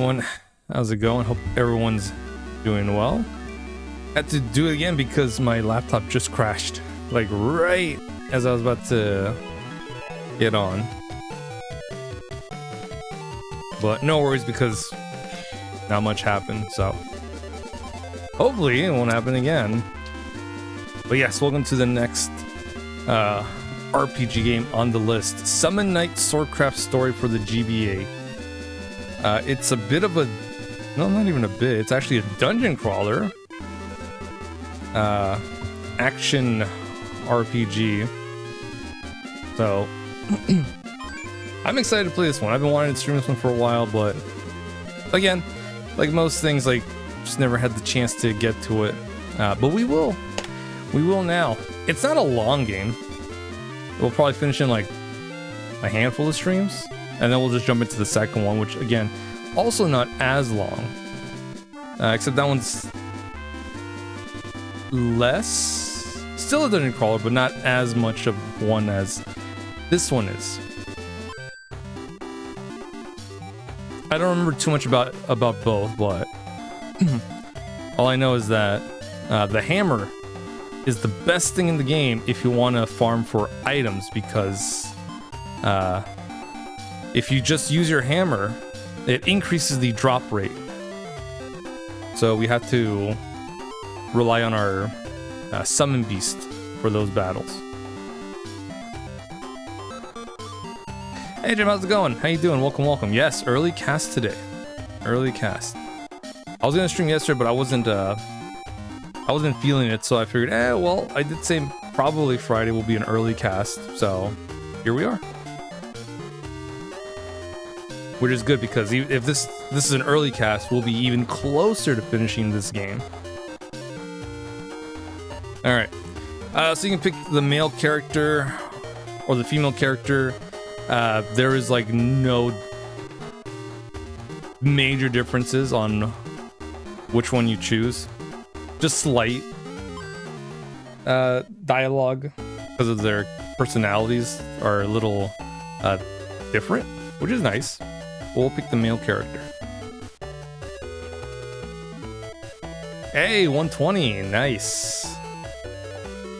everyone. How's it going? Hope everyone's doing well. Had to do it again because my laptop just crashed. Like right as I was about to get on. But no worries because not much happened, so hopefully it won't happen again. But yes, welcome to the next RPG game on the list. Summon Night Swordcraft story for the GBA. It's a bit of a... No, not even a bit. It's actually a dungeon crawler. Action RPG. So, I'm excited to play this one. I've been wanting to stream this one for a while, but again, like most things, like just never had the chance to get to it. But we will. We will now. It's not a long game. We'll probably finish in like a handful of streams, and then we'll just jump into the second one, which again, also not as long. Except that one's less, still a dungeon crawler, but not as much of one as this one is. I don't remember too much about both, but all I know is that the hammer is the best thing in the game if you want to farm for items, because if you just use your hammer, it increases the drop rate. So we have to rely on our summon beast for those battles. Hey Jim, how's it going? How you doing? Welcome, welcome. Yes, early cast today. Early cast. I was gonna stream yesterday, but I wasn't feeling it, so I figured, well, I did say probably Friday will be an early cast, so here we are. Which is good, because if this is an early cast, we'll be even closer to finishing this game. Alright. So you can pick the male character or the female character. There is like no major differences on which one you choose. Just slight dialogue, because of their personalities are a little different, which is nice. We'll pick the male character. Hey, 120, nice.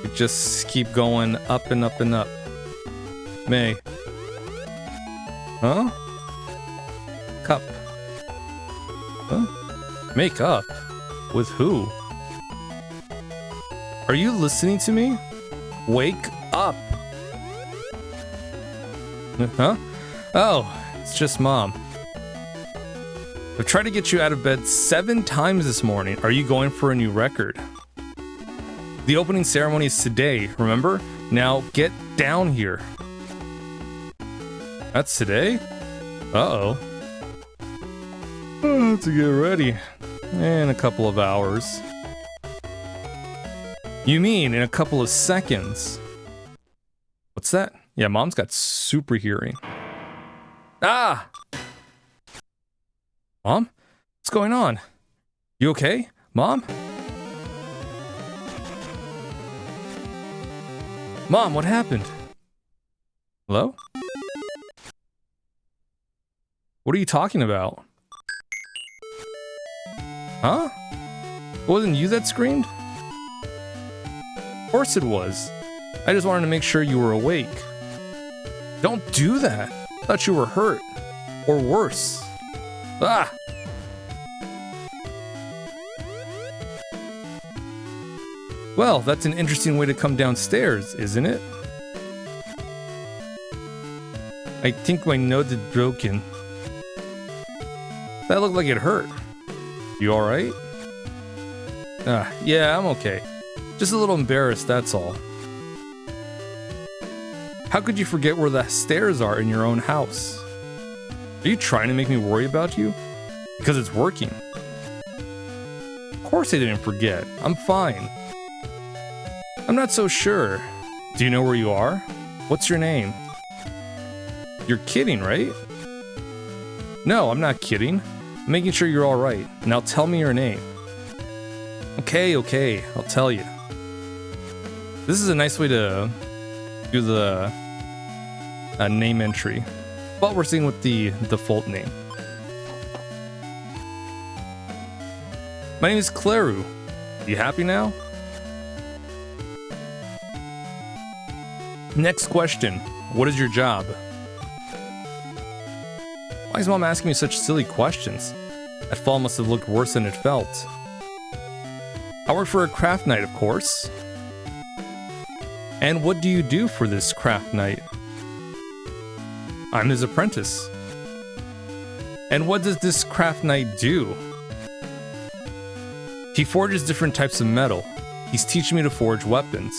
We just keep going up and up and up. May. Huh? Cup. Huh? Make up? With who? Are you listening to me? Wake up. Huh? Oh, it's just Mom. I've tried to get you out of bed 7 times this morning. Are you going for a new record? The opening ceremony is today, remember? Now get down here. That's today? Uh-oh. I have to get ready. In a couple of hours. You mean in a couple of seconds? What's that? Yeah, Mom's got super hearing. Ah! Mom? What's going on? You okay? Mom? Mom, what happened? Hello? What are you talking about? Huh? Wasn't you that screamed? Of course it was. I just wanted to make sure you were awake. Don't do that. I thought you were hurt. Or worse. Ah! Well, that's an interesting way to come downstairs, isn't it? I think my nose is broken. That looked like it hurt. You alright? Yeah, I'm okay. Just a little embarrassed, that's all. How could you forget where the stairs are in your own house? Are you trying to make me worry about you? Because it's working. Of course I didn't forget. I'm fine. I'm not so sure. Do you know where you are? What's your name? You're kidding, right? No, I'm not kidding. I'm making sure you're alright. Now tell me your name. Okay, I'll tell you. This is a nice way to do the name entry. But we're seeing with the default name. My name is Claru. You happy now? Next question. What is your job? Why is Mom asking me such silly questions? That fall must have looked worse than it felt. I work for a craft night, of course. And what do you do for this craft night? I'm his apprentice. And what does this craft knight do? He forges different types of metal. He's teaching me to forge weapons.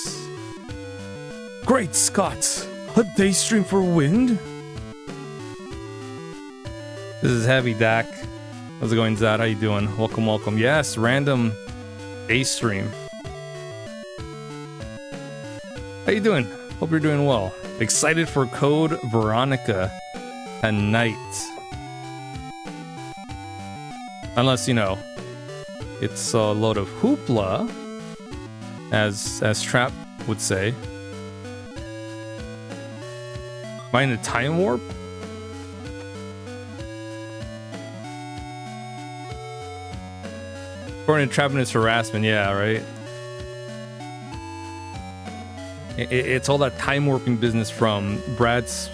Great Scott! A day stream for wind? This is Heavy Dak. How's it going, Zad? How you doing? Welcome, welcome. Yes, random day stream. How you doing? Hope you're doing well. Excited for Code Veronica tonight. Unless, you know, it's a load of hoopla, as Trap would say. Am I in a time warp? According to Trap and his harassment, yeah, right? It's all that time warping business from Brad's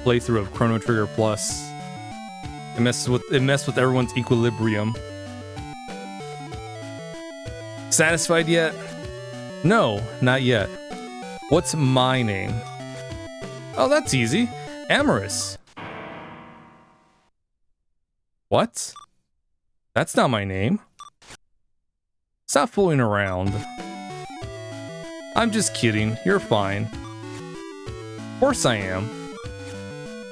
playthrough of Chrono Trigger Plus. It messed with everyone's equilibrium. Satisfied yet? No, not yet. What's my name? Oh, that's easy. Amorous. What? That's not my name. Stop fooling around. I'm just kidding. You're fine. Of course I am.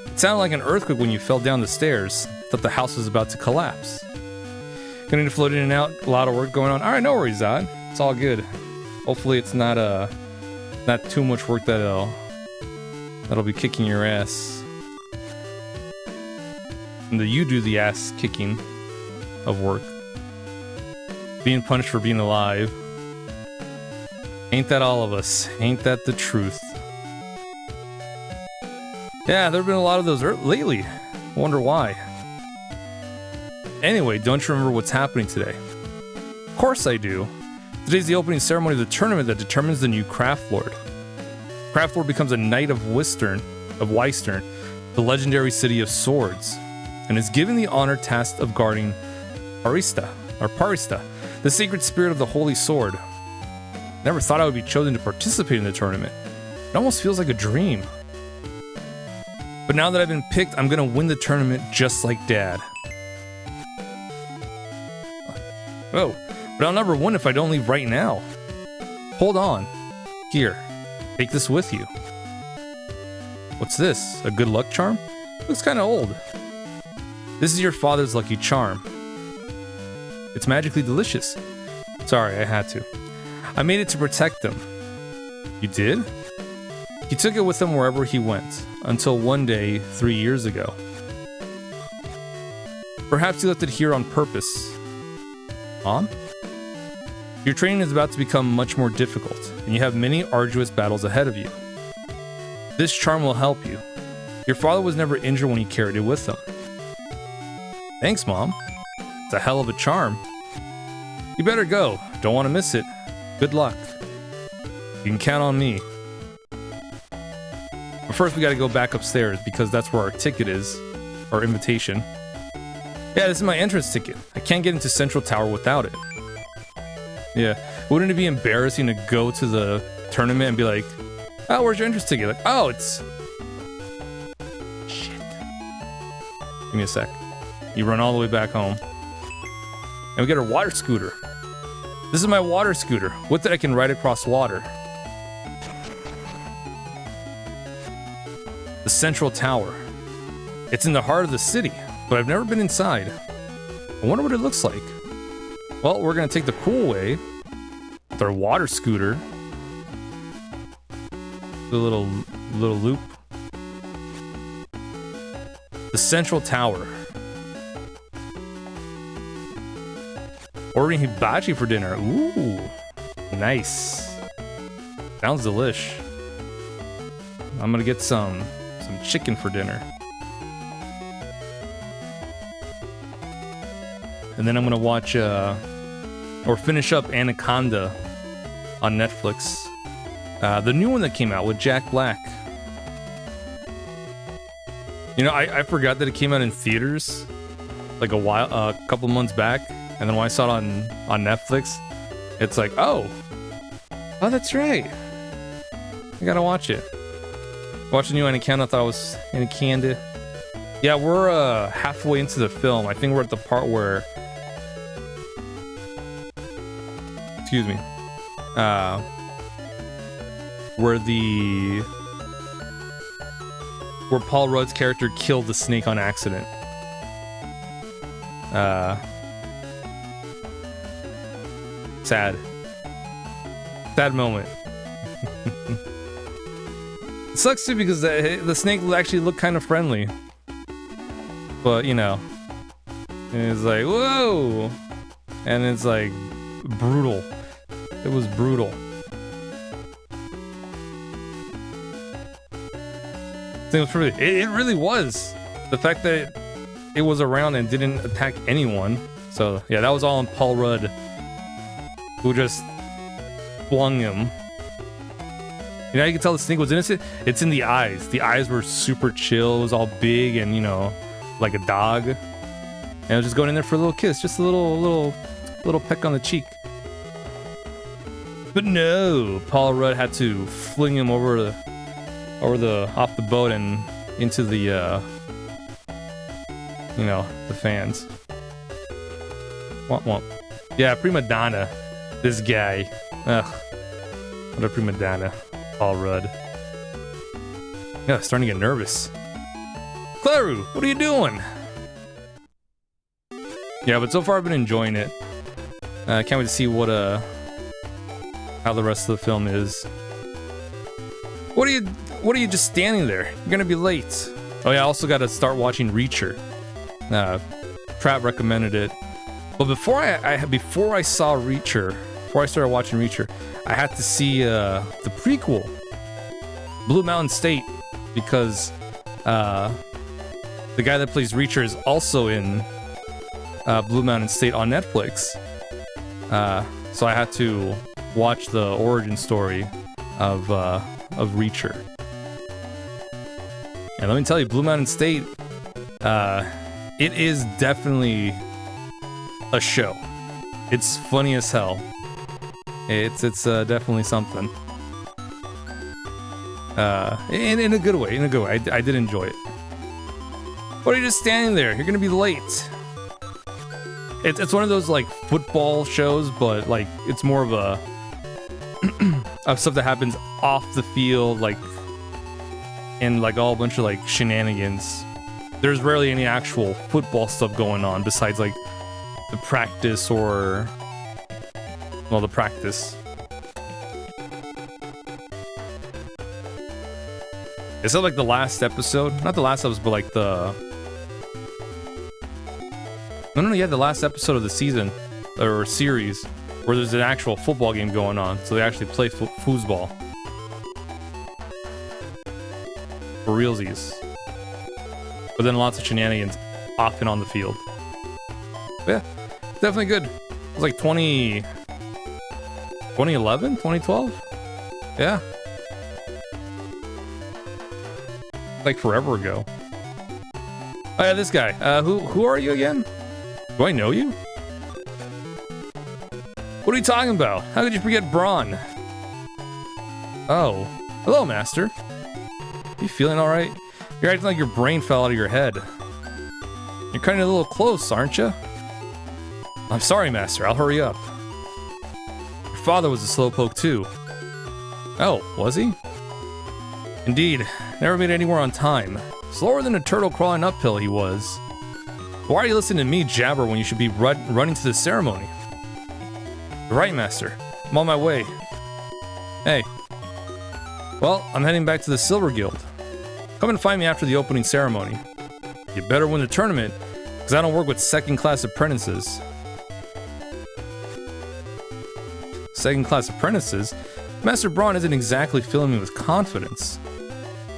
It sounded like an earthquake when you fell down the stairs. Thought the house was about to collapse. Gonna need to float in and out. A lot of work going on. All right, no worries, Zod. It's all good. Hopefully, it's not too much work that'll be kicking your ass. And you do the ass kicking of work. Being punished for being alive. Ain't that all of us? Ain't that the truth? Yeah, there have been a lot of those lately. Wonder why. Anyway, don't you remember what's happening today? Of course I do. Today's the opening ceremony of the tournament that determines the new Craft Lord. Craft Lord becomes a Knight of Wystern, the legendary city of swords, and is given the honor task of guarding Parista, the sacred spirit of the Holy Sword. Never thought I would be chosen to participate in the tournament. It almost feels like a dream. But now that I've been picked, I'm gonna win the tournament just like Dad. Oh, but I'll never win if I don't leave right now. Hold on. Here, take this with you. What's this? A good luck charm? Looks kinda old. This is your father's lucky charm. It's magically delicious. Sorry, I had to. I made it to protect him. You did? He took it with him wherever he went, until one day, 3 years ago. Perhaps he left it here on purpose. Mom? Your training is about to become much more difficult, and you have many arduous battles ahead of you. This charm will help you. Your father was never injured when he carried it with him. Thanks, Mom. It's a hell of a charm. You better go. Don't want to miss it. Good luck. You can count on me. But first we gotta go back upstairs because that's where our ticket is. Our invitation. Yeah, this is my entrance ticket. I can't get into Central Tower without it. Yeah. Wouldn't it be embarrassing to go to the tournament and be like, oh, where's your entrance ticket? Like, oh, it's... Shit. Give me a sec. You run all the way back home. And we get our water scooter. This is my water scooter. With it, I can ride across water. The Central Tower. It's in the heart of the city, but I've never been inside. I wonder what it looks like. Well, we're gonna take the cool way with our water scooter. The little loop. The Central Tower. Ordering hibachi for dinner. Ooh, nice. Sounds delish. I'm gonna get some chicken for dinner. And then I'm gonna watch or finish up Anaconda on Netflix. The new one that came out with Jack Black. You know, I forgot that it came out in theaters like a couple months back, and then when I saw it on Netflix, it's like, oh, that's right. I gotta watch it. Watch the new Anaconda. I thought it was Anaconda. Yeah, we're halfway into the film. I think we're at the part where, excuse me, where Paul Rudd's character killed the snake on accident. Sad moment. It sucks too because the snake actually looked kind of friendly, but you know, it's like whoa, and it's like brutal. It was brutal. It really was. The fact that it was around and didn't attack anyone. So yeah, that was all on Paul Rudd, who just flung him. You know, you can tell the snake was innocent. It's in the eyes. The eyes were super chill. It was all big and, you know, like a dog. And it was just going in there for a little kiss, just a little peck on the cheek. But no, Paul Rudd had to fling him off the boat and into the you know, the fans. Womp womp. Yeah, prima donna. This guy. Ugh. What a prima donna. Paul Rudd. Yeah, starting to get nervous. Claru, what are you doing? Yeah, but so far I've been enjoying it. I can't wait to see what how the rest of the film is. What are you just standing there? You're gonna be late. Oh yeah, I also gotta start watching Reacher. Pratt recommended it. But before I saw Reacher, before I started watching Reacher, I had to see the prequel, Blue Mountain State, because the guy that plays Reacher is also in Blue Mountain State on Netflix. So I had to watch the origin story of Reacher. And let me tell you, Blue Mountain State, it is definitely a show. It's funny as hell. It's definitely something. In a good way. I did enjoy it. What are you just standing there? You're gonna be late. It's one of those like football shows, but like it's more of a of stuff that happens off the field, like in like all a bunch of like shenanigans. There's rarely any actual football stuff going on besides like the practice or the practice. Is that like the last episode? Not the last episode, but like the no, yeah, the last episode of the season or series where there's an actual football game going on, so they actually play foosball for realsies. But then lots of shenanigans off and on the field. But yeah, definitely good. It was like 2011, 2012? Yeah. Like forever ago. Oh yeah, this guy. Who are you again? Do I know you? What are you talking about? How could you forget Braun? Oh. Hello, Master. You feeling alright? You're acting like your brain fell out of your head. You're kinda a little close, aren't you? I'm sorry, Master. I'll hurry up. Your father was a slowpoke too. Oh, was he? Indeed. Never made anywhere on time. Slower than a turtle crawling uphill, he was. Why are you listening to me jabber when you should be running to the ceremony? You're right, Master. I'm on my way. Hey. Well, I'm heading back to the Silver Guild. Come and find me after the opening ceremony. You better win the tournament, because I don't work with second-class apprentices. Second-class apprentices? Master Braun isn't exactly filling me with confidence.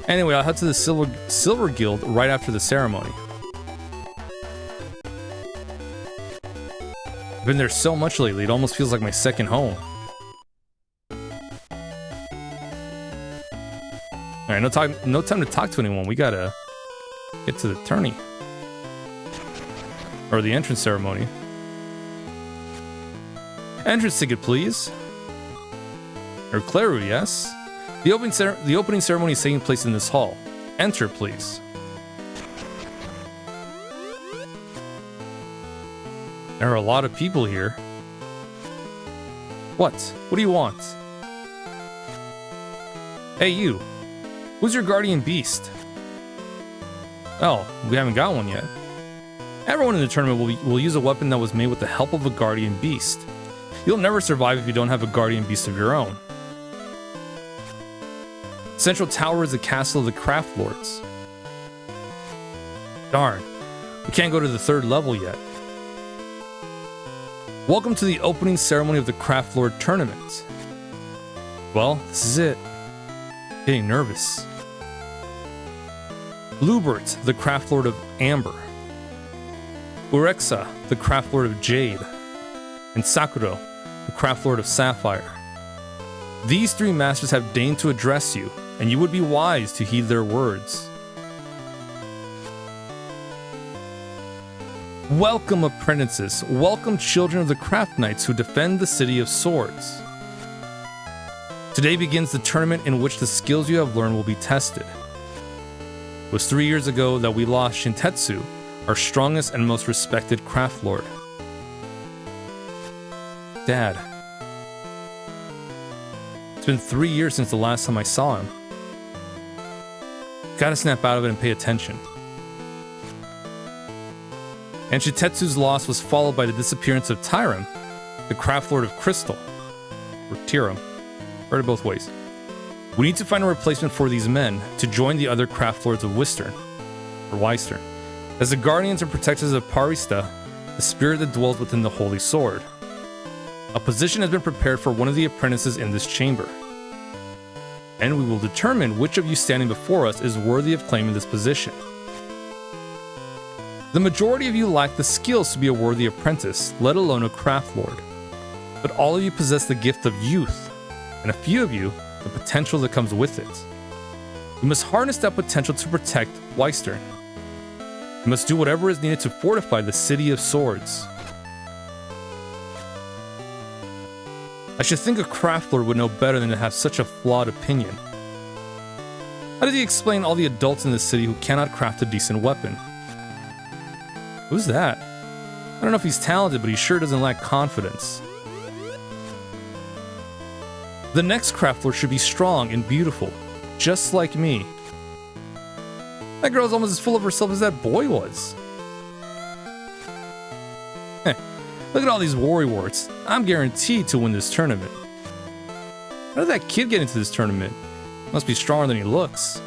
Anyway, I'll head to the Silver Guild right after the ceremony. I've been there so much lately, it almost feels like my second home. Alright, no time to talk to anyone. We gotta get to the tourney. Or the entrance ceremony. Entrance ticket, please. Or Claru, yes. The opening ceremony is taking place in this hall. Enter, please. There are a lot of people here. What? What do you want? Hey, you. Who's your guardian beast? Oh, we haven't got one yet. Everyone in the tournament will use a weapon that was made with the help of a guardian beast. You'll never survive if you don't have a guardian beast of your own. Central Tower is the castle of the Craft Lords. Darn, we can't go to the 3rd level yet. Welcome to the opening ceremony of the Craft Lord Tournament. Well, this is it. Getting nervous. Lubert, the Craft Lord of Amber. Urexa, the Craft Lord of Jade. And Sakuro, the Craft Lord of Sapphire. These 3 masters have deigned to address you, and you would be wise to heed their words. Welcome, apprentices. Welcome, children of the Craft Knights who defend the City of Swords. Today begins the tournament in which the skills you have learned will be tested. It was 3 years ago that we lost Shintetsu, our strongest and most respected Craft Lord. Dad. It's been 3 years since the last time I saw him. Gotta snap out of it and pay attention. And Shitetsu's loss was followed by the disappearance of Tyram, the Craft Lord of Crystal. Or Tyram. Heard it both ways. We need to find a replacement for these men to join the other Craft Lords of Wystern. Or Wystern. As the guardians and protectors of Parista, the spirit that dwells within the Holy Sword. A position has been prepared for one of the apprentices in this chamber. And we will determine which of you standing before us is worthy of claiming this position. The majority of you lack the skills to be a worthy apprentice, let alone a Craft Lord. But all of you possess the gift of youth, and a few of you, the potential that comes with it. You must harness that potential to protect Wystern. You must do whatever is needed to fortify the City of Swords. I should think a Craft Lord would know better than to have such a flawed opinion. How did he explain all the adults in this city who cannot craft a decent weapon? Who's that? I don't know if he's talented, but he sure doesn't lack confidence. The next Craft Lord should be strong and beautiful, just like me. That girl's almost as full of herself as that boy was. Look at all these worrywarts. I'm guaranteed to win this tournament. How did that kid get into this tournament? Must be stronger than he looks.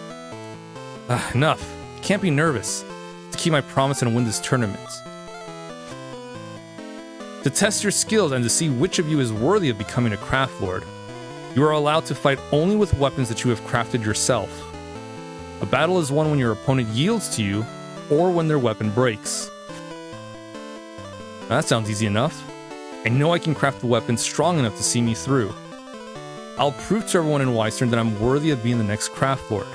Enough. Can't be nervous. To keep my promise and win this tournament. To test your skills and to see which of you is worthy of becoming a Craft Lord, you are allowed to fight only with weapons that you have crafted yourself. A battle is won when your opponent yields to you, or when their weapon breaks. That sounds easy enough. I know I can craft a weapon strong enough to see me through. I'll prove to everyone in Wystern that I'm worthy of being the next Craft Lord.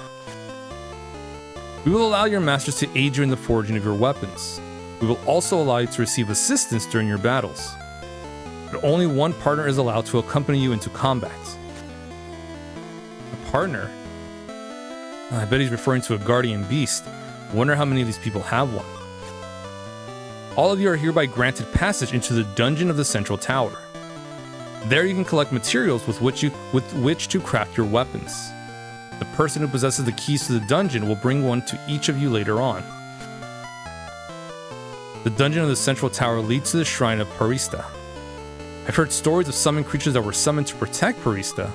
We will allow your masters to aid you in the forging of your weapons. We will also allow you to receive assistance during your battles. But only one partner is allowed to accompany you into combat. A partner? I bet he's referring to a guardian beast. Wonder how many of these people have one. All of you are hereby granted passage into the dungeon of the Central Tower. There you can collect materials with which to craft your weapons. The person who possesses the keys to the dungeon will bring one to each of you later on. The dungeon of the Central Tower leads to the shrine of Parista. I've heard stories of summoned creatures that were summoned to protect Parista,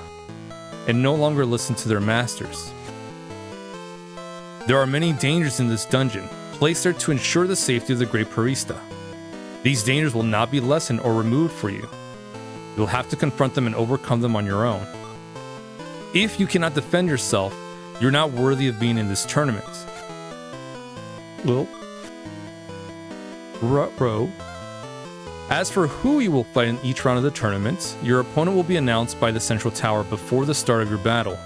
and no longer listen to their masters. There are many dangers in this dungeon, placed there to ensure the safety of the great Parista. These dangers will not be lessened or removed for you. You'll have to confront them and overcome them on your own. If you cannot defend yourself, you're not worthy of being in this tournament. Well, ruh-roh. As for who you will fight in each round of the tournament, your opponent will be announced by the central tower before the start of your battle.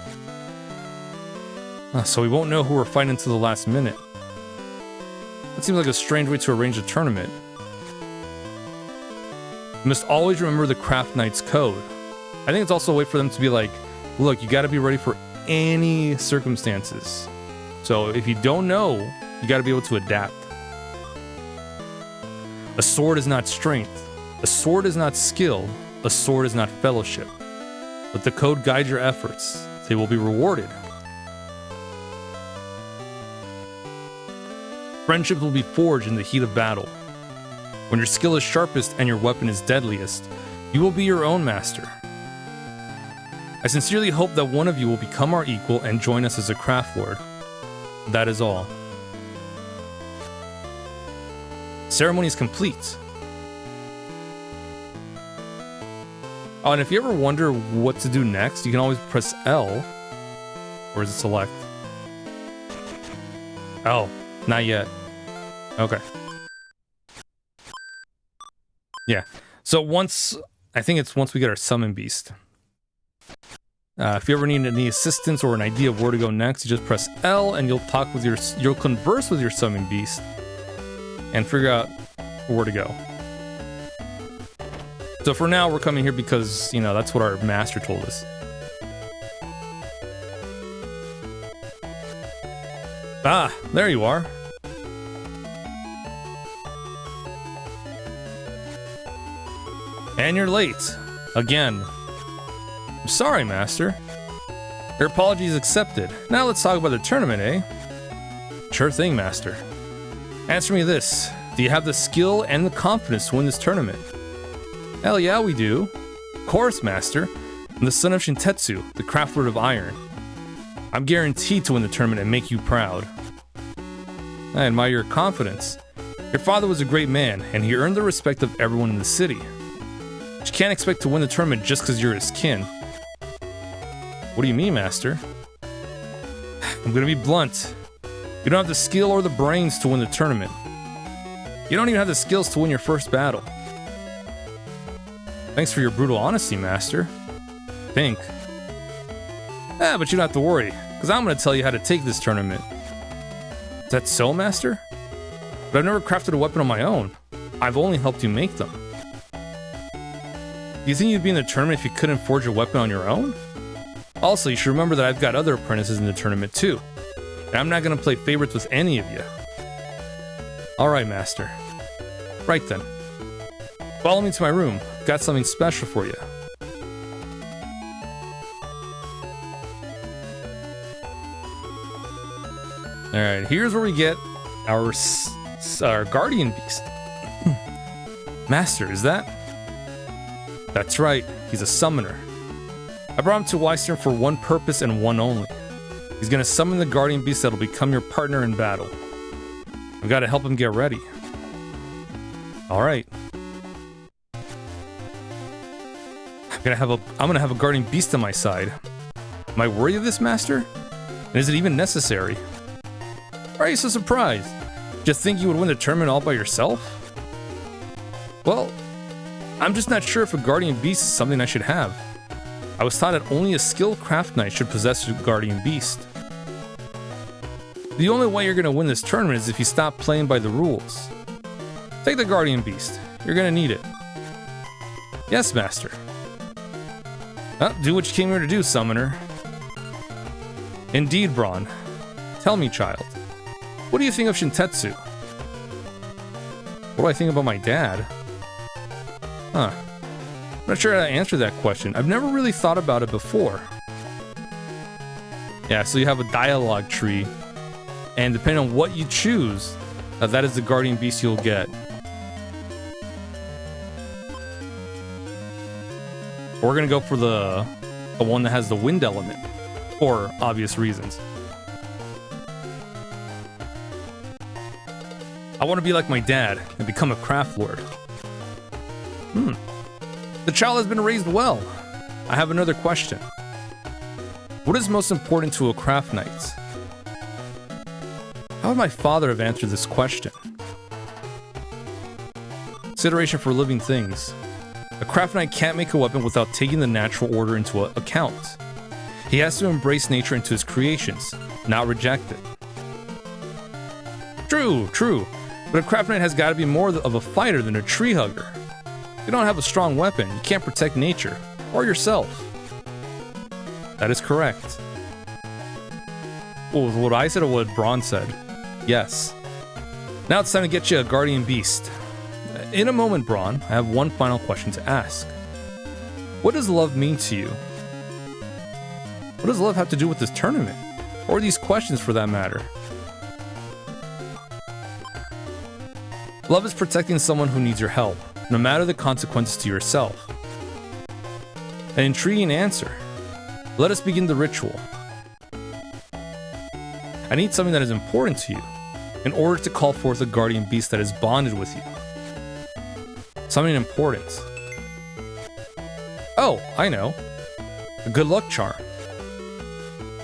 So we won't know who we're fighting until the last minute. That seems like a strange way to arrange a tournament. You must always remember the Craft Knight's code. I think it's also a way for them to be like, look, you gotta be ready for any circumstances. So if you don't know, you gotta be able to adapt. A sword is not strength. A sword is not skill. A sword is not fellowship. Let the code guide your efforts. They will be rewarded. Friendships will be forged in the heat of battle. When your skill is sharpest and your weapon is deadliest, you will be your own master. I sincerely hope that one of you will become our equal and join us as a craft lord. That is all. Ceremony is complete. Oh, and if you ever wonder what to do next, you can always press L. Or is it select? Oh, not yet. Okay. Yeah. So I think it's once we get our summon beast. If you ever need any assistance or an idea of where to go next, you just press L and you'll converse with your summon beast and figure out where to go. So for now, we're coming here because, that's what our master told us. Ah, there you are. And you're late. Again. I'm sorry, Master. Your apologies accepted. Now let's talk about the tournament, eh? Sure thing, Master. Answer me this. Do you have the skill and the confidence to win this tournament? Hell yeah, we do. Of course, Master. I'm the son of Shintetsu, the craft lord of iron. I'm guaranteed to win the tournament and make you proud. I admire your confidence. Your father was a great man, and he earned the respect of everyone in the city. But you can't expect to win the tournament just because you're his kin. What do you mean, Master? I'm gonna be blunt. You don't have the skill or the brains to win the tournament. You don't even have the skills to win your first battle. Thanks for your brutal honesty, Master. Think. But you don't have to worry, because I'm gonna tell you how to take this tournament. Is that so, Master? But I've never crafted a weapon on my own. I've only helped you make them. Do you think you'd be in the tournament if you couldn't forge a weapon on your own? Also, you should remember that I've got other apprentices in the tournament too. And I'm not gonna play favorites with any of you. Alright, Master. Right then. Follow me to my room. I've got something special for you. Alright, here's where we get our guardian beast. Master, is that? That's right, he's a summoner. I brought him to Weistern for one purpose and one only. He's gonna summon the guardian beast that'll become your partner in battle. I've gotta help him get ready. Alright. I'm gonna have a guardian beast on my side. Am I worthy of this, Master? And is it even necessary? Why are you so surprised? Just think you would win the tournament all by yourself? Well, I'm just not sure if a guardian beast is something I should have. I was taught that only a skilled craft knight should possess a guardian beast. The only way you're gonna win this tournament is if you stop playing by the rules. Take the guardian beast. You're gonna need it. Yes, Master. Do what you came here to do, Summoner. Indeed, Braun. Tell me, child. What do you think of Shintetsu? What do I think about my dad? I'm not sure how to answer that question. I've never really thought about it before. Yeah, so you have a dialogue tree, and depending on what you choose, that is the guardian beast you'll get. We're gonna go for the one that has the wind element, for obvious reasons. I want to be like my dad and become a craft lord. The child has been raised well. I have another question. What is most important to a craft knight? How would my father have answered this question? consideration for living things. A craft knight can't make a weapon without taking the natural order into account. He has to embrace nature into his creations, not reject it. True, but a craft knight has got to be more of a fighter than a tree hugger. If you don't have a strong weapon, you can't protect nature, or yourself. That is correct. Well, what I said or what Braun said? Yes. Now it's time to get you a guardian beast. In a moment, Braun, I have one final question to ask. What does love mean to you? What does love have to do with this tournament? Or these questions for that matter? Love is protecting someone who needs your help, no matter the consequences to yourself. An intriguing answer. Let us begin the ritual. I need something that is important to you, in order to call forth a guardian beast that is bonded with you. Something important. Oh, I know. A good luck charm.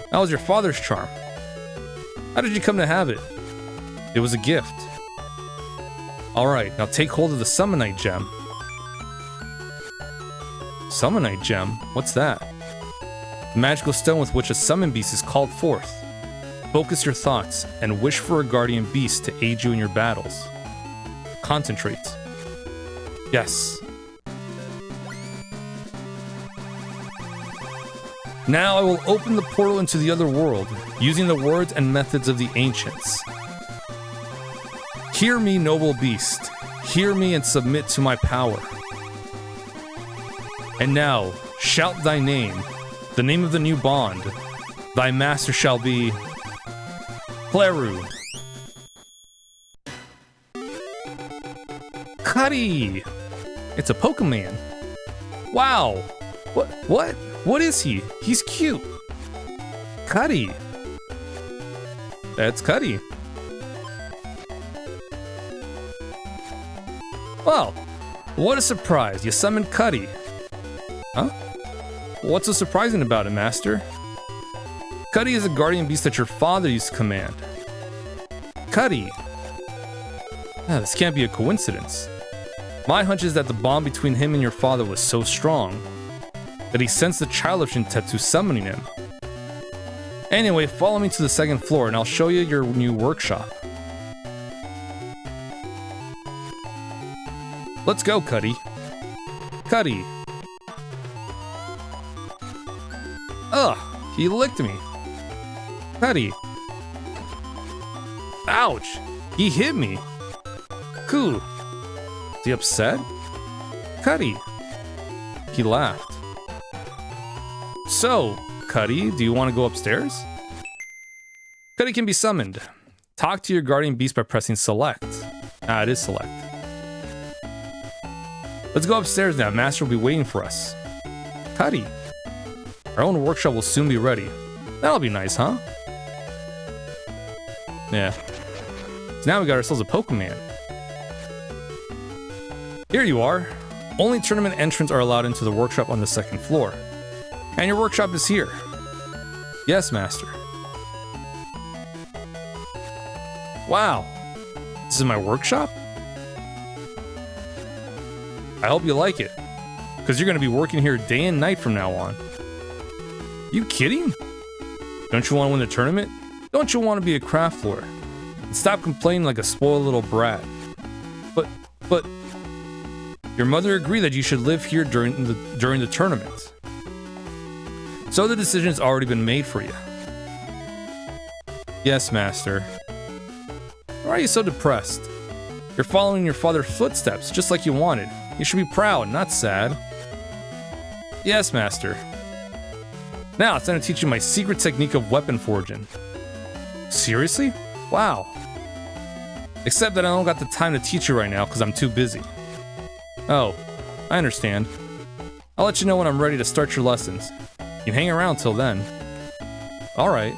That was your father's charm. How did you come to have it? It was a gift. Alright, now take hold of the Summonite gem. Summonite gem? What's that? The magical stone with which a summon beast is called forth. Focus your thoughts and wish for a guardian beast to aid you in your battles. Concentrate. Yes. Now I will open the portal into the other world, using the words and methods of the ancients. Hear me, noble beast. Hear me and submit to my power. And now, shout thy name, the name of the new bond. Thy master shall be... Pleru. Cuddy! It's a Pokemon. Wow! What? What is he? He's cute. Cuddy. That's Cuddy. Well, what a surprise. You summoned Cuddy. Huh? What's so surprising about it, Master? Cuddy is a guardian beast that your father used to command. Cuddy. This can't be a coincidence. My hunch is that the bond between him and your father was so strong that he sensed the childish intent to summoning him. Anyway, follow me to the second floor and I'll show you your new workshop. Let's go, Cuddy. Cuddy. Ugh, he licked me. Cuddy. Ouch, he hit me. Cool. Is he upset? Cuddy. He laughed. So, Cuddy, do you want to go upstairs? Cuddy can be summoned. Talk to your guardian beast by pressing select. It is select. Let's go upstairs now. Master will be waiting for us. Cuddy. Our own workshop will soon be ready. That'll be nice, huh? Yeah. So now we got ourselves a Pokemon. Here you are. Only tournament entrants are allowed into the workshop on the second floor. And your workshop is here. Yes, Master. Wow. This is my workshop? I hope you like it, because you're going to be working here day and night from now on. You kidding? Don't you want to win the tournament? Don't you want to be a craft lord? And stop complaining like a spoiled little brat. But your mother agreed that you should live here during the tournament. So the decision's already been made for you. Yes, Master. Why are you so depressed? You're following your father's footsteps, just like you wanted. You should be proud, not sad. Yes, Master. Now it's time to teach you my secret technique of weapon forging. Seriously? Wow. Except that I don't got the time to teach you right now because I'm too busy. Oh, I understand. I'll let you know when I'm ready to start your lessons. You can hang around till then. Alright.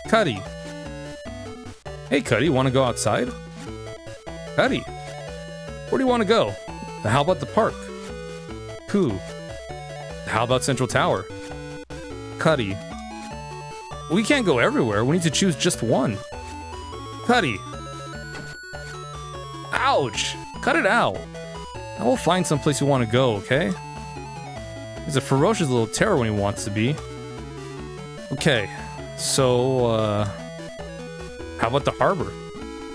Cuddy. Hey, Cuddy, want to go outside? Cuddy. Where do you want to go? How about the park? Cool. How about Central Tower? Cuddy. We can't go everywhere. We need to choose just one. Cuddy. Ouch! Cut it out. I will find someplace you want to go, okay? He's a ferocious little terror when he wants to be. Okay, so, how about the harbor?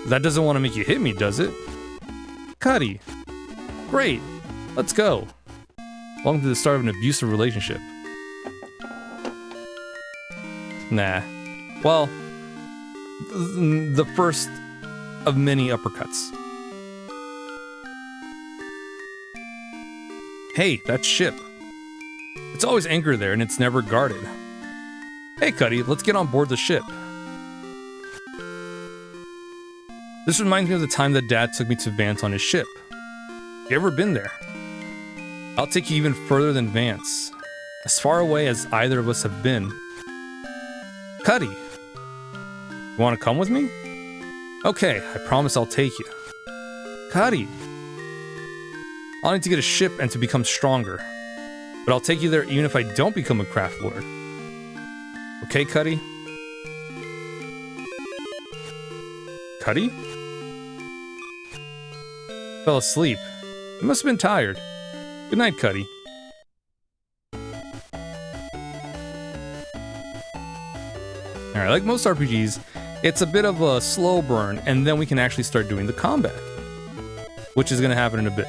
That doesn't want to make you hit me, does it? Cuddy. Great. Let's go. Welcome to the start of an abusive relationship. Nah. Well, the first of many uppercuts. Hey, that ship. It's always anchored there and it's never guarded. Hey, Cuddy, let's get on board the ship. This reminds me of the time that Dad took me to Vance on his ship. You ever been there? I'll take you even further than Vance. As far away as either of us have been. Cuddy, you want to come with me? Okay, I promise I'll take you. Cuddy, I'll need to get a ship and to become stronger. But I'll take you there even if I don't become a craft lord. Okay, Cuddy? Cuddy? Fell asleep. You must have been tired. Good night, Cuddy. Alright, like most RPGs, it's a bit of a slow burn, and then we can actually start doing the combat. Which is going to happen in a bit.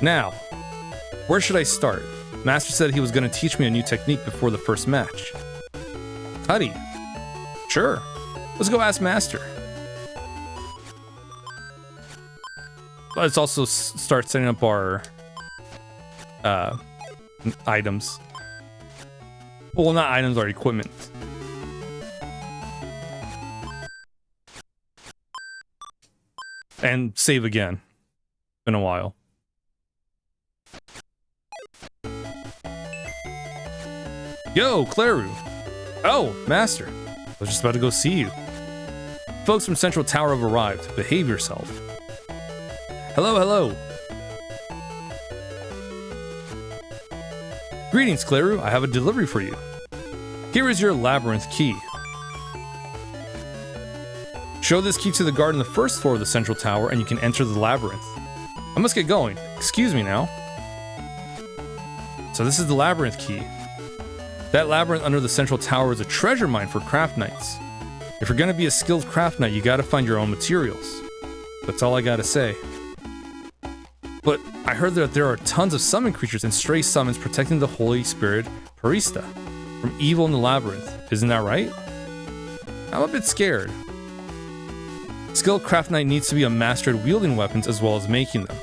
Now, where should I start? Master said he was going to teach me a new technique before the first match. Cuddy. Sure. Let's go ask Master. Let's also start setting up our items. Well, not items, our equipment. And save again. Been a while. Yo, Claru! Oh, Master. I was just about to go see you. Folks from Central Tower have arrived. Behave yourself. Hello, hello. Greetings, Claru. I have a delivery for you. Here is your labyrinth key. Show this key to the guard on the first floor of the Central Tower and you can enter the labyrinth. I must get going. Excuse me now. So this is the labyrinth key. That labyrinth under the Central Tower is a treasure mine for craft knights. If you're gonna be a skilled craft knight, you gotta find your own materials. That's all I gotta say. But I heard that there are tons of summon creatures and stray summons protecting the Holy Spirit Parista from evil in the labyrinth. Isn't that right? I'm a bit scared. Skilled craft knight needs to be a master at wielding weapons as well as making them.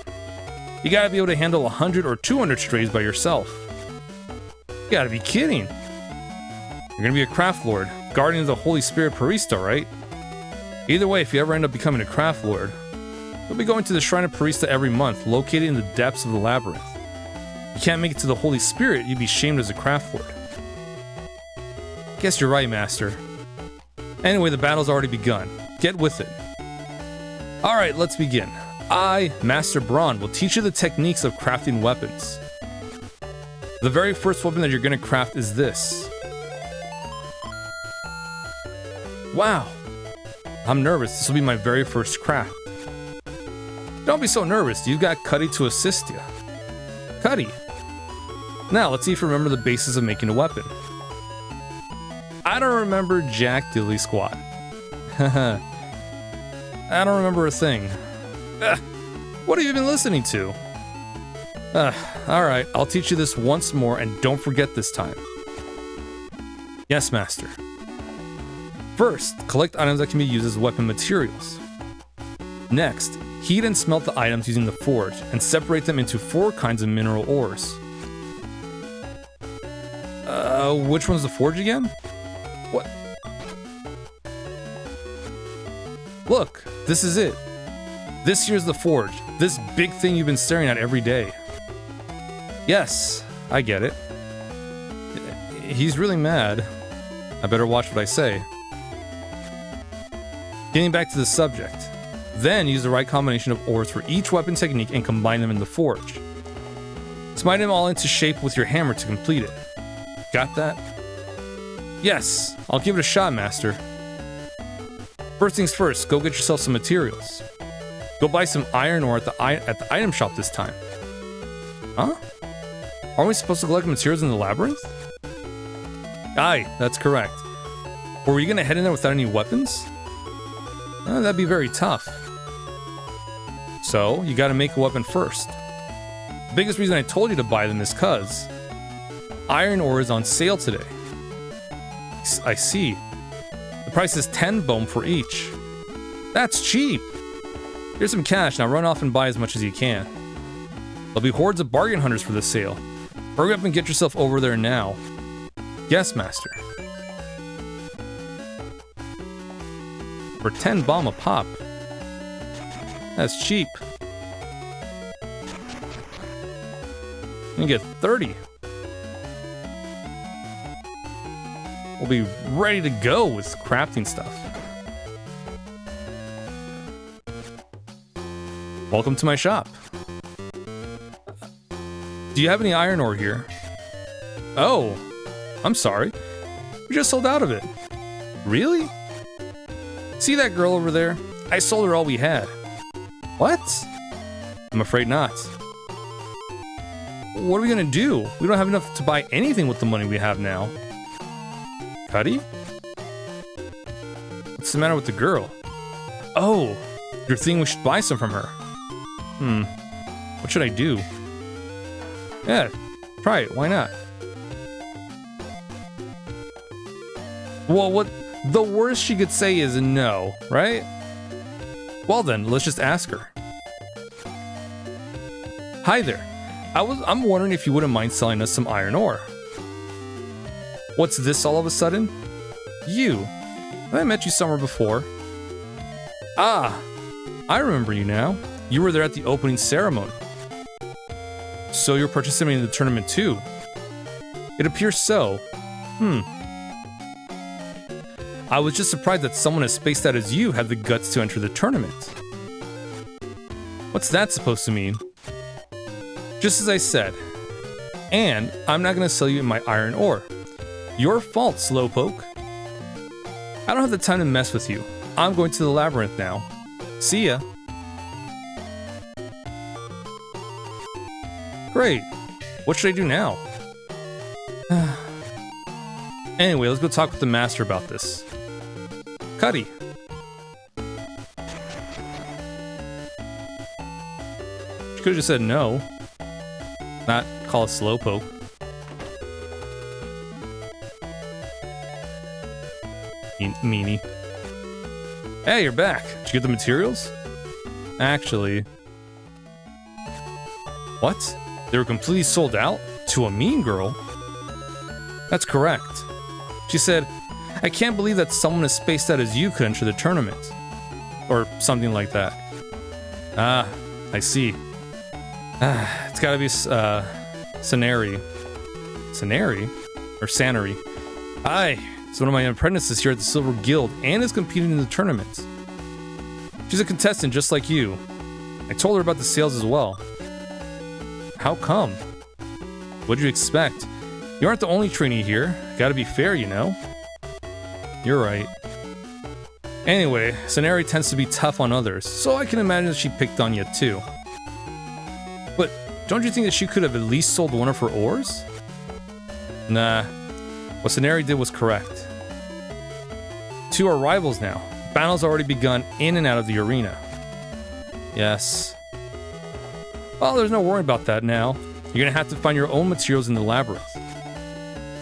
You gotta be able to handle 100 or 200 strays by yourself. You gotta be kidding. You're gonna be a craft lord, guardian of the Holy Spirit Parista, right? Either way, if you ever end up becoming a craft lord, you'll be going to the Shrine of Parista every month, located in the depths of the labyrinth. You can't make it to the Holy Spirit, you'd be shamed as a craft lord. Guess you're right, Master. Anyway, the battle's already begun. Get with it. Alright, let's begin. I, Master Braun, will teach you the techniques of crafting weapons. The very first weapon that you're gonna craft is this. Wow. I'm nervous. This will be my very first craft. Don't be so nervous. You've got Cuddy to assist you. Cuddy. Now, let's see if you remember the basis of making a weapon. I don't remember jack dilly squat. I don't remember a thing. What have you been listening to? Alright, I'll teach you this once more and don't forget this time. Yes, Master. First, collect items that can be used as weapon materials. Next, heat and smelt the items using the forge and separate them into 4 kinds of mineral ores. Which one's the forge again? What? Look, this is it. This here's the forge. This big thing you've been staring at every day. Yes, I get it. He's really mad. I better watch what I say. Getting back to the subject. Then use the right combination of ores for each weapon technique and combine them in the forge. Smite them all into shape with your hammer to complete it. Got that? Yes, I'll give it a shot, Master. First things first, go get yourself some materials. Go buy some iron ore at the item shop this time. Huh? Aren't we supposed to collect materials in the labyrinth? Aye, that's correct. Or were you gonna head in there without any weapons? That'd be very tough. So, you gotta make a weapon first. The biggest reason I told you to buy them is cause iron ore is on sale today. I see. The price is 10 bone for each. That's cheap! Here's some cash, now run off and buy as much as you can. There'll be hordes of bargain hunters for this sale. Hurry up and get yourself over there now. Yes, master. For 10 bomb a pop. That's cheap. You get 30. We'll be ready to go with crafting stuff. Welcome to my shop. Do you have any iron ore here? Oh, I'm sorry. We just sold out of it. Really? See that girl over there? I sold her all we had. What? I'm afraid not. What are we gonna do? We don't have enough to buy anything with the money we have now. Cuddy? What's the matter with the girl? Oh, you're thinking we should buy some from her. What should I do? Yeah, try it, why not? Well, what the worst she could say is no, right? Well then, let's just ask her. Hi there. I'm wondering if you wouldn't mind selling us some iron ore. What's this all of a sudden? You. I met you somewhere before. Ah, I remember you now. You were there at the opening ceremony. So you're participating in the tournament too? It appears so. I was just surprised that someone as spaced out as you had the guts to enter the tournament. What's that supposed to mean? Just as I said. And I'm not gonna sell you my iron ore. Your fault, Slowpoke. I don't have the time to mess with you. I'm going to the labyrinth now. See ya. Great. What should I do now? Anyway, let's go talk with the master about this. Cuddy. She could have just said no. Not call it Slowpoke. Meanie. Hey, you're back. Did you get the materials? Actually... What? They were completely sold out? To a mean girl? That's correct. She said, I can't believe that someone as spaced out as you could enter the tournament. Or something like that. Ah, I see. It's gotta be, Sanary. Sanary? Or Sanary. Aye, it's one of my apprentices here at the Silver Guild and is competing in the tournament. She's a contestant just like you. I told her about the sales as well. How come? What'd you expect? You aren't the only trainee here. Gotta be fair, you know. You're right. Anyway, Sanary tends to be tough on others, so I can imagine that she picked on you too. But don't you think that she could have at least sold one of her ores? Nah. What Sanary did was correct. Two are rivals now. Battle's already begun in and out of the arena. Yes. Well, there's no worry about that now. You're gonna have to find your own materials in the labyrinth.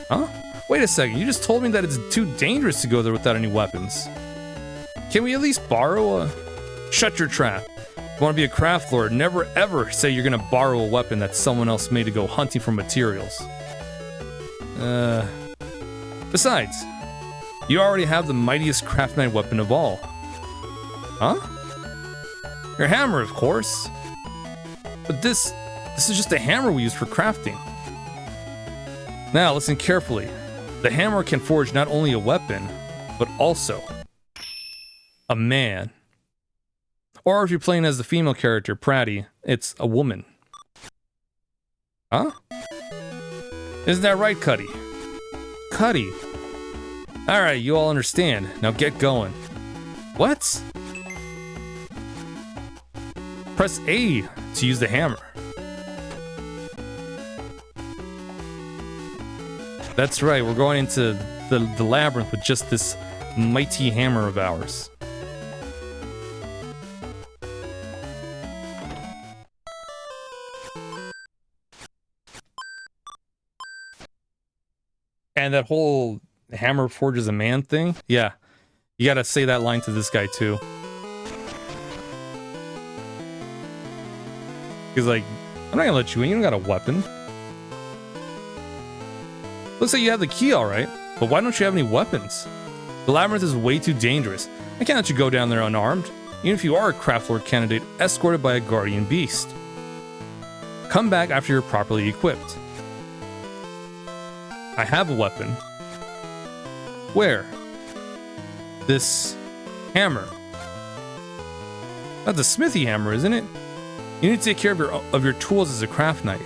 Huh? Wait a second, you just told me that it's too dangerous to go there without any weapons. Can we at least borrow a... Shut your trap. If you want to be a craft lord, never ever say you're gonna borrow a weapon that someone else made to go hunting for materials. Besides, you already have the mightiest craft knight weapon of all. Huh? Your hammer, of course. But this is just a hammer we use for crafting. Now, listen carefully. The hammer can forge not only a weapon, but also a man. Or if you're playing as the female character, Pratty, it's a woman. Huh? Isn't that right, Cuddy? Cuddy. Alright, you all understand. Now get going. What? press A to use the hammer. That's right, we're going into the labyrinth with just this mighty hammer of ours. And that whole hammer forges a man thing? Yeah. You gotta say that line to this guy too. He's like, I'm not gonna let you in, you don't got a weapon. Looks like you have the key alright, but why don't you have any weapons? The labyrinth is way too dangerous. I can't let you go down there unarmed, even if you are a craft lord candidate escorted by a guardian beast. Come back after you're properly equipped. I have a weapon. Where? This hammer. That's a smithy hammer, isn't it? You need to take care of your tools as a craft knight.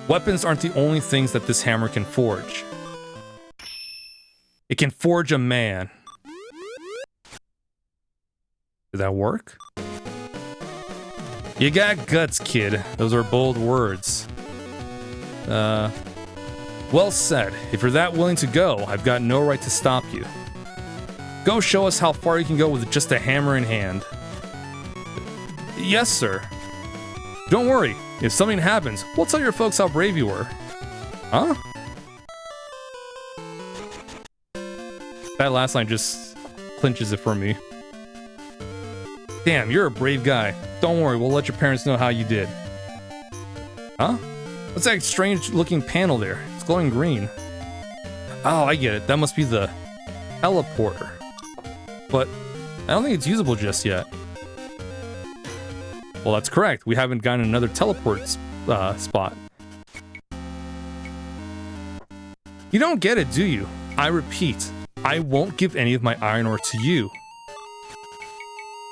Weapons aren't the only things that this hammer can forge. It can forge a man. Did that work? You got guts, kid. Those are bold words. Well said. If you're that willing to go, I've got no right to stop you. Go show us how far you can go with just a hammer in hand. Yes, sir. Don't worry. If something happens, we'll tell your folks how brave you were. Huh? That last line just clinches it for me. Damn, you're a brave guy. Don't worry, we'll let your parents know how you did. Huh? What's that strange looking panel there? It's glowing green. Oh, I get it. That must be the teleporter. But I don't think it's usable just yet. Well, that's correct. We haven't gotten another teleport spot. You don't get it, do you? I repeat, I won't give any of my iron ore to you.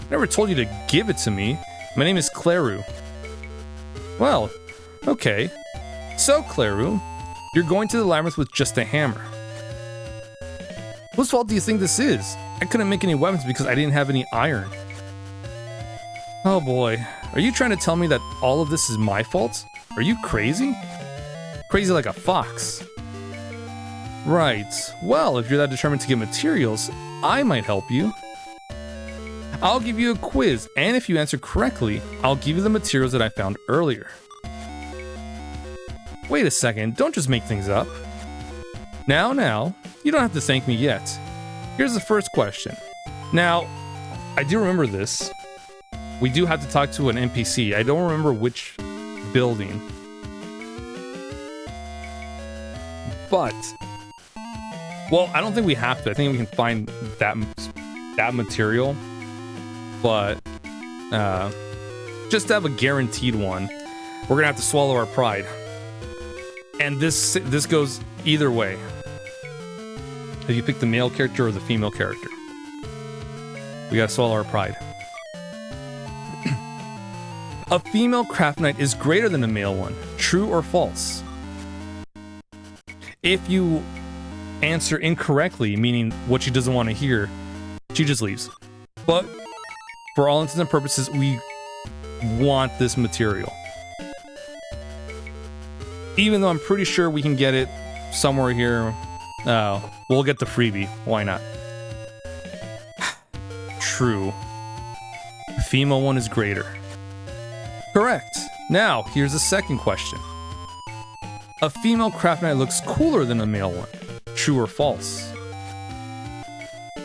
I never told you to give it to me. My name is Claru. Well, okay. So, Claru, you're going to the labyrinth with just a hammer. Whose fault do you think this is? I couldn't make any weapons because I didn't have any iron. Oh boy, are you trying to tell me that all of this is my fault? Are you crazy? Crazy like a fox. Right, well, if you're that determined to get materials, I might help you. I'll give you a quiz, and if you answer correctly, I'll give you the materials that I found earlier. Wait a second, don't just make things up. Now, you don't have to thank me yet. Here's the first question. Now, I do remember this. We do have to talk to an NPC. I don't remember which building. But, well, I don't think we have to. I think we can find that material. But, just to have a guaranteed one, we're gonna have to swallow our pride. And this goes either way. If you pick the male character or the female character. We gotta swallow our pride. A female craft knight is greater than a male one. True or false? If you answer incorrectly, meaning what she doesn't want to hear, she just leaves. But for all intents and purposes, we want this material. Even though I'm pretty sure we can get it somewhere here. We'll get the freebie. Why not? True. The female one is greater. Correct. Now, here's the second question. A female craft knight looks cooler than a male one. True or false?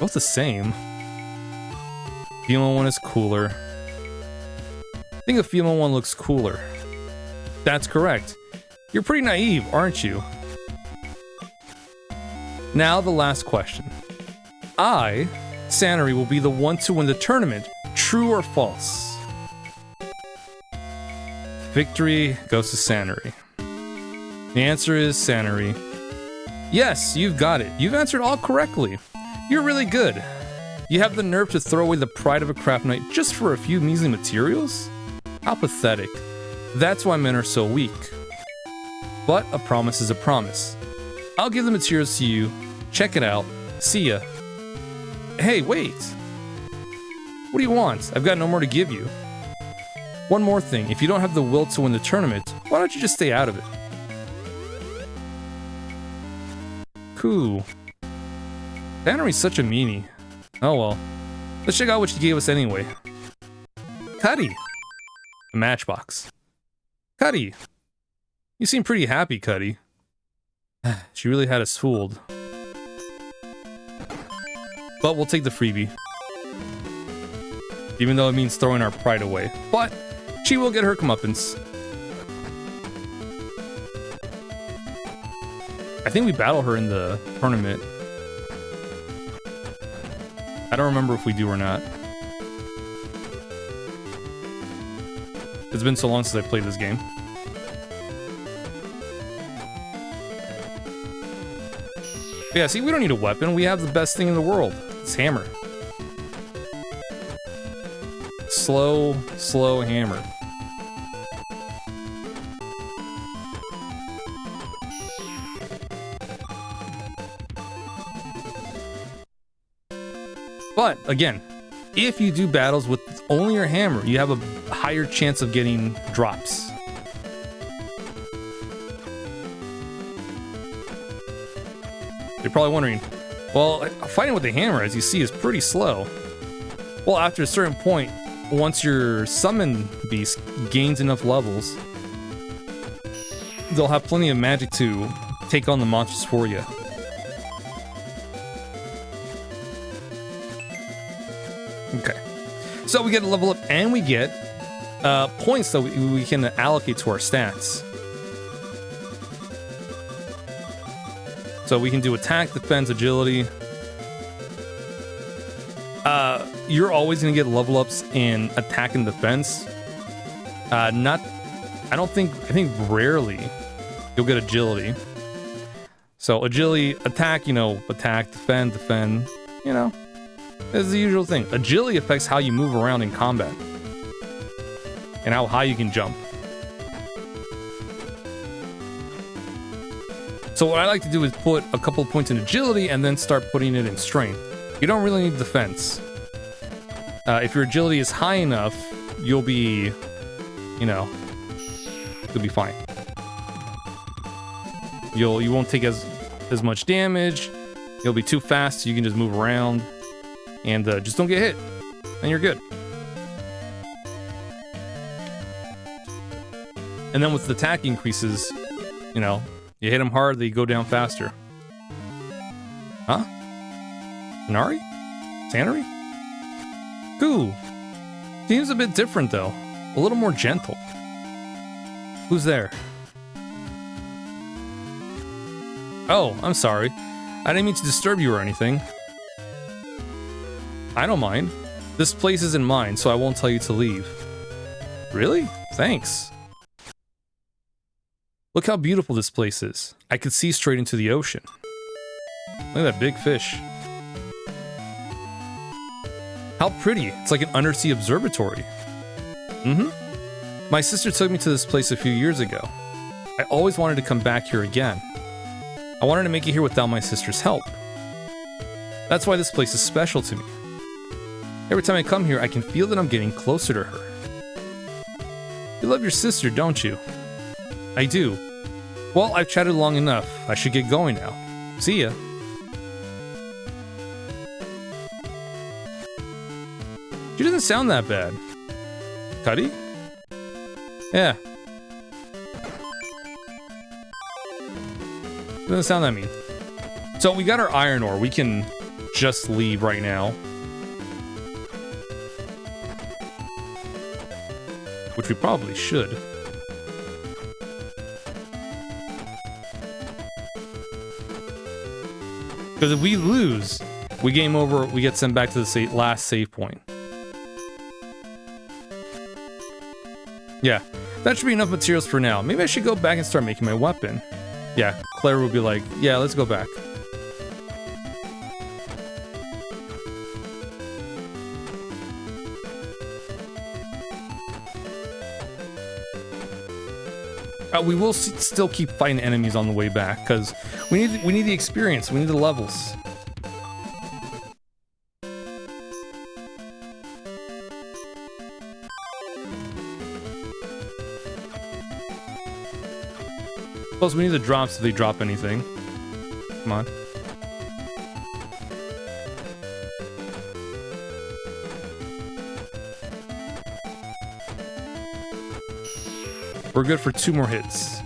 Both the same. Female one is cooler. I think a female one looks cooler. That's correct. You're pretty naive, aren't you? Now the last question. I, Sanary, will be the one to win the tournament. True or false? Victory goes to Sanary. The answer is Sanary. Yes, you've got it. You've answered all correctly. You're really good. You have the nerve to throw away the pride of a craft knight just for a few measly materials? How pathetic. That's why men are so weak. But a promise is a promise. I'll give the materials to you. Check it out. See ya. Hey, wait. What do you want? I've got no more to give you. One more thing, if you don't have the will to win the tournament, why don't you just stay out of it? Cool. Tannery's such a meanie. Oh well. Let's check out what she gave us anyway. Cuddy! A matchbox. Cuddy! You seem pretty happy, Cuddy. She really had us fooled. But we'll take the freebie. Even though it means throwing our pride away. But she will get her comeuppance. I think we battle her in the tournament. I don't remember if we do or not. It's been so long since I played this game. Yeah, see, we don't need a weapon. We have the best thing in the world. It's hammer. Slow, slow hammer. But, again, if you do battles with only your hammer, you have a higher chance of getting drops. You're probably wondering, well, fighting with the hammer, as you see, is pretty slow. Well, after a certain point, once your summon beast gains enough levels, they'll have plenty of magic to take on the monsters for you. Okay, so we get a level up and we get points that we can allocate to our stats. So we can do attack, defense, agility. You're always gonna get level ups in attack and defense. I think rarely you'll get agility. So agility, attack, you know, attack, defend, you know. It's the usual thing. Agility affects how you move around in combat. And how high you can jump. So what I like to do is put a couple of points in agility and then start putting it in strength. You don't really need defense. If your agility is high enough, you'll be, you know, you'll be fine. You won't take as much damage. You'll be too fast, so you can just move around. And just don't get hit, and you're good. And then with the attack increases, you know, you hit them hard, they go down faster. Huh? Tannery? Tannery? Cool. Seems a bit different, though. A little more gentle. Who's there? Oh, I'm sorry. I didn't mean to disturb you or anything. I don't mind. This place isn't mine, so I won't tell you to leave. Really? Thanks. Look how beautiful this place is. I could see straight into the ocean. Look at that big fish. How pretty. It's like an undersea observatory. My sister took me to this place a few years ago. I always wanted to come back here again. I wanted to make it here without my sister's help. That's why this place is special to me. Every time I come here, I can feel that I'm getting closer to her. You love your sister, don't you? I do. Well, I've chatted long enough. I should get going now. See ya. She doesn't sound that bad. Cuddy? Yeah. Doesn't sound that mean. So we got our iron ore. We can just leave right now. Which we probably should. Because if we lose, we game over, we get sent back to the last save point. Yeah, that should be enough materials for now. Maybe I should go back and start making my weapon. Yeah, Claire will be like, yeah, let's go back. We will still keep fighting enemies on the way back because we need the experience. We need the levels. Plus, we need the drops if they drop anything. Come on. We're good for 2 more hits.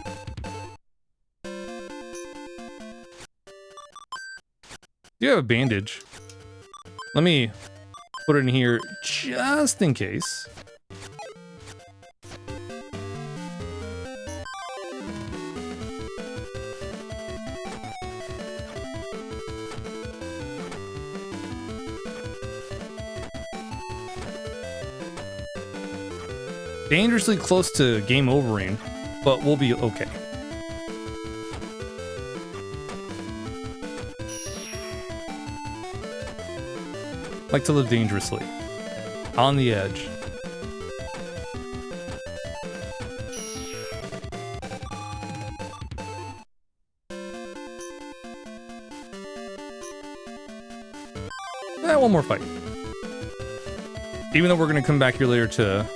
You have a bandage. Let me put it in here just in case. Dangerously close to game overing, but we'll be okay. Like to live dangerously. On the edge. One more fight. Even though we're gonna come back here later to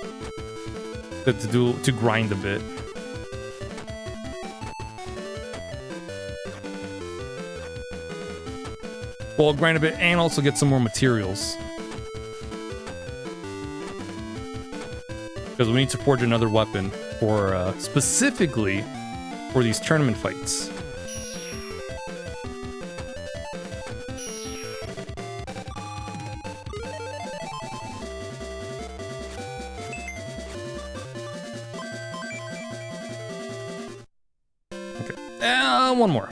grind a bit. Well, grind a bit and also get some more materials. Because we need to forge another weapon for specifically for these tournament fights. One more.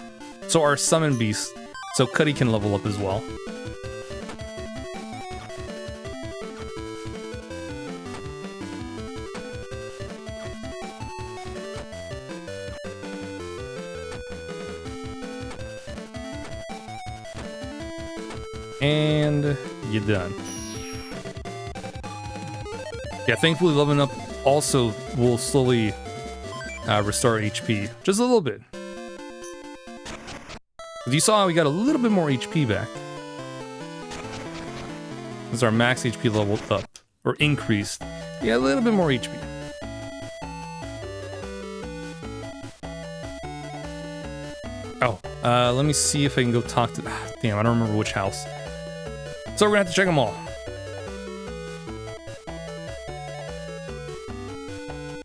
So our summon beast, so Cuddy can level up as well. And you're done. Yeah, thankfully leveling up also will slowly restore HP, just a little bit. You saw how we got a little bit more HP back. As our max HP leveled up, or increased. Yeah, a little bit more HP. Oh, let me see if I can go talk to... damn, I don't remember which house. So we're gonna have to check them all.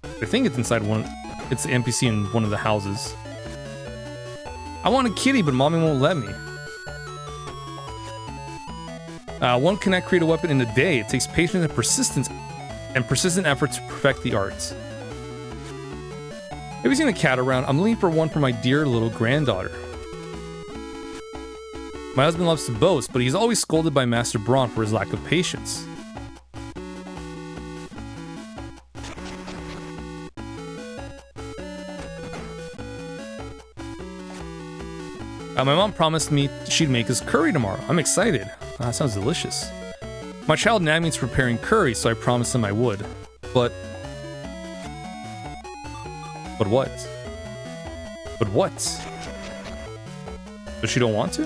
I think it's inside one... it's the NPC in one of the houses. I want a kitty, but mommy won't let me. One cannot create a weapon in a day. It takes patience and persistent effort to perfect the art. Have you seen a cat around? I'm looking for one for my dear little granddaughter. My husband loves to boast, but he's always scolded by Master Braun for his lack of patience. My mom promised me she'd make us curry tomorrow. I'm excited. That sounds delicious. My child nagged me into preparing curry, so I promised him I would. But what? But what? Does she don't want to?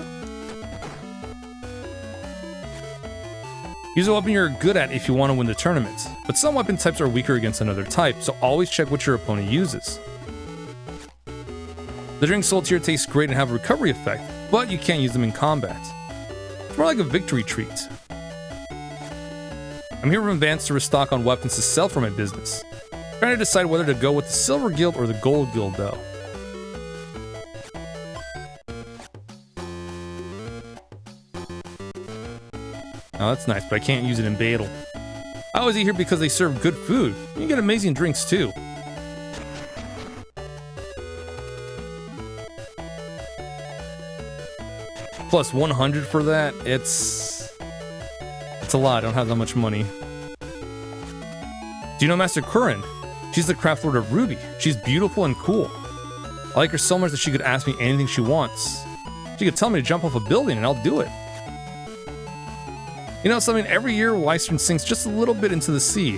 Use a weapon you're good at if you want to win the tournament. But some weapon types are weaker against another type, so always check what your opponent uses. The drink sold here tastes great and have a recovery effect, but you can't use them in combat. It's more like a victory treat. I'm here from Vance to restock on weapons to sell for my business. I'm trying to decide whether to go with the Silver Guild or the Gold Guild though. Oh, that's nice, but I can't use it in battle. I always eat here because they serve good food. You can get amazing drinks too. Plus 100 for that, it's a lot. I don't have that much money. Do you know Master Curran? She's the craft lord of Ruby. She's beautiful and cool. I like her so much that she could ask me anything she wants. She could tell me to jump off a building and I'll do it. You know something, every year Wystern sinks just a little bit into the sea.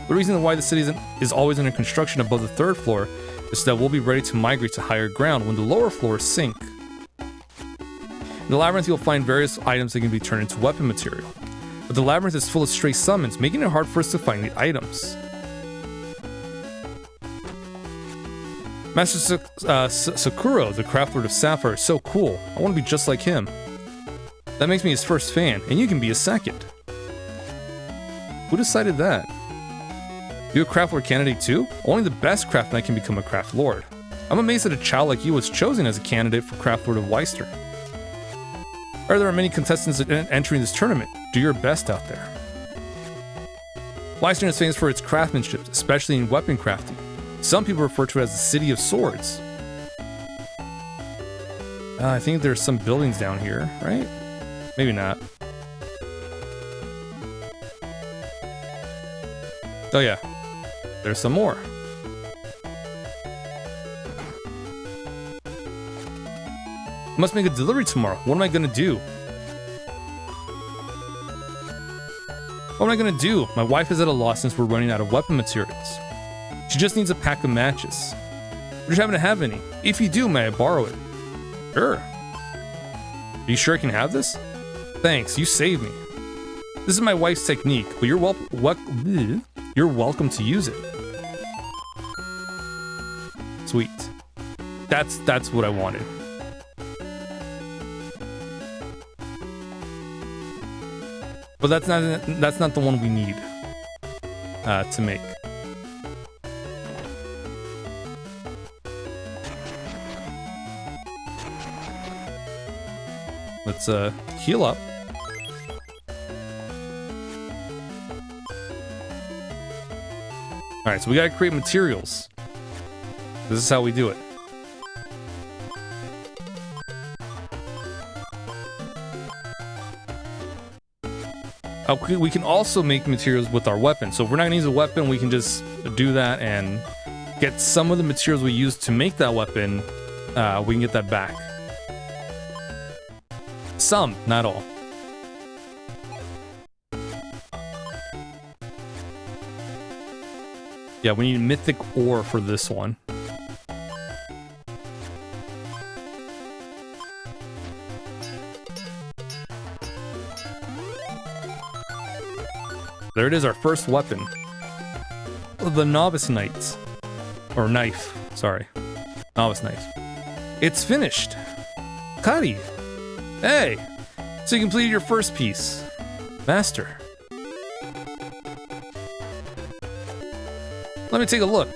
The reason why the city is always under construction above the 3rd floor is so that we'll be ready to migrate to higher ground when the lower floors sink. In the labyrinth, you'll find various items that can be turned into weapon material. But the labyrinth is full of stray summons, making it hard for us to find the items. Master Sakuro, the craft lord of Sapphire, is so cool. I want to be just like him. That makes me his first fan, and you can be his second. Who decided that? You a craft lord candidate too? Only the best craft knight can become a craft lord. I'm amazed that a child like you was chosen as a candidate for craft lord of Weister. There are many contestants entering this tournament. Do your best out there. Weister is famous for its craftsmanship, especially in weapon crafting. Some people refer to it as the City of Swords. I think there's some buildings down here, right? Maybe not. Oh yeah, there's some more. I must make a delivery tomorrow. What am I gonna do? What am I gonna do? My wife is at a loss since we're running out of weapon materials. She just needs a pack of matches. Would you happen to have any? If you do, may I borrow it? Sure. Are you sure I can have this? Thanks, you saved me. This is my wife's technique, but you're welcome to use it. Sweet. That's what I wanted. But that's not the one we need to make. Let's heal up. Alright, so we gotta create materials. This is how we do it. We can also make materials with our weapon. So if we're not gonna use a weapon, we can just do that and get some of the materials we use to make that weapon. We can get that back. Some, not all. Yeah, we need mythic ore for this one. There it is, our first weapon. The Novice Knight. Or knife, sorry. Novice knife. It's finished. Kari. Hey! So you completed your first piece. Master. Let me take a look.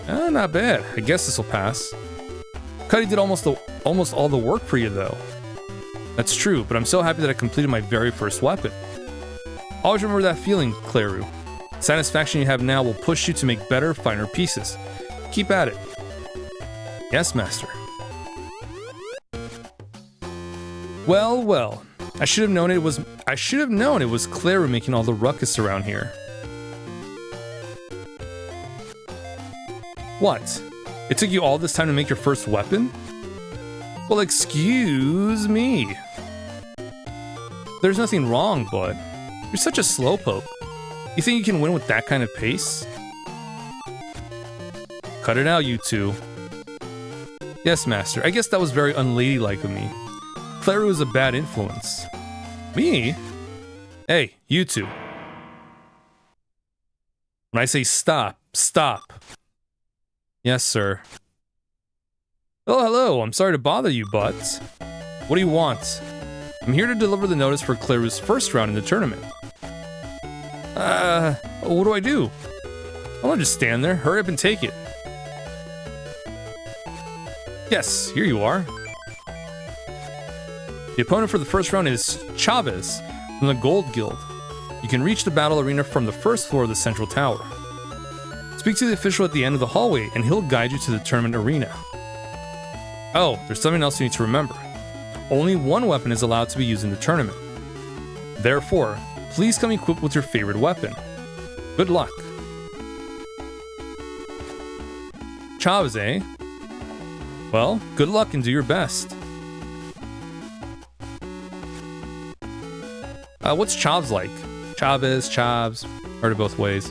Not bad. I guess this will pass. Cuddy did almost all the work for you, though. That's true, but I'm so happy that I completed my very first weapon. Always remember that feeling, Claru. The satisfaction you have now will push you to make better, finer pieces. Keep at it. Yes, Master. Well, well. I should have known it was Claru making all the ruckus around here. What? It took you all this time to make your first weapon? Well, excuse me. There's nothing wrong, bud. You're such a slowpoke. You think you can win with that kind of pace? Cut it out, you two. Yes, Master. I guess that was very unladylike of me. Claru is a bad influence. Me? Hey, you two. When I say stop, stop. Yes, sir. Oh, hello. I'm sorry to bother you, but... What do you want? I'm here to deliver the notice for Claru's first round in the tournament. What do I do? I don't just stand there. Hurry up and take it. Yes, here you are. The opponent for the first round is Chavez from the Gold Guild. You can reach the battle arena from the first floor of the central tower. Speak to the official at the end of the hallway and he'll guide you to the tournament arena. Oh, there's something else you need to remember. Only one weapon is allowed to be used in the tournament. Therefore, please come equipped with your favorite weapon. Good luck. Chavez, eh? Well, good luck and do your best. What's Chavez like? Chavez, Chavez, heard it both ways.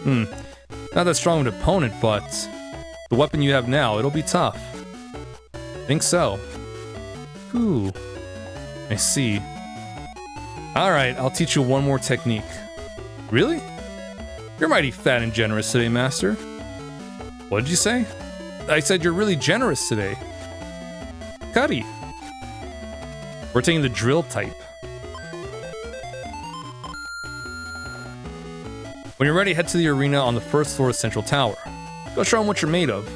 Not that strong of an opponent, but the weapon you have now, it'll be tough. Think so. Ooh, I see. Alright, I'll teach you one more technique. Really? You're mighty fat and generous today, Master. What did you say? I said you're really generous today. Cuddy. We're taking the drill type. When you're ready, head to the arena on the first floor of Central Tower. Go show them what you're made of.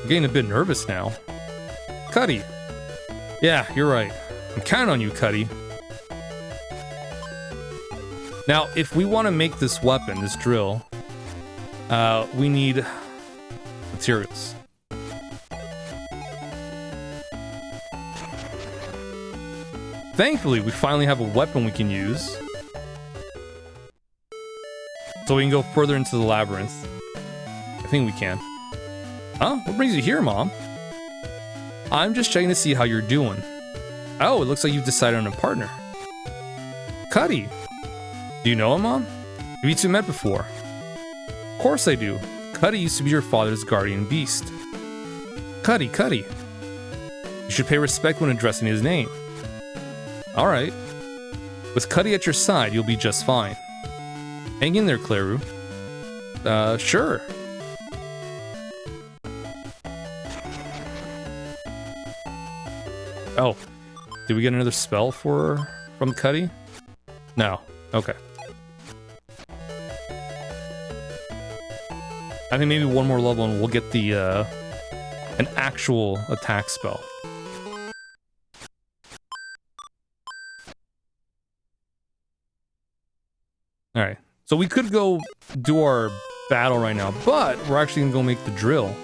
I'm getting a bit nervous now. Cuddy. Yeah, you're right. I'm counting on you, Cuddy. Now, if we want to make this weapon, this drill, we need materials. Thankfully, we finally have a weapon we can use. So we can go further into the labyrinth. I think we can. Huh? What brings you here, Mom? I'm just checking to see how you're doing. Oh, it looks like you've decided on a partner. Cuddy. Do you know him, Mom? Have you two met before? Of course I do. Cuddy used to be your father's guardian beast. Cuddy, Cuddy. You should pay respect when addressing his name. Alright. With Cuddy at your side, you'll be just fine. Hang in there, Claru. Sure. Oh. Did we get another spell from Cuddy? No. Okay. I think maybe one more level and we'll get the, an actual attack spell. Alright, so we could go do our battle right now, but we're actually gonna go make the drill.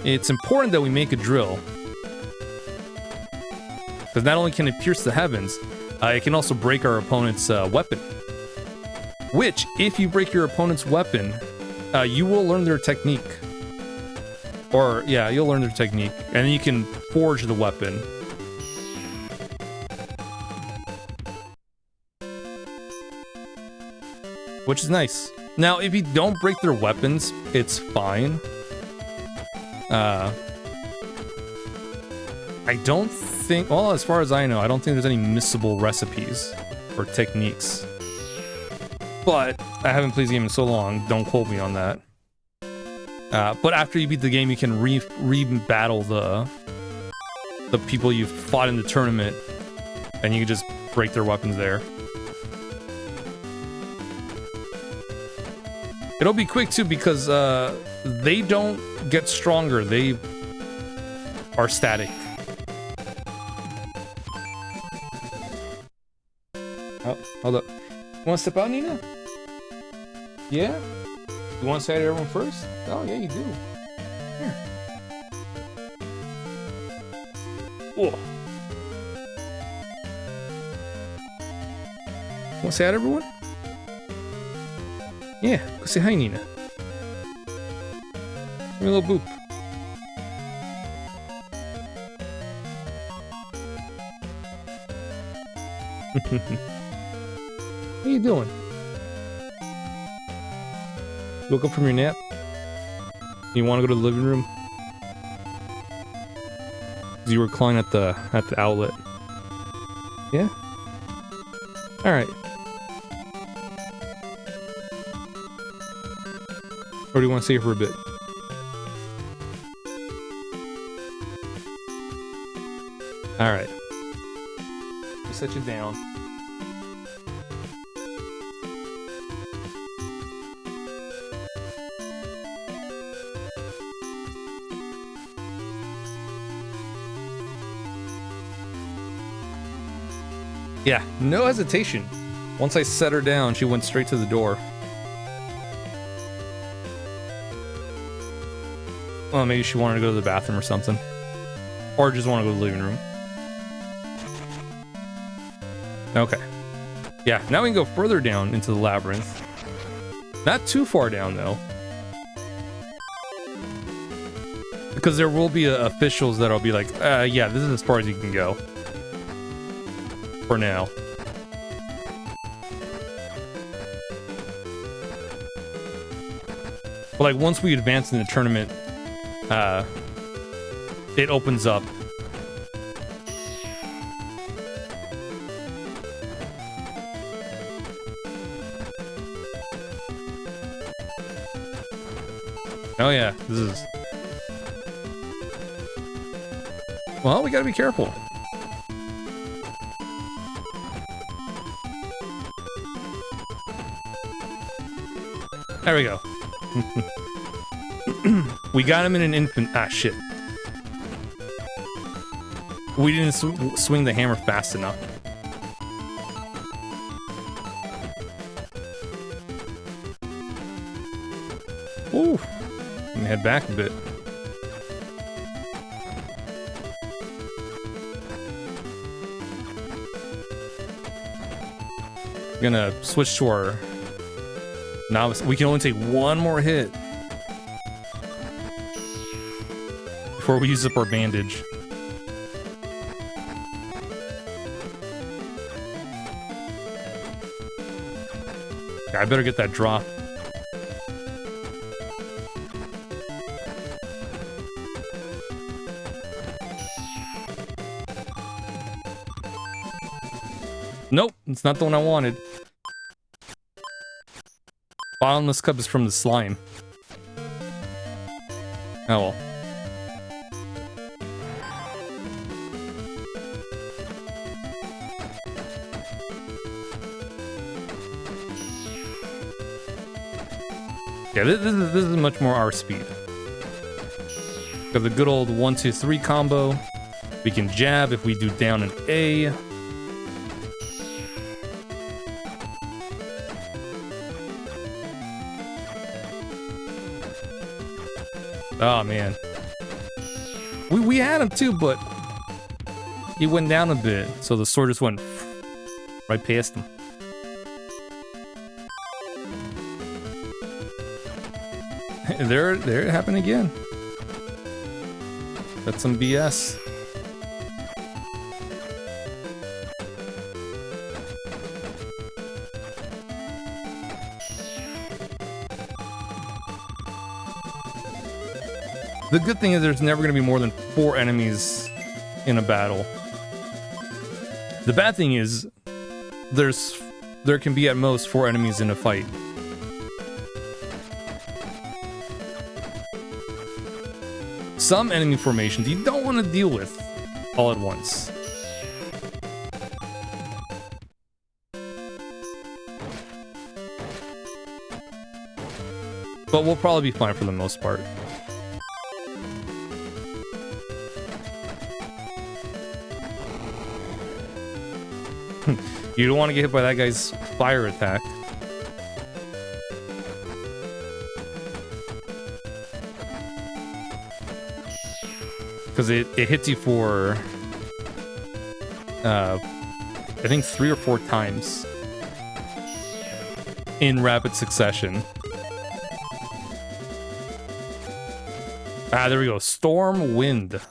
It's important that we make a drill, because not only can it pierce the heavens, it can also break our opponent's weapon. Which, if you break your opponent's weapon, you will learn their technique. Or, yeah, you'll learn their technique. And then you can forge the weapon. Which is nice. Now, if you don't break their weapons, it's fine. I don't think... Well, as far as I know, I don't think there's any missable recipes or techniques. But I haven't played the game in so long, don't quote me on that. But after you beat the game, you can re-battle the people you fought in the tournament, and you can just break their weapons there. It'll be quick too, because they don't get stronger, they are static. Oh, hold up. You wanna step out, Nina? Yeah? You want to say hi to everyone first? Oh, yeah, you do. Here. Oh. Want to say hi to everyone? Yeah, go say hi, Nina. Give me a little boop. What are you doing? You woke up from your nap? You want to go to the living room? Because you were clawing at the outlet. Yeah? Alright. Or do you want to stay here for a bit? Alright. I'll set you down. Yeah, no hesitation. Once I set her down, she went straight to the door. Well, maybe she wanted to go to the bathroom or something. Or just want to go to the living room. Okay. Yeah, now we can go further down into the labyrinth. Not too far down, though. Because there will be officials that'll be like, yeah, this is as far as you can go. For now. But like once we advance in the tournament, it opens up Oh yeah, this is... Well, we gotta be careful. There we go. We got him in an infant... Ah, shit. We didn't swing the hammer fast enough. Ooh. Let me head back a bit. I'm gonna switch to our novice. We can only take one more hit before we use up our bandage. I better get that drop. Nope, it's not the one I wanted. Bottomless cup is from the slime. Oh well. Yeah, this is much more our speed. Got the good old 1-2-3 combo. We can jab if we do down and A. Oh man, we had him too, but he went down a bit, so the sword just went right past him. There it happened again. That's some BS. The good thing is there's never going to be more than 4 enemies in a battle. The bad thing is there can be at most 4 enemies in a fight. Some enemy formations you don't want to deal with all at once. But we'll probably be fine for the most part. You don't want to get hit by that guy's fire attack. Because it hits you for, I think 3 or 4 times in rapid succession. Ah, there we go. Storm Wind.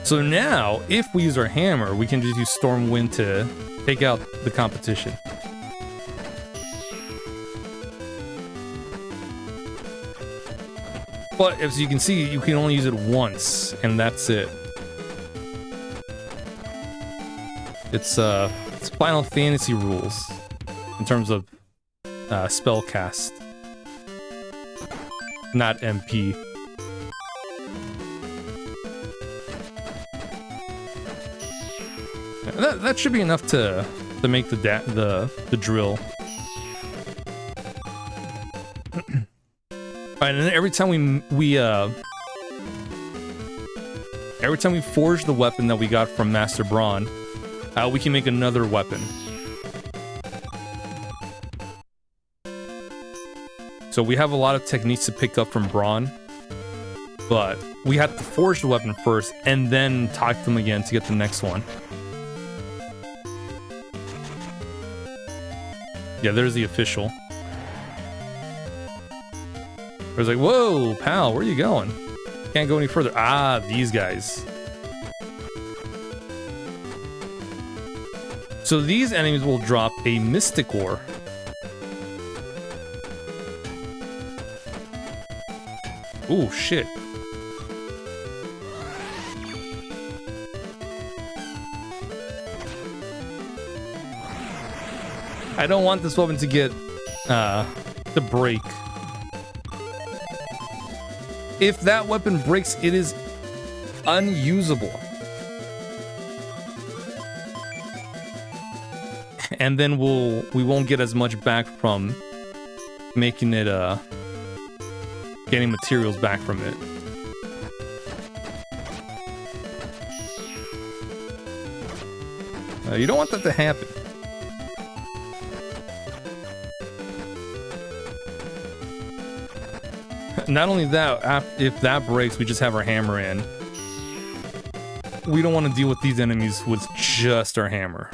So now, if we use our hammer, we can just use Storm Wind to take out the competition. But as you can see, you can only use it once, and that's it. It's Final Fantasy rules in terms of spell cast, not MP. That should be enough to make the drill. Alright, and then every time we forge the weapon that we got from Master Braun, we can make another weapon. So we have a lot of techniques to pick up from Braun, but we have to forge the weapon first and then talk to them again to get the next one. Yeah, there's the official. I was like, whoa, pal, where are you going? Can't go any further. Ah, these guys. So these enemies will drop a Mystic Ore. Ooh, shit. I don't want this weapon to get to break. If that weapon breaks, it is unusable. And then we won't get as much back from making it getting materials back from it. You don't want that to happen. Not only that, if that breaks, we just have our hammer in. We don't want to deal with these enemies with just our hammer.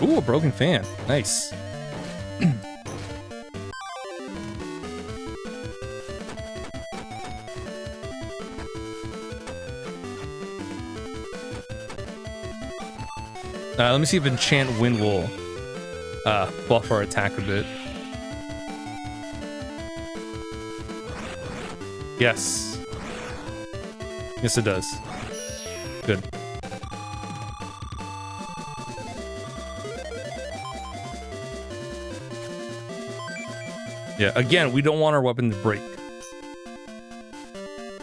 Ooh, a broken fan. Nice. Let me see if Enchant Wind will buff our attack a bit. Yes. Yes, it does. Good. Yeah, again, we don't want our weapon to break.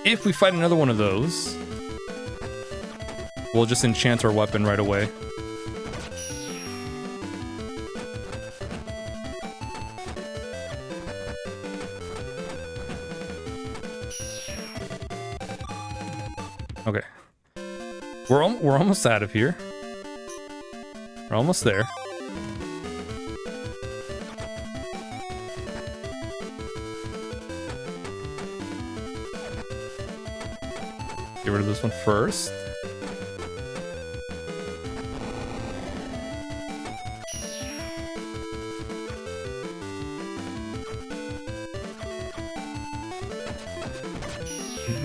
If we fight another one of those, we'll just enchant our weapon right away. Okay. We're almost out of here. We're almost there. Get rid of this one first.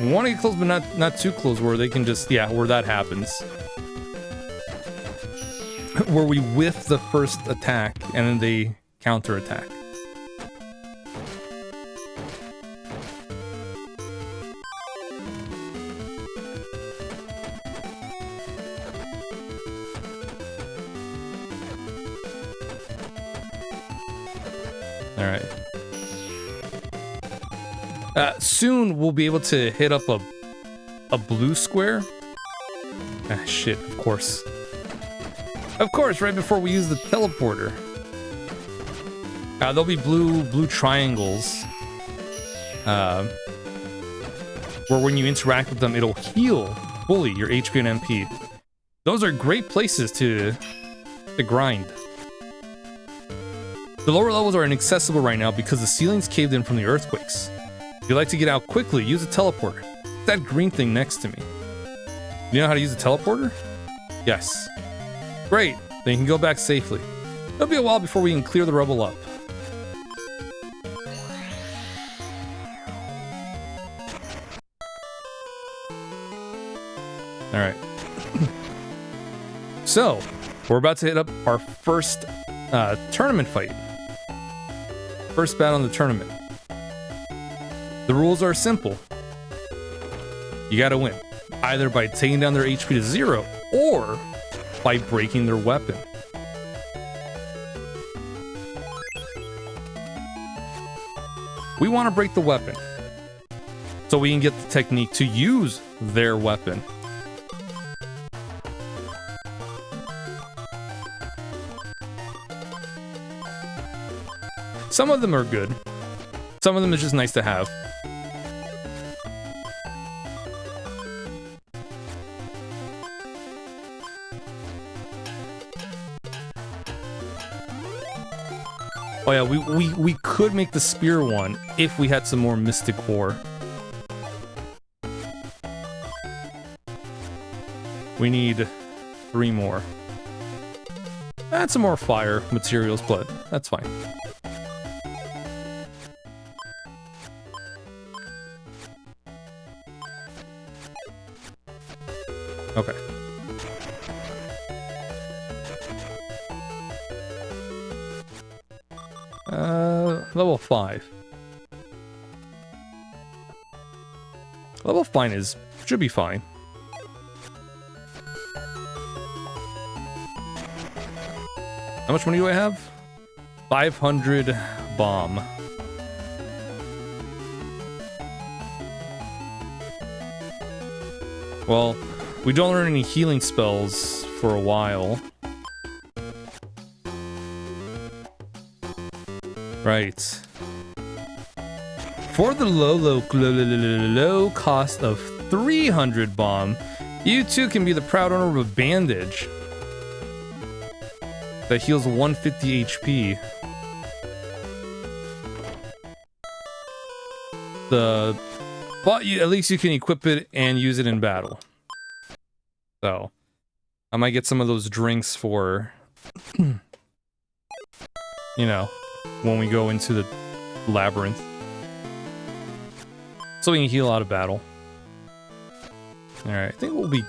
We want to get close, but not too close, where they can just, yeah, where that happens. Where we whiff the first attack, and then they counter-attack. Alright. Soon we'll be able to hit up a blue square. Ah, shit, of course. Of course, right before we use the teleporter. There'll be blue triangles. Where when you interact with them, it'll heal fully your HP and MP. Those are great places to grind. The lower levels are inaccessible right now because the ceilings caved in from the earthquakes. If you'd like to get out quickly, use a teleporter. That green thing next to me. You know how to use a teleporter? Yes. Great, then you can go back safely. It'll be a while before we can clear the rubble up. Alright. So, we're about to hit up our first tournament fight. First battle in the tournament. The rules are simple. You gotta win. Either by taking down their HP to 0, or by breaking their weapon. We want to break the weapon, so we can get the technique to use their weapon. Some of them are good. Some of them is just nice to have. Oh yeah, we could make the spear one if we had some more mystic ore. We need 3 more. Add some more fire materials, but that's fine. Okay. Level 5. Level 5 should be fine. How much money do I have? 500 bomb. Well, we don't learn any healing spells for a while. Right. For the low cost of 300 bomb, you too can be the proud owner of a bandage that heals 150 HP. But at least you can equip it and use it in battle. So, I might get some of those drinks for, you know, when we go into the labyrinth. So we can heal out of battle. Alright, I think we'll be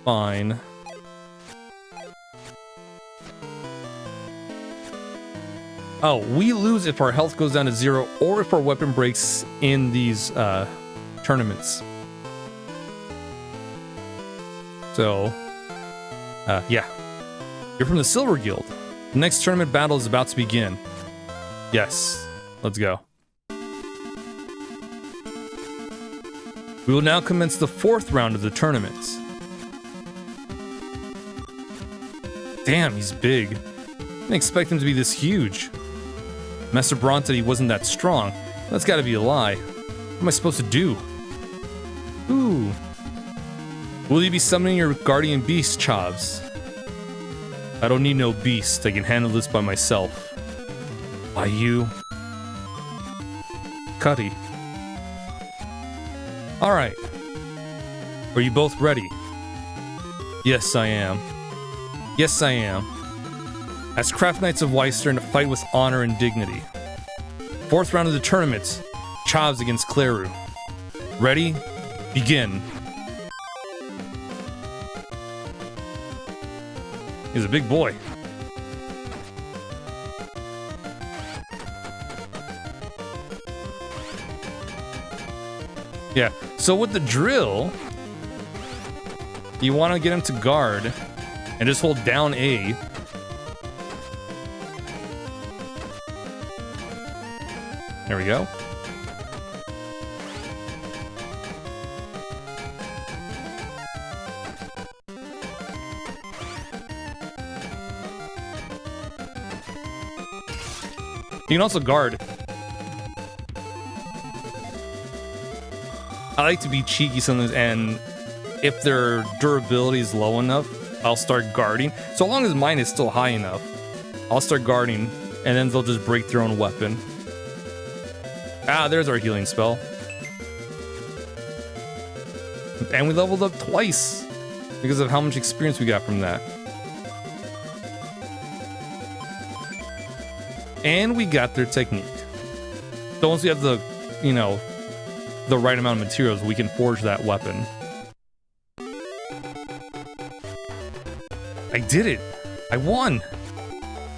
fine. Oh, we lose if our health goes down to 0 or if our weapon breaks in these tournaments. So, yeah. You're from the Silver Guild. The next tournament battle is about to begin. Yes, let's go. We will now commence the 4th round of the tournament. Damn, he's big. I didn't expect him to be this huge. Master Braun said he wasn't that strong. That's gotta be a lie. What am I supposed to do? Ooh. Will you be summoning your guardian beast, Chavs? I don't need no beast. I can handle this by myself. By you? Cuddy. Alright. Are you both ready? Yes, I am. Yes, I am. As Craft Knights of Weistern, fight with honor and dignity. 4th round of the tournament. Chavs against Kleru. Ready? Begin. He's a big boy. Yeah, so with the drill, you want to get him to guard and just hold down A. There we go. You can also guard. I like to be cheeky sometimes, and if their durability is low enough, I'll start guarding. So long as mine is still high enough, I'll start guarding, and then they'll just break their own weapon. Ah, there's our healing spell. And we leveled up twice because of how much experience we got from that. And we got their technique. So once we have the, you know, the right amount of materials, we can forge that weapon. I did it! I won!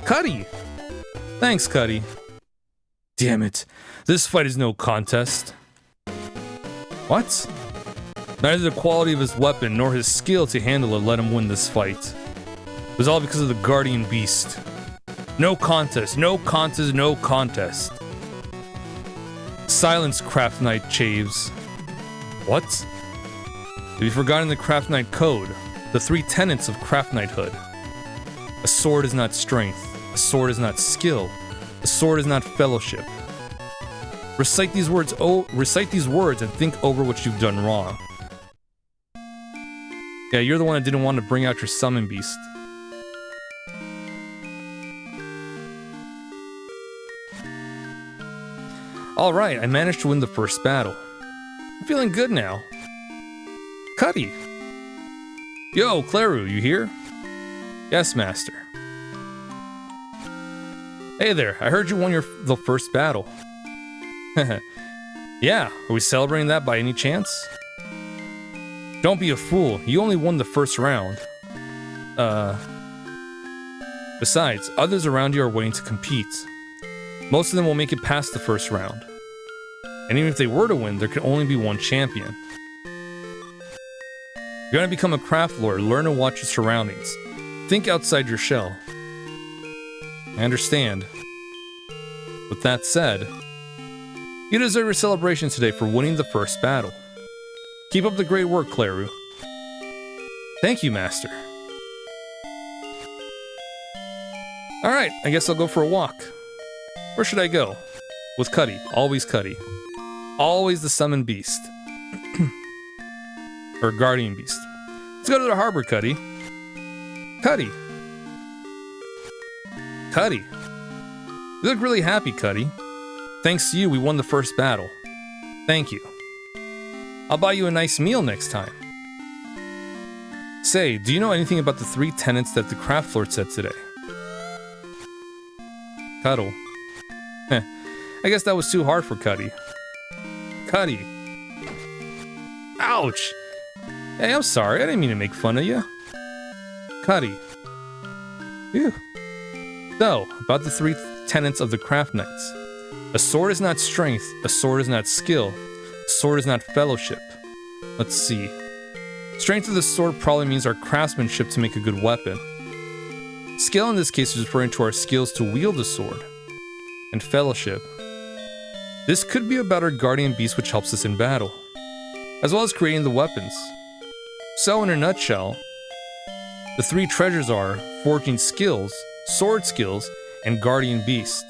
Cuddy! Thanks, Cuddy. Damn it. This fight is no contest. What? Neither the quality of his weapon nor his skill to handle it let him win this fight. It was all because of the Guardian Beast. No contest, no contest, no contest. Silence, Craft Knight Chaves. What? Have you forgotten the Craft Knight Code? The 3 tenets of Craft Knighthood. A sword is not strength. A sword is not skill. A sword is not fellowship. Recite these words and think over what you've done wrong. Yeah, you're the one that didn't want to bring out your summon beast. Alright, I managed to win the first battle. I'm feeling good now. Cuddy! Yo, Kleru, you here? Yes, Master. Hey there, I heard you won the first battle. Yeah, are we celebrating that by any chance? Don't be a fool, you only won the first round. Besides, others around you are waiting to compete. Most of them will make it past the first round. And even if they were to win, there can only be one champion. You're gonna become a craft lord, learn to watch your surroundings. Think outside your shell. I understand. With that said, you deserve your celebration today for winning the first battle. Keep up the great work, Claru. Thank you, Master. Alright, I guess I'll go for a walk. Where should I go? With Cuddy. Always Cuddy. Always the summoned beast. Or guardian beast. Let's go to the harbor, Cuddy. Cuddy. Cuddy. You look really happy, Cuddy. Thanks to you, we won the first battle. Thank you. I'll buy you a nice meal next time. Say, do you know anything about the 3 tenets that the Craft Lord said today? Cuddle. Heh. I guess that was too hard for Cuddy. Cuddy. Ouch! Hey, I'm sorry. I didn't mean to make fun of you. Cuddy. Phew. So, about the 3 tenets of the Craft Knights. A sword is not strength. A sword is not skill. A sword is not fellowship. Let's see. Strength of the sword probably means our craftsmanship to make a good weapon. Skill in this case is referring to our skills to wield the sword. And fellowship. This could be about our guardian beast which helps us in battle, as well as creating the weapons. So in a nutshell, the 3 treasures are forging skills, sword skills, and guardian beast.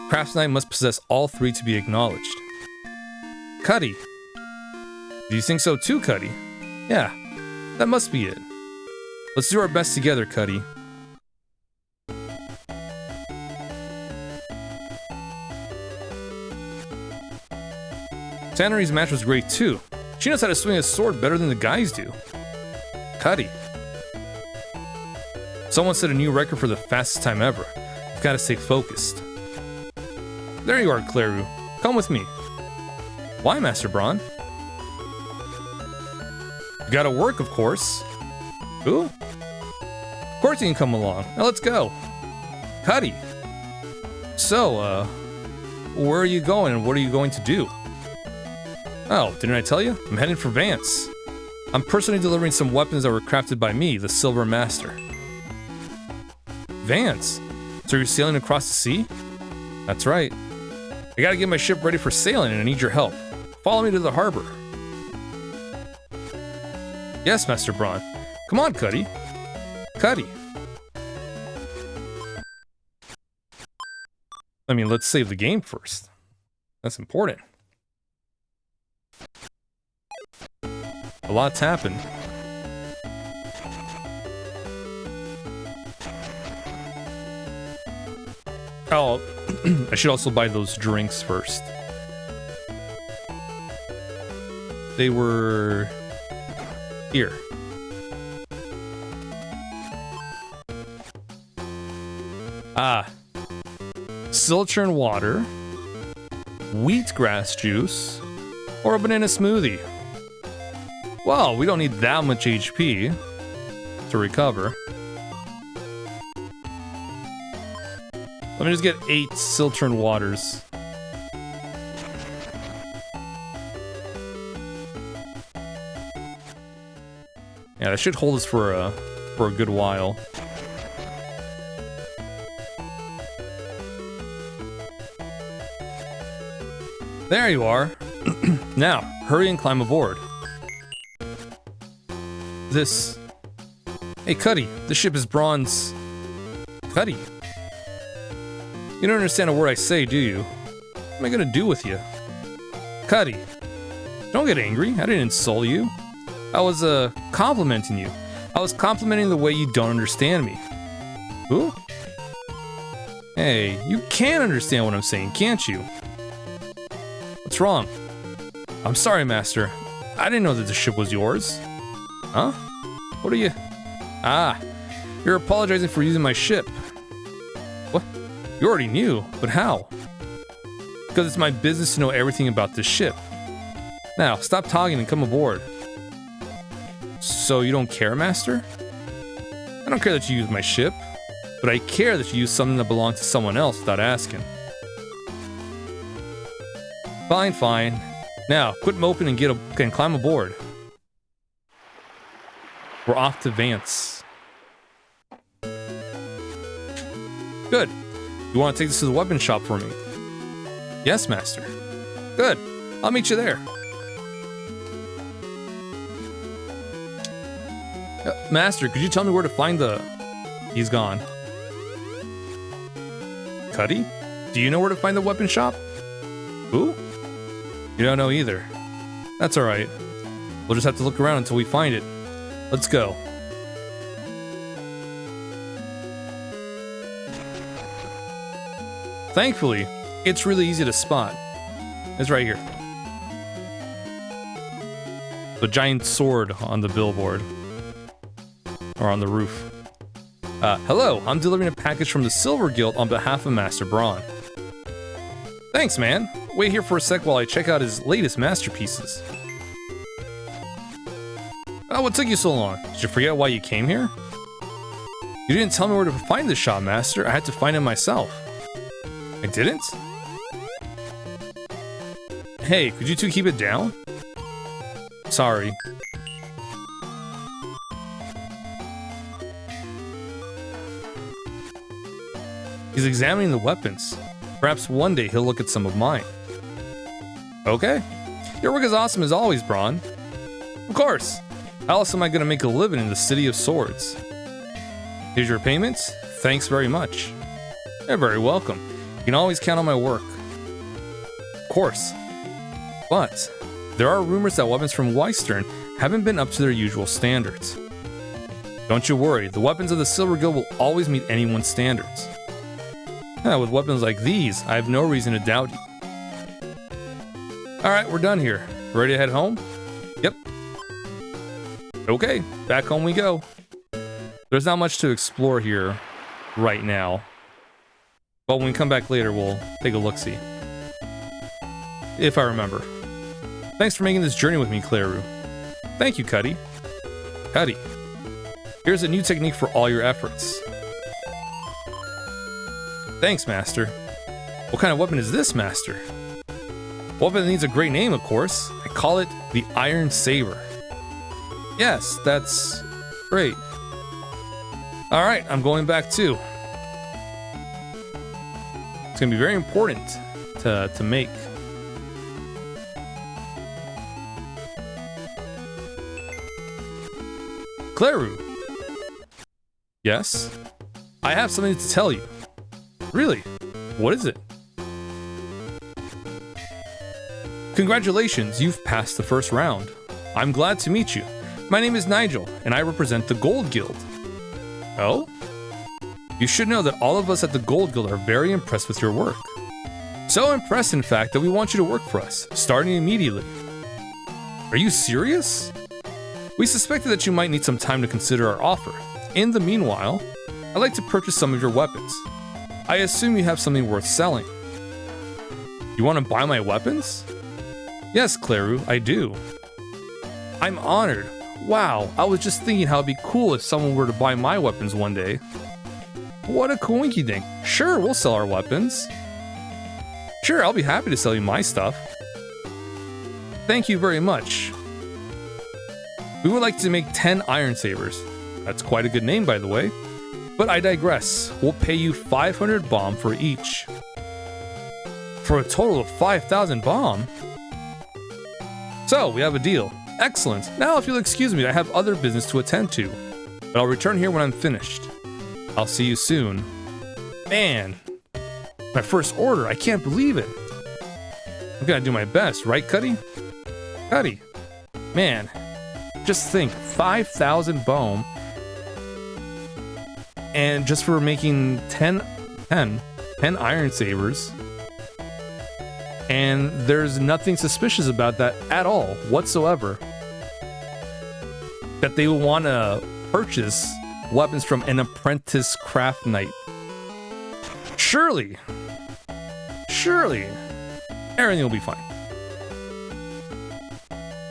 Crafts Knight must possess all 3 to be acknowledged. Cuddy. Do you think so too, Cuddy? Yeah, that must be it. Let's do our best together, Cuddy. Tannery's match was great too. She knows how to swing a sword better than the guys do. Cuddy. Someone set a new record for the fastest time ever. You've got to stay focused. There you are, Claru. Come with me. Why, Master Braun? You gotta work, of course. Who? Of course you can come along. Now let's go. Cuddy. So, where are you going and what are you going to do? Oh, didn't I tell you? I'm heading for Vance. I'm personally delivering some weapons that were crafted by me, the Silver Master. Vance? So you're sailing across the sea? That's right. I gotta get my ship ready for sailing and I need your help. Follow me to the harbor. Yes, Master Braun. Come on, Cuddy. Cuddy. I mean, let's save the game first. That's important. A lot's happened. Oh, I should also buy those drinks first. They were here. Ah. Silchern water, wheatgrass juice, or a banana smoothie. Well, we don't need that much HP to recover. Let me just get 8 Silchern waters. Yeah, that should hold us for a good while. There you are. Now, hurry and climb aboard. This... Hey, Cuddy, this ship is Braun's... Cuddy. You don't understand a word I say, do you? What am I gonna do with you? Cuddy. Don't get angry, I didn't insult you. I was, complimenting you. I was complimenting the way you don't understand me. Who? Hey, you can understand what I'm saying, can't you? What's wrong? I'm sorry, Master. I didn't know that the ship was yours. Huh? What are you... Ah, you're apologizing for using my ship. What? You already knew, but how? Because it's my business to know everything about this ship. Now, stop talking and come aboard. So you don't care, Master? I don't care that you use my ship, but I care that you use something that belonged to someone else without asking. Fine, fine. Now, quit moping and climb aboard. We're off to Vance. Good. You want to take this to the weapon shop for me? Yes, master. Good. I'll meet you there. Master, could you tell me where to find the... He's gone. Cuddy? Do you know where to find the weapon shop? Who? You don't know either. That's alright. We'll just have to look around until we find it. Let's go. Thankfully, it's really easy to spot. It's right here. The giant sword on the billboard. Or on the roof. Hello, I'm delivering a package from the Silver Guild on behalf of Master Braun. Thanks, man. Wait here for a sec while I check out his latest masterpieces. Oh, what took you so long? Did you forget why you came here? You didn't tell me where to find this shop, Master. I had to find it myself. I didn't? Hey, could you two keep it down? Sorry. He's examining the weapons. Perhaps one day he'll look at some of mine. Okay. Your work is awesome as always, Braun. Of course. How else am I going to make a living in the City of Swords? Here's your payment. Thanks very much. You're very welcome. You can always count on my work. Of course. But there are rumors that weapons from Weistern haven't been up to their usual standards. Don't you worry, the weapons of the Silver Guild will always meet anyone's standards. With weapons like these, I have no reason to doubt you. Alright, we're done here. Ready to head home? Yep. Okay, back home we go. There's not much to explore here right now. But when we come back later, we'll take a look-see. If I remember. Thanks for making this journey with me, Claru. Thank you, Cuddy. Cuddy. Here's a new technique for all your efforts. Thanks, Master. What kind of weapon is this, Master? Weapon that needs a great name, of course. I call it the Iron Saber. Yes, that's great. Alright, I'm going back too. It's gonna be very important to make. Claru. Yes? I have something to tell you. Really? What is it? Congratulations, you've passed the first round. I'm glad to meet you. My name is Nigel, and I represent the Gold Guild. Oh? You should know that all of us at the Gold Guild are very impressed with your work. So impressed, in fact, that we want you to work for us, starting immediately. Are you serious? We suspected that you might need some time to consider our offer. In the meanwhile, I'd like to purchase some of your weapons. I assume you have something worth selling. You want to buy my weapons? Yes, Claru, I do. I'm honored. Wow, I was just thinking how it'd be cool if someone were to buy my weapons one day. What a coinky dink. Sure, we'll sell our weapons. Sure, I'll be happy to sell you my stuff. Thank you very much. We would like to make 10 Iron Sabers. That's quite a good name, by the way. But I digress. We'll pay you 500 bomb for each. For a total of 5,000 bomb? So, we have a deal. Excellent. Now, if you'll excuse me, I have other business to attend to. But I'll return here when I'm finished. I'll see you soon. Man, my first order. I can't believe it. I'm gonna do my best, right, Cuddy? Cuddy. Man, just think, 5,000 bomb. And just for making 10 Iron Sabers. And there's nothing suspicious about that at all, whatsoever. That they will want to purchase weapons from an apprentice craft knight. Surely, everything will be fine.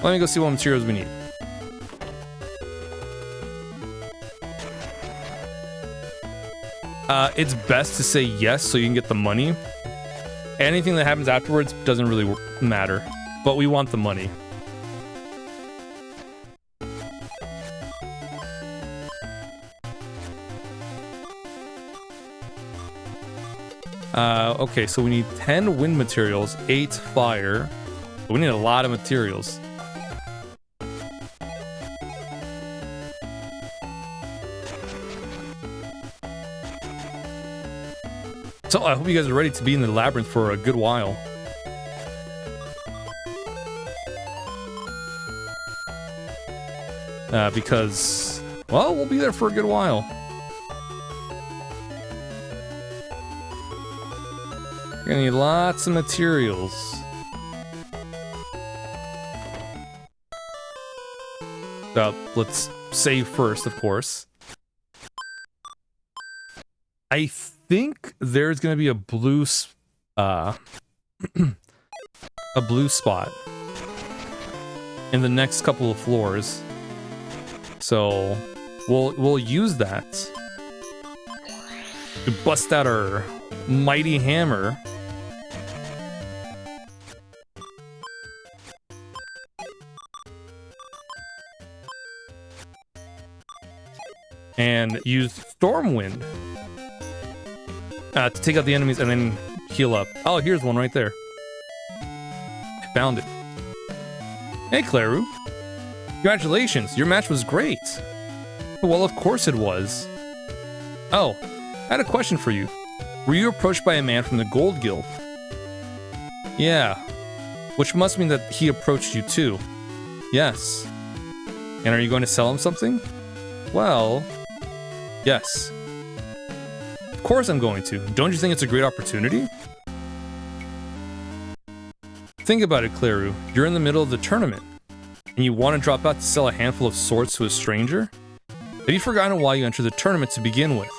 Let me go see what materials we need. It's best to say yes so you can get the money. Anything that happens afterwards doesn't really matter, but we want the money. Okay, so we need 10 wind materials, 8 fire. We need a lot of materials. So I hope you guys are ready to be in the labyrinth for a good while. Because, well, we'll be there for a good while. We're gonna need lots of materials. Let's save first, of course. I think there's gonna be a blue, a blue spot in the next couple of floors. So we'll use that to bust out our mighty hammer. And use Stormwind to take out the enemies and then heal up. Oh, here's one right there. I found it. Hey, Claru. Congratulations, your match was great. Well, of course it was. Oh, I had a question for you. Were you approached by a man from the Gold Guild? Yeah. Which must mean that he approached you too. Yes. And are you going to sell him something? Well, yes. Of course I'm going to. Don't you think it's a great opportunity? Think about it, Claru. You're in the middle of the tournament, and you want to drop out to sell a handful of swords to a stranger? Have you forgotten why you entered the tournament to begin with?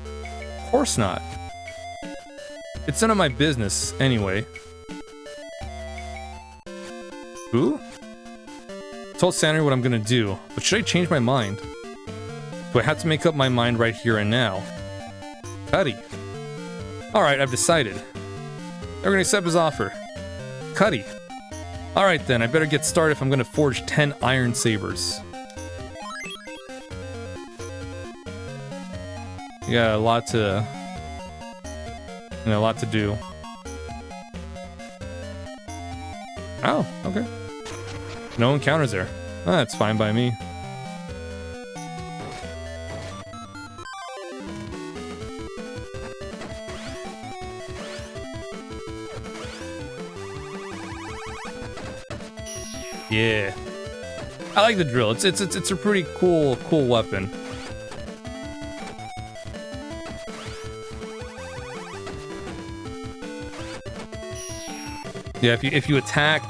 Of course not. It's none of my business, anyway. Who? I told Sandra what I'm gonna do, but should I change my mind? Do I have to make up my mind right here and now? Cuddy. Alright, I've decided. They're gonna accept his offer. Cuddy. Alright then, I better get started if I'm gonna forge 10 iron sabers. You got a lot to... a lot to do. Oh, okay. No encounters there. Oh, that's fine by me. Yeah, I like the drill. It's a pretty cool weapon. Yeah, if you attack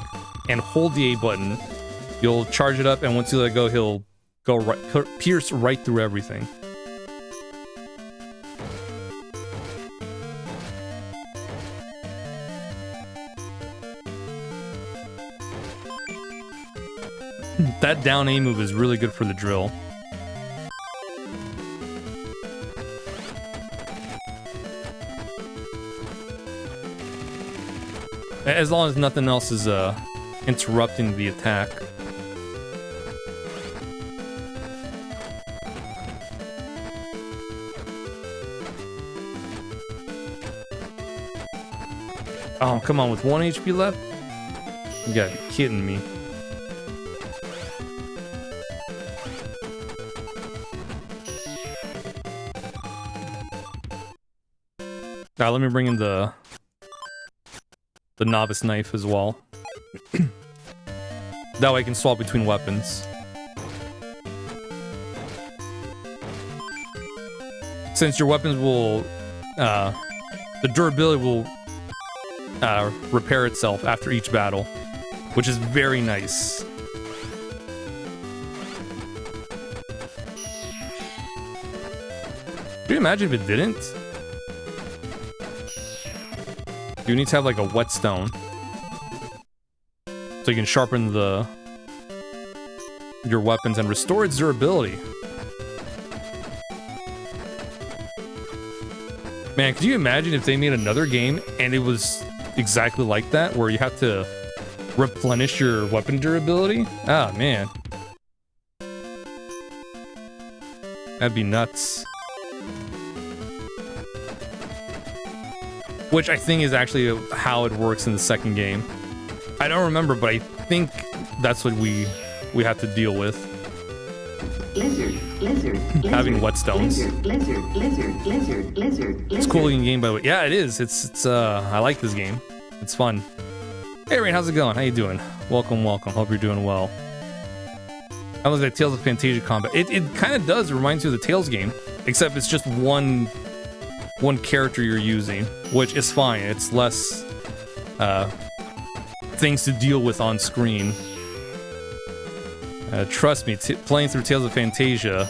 and hold the A button, you'll charge it up, and once you let go, he'll pierce right through everything. That down A move is really good for the drill. As long as nothing else is interrupting the attack. Oh, come on, with 1 HP left? You gotta be kidding me. Let me bring in the novice knife as well. That way I can swap between weapons. Since your weapons will... the durability will repair itself after each battle, which is very nice. Could you imagine if it didn't? You need to have like a whetstone so you can sharpen your weapons and restore its durability. Man, could you imagine if they made another game and it was exactly like that, where you have to replenish your weapon durability? Ah, man. That'd be nuts. which I think is actually how it works in the second game. I don't remember, but I think that's what we have to deal with. Lizard, having whetstones. Lizard. It's cool looking game, by the way. Yeah, it is. It's I like this game. It's fun. Hey Rain, how's it going? How you doing? Welcome. Hope you're doing well. That looks like Tales of Fantasia combat. It kind of does. It reminds you of the Tales game, except it's just one character you're using, which is fine. It's less things to deal with on screen. Trust me, playing through Tales of Fantasia,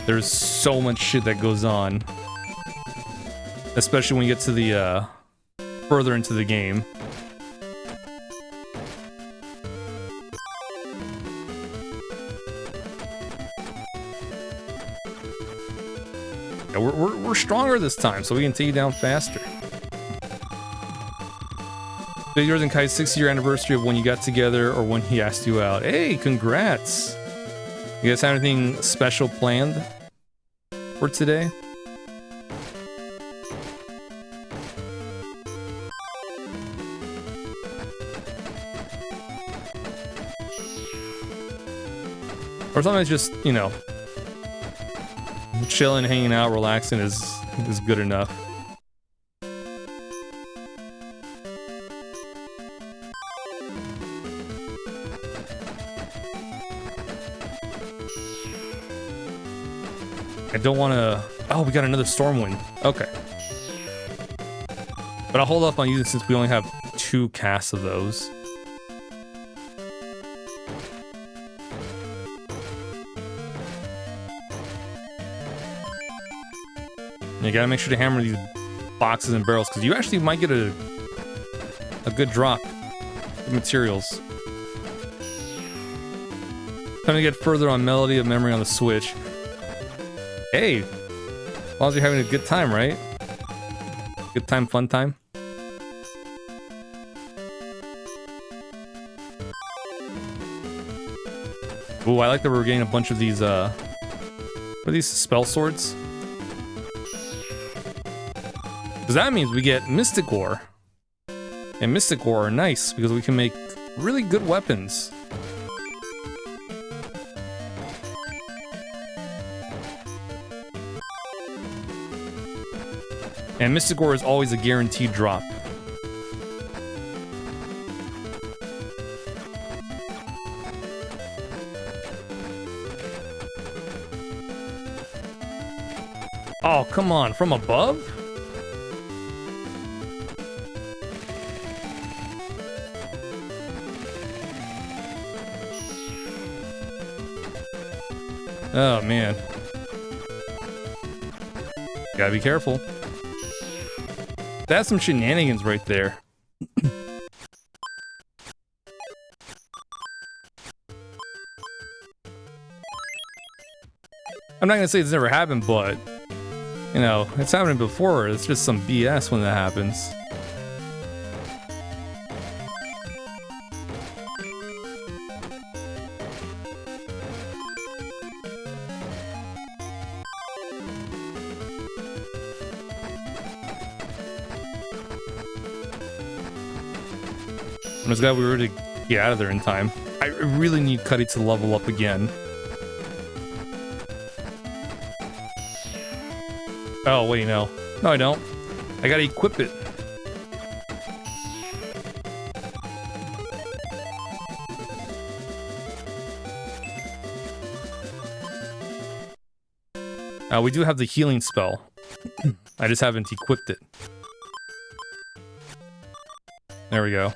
there's so much shit that goes on, especially when you get to the further into the game. Yeah, we're stronger this time, so we can take you down faster. Yours and Kai's 6-year anniversary of when you got together or when he asked you out. Hey, congrats! You guys have anything special planned for today? Or sometimes just, you know, chilling, hanging out, relaxing is good enough. I don't want to... Oh, we got another Stormwind. Okay. But I'll hold off on using since we only have 2 casts of those. You gotta make sure to hammer these boxes and barrels, because you actually might get a good drop of materials. Time to get further on Melody of Memory on the Switch. Hey, as long as you're having a good time, right? Good time, fun time. Ooh, I like that we're getting a bunch of these, what are these, spell swords? Because that means we get Mystic Ore. And Mystic Ore are nice, because we can make really good weapons. And Mystic Ore is always a guaranteed drop. Oh, come on, from above? Oh, man. Gotta be careful. That's some shenanigans right there. I'm not gonna say it's never happened, but, you know, it's happened before. It's just some BS when that happens. I'm just glad we were to get out of there in time. I really need Cuddy to level up again. Oh, wait, no. No, I don't. I gotta equip it. We do have the healing spell. I just haven't equipped it. There we go.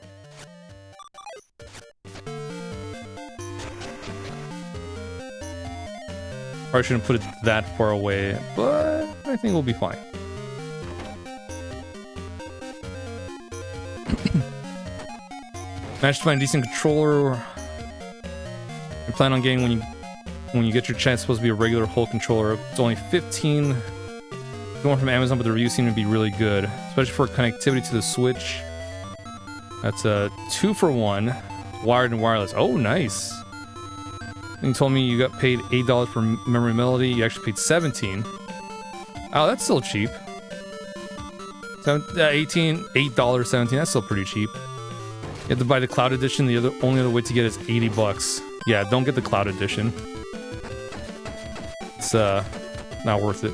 Probably shouldn't put it that far away, but I think we'll be fine. Managed to find a decent controller. You plan on getting when you get your chance. It's supposed to be a regular whole controller. It's only 15. Going from Amazon, but the reviews seem to be really good, especially for connectivity to the Switch. That's a 2-for-1, wired and wireless. Oh, nice. You told me you got paid $8 for Memory Melody. You actually paid $17. Oh, that's still cheap. $8.17. That's still pretty cheap. You have to buy the Cloud Edition. The only other way to get it is $80. Yeah, don't get the Cloud Edition. It's not worth it.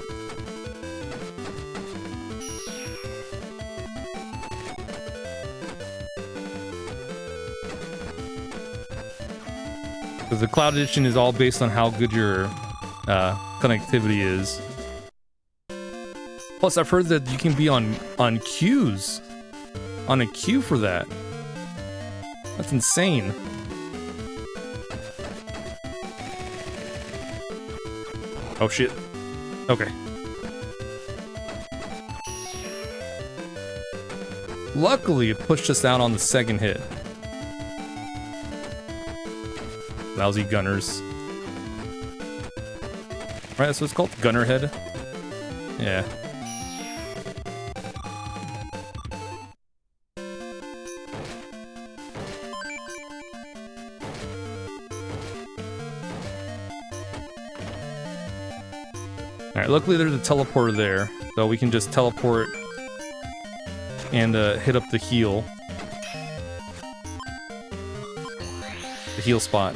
Because the Cloud Edition is all based on how good your connectivity is. Plus, I've heard that you can be on queues. On a queue for that. That's insane. Oh shit. Okay. Luckily, it pushed us out on the second hit. Lousy gunners. Right, that's what it's called? Gunner head? Yeah. Alright, luckily there's a teleporter there, so we can just teleport and hit up the heal. The heal spot.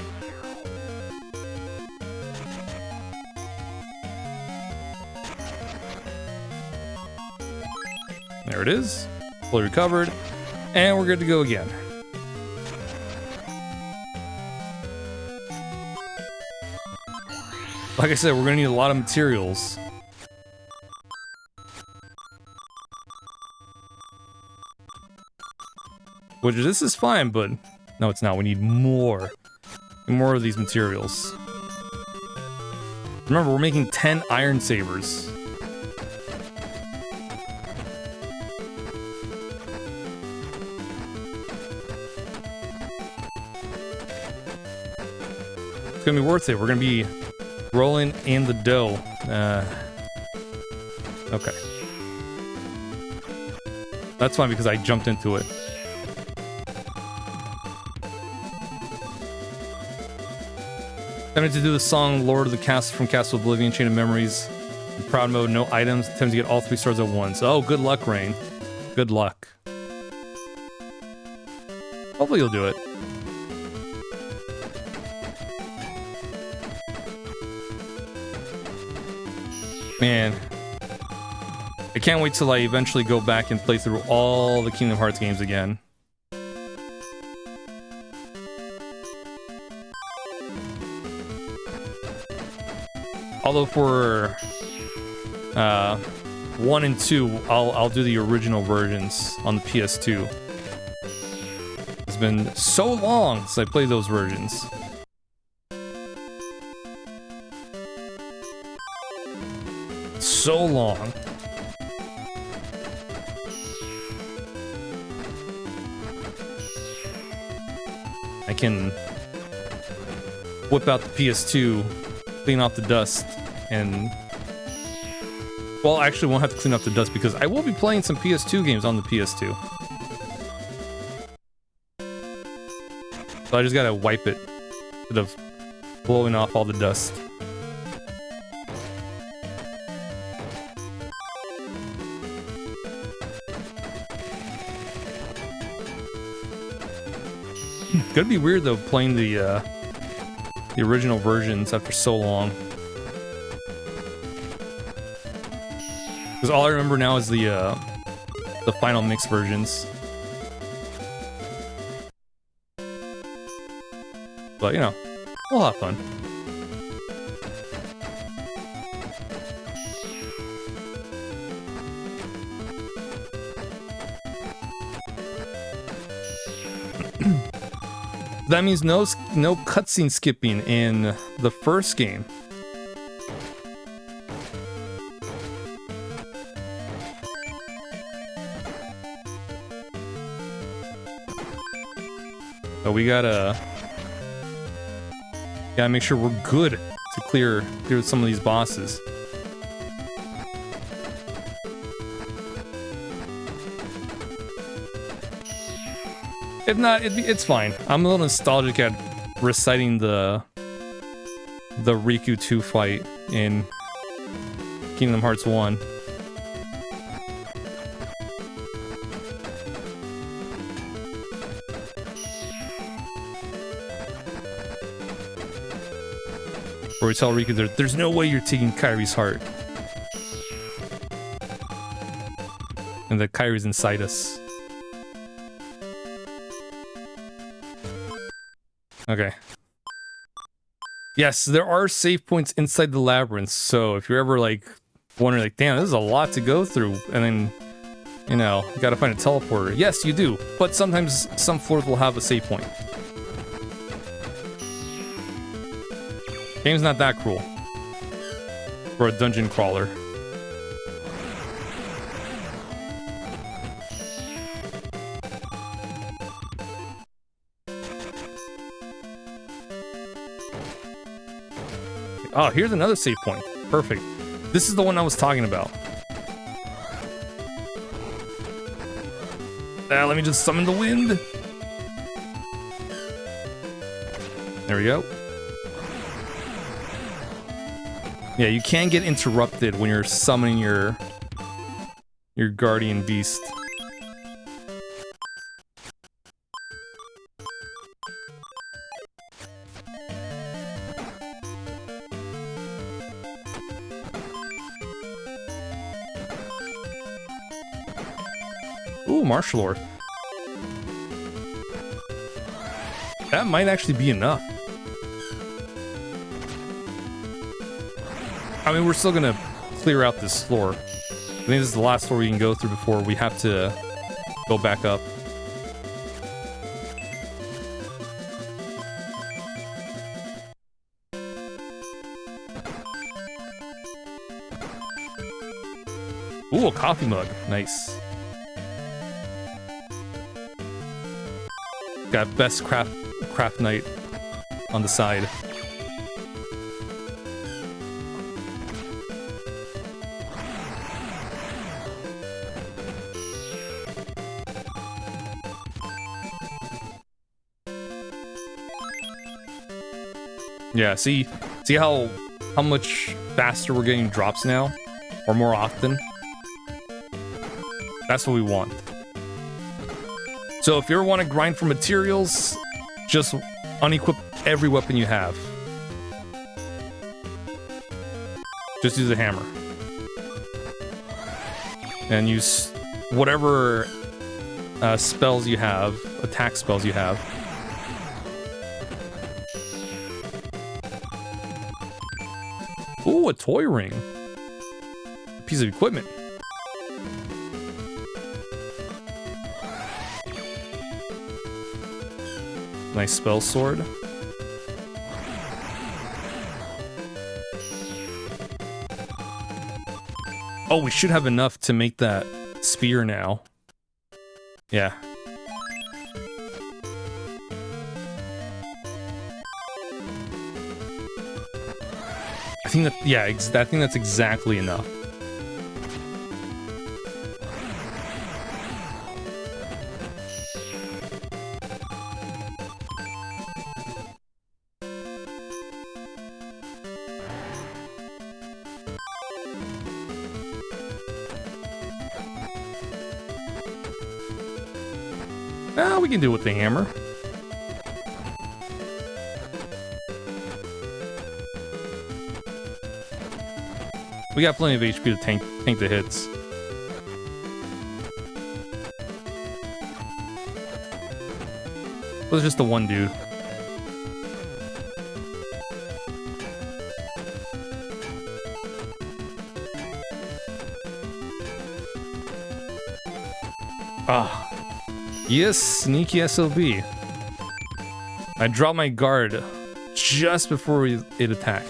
There it is. Fully recovered. And we're good to go again. Like I said, we're gonna need a lot of materials. Which, this is fine, but... No, it's not. We need more. More of these materials. Remember, we're making 10 iron sabers. It's gonna be worth it. We're gonna be rolling in the dough. Okay. That's fine because I jumped into it. Time to do the song Lord of the Castle from Castle Oblivion, Chain of Memories. In proud mode, no items. Attempts to get all 3 stars at once. Oh, good luck, Rain. Good luck. Hopefully you'll do it. Man, I can't wait till I eventually go back and play through all the Kingdom Hearts games again. Although for 1 and 2, I'll do the original versions on the PS2. It's been so long since I played those versions. So long. I can whip out the PS2, clean off the dust, and... Well, I actually won't have to clean up the dust because I will be playing some PS2 games on the PS2. So I just gotta wipe it instead of blowing off all the dust. Gonna be weird though playing the original versions after so long. Because all I remember now is the final mix versions. But you know, we'll have fun. That means no cutscene skipping in the first game. So we gotta make sure we're good to clear some of these bosses. If not, it's fine. I'm a little nostalgic at reciting the Riku 2 fight in Kingdom Hearts 1. Where we tell Rika there's no way you're taking Kyrie's heart. And that Kyrie's inside us. Okay. Yes, there are save points inside the labyrinth, so if you're ever like wondering like, damn, this is a lot to go through, and then, you know, you gotta find a teleporter. Yes, you do, but sometimes some floors will have a save point. Game's not that cruel. For a dungeon crawler. Oh, here's another save point. Perfect. This is the one I was talking about. Let me just summon the wind. There we go. Yeah, you can get interrupted when you're summoning your guardian beast. Ooh, martial art. That might actually be enough. I mean, we're still gonna clear out this floor. I think this is the last floor we can go through before we have to go back up. Ooh, a coffee mug. Nice. Got best craft night on the side. Yeah, see how much faster we're getting drops now? Or more often? That's what we want. So if you ever want to grind for materials, just unequip every weapon you have. Just use a hammer. And use whatever spells you have, attack spells you have. Ooh, a toy ring. A piece of equipment. Nice spell sword. Oh, we should have enough to make that spear now. Yeah. I think that, yeah, I think that's exactly enough. We can do it with the hammer. We got plenty of HP to tank the hits. Well, it's just the one dude. Ah. Yes, sneaky SOB. I dropped my guard just before it attacked.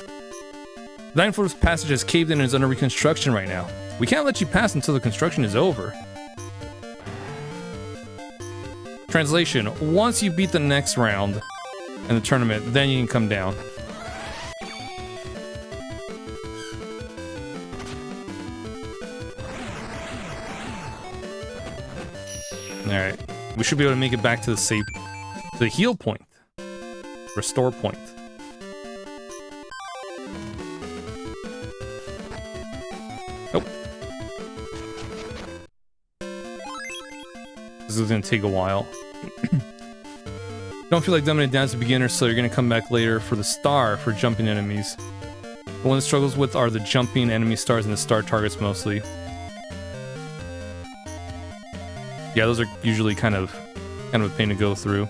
The 9th floor's passage has caved in and is under reconstruction right now. We can't let you pass until the construction is over. Translation: once you beat the next round in the tournament, then you can come down. Alright. We should be able to make it back to the heal point. Restore point. Nope. This is gonna take a while. Don't feel like dumbing it down as a beginner, so you're gonna come back later for the star for jumping enemies. The one it struggles with are the jumping enemy stars and the star targets mostly. Yeah, those are usually kind of a pain to go through.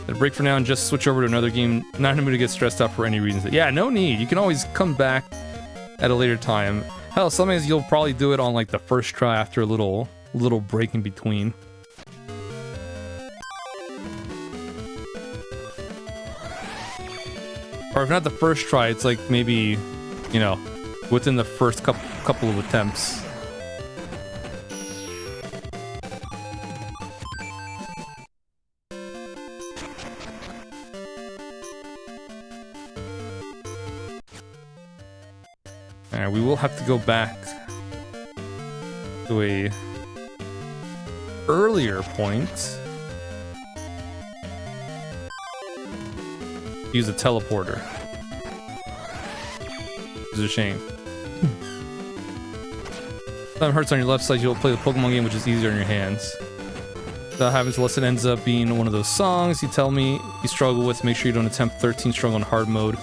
A break for now and just switch over to another game. Not in the mood to get stressed out for any reason. Yeah, no need. You can always come back at a later time. Hell, sometimes you'll probably do it on like the first try after a little break in between. Or if not the first try, it's like maybe, you know, within the first couple of attempts. Alright, we will have to go back to a earlier point. Use a teleporter. It's a shame. Time hurts on your left side, you'll play the Pokemon game, which is easier in your hands. That happens unless it ends up being one of those songs you tell me you struggle with. Make sure you don't attempt 13 struggle on hard mode.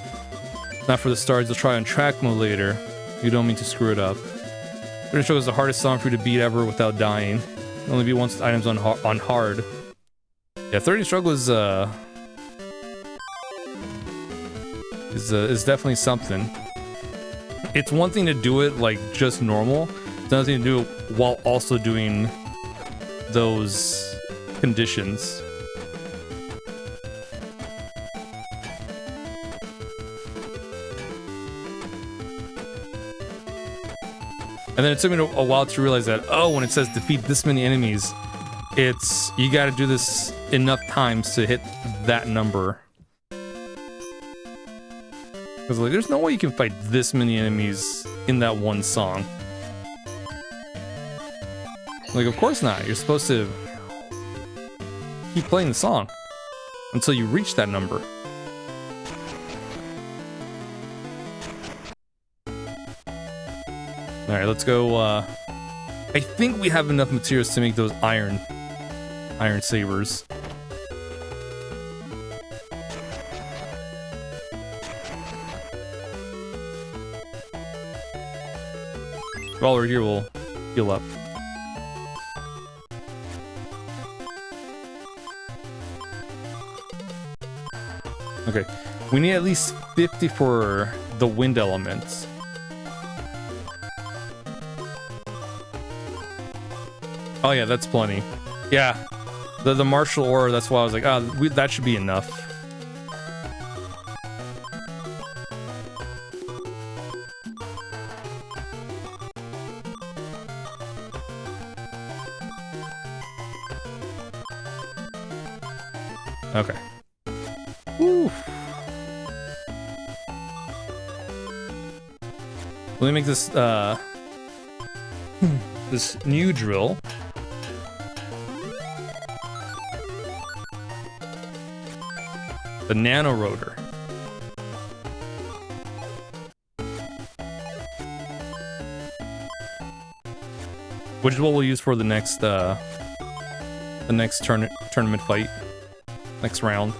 Not for the stars, you'll try on track mode later. You don't mean to screw it up. 13 struggle is the hardest song for you to beat ever without dying. You'll only beat once with items on hard. Yeah, 13 struggle is definitely something. It's one thing to do it like just normal. It's another thing to do it while also doing those conditions. And then it took me a while to realize that, oh, when it says defeat this many enemies, it's, you gotta do this enough times to hit that number. Because like, there's no way you can fight this many enemies in that one song. Like, of course not. You're supposed to keep playing the song until you reach that number. Alright, let's go. I think we have enough materials to make those iron sabers. While we're here, we'll heal up. Okay, we need at least 50 for the wind elements. Oh yeah, that's plenty. Yeah, the martial aura, that's why I was like, ah, that should be enough. Okay. Woo. Let me make this this new drill. The nano rotor. Which is what we'll use for the next tournament fight. Next round.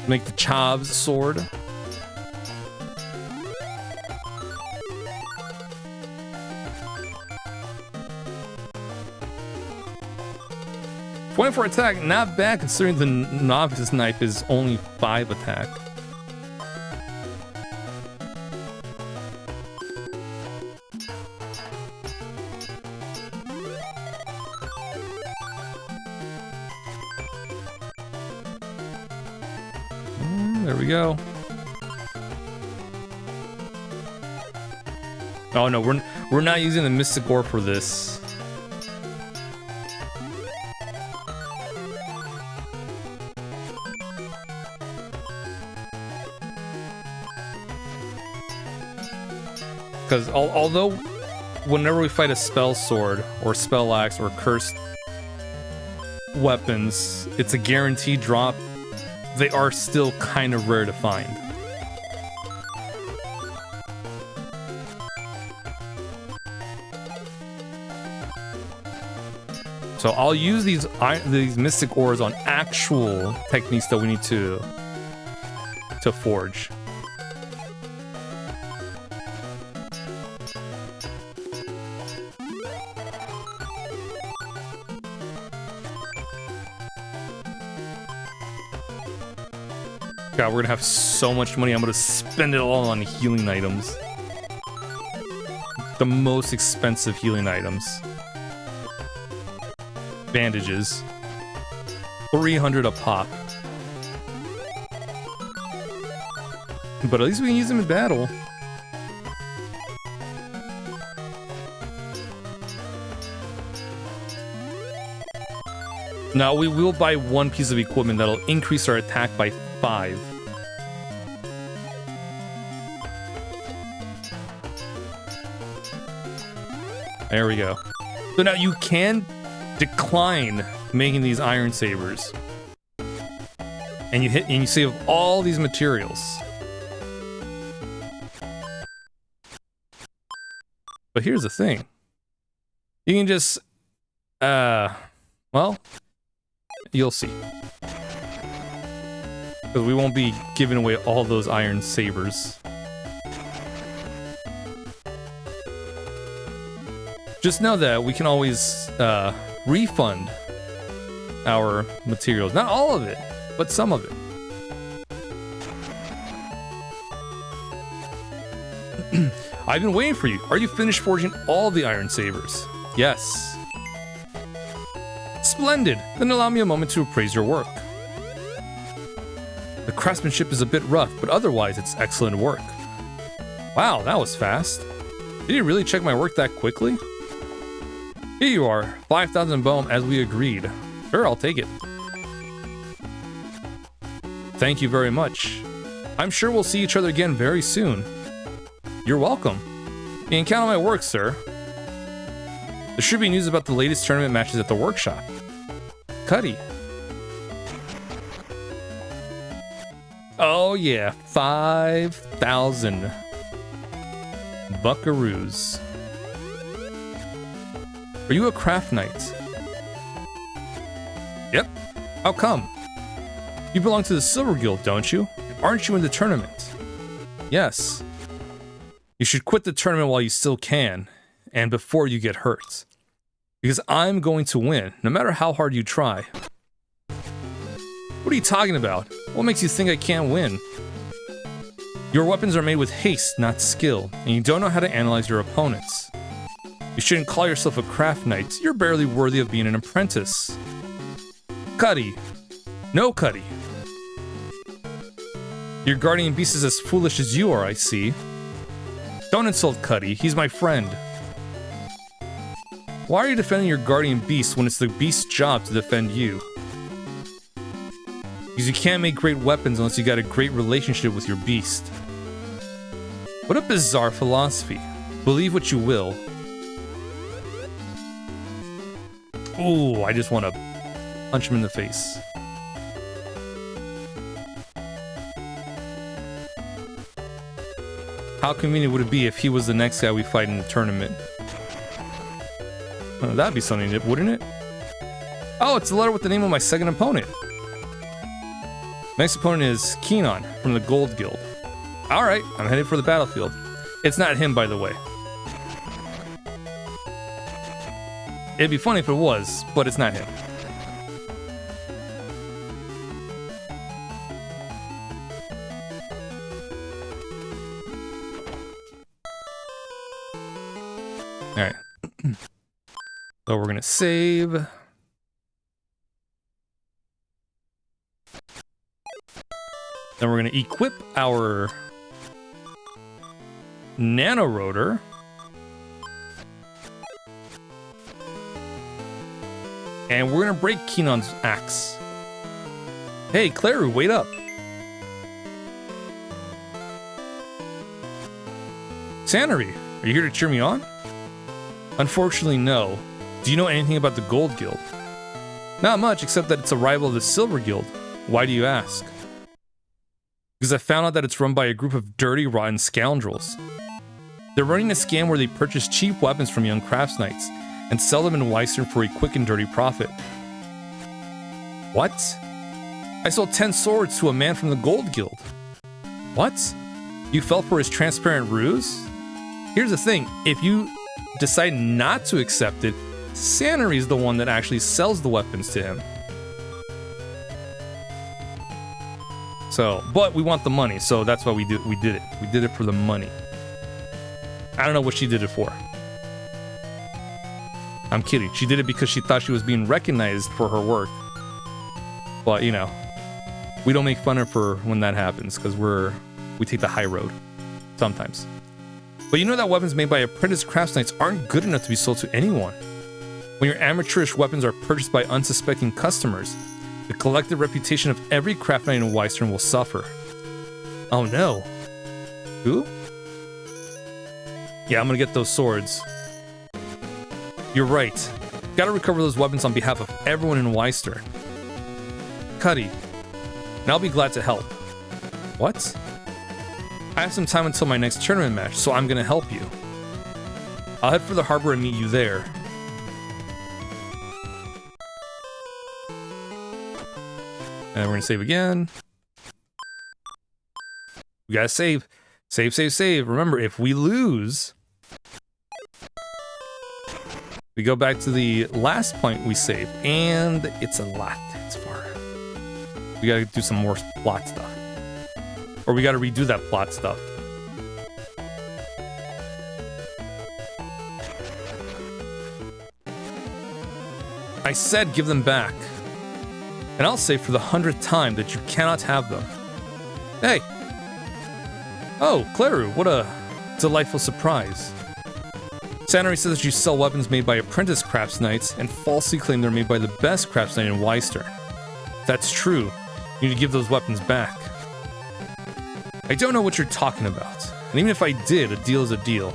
Make the Chav's sword. .4 attack, not bad considering the novice knife is only 5 attack. There we go. Oh no, we're not using the Mystic Ore for this. Because although whenever we fight a spell sword or spell axe or cursed weapons, it's a guaranteed drop, they are still kind of rare to find. So I'll use these mystic ores on actual techniques that we need to forge. God, we're gonna have so much money. I'm gonna spend it all on healing items. The most expensive healing items. Bandages. 300 a pop. But at least we can use them in battle. Now, we will buy one piece of equipment that'll increase our attack by 5. There we go. So now you can decline making these iron sabers. And you save all these materials. But here's the thing. You can just well, you'll see. Because we won't be giving away all those iron sabers. Just know that we can always refund our materials. Not all of it, but some of it. I've been waiting for you. Are you finished forging all the iron sabers? Yes. Splendid. Then allow me a moment to appraise your work. The craftsmanship is a bit rough, but otherwise it's excellent work. Wow, that was fast. Did you really check my work that quickly? Here you are, 5,000 bohm as we agreed. Sure, I'll take it. Thank you very much. I'm sure we'll see each other again very soon. You're welcome. You can count on my work, sir. There should be news about the latest tournament matches at the workshop. Cuddy. Oh yeah, 5,000 buckaroos. Are you a craft knight? Yep. How come? You belong to the Silver Guild, don't you? Aren't you in the tournament? Yes. You should quit the tournament while you still can, and before you get hurt. Because I'm going to win, no matter how hard you try. What are you talking about? What makes you think I can't win? Your weapons are made with haste, not skill, and you don't know how to analyze your opponents. You shouldn't call yourself a craft knight. You're barely worthy of being an apprentice. Cuddy. No, Cuddy. Your guardian beast is as foolish as you are, I see. Don't insult Cuddy. He's my friend. Why are you defending your guardian beast when it's the beast's job to defend you? Because you can't make great weapons unless you got a great relationship with your beast. What a bizarre philosophy. Believe what you will. Ooh, I just want to punch him in the face. How convenient would it be if he was the next guy we fight in the tournament? Oh, that'd be something, wouldn't it? Oh, it's a letter with the name of my second opponent. Next opponent is Keenan from the Gold Guild. Alright, I'm headed for the battlefield. It's not him, by the way. It'd be funny if it was, but it's not him. Alright. So we're gonna save. Then we're gonna equip our nano rotor. And we're gonna break Keenan's axe. Hey, Claru, wait up. Sanary, are you here to cheer me on? Unfortunately, no. Do you know anything about the Gold Guild? Not much, except that it's a rival of the Silver Guild. Why do you ask? Because I found out that it's run by a group of dirty, rotten scoundrels. They're running a scam where they purchase cheap weapons from young crafts knights and sell them in Weissern for a quick and dirty profit. What? I sold 10 swords to a man from the Gold Guild. What? You fell for his transparent ruse? Here's the thing, if you decide not to accept it, Sanary's the one that actually sells the weapons to him. So, but we want the money, so that's why we did it. We did it for the money. I don't know what she did it for. I'm kidding. She did it because she thought she was being recognized for her work. But, you know, we don't make fun of her when that happens because we take the high road sometimes. But you know that weapons made by apprentice crafts knights aren't good enough to be sold to anyone. When your amateurish weapons are purchased by unsuspecting customers, the collective reputation of every craft knight in Weistern will suffer. Oh no. Who? Yeah, I'm gonna get those swords. You're right. Gotta recover those weapons on behalf of everyone in Weistern. Cuddy. And I'll be glad to help. What? I have some time until my next tournament match, so I'm gonna help you. I'll head for the harbor and meet you there. And we're gonna save again. We gotta save. Save, save, save. Remember, if we lose, we go back to the last point we saved. And it's a lot. It's far. We gotta do some more plot stuff. Or we gotta redo that plot stuff. I said give them back. And I'll say for the 100th time that you cannot have them. Hey! Oh, Claru, what a delightful surprise. Sanary says that you sell weapons made by apprentice crafts knights and falsely claim they're made by the best crafts knight in Weistern. If that's true, you need to give those weapons back. I don't know what you're talking about, and even if I did, a deal is a deal.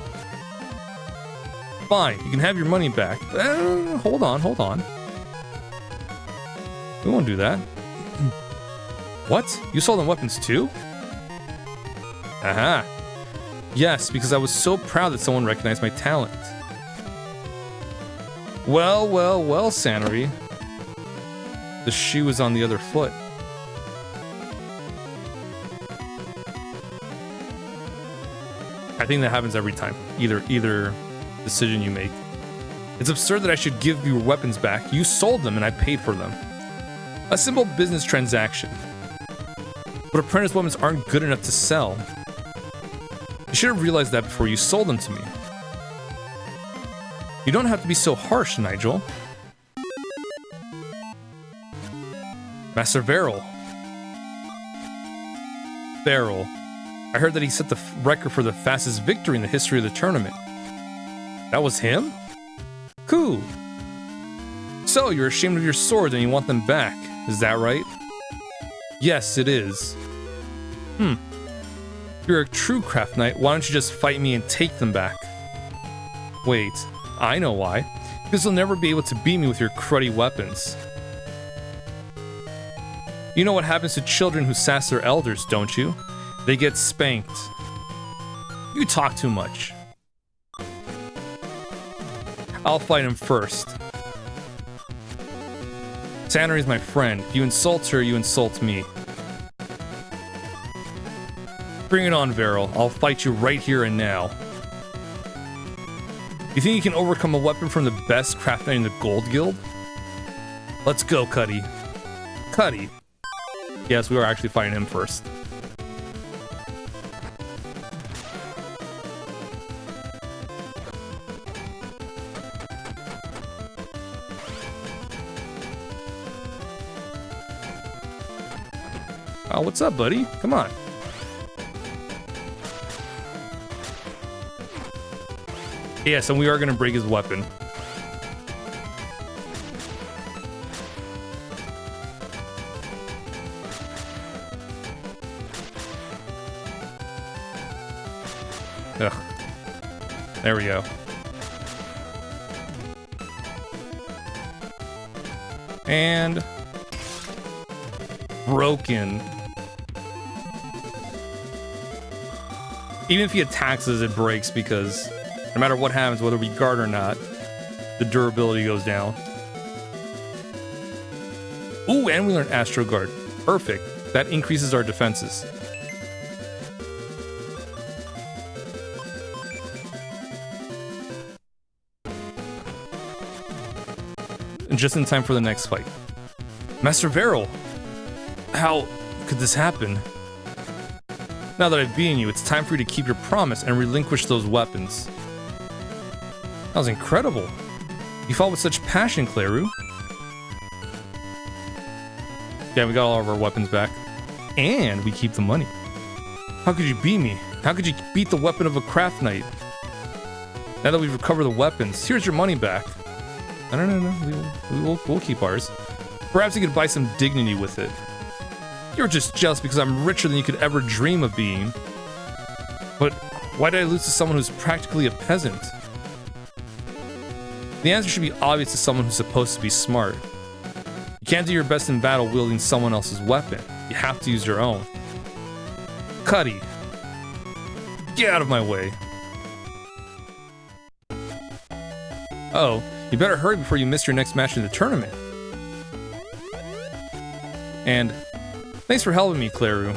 Fine, you can have your money back. Hold on. We won't do that. What? You sold them weapons too? Aha. Yes, because I was so proud that someone recognized my talent. Well, Sanary. The shoe is on the other foot. I think that happens every time. Either decision you make. It's absurd that I should give your weapons back. You sold them and I paid for them. A simple business transaction. But apprentice weapons aren't good enough to sell. You should have realized that before you sold them to me. You don't have to be so harsh, Nigel. Master Verrill. I heard that he set the record for the fastest victory in the history of the tournament. That was him? Cool. So, you're ashamed of your swords and you want them back, is that right? Yes, it is. If you're a true craft knight, why don't you just fight me and take them back? Wait, I know why. Because you'll never be able to beat me with your cruddy weapons. You know what happens to children who sass their elders, don't you? They get spanked. You talk too much. I'll fight him first. Sannery's my friend. If you insult her, you insult me. Bring it on, Verrill. I'll fight you right here and now. You think you can overcome a weapon from the best craft knight in the Gold Guild? Let's go, Cuddy. Cuddy. Yes, we are actually fighting him first. Oh, what's up, buddy? Come on. Yes, and we are going to break his weapon. Ugh. There we go. And... broken. Even if he attacks us, it breaks because no matter what happens, whether we guard or not, the durability goes down. Ooh, and we learned Astro Guard. Perfect. That increases our defenses. And just in time for the next fight. Master Verrill! How could this happen? Now that I've beaten you, it's time for you to keep your promise and relinquish those weapons. That was incredible. You fought with such passion, Claru. Yeah, we got all of our weapons back. And we keep the money. How could you beat me? How could you beat the weapon of a craft knight? Now that we've recovered the weapons, here's your money back. No. We'll keep ours. Perhaps you could buy some dignity with it. You're just jealous because I'm richer than you could ever dream of being. But why did I lose to someone who's practically a peasant? The answer should be obvious to someone who's supposed to be smart. You can't do your best in battle wielding someone else's weapon. You have to use your own. Cuddy, get out of my way. Uh-oh, you better hurry before you miss your next match in the tournament. And thanks for helping me, Claru.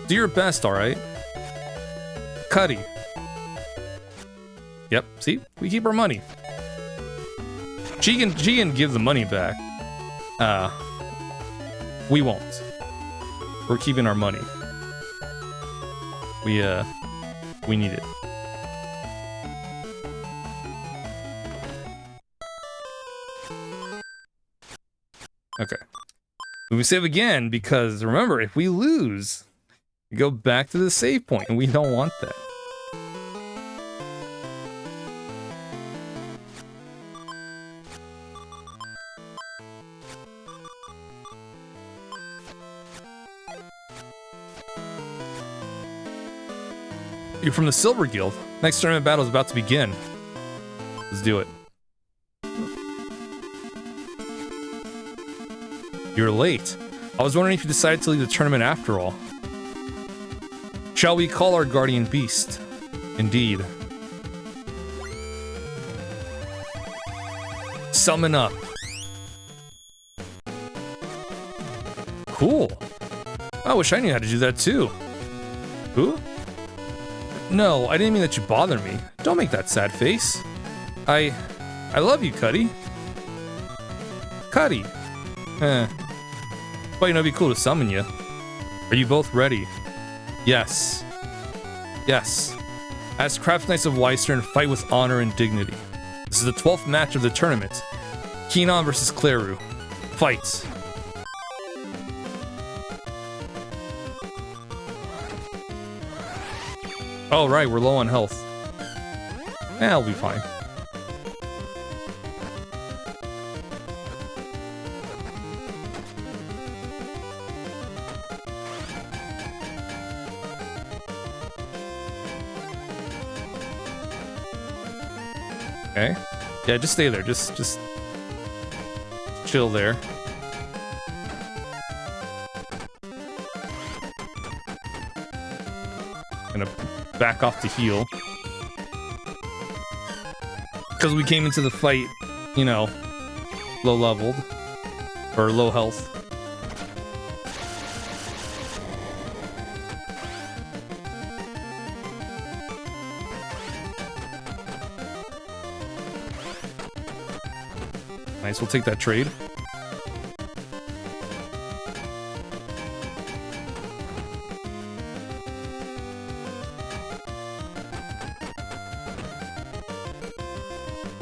Do your best, alright? Cuddy. Yep, see? We keep our money. She can give the money back. We won't. We're keeping our money. We need it. Okay. We save again because remember, if we lose, we go back to the save point, and we don't want that. You're from the Silver Guild. Next tournament battle is about to begin. Let's do it. You're late. I was wondering if you decided to leave the tournament after all. Shall we call our guardian beast? Indeed. Summon up. Cool. I wish I knew how to do that too. Who? No, I didn't mean that you bother me. Don't make that sad face. I love you, Cuddy. Cuddy. But you know, it'd be cool to summon you. Are you both ready? Yes. Yes. As Craft Knights of Weistern, fight with honor and dignity. This is the 12th match of the tournament. Keenon versus Claru. Fight. Oh, right, we're low on health. I'll be fine. Okay. Yeah, just stay there. Just chill there. Gonna back off to heal. Because we came into the fight, you know, low leveled. Or low health. Nice, we'll take that trade.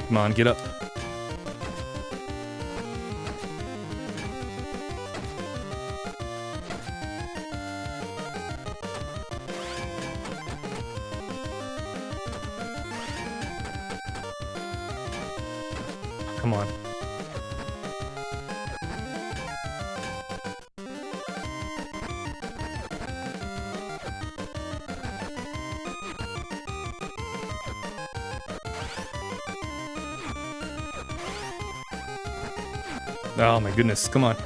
Come on, get up. Come on. Oh my goodness, come on.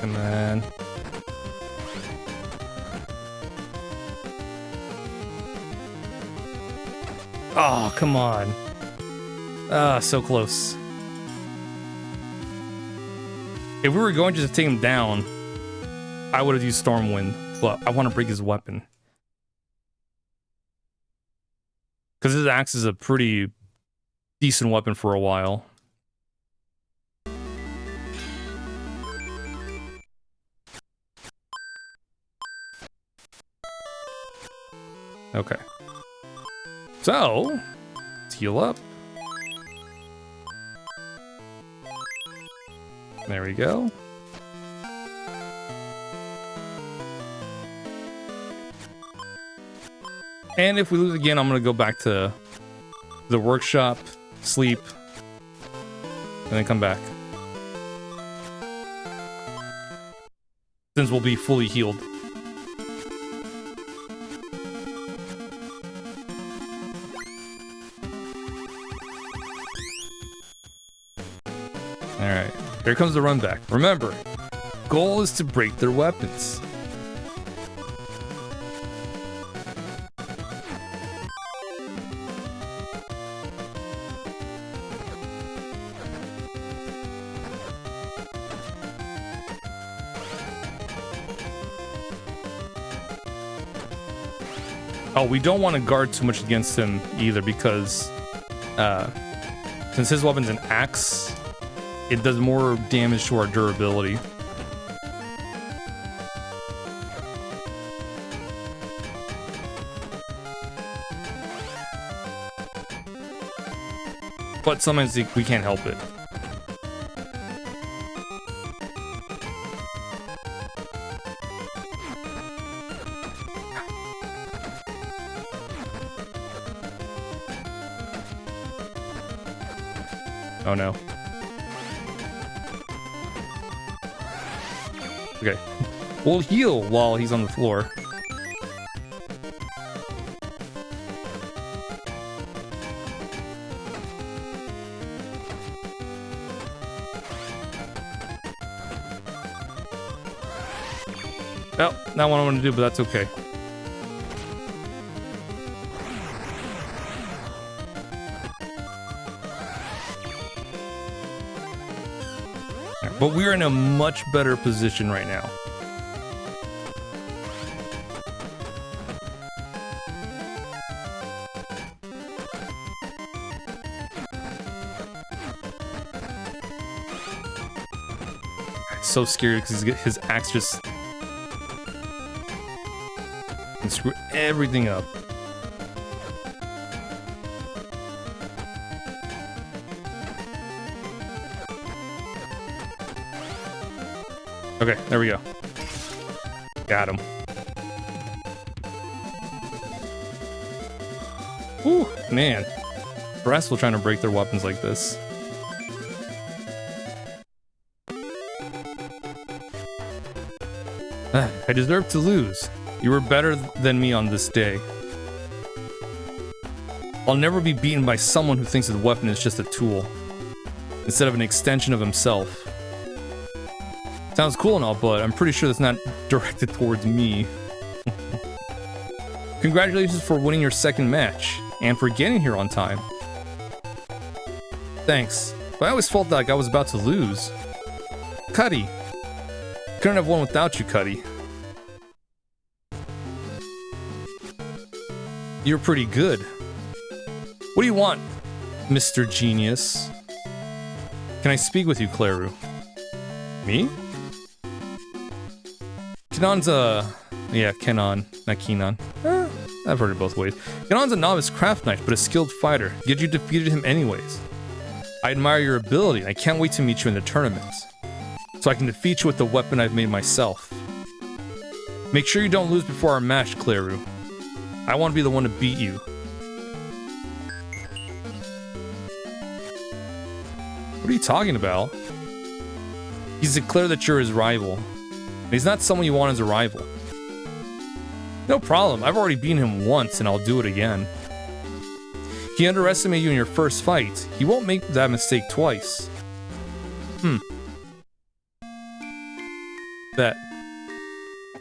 Come on. Oh, come on. Ah, so close. If we were going to just take him down, I would have used Stormwind, but I want to break his weapon. Because his axe is a pretty decent weapon for a while. Okay. So, let's heal up. There we go. And if we lose again, I'm gonna go back to the workshop, sleep, and then come back. Since we'll be fully healed. Alright, here comes the run back. Remember, goal is to break their weapons. Oh, we don't want to guard too much against him either because since his weapon's an axe, it does more damage to our durability. But sometimes we can't help it. Oh no. Okay. We'll heal while he's on the floor. Well, not what I want to do, but that's okay. But we're in a much better position right now. So scared because his axe just can screw everything up. Okay, there we go. Got him. Whew, man. Stressful trying to break their weapons like this. I deserve to lose. You were better than me on this day. I'll never be beaten by someone who thinks his weapon is just a tool, instead of an extension of himself. Sounds cool and all, but I'm pretty sure that's not directed towards me. Congratulations for winning your second match, and for getting here on time. Thanks, but I always felt like I was about to lose. Cuddy. Couldn't have won without you, Cuddy. You're pretty good. What do you want, Mr. Genius? Can I speak with you, Claru? Me? Kenon's yeah, Kenon, not Kenon. I've heard it both ways. Kenon's a novice craft knight, but a skilled fighter, yet you defeated him anyways. I admire your ability, and I can't wait to meet you in the tournament, so I can defeat you with the weapon I've made myself. Make sure you don't lose before our match, Claru. I want to be the one to beat you. What are you talking about? He's declared that you're his rival. And he's not someone you want as a rival. No problem, I've already beaten him once and I'll do it again. He underestimated you in your first fight. He won't make that mistake twice. Bet.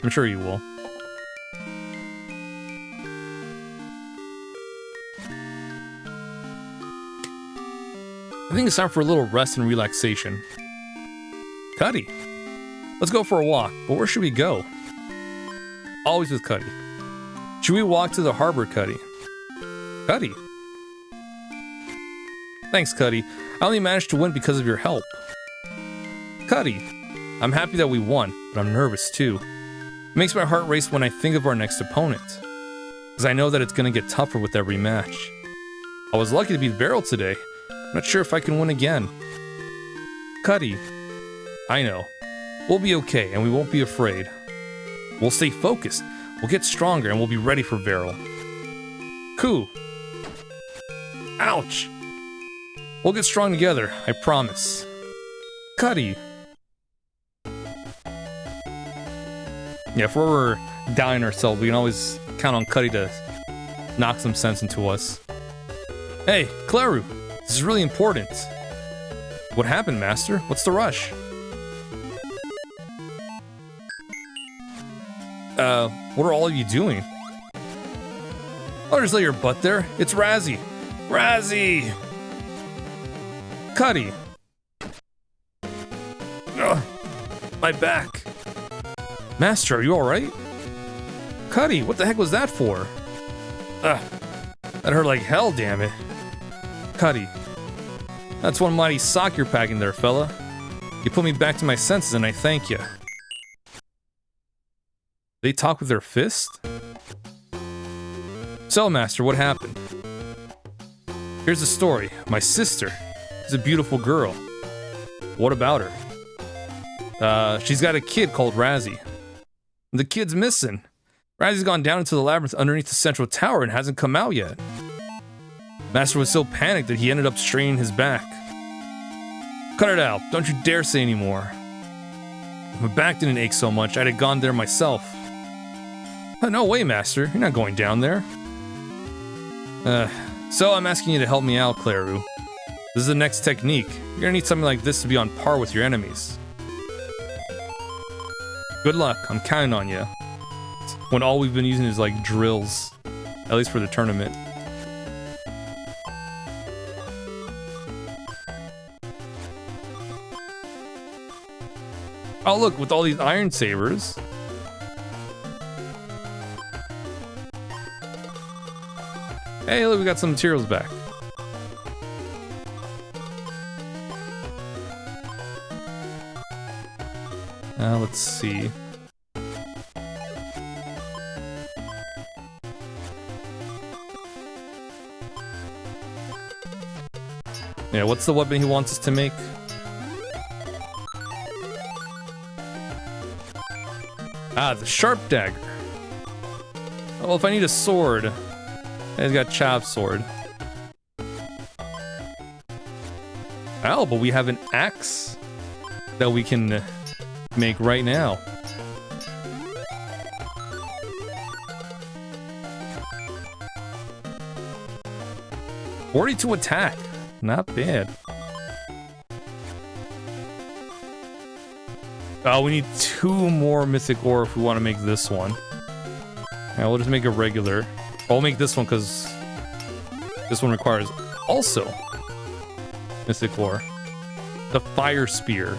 I'm sure you will. I think it's time for a little rest and relaxation. Cuddy, let's go for a walk, but where should we go? Always with Cuddy. Should we walk to the harbor, Cuddy? Cuddy. Thanks, Cuddy. I only managed to win because of your help. Cuddy. I'm happy that we won, but I'm nervous too. It makes my heart race when I think of our next opponent, because I know that it's going to get tougher with every match. I was lucky to beat Beryl today. I'm not sure if I can win again. Cuddy. I know. We'll be okay, and we won't be afraid. We'll stay focused, we'll get stronger, and we'll be ready for Beryl. Coo. Ouch. We'll get strong together, I promise. Cuddy. Yeah, if we're doubting ourselves, we can always count on Cuddy to knock some sense into us. Hey, Claru, this is really important. What happened, Master? What's the rush? What are all of you doing? Oh, just lay your butt there. It's Razzie. Razzie! Cuddy. Ugh, my back. Master, are you alright? Cuddy, what the heck was that for? Ugh, that hurt like hell, damn it. Cuddy. That's one mighty sock you're packing there, fella. You put me back to my senses and I thank you. They talk with their fist? So, Master, what happened? Here's the story. My sister is a beautiful girl. What about her? She's got a kid called Razzie. The kid's missing. Razzie's gone down into the labyrinth underneath the central tower and hasn't come out yet. Master was so panicked that he ended up straining his back. Cut it out. Don't you dare say any more. If my back didn't ache so much, I'd have gone there myself. No way, Master. You're not going down there. So I'm asking you to help me out, Claru. This is the next technique. You're gonna need something like this to be on par with your enemies. Good luck. I'm counting on you. When all we've been using is like drills. At least for the tournament. Oh look, with all these iron sabers. Hey, look, we got some materials back. Let's see. Yeah, what's the weapon he wants us to make? Ah, the sharp dagger. Well, if I need a sword, he's got Chav's sword. Oh, but we have an axe that we can make right now. $42 attack. Not bad. Oh, we need 2 more mythic ore if we want to make this one. Yeah, we'll just make a regular. I'll make this one because this one requires also mythic ore. The fire spear.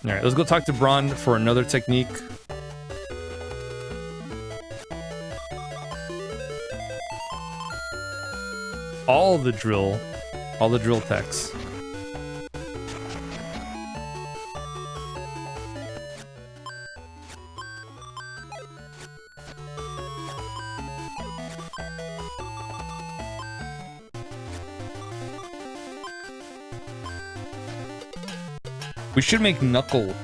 Alright, let's go talk to Braun for another technique. All the drill techs. We should make knuckle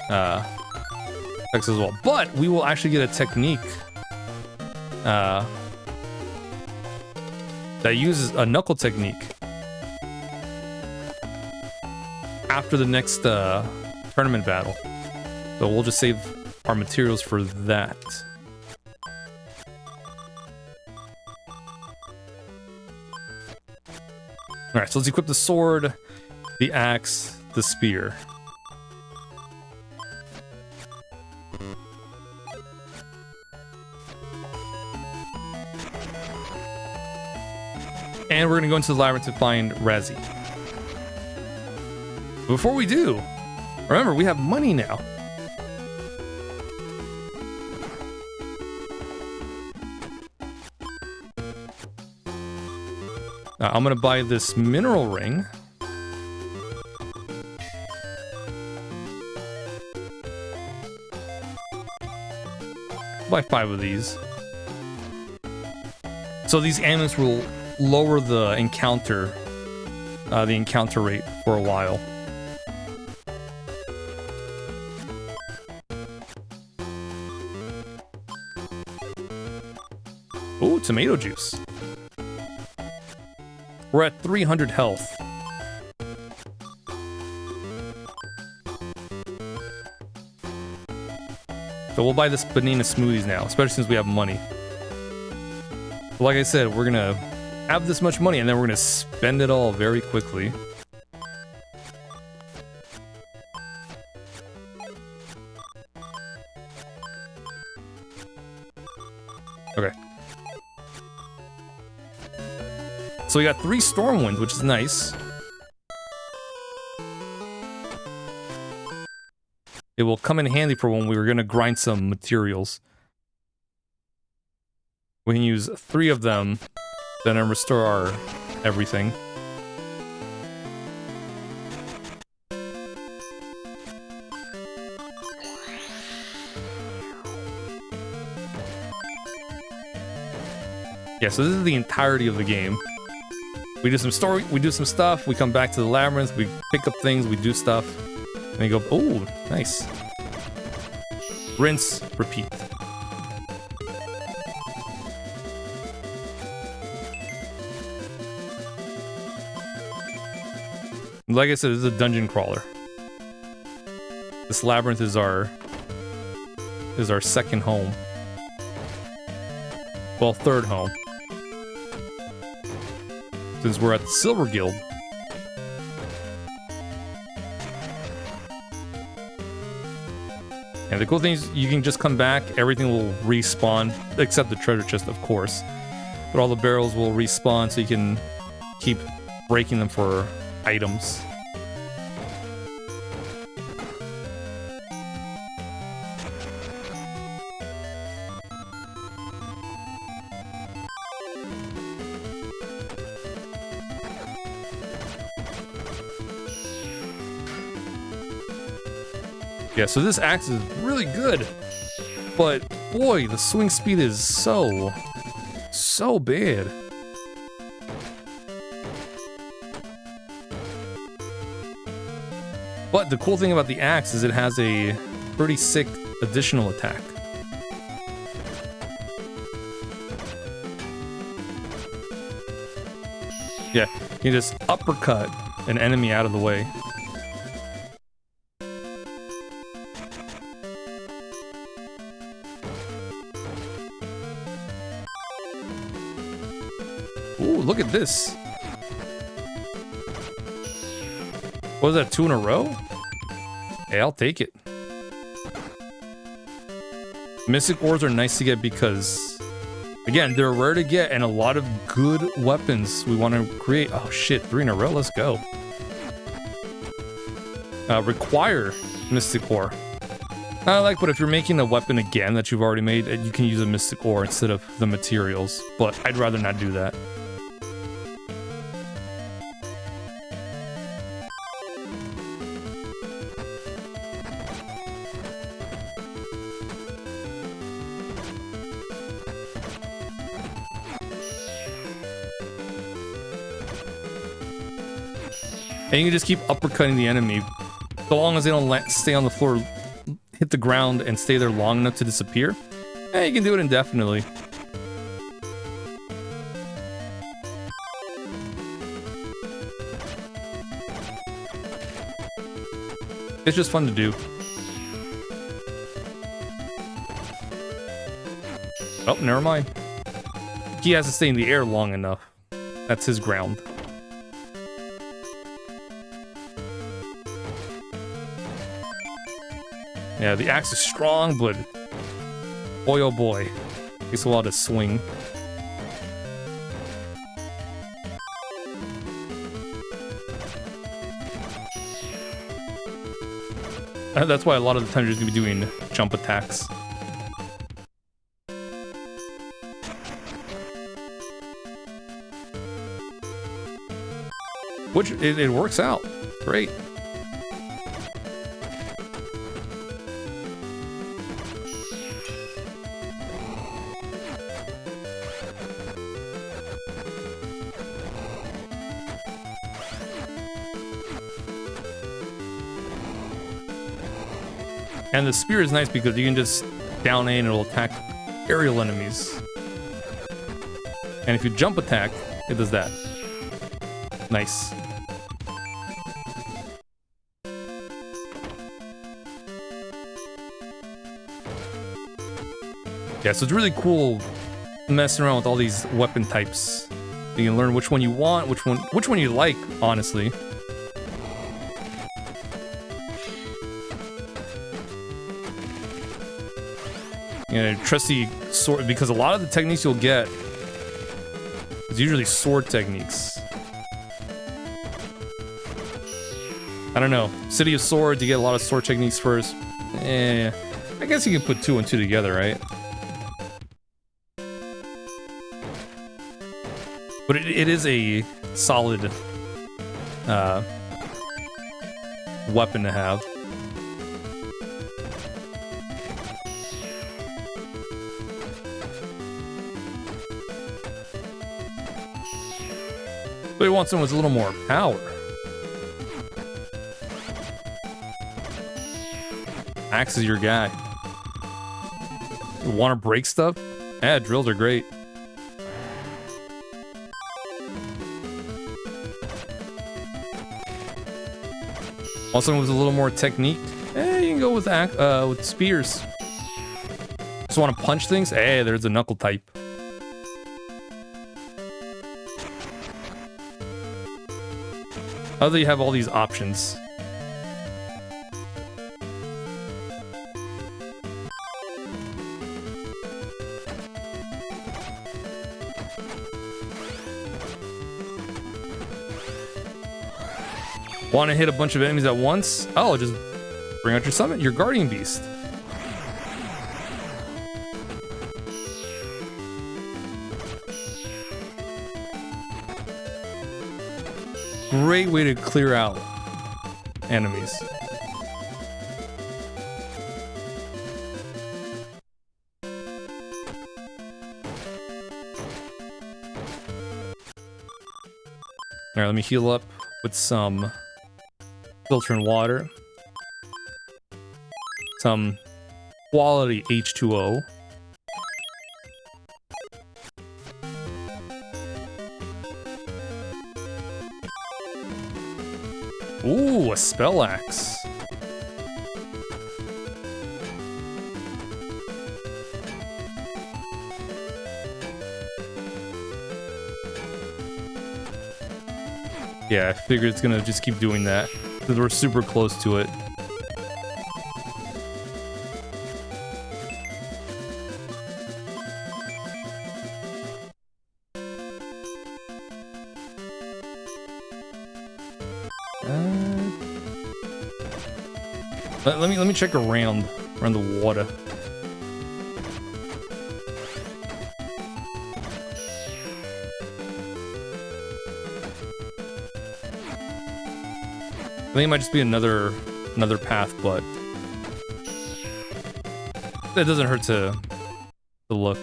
techs as well, but we will actually get a technique that uses a knuckle technique after the next tournament battle. So we'll just save our materials for that. Alright, so let's equip the sword, the axe, the spear. And we're gonna go into the labyrinth to find Razzie. Before we do, remember, we have money now. Now, I'm gonna buy this mineral ring. Buy 5 of these. So these amulets will lower the encounter rate for a while. Ooh, tomato juice. We're at 300 health. So we'll buy this banana smoothies now, especially since we have money. But like I said, we're gonna have this much money and then we're gonna spend it all very quickly. Okay. So we got 3 storm winds, which is nice. It will come in handy for when we were gonna grind some materials. We can use 3 of them, then restore our everything. Yeah, so this is the entirety of the game. We do some story, we do some stuff, we come back to the labyrinth, we pick up things, we do stuff, and we go, oh, nice. Rinse, repeat. Like I said, this is a dungeon crawler. This labyrinth is our second home. Well, third home. Since we're at the Silver Guild. And the cool thing is you can just come back, everything will respawn, except the treasure chest, of course. But all the barrels will respawn, so you can keep breaking them for items. Yeah, so this axe is really good, but boy, the swing speed is so bad. But the cool thing about the axe is it has a pretty sick additional attack. Yeah, you can just uppercut an enemy out of the way. Ooh, look at this. What was that, 2 in a row? Hey, I'll take it. Mystic ores are nice to get because, again, they're rare to get and a lot of good weapons we want to create. Oh shit, 3 in a row, let's go. Require Mystic ore. But if you're making a weapon again that you've already made, you can use a Mystic ore instead of the materials, but I'd rather not do that. And you can just keep uppercutting the enemy, so long as they don't stay on the floor, hit the ground, and stay there long enough to disappear. And you can do it indefinitely. It's just fun to do. Oh, never mind. He has to stay in the air long enough. That's his ground. Yeah, the axe is strong, but boy oh boy, takes a while to swing. That's why a lot of the time you're just gonna be doing jump attacks. Which, it works out. Great. And the spear is nice because you can just down A and it'll attack aerial enemies. And if you jump attack, it does that. Nice. Yeah, so it's really cool messing around with all these weapon types. You can learn which one you want, which one you like, honestly. You know, trusty sword, because a lot of the techniques you'll get is usually sword techniques. I don't know. City of Swords, you get a lot of sword techniques first. I guess you can put 2 and 2 together, right? But it is a solid weapon to have. But you want someone with a little more power. Axe is your guy. You want to break stuff? Yeah, drills are great. Want someone with a little more technique? You can go with spears. Just want to punch things? Hey, there's a knuckle type. How do you have all these options? Want to hit a bunch of enemies at once? Oh, just bring out your summon, your guardian beast. Great way to clear out enemies. Alright, let me heal up with some filtering water. Some quality H2O. Ooh, a spell axe. Yeah, I figured it's gonna just keep doing that because we're super close to it. Let me check around the water. I think it might just be another path, but that doesn't hurt to look.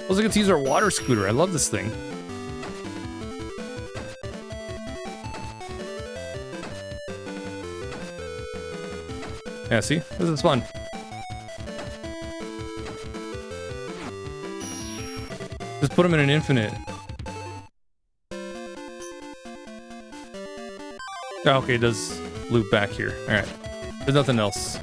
Let's get to use our water scooter. I love this thing. Yeah, see? This is fun. Just put them in an infinite. Oh, okay, it does loop back here. Alright. There's nothing else.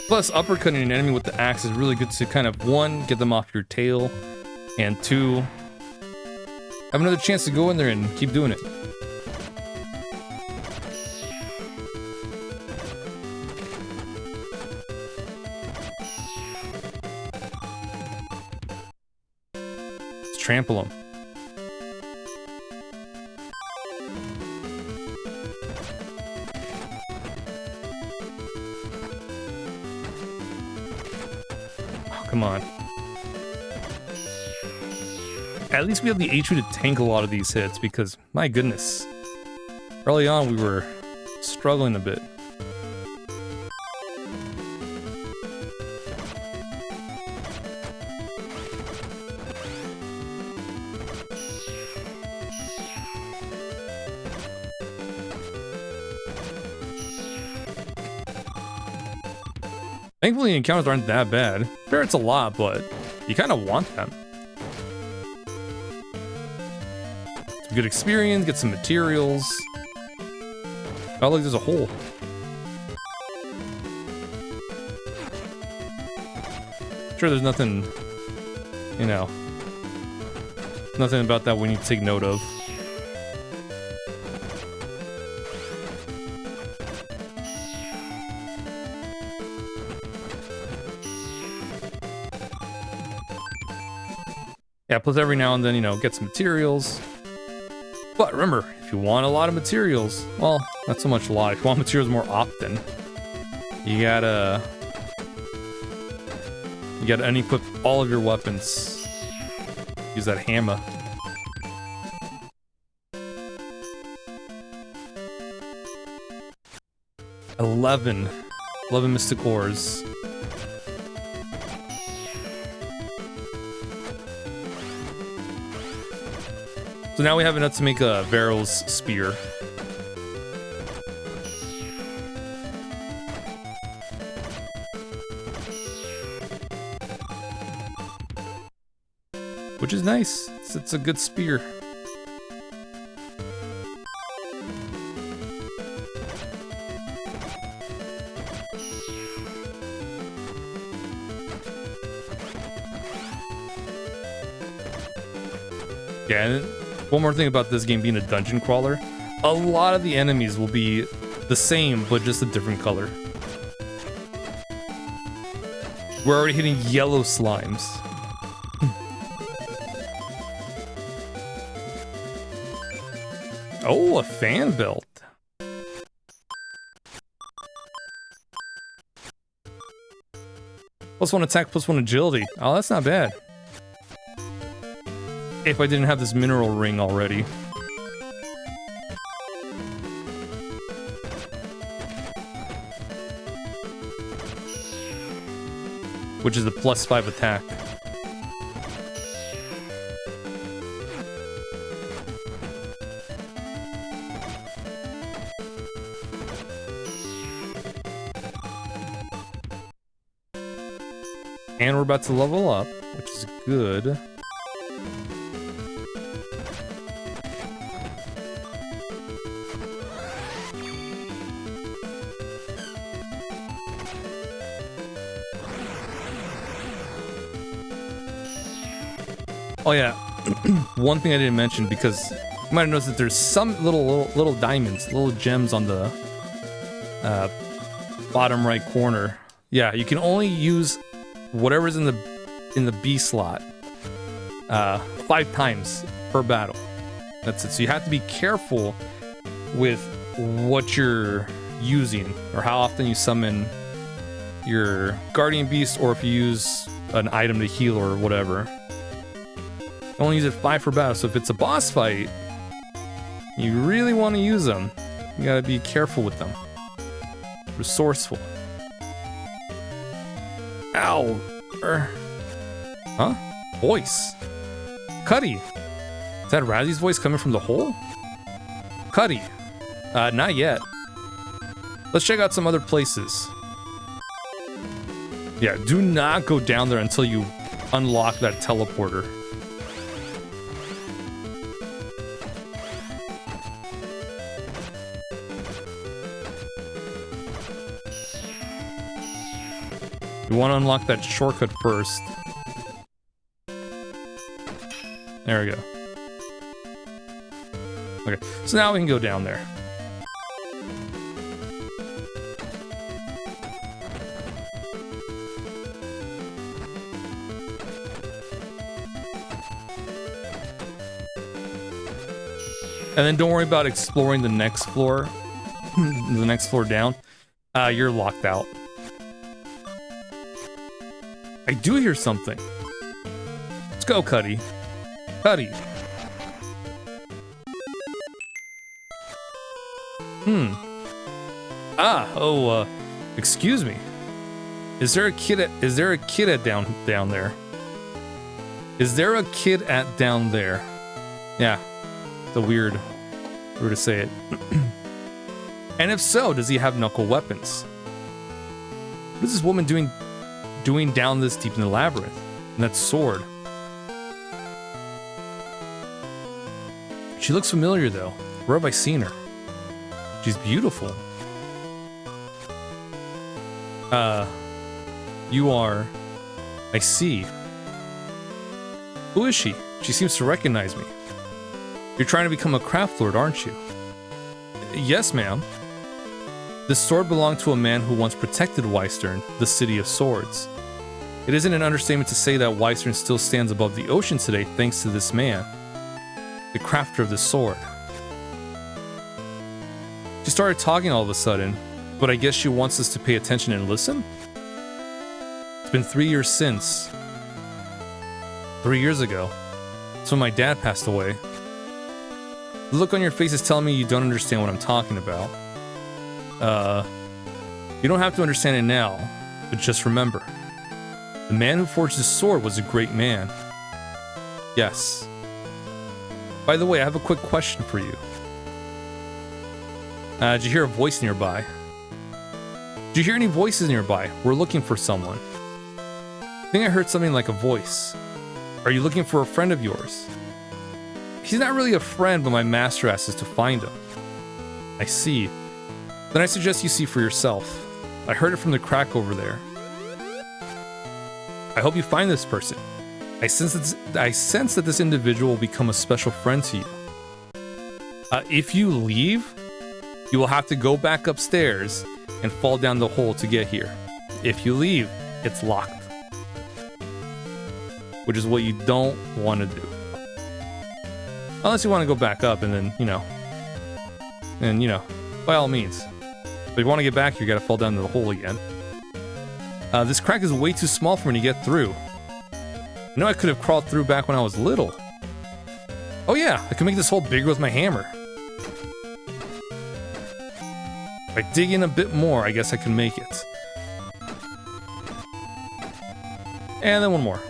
Plus, uppercutting an enemy with the axe is really good to kind of, 1, get them off your tail, and 2, Have another chance to go in there and keep doing it. Let's trample him. Oh, come on. At least we have the HP to tank a lot of these hits because, my goodness, early on we were struggling a bit. Thankfully, the encounters aren't that bad. Sure, it's a lot, but you kind of want them. Good experience, get some materials. Oh, look, there's a hole. Sure, there's nothing, you know, nothing about that we need to take note of. Yeah, plus every now and then, you know, get some materials. But remember, if you want a lot of materials, well, not so much a lot. If you want materials more often, you gotta unequip all of your weapons. Use that hammer. Eleven mystic ores. So now we have enough to make a Varro's spear. Which is nice. It's a good spear. Yeah, and one more thing about this game being a dungeon crawler. A lot of the enemies will be the same, but just a different color. We're already hitting yellow slimes. Oh, a fan belt. +1 attack, +1 agility. Oh, that's not bad. If I didn't have this mineral ring already. Which is the +5 attack. And we're about to level up, which is good. Oh yeah, one thing I didn't mention, because you might have noticed that there's some little diamonds, little gems on the bottom right corner. Yeah, you can only use whatever's in the B slot 5 times per battle. That's it. So you have to be careful with what you're using or how often you summon your guardian beast, or if you use an item to heal or whatever. Only use it 5 per battle, so if it's a boss fight, you really want to use them. You gotta be careful with them. Resourceful. Ow! Huh? Voice. Cuddy. Is that Razzy's voice coming from the hole? Cuddy. Not yet. Let's check out some other places. Yeah, do not go down there until you unlock that teleporter. You want to unlock that shortcut first. There we go. Okay, so now we can go down there. And then don't worry about exploring the next floor, the next floor down. You're locked out. I do hear something. Let's go, Cuddy. Cuddy. Excuse me. Is there a kid at down there? Is there a kid at down there? Yeah. It's a weird way to say it. And if so, does he have knuckle weapons? What is this woman doing down this deep in the labyrinth? And that sword. She looks familiar though. Where have I seen her? She's beautiful. You are... I see. Who is she? She seems to recognize me. You're trying to become a craft lord, aren't you? Yes, ma'am. This sword belonged to a man who once protected Weistern, the City of Swords. It isn't an understatement to say that Weistern still stands above the ocean today thanks to this man, the crafter of the sword. She started talking all of a sudden, but I guess she wants us to pay attention and listen? It's been 3 years since. 3 years ago. That's when my dad passed away. The look on your face is telling me you don't understand what I'm talking about. You don't have to understand it now, but just remember. The man who forged this sword was a great man. Yes. By the way, I have a quick question for you. Did you hear a voice nearby? Did you hear any voices nearby? We're looking for someone. I think I heard something like a voice. Are you looking for a friend of yours? He's not really a friend, but my master asked us to find him. I see. Then I suggest you see for yourself. I heard it from the crack over there. I hope you find this person. I sense that this individual will become a special friend to you. If you leave, you will have to go back upstairs and fall down the hole to get here. If you leave, it's locked. Which is what you don't want to do. Unless you want to go back up and then, by all means. But if you want to get back here, you gotta fall down to the hole again. This crack is way too small for me to get through. I know I could have crawled through back when I was little. Oh yeah, I can make this hole bigger with my hammer. If I dig in a bit more, I guess I can make it. And then one more.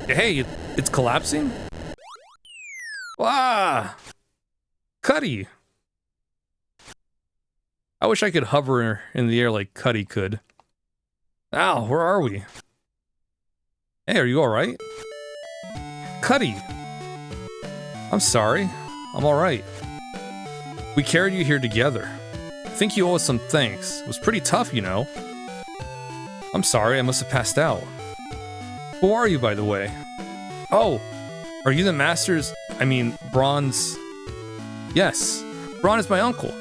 Hey, it's collapsing? Ah! Cuddy! I wish I could hover in the air like Cuddy could. Ow, where are we? Hey, are you alright? Cuddy! I'm sorry. I'm alright. We carried you here together. I think you owe us some thanks. It was pretty tough, you know. I'm sorry, I must have passed out. Who are you, by the way? Oh, are you the master's... Braun's... Yes, Braun is my uncle.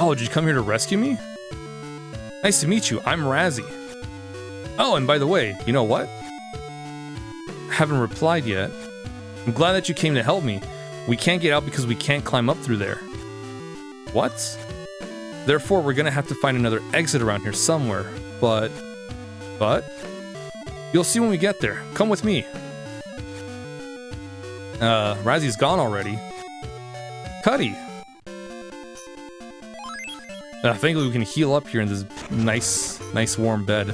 Oh, did you come here to rescue me? Nice to meet you, I'm Razzie. Oh, and by the way, you know what? I haven't replied yet. I'm glad that you came to help me. We can't get out because we can't climb up through there. What? Therefore, we're gonna have to find another exit around here somewhere, but... You'll see when we get there. Come with me. Razzie's gone already. Cuddy! Thankfully we can heal up here in this nice warm bed.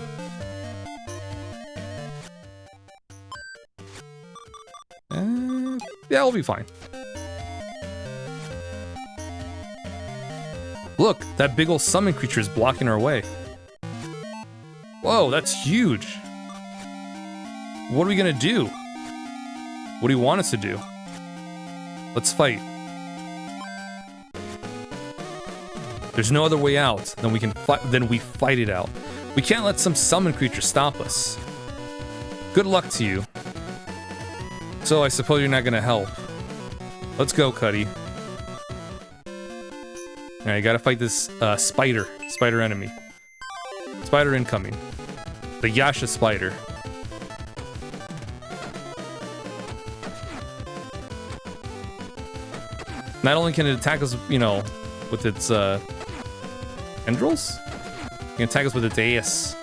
Yeah, we'll be fine. Look, that big old summon creature is blocking our way. Whoa, that's huge. What are we gonna do? What do you want us to do? Let's fight. There's no other way out. Then we fight it out. We can't let some summon creature stop us. Good luck to you. So I suppose you're not gonna help. Let's go, Cuddy. Alright, gotta fight this spider. Spider enemy. Spider incoming. The Yasha spider. Not only can it attack us, you know, with its tendrils, it can attack us with its ace.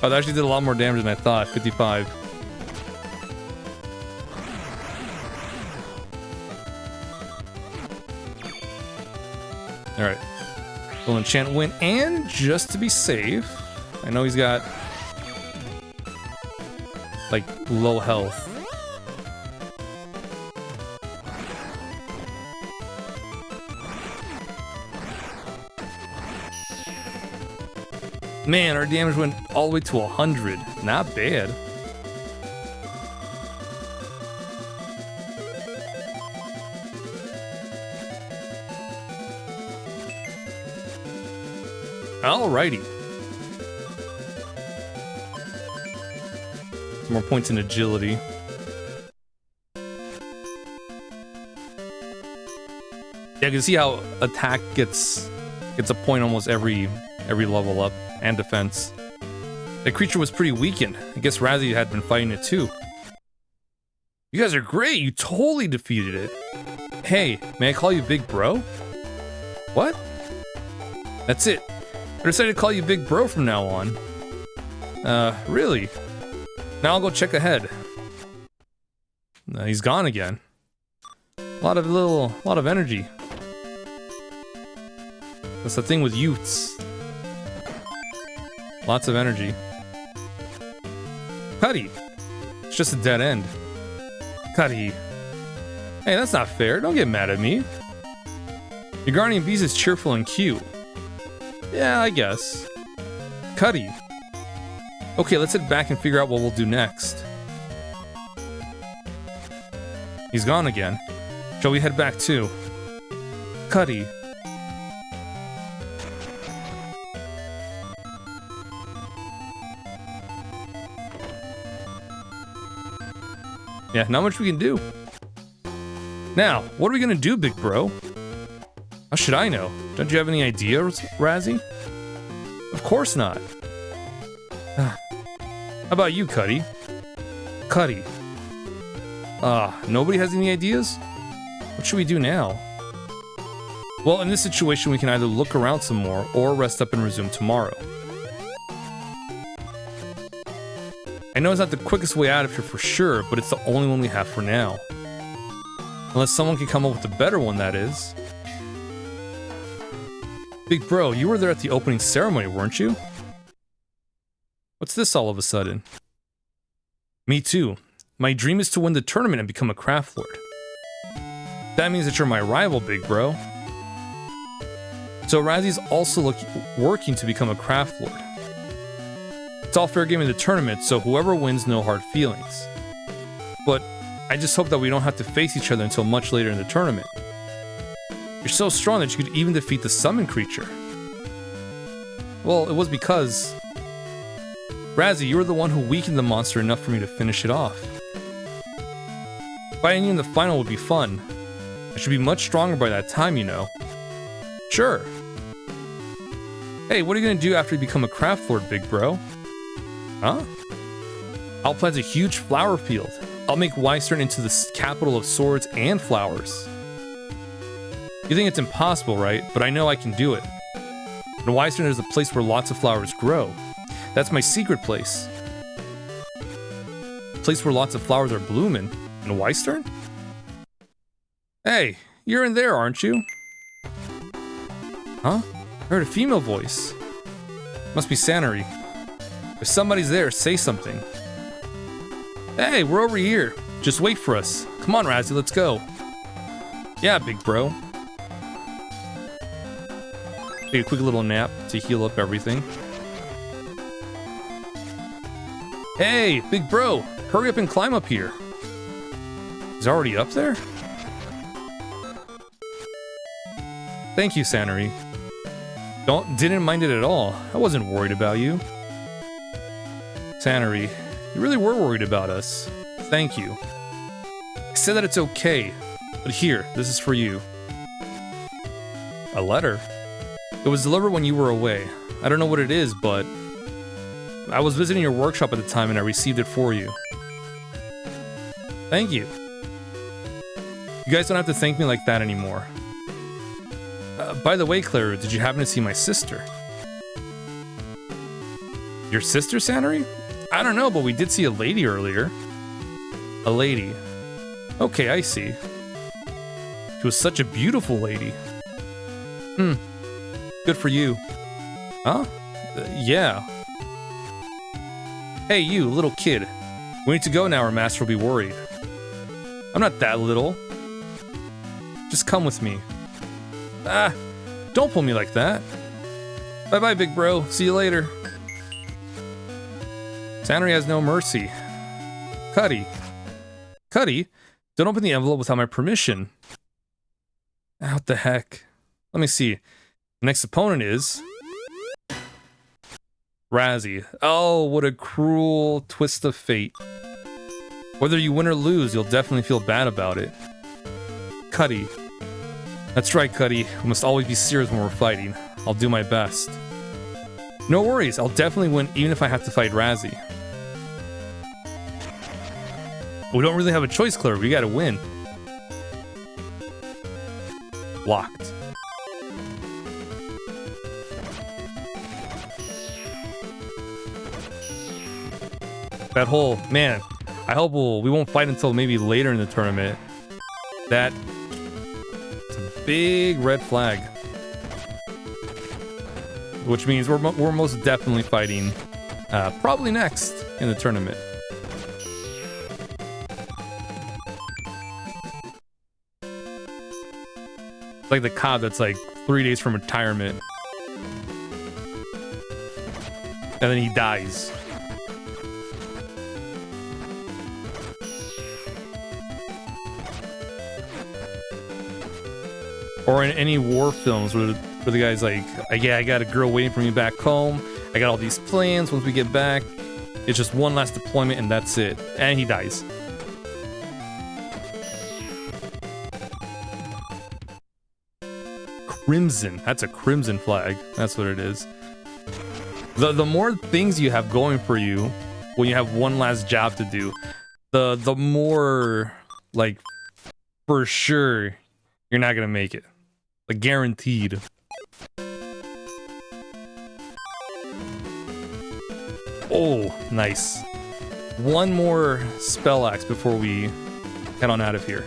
Oh, that actually did a lot more damage than I thought. 55. Alright. We'll enchant Wind, and just to be safe, I know he's got like low health. Man, our damage went all the way to 100. Not bad. Alrighty. More points in agility. Yeah, you can see how attack gets a point almost every level up, and defense. The creature was pretty weakened. I guess Razzie had been fighting it too. You guys are great. You totally defeated it. Hey, may I call you Big Bro? What? That's it. I decided to call you Big Bro from now on. Really? Now I'll go check ahead. He's gone again. A lot of energy. That's the thing with youths. Lots of energy. Cuddy! It's just a dead end. Cuddy. Hey, that's not fair. Don't get mad at me. Your guardian beast is cheerful and cute. Yeah, I guess. Cuddy. Okay, let's head back and figure out what we'll do next. He's gone again. Shall we head back too? Cuddy. Yeah, not much we can do. Now, what are we gonna do, Big Bro? How should I know? Don't you have any idea, Razzie? Of course not. How about you, Cuddy? Cuddy. Nobody has any ideas? What should we do now? Well, in this situation, we can either look around some more or rest up and resume tomorrow. I know it's not the quickest way out of here for sure, but it's the only one we have for now. Unless someone can come up with a better one, that is. Big Bro, you were there at the opening ceremony, weren't you? What's this all of a sudden? Me too. My dream is to win the tournament and become a craft lord. That means that you're my rival, Big Bro. So Razzie's also working to become a craft lord. It's all fair game in the tournament, so whoever wins, no hard feelings. But I just hope that we don't have to face each other until much later in the tournament. You're so strong that you could even defeat the summon creature. Well, it was because... Razzie, you were the one who weakened the monster enough for me to finish it off. Fighting you in the final would be fun. I should be much stronger by that time, you know. Sure. Hey, what are you gonna do after you become a craft lord, Big Bro? Huh? I'll plant a huge flower field. I'll make Weistern into the capital of swords and flowers. You think it's impossible, right? But I know I can do it. In Weistern is a place where lots of flowers grow. That's my secret place. A place where lots of flowers are blooming. In Weistern? Hey, you're in there, aren't you? Huh? I heard a female voice. Must be Sanary. If somebody's there, say something. Hey, we're over here. Just wait for us. Come on, Razzie, let's go. Yeah, Big Bro. Take a quick little nap to heal up everything. Hey, Big Bro, hurry up and climb up here. He's already up there? Thank you, Sanary. Didn't mind it at all. I wasn't worried about you. Tannery, you really were worried about us. Thank you. I said that it's okay, but here, this is for you. A letter? It was delivered when you were away. I don't know what it is, but I was visiting your workshop at the time and I received it for you. Thank you. You guys don't have to thank me like that anymore. By the way, Clara, did you happen to see my sister? Your sister, Sanary? I don't know, but we did see a lady earlier. A lady. Okay, I see. She was such a beautiful lady. Good for you. Huh? Yeah. Hey, you, little kid. We need to go now or Master will be worried. I'm not that little. Just come with me. Ah, don't pull me like that. Bye-bye, big bro. See you later. Sanary has no mercy. Cuddy. Cuddy? Don't open the envelope without my permission. What the heck? Let me see. The next opponent is... Razzie. Oh, what a cruel twist of fate. Whether you win or lose, you'll definitely feel bad about it. Cuddy. That's right, Cuddy. We must always be serious when we're fighting. I'll do my best. No worries, I'll definitely win even if I have to fight Razzie. We don't really have a choice, Claire. We gotta win. Locked. That whole... Man, I hope we won't fight until maybe later in the tournament. That's a big red flag. Which means we're most definitely fighting probably next in the tournament. It's like the cop that's like 3 days from retirement. And then he dies. Or in any war films where the guy's like, yeah, I got a girl waiting for me back home. I got all these plans. Once we get back, it's just one last deployment and that's it. And he dies. Crimson. That's a crimson flag. That's what it is. The more things you have going for you when you have one last job to do, the more, like, for sure, you're not gonna make it. Like, guaranteed. Oh, nice. One more spell axe before we head on out of here.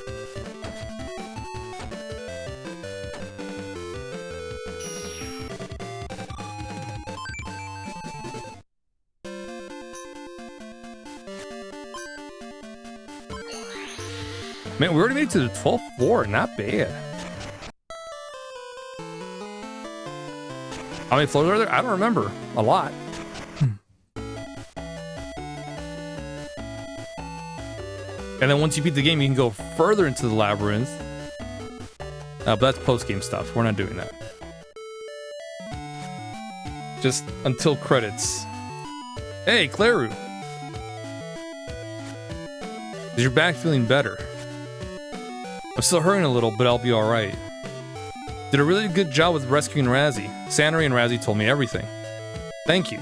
Man, we already made it to the 12th floor. Not bad. How many floors are there? I don't remember. A lot. And then once you beat the game, you can go further into the labyrinth. But that's post-game stuff. We're not doing that. Just until credits. Hey, Claru! Is your back feeling better? I'm still hurting a little, but I'll be alright. Did a really good job with rescuing Razzie. Sanary and Razzie told me everything. Thank you.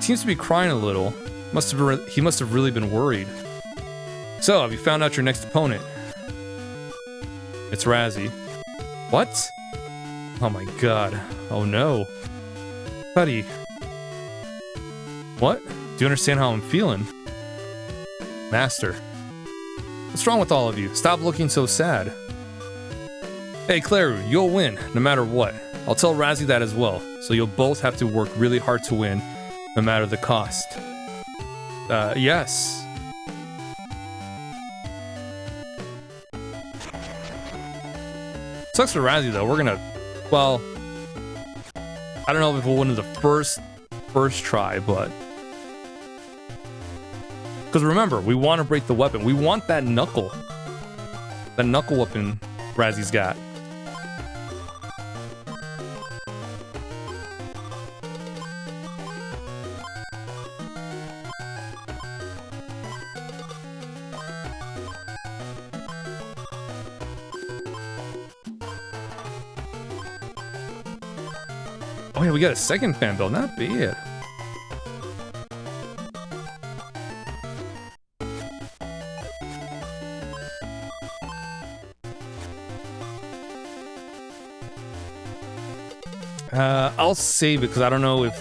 Seems to be crying a little. He must have really been worried. So, have you found out your next opponent? It's Razzie. What? Oh my god. Oh no. Buddy. What? Do you understand how I'm feeling? Master. What's wrong with all of you? Stop looking so sad. Hey, Claru, you'll win, no matter what. I'll tell Razzie that as well, so you'll both have to work really hard to win, no matter the cost. Yes. Sucks for Razzie, though. We're gonna... Well... I don't know if we'll win in the first try, but... Because remember, we want to break the weapon. We want that knuckle. That knuckle weapon Razzie's got. Oh yeah, we got a second fan belt. Not bad. I'll save it because I don't know if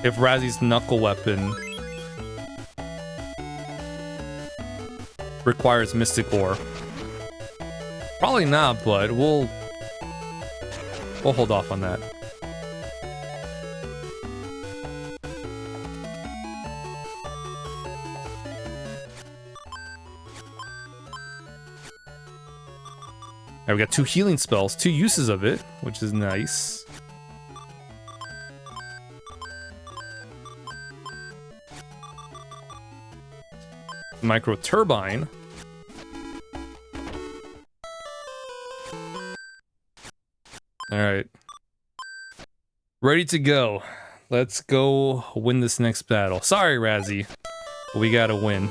Razzy's knuckle weapon requires Mystic Ore. Probably not, but we'll hold off on that. Alright, we got 2 healing spells, 2 uses of it, which is nice. Micro Turbine. Alright. Ready to go. Let's go win this next battle. Sorry, Razzie, but we gotta win.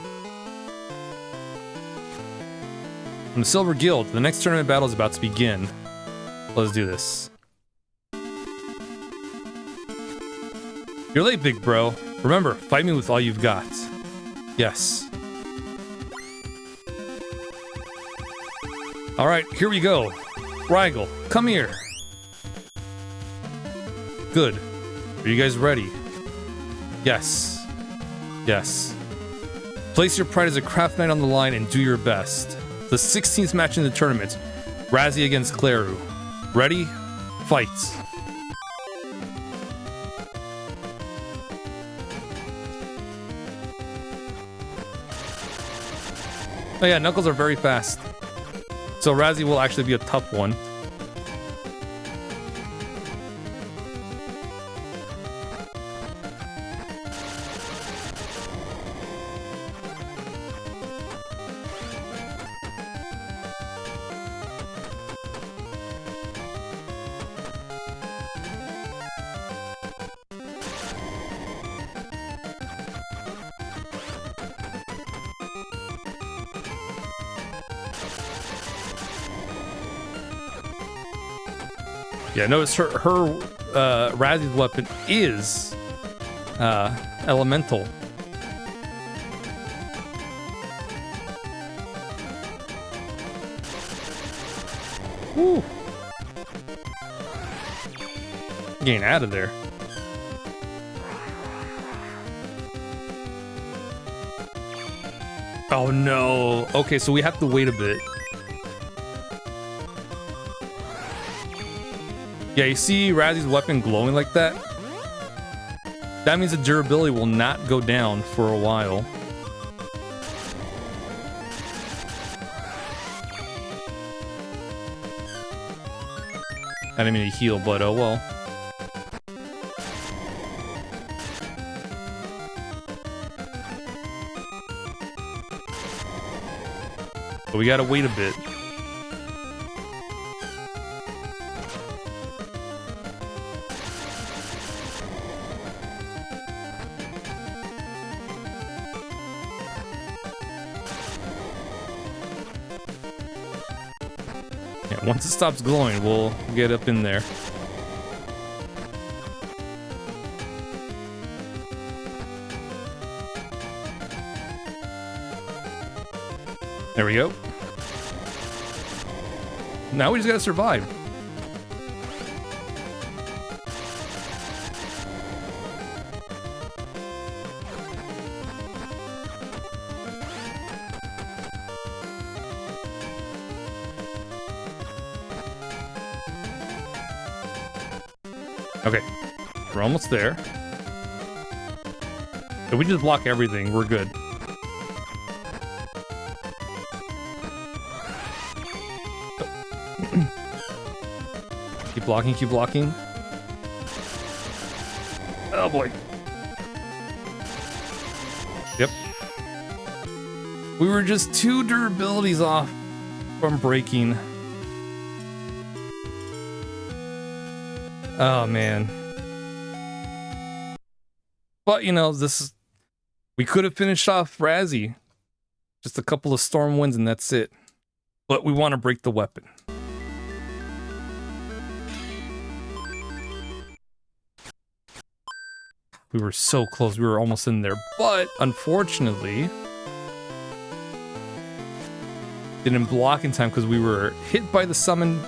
From the Silver Guild, the next tournament battle is about to begin. Let's do this. You're late, big bro. Remember, fight me with all you've got. Yes. Alright, here we go. Rigel, come here. Good. Are you guys ready? Yes. Yes. Place your pride as a craft knight on the line and do your best. The 16th match in the tournament. Razzie against Claru. Ready? Fight. Oh yeah, Knuckles are very fast. So Razzie will actually be a tough one. Yeah, notice her Razzie's weapon is elemental. Woo! Getting out of there. Oh no. Okay, so we have to wait a bit. Yeah, you see Razzie's weapon glowing like that? That means the durability will not go down for a while. I didn't mean to heal, but oh well. But we gotta wait a bit. Once it stops glowing, we'll get up in there. There we go. Now we just gotta survive. Okay, we're almost there. If we just block everything, we're good. Keep blocking, keep blocking. Oh boy. Yep. We were just 2 durabilities off from breaking. Oh man. But you know, we could have finished off Razzie. Just a couple of storm winds and that's it. But we want to break the weapon. We were so close. We were almost in there. But, unfortunately, didn't block in time because we were hit by the summon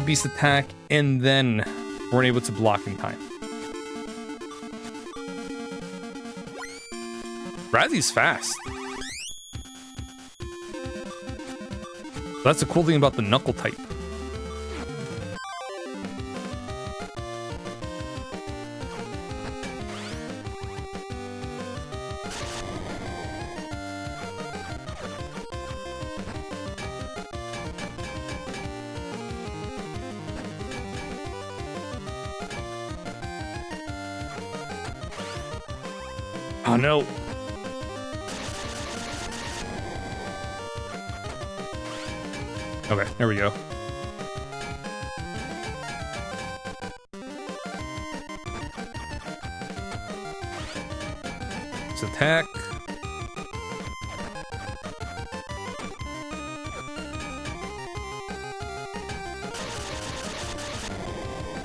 beast attack and then weren't able to block in time. Razzy's fast. That's the cool thing about the knuckle type. Oh no. Okay, there we go. Let's attack.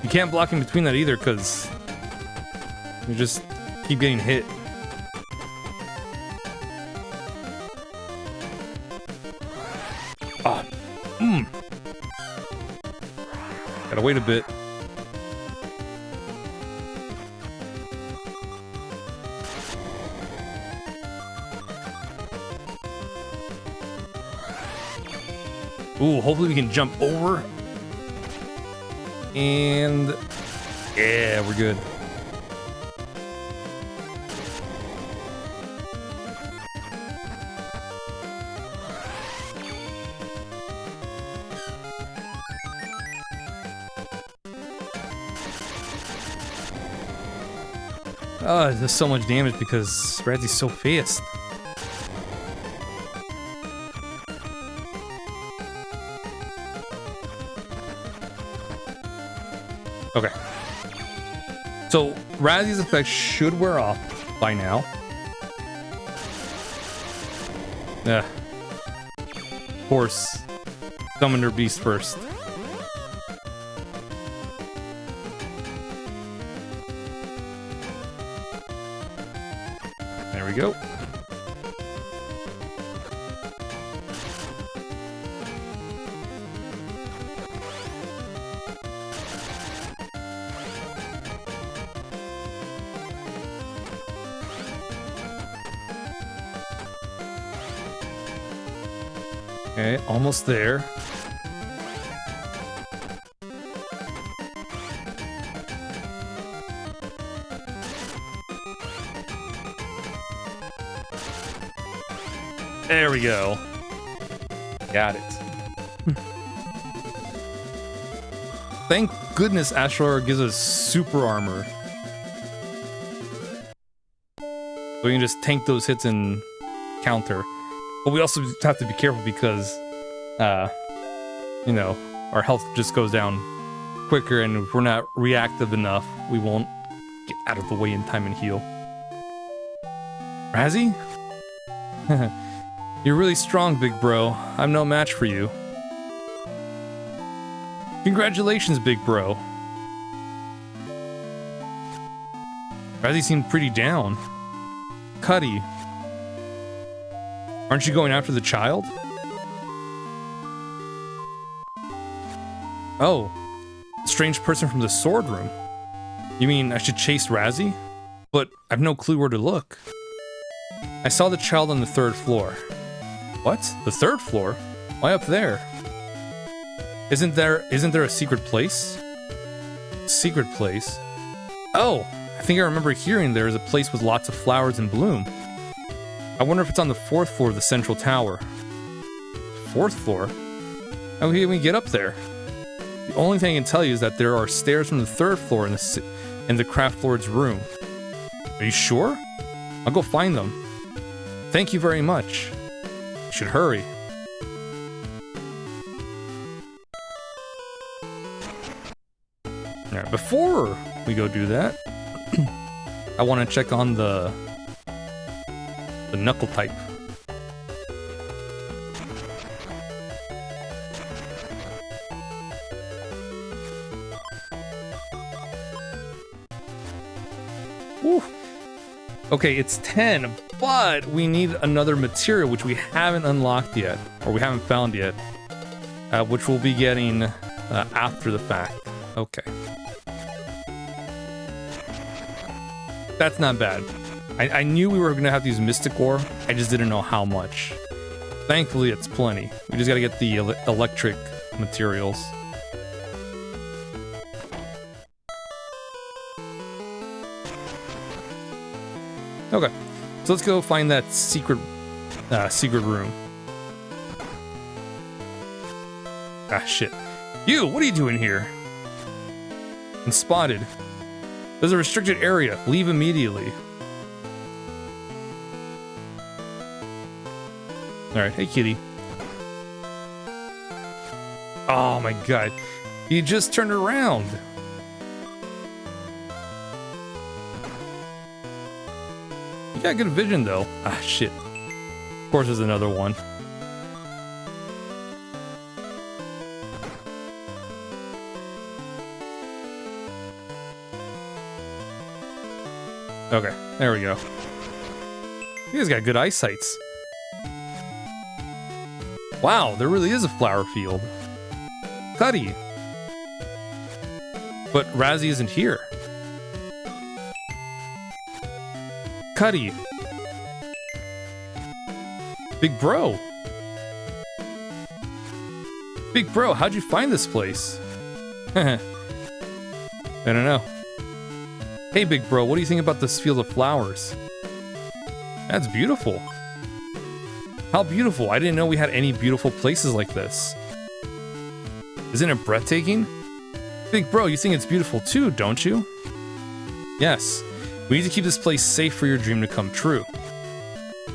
You can't block in between that either because you just keep getting hit. Gotta wait a bit. Ooh, hopefully we can jump over. And yeah, we're good. Oh, it does so much damage because Razzy's so fast. Okay. So, Razzy's effect should wear off by now. Yeah. Of course. Summon her beast first. There we go. Okay, almost there. There we go. Got it. Thank goodness Astral gives us super armor. So we can just tank those hits and counter. But we also have to be careful because, you know, our health just goes down quicker, and if we're not reactive enough, we won't get out of the way in time and heal. Razzy? You're really strong, big bro. I'm no match for you. Congratulations, big bro. Razzy seemed pretty down. Cuddy. Aren't you going after the child? Oh. A strange person from the sword room. You mean I should chase Razzy? But I've no clue where to look. I saw the child on the 3rd floor. What? The 3rd floor? Why up there? Isn't there a secret place? Secret place? Oh, I think I remember hearing there is a place with lots of flowers in bloom. I wonder if it's on the 4th floor of the central tower. 4th floor? How can we get up there? The only thing I can tell you is that there are stairs from the 3rd floor in the craft lord's room. Are you sure? I'll go find them. Thank you very much. You should hurry. Alright, before we go do that, I want to check on the knuckle type. Whew. Okay, it's 10, but we need another material, which we haven't unlocked yet, or we haven't found yet, which we'll be getting after the fact. Okay. That's not bad. I knew we were going to have to use Mystic Ore. I just didn't know how much. Thankfully, it's plenty. We just got to get the electric materials. Okay, so let's go find that secret room. Ah, shit. You, what are you doing here? Been spotted. There's a restricted area. Leave immediately. Alright, hey kitty. Oh my god. You just turned around. You got good vision though. Ah, shit. Of course there's another one. Okay, there we go. You guys got good eyesights. Wow, there really is a flower field. Cuddy. But Razzie isn't here. Cuddy. Big bro. Big bro, how'd you find this place? I don't know. Hey big bro, what do you think about this field of flowers? That's beautiful. How beautiful. I didn't know we had any beautiful places like this. Isn't it breathtaking? Big bro, you think it's beautiful too, don't you? Yes. We need to keep this place safe for your dream to come true.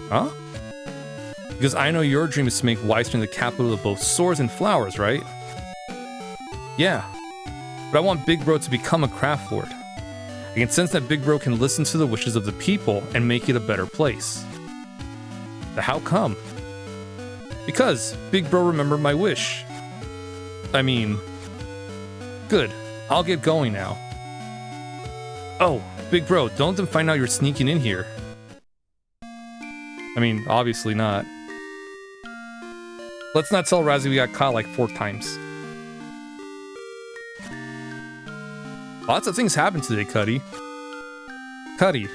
Huh? Because I know your dream is to make Weisstern the capital of both swords and flowers, right? Yeah. But I want Big Bro to become a craft lord. I can sense that Big Bro can listen to the wishes of the people and make it a better place. But how come? Because Big Bro remembered my wish. I mean... Good. I'll get going now. Oh, Big Bro, don't let them find out you're sneaking in here. I mean, obviously not. Let's not tell Razzie we got caught like 4 times. Lots of things happened today, Cuddy. Cuddy.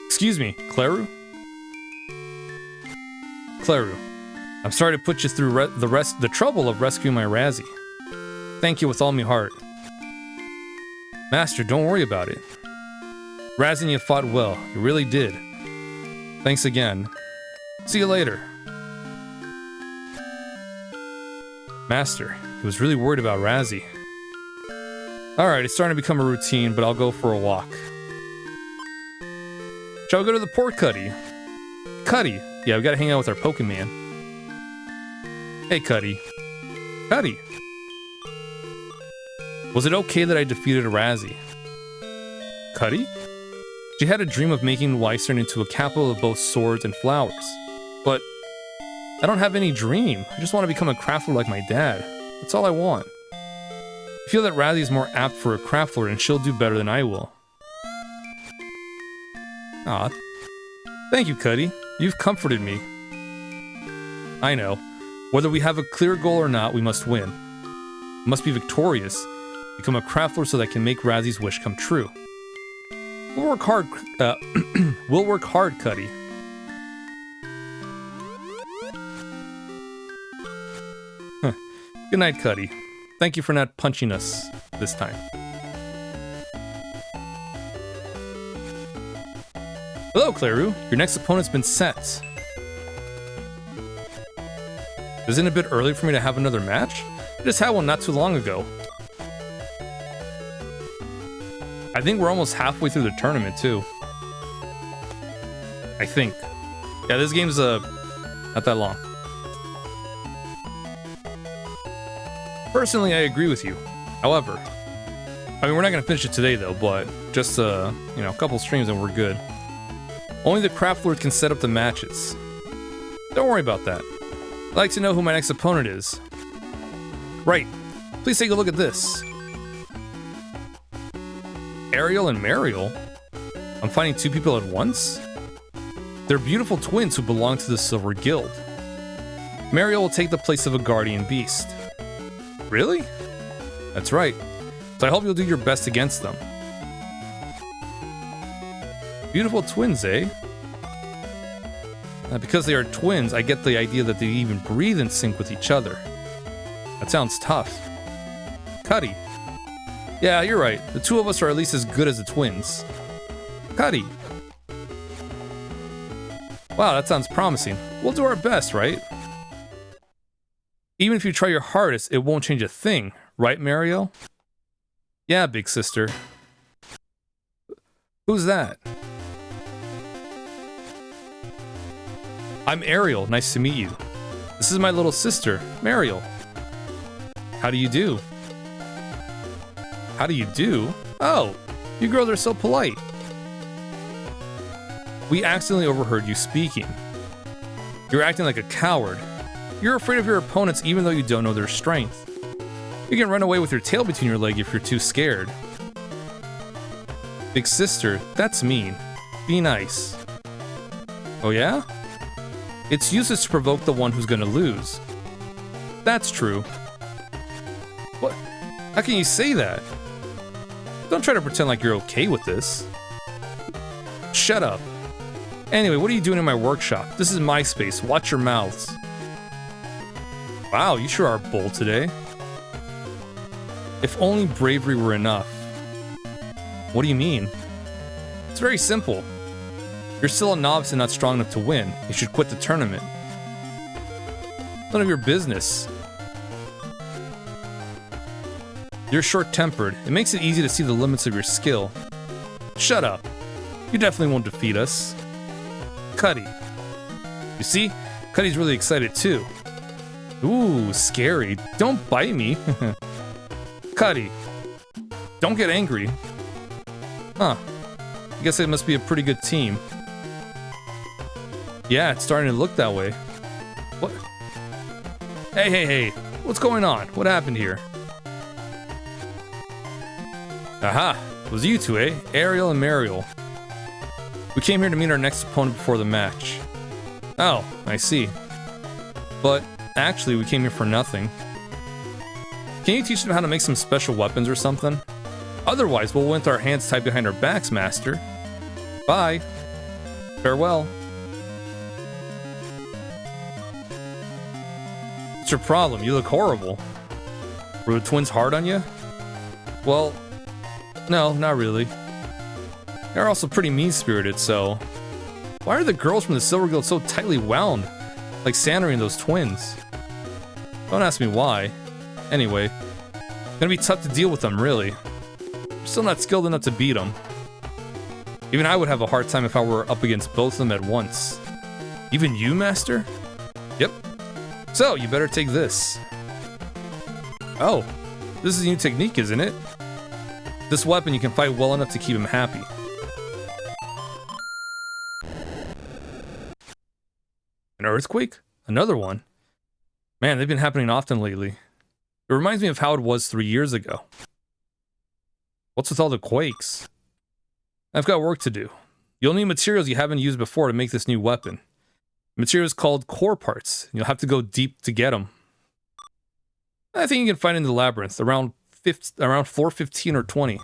Excuse me, Claru? Claru, I'm sorry to put you through the trouble of rescuing my Razzie. Thank you with all my heart. Master, don't worry about it. Razzie, you fought well. You really did. Thanks again. See you later. Master, he was really worried about Razzie. Alright, it's starting to become a routine, but I'll go for a walk. Shall we go to the port, Cuddy? Cuddy! Yeah, we gotta hang out with our Pokemon. Hey, Cuddy. Cuddy! Was it okay that I defeated a Razzie? Cuddy? She had a dream of making Weisstern into a capital of both swords and flowers. But I don't have any dream. I just want to become a crafter like my dad. That's all I want. I feel that Razzie is more apt for a craft lord and she'll do better than I will. Aw. Thank you, Cuddy. You've comforted me. I know. Whether we have a clear goal or not, we must win. We must be victorious. Become a craft lord so that I can make Razzie's wish come true. We'll work hard, we'll work hard, Cuddy. Huh. Good night, Cuddy. Thank you for not punching us this time. Hello, Claru. Your next opponent's been set. Isn't it a bit early for me to have another match? I just had one not too long ago. I think we're almost halfway through the tournament, too. I think. Yeah, this game's not that long. Personally, I agree with you. However, I mean, we're not going to finish it today, though, but just, you know, a couple streams and we're good. Only the craft lord can set up the matches. Don't worry about that. I'd like to know who my next opponent is. Right. Please take a look at this. Ariel and Mariel? I'm finding two people at once? They're beautiful twins who belong to the Silver Guild. Mariel will take the place of a guardian beast. Really? That's right. So I hope you'll do your best against them. Beautiful twins, eh? Because they are twins, I get the idea that they even breathe in sync with each other. That sounds tough. Cuddy. Yeah, you're right. The two of us are at least as good as the twins. Cuddy. Wow, that sounds promising. We'll do our best, right? Even if you try your hardest, it won't change a thing. Right, Mariel? Yeah, big sister. Who's that? I'm Ariel. Nice to meet you. This is my little sister, Mariel. How do you do? How do you do? Oh, you girls are so polite. We accidentally overheard you speaking. You're acting like a coward. You're afraid of your opponents even though you don't know their strength. You can run away with your tail between your legs if you're too scared. Big sister, that's mean. Be nice. Oh yeah? It's useless to provoke the one who's gonna lose. That's true. What? How can you say that? Don't try to pretend like you're okay with this. Shut up. Anyway, what are you doing in my workshop? This is my space. Watch your mouths. Wow, you sure are bold today. If only bravery were enough. What do you mean? It's very simple. You're still a novice and not strong enough to win. You should quit the tournament. None of your business. You're short-tempered. It makes it easy to see the limits of your skill. Shut up. You definitely won't defeat us. Cuddy. You see? Cuddy's really excited too. Ooh, scary. Don't bite me. Cuddy. Don't get angry. Huh. I guess it must be a pretty good team. Yeah, it's starting to look that way. What? Hey. What's going on? What happened here? Aha. It was you two, eh? Ariel and Mariel. We came here to meet our next opponent before the match. Oh, I see. But actually, we came here for nothing. Can you teach them how to make some special weapons or something? Otherwise, we'll win with our hands tied behind our backs, Master. Bye. Farewell. What's your problem? You look horrible. Were the twins hard on you? Well, no, not really. They're also pretty mean-spirited, so... Why are the girls from the Silver Guild so tightly wound? Like Sanary and those twins? Don't ask me why. Anyway, gonna be tough to deal with them, really. I'm still not skilled enough to beat them. Even I would have a hard time if I were up against both of them at once. Even you, Master? Yep. So, you better take this. Oh, this is a new technique, isn't it? This weapon you can fight well enough to keep him happy. An earthquake? Another one? Man, they've been happening often lately. It reminds me of how it was 3 years ago. What's with all the quakes? I've got work to do. You'll need materials you haven't used before to make this new weapon. The material is called core parts. You'll have to go deep to get them. I think you can find it in the labyrinth, around floor 15 or 20.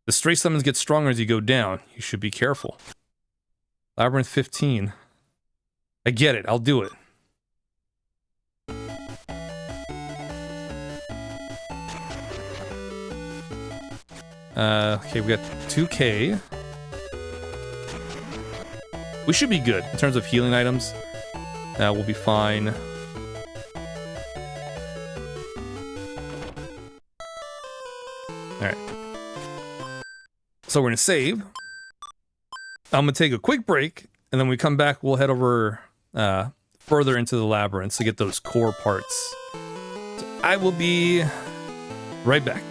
The stray summons get stronger as you go down. You should be careful. Labyrinth 15. I get it. I'll do it. Okay, we got 2K. We should be good in terms of healing items. We'll be fine. Alright. So we're gonna save. I'm gonna take a quick break, and then when we come back, we'll head over further into the labyrinth to get those core parts. So I will be right back.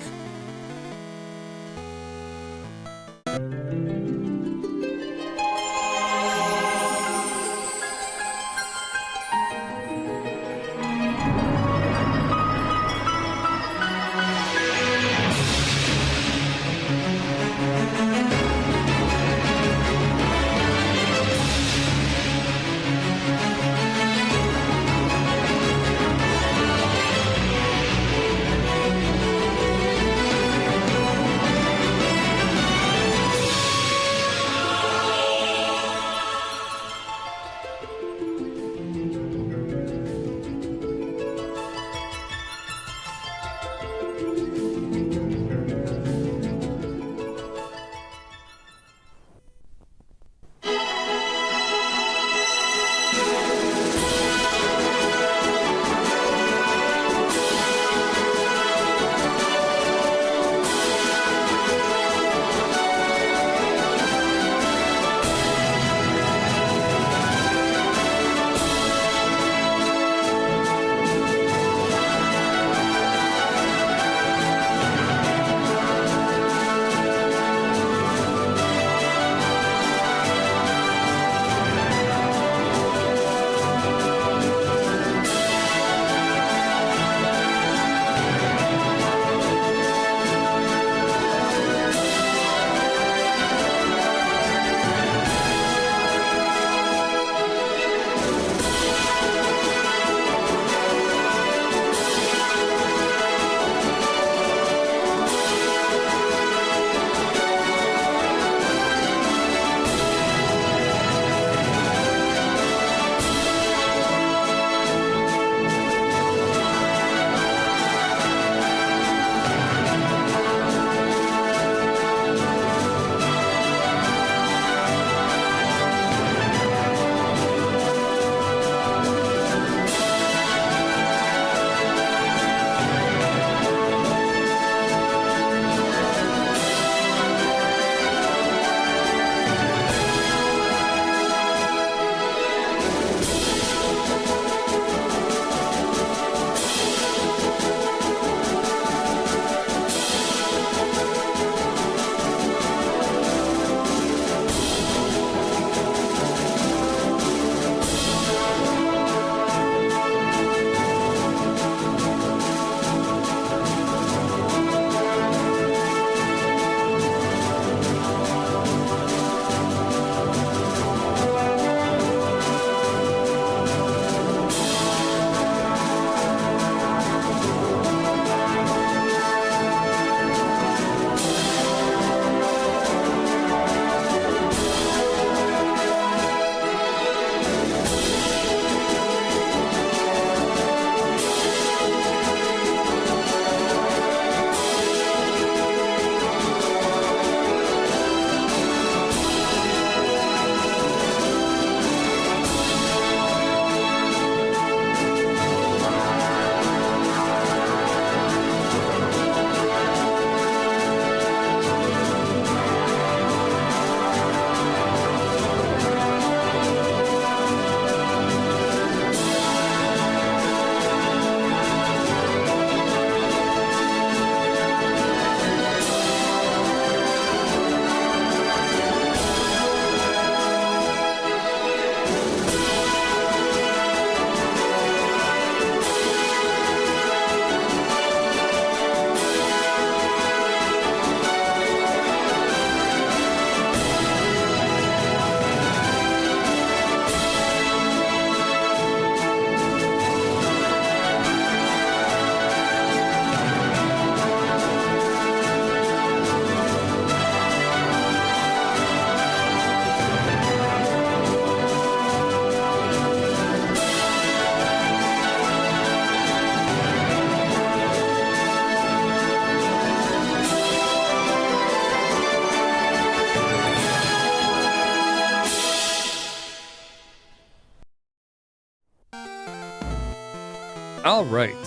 All right.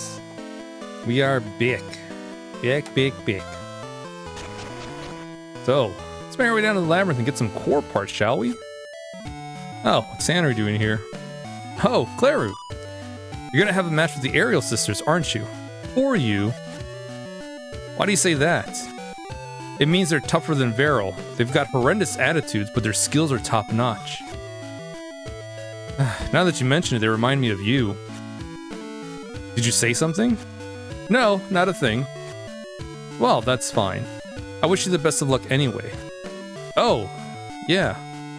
We are big. Big. So, let's make our way down to the labyrinth and get some core parts, shall we? Oh, what's Sandra doing here? Oh, Claru. You're gonna have a match with the Aerial Sisters, aren't you? For you? Why do you say that? It means they're tougher than Varel. They've got horrendous attitudes, but their skills are top-notch. Now that you mention it, they remind me of you. Did you say something? No, not a thing. Well, that's fine. I wish you the best of luck anyway. Oh, yeah.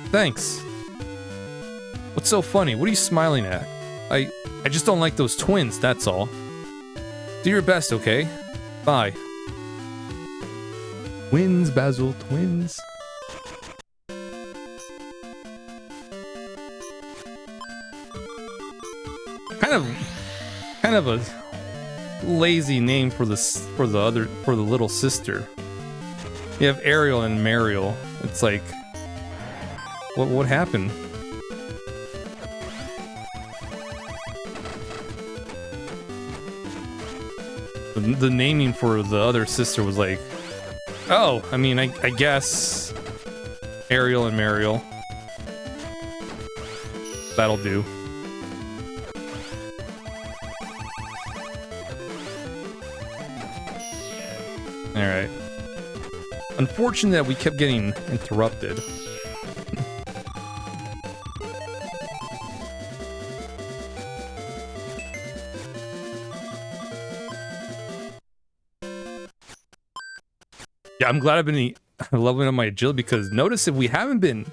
Thanks. What's so funny? What are you smiling at? I just don't like those twins, that's all. Do your best, okay? Bye. Twins, Basil, twins. Kind of a lazy name for the little sister. You have Ariel and Mariel. It's like, what happened? The naming for the other sister was like, oh, I mean, I guess Ariel and Mariel. That'll do. Alright. Unfortunate that we kept getting interrupted. Yeah, I'm glad I've been leveling up my agility, because notice if we haven't been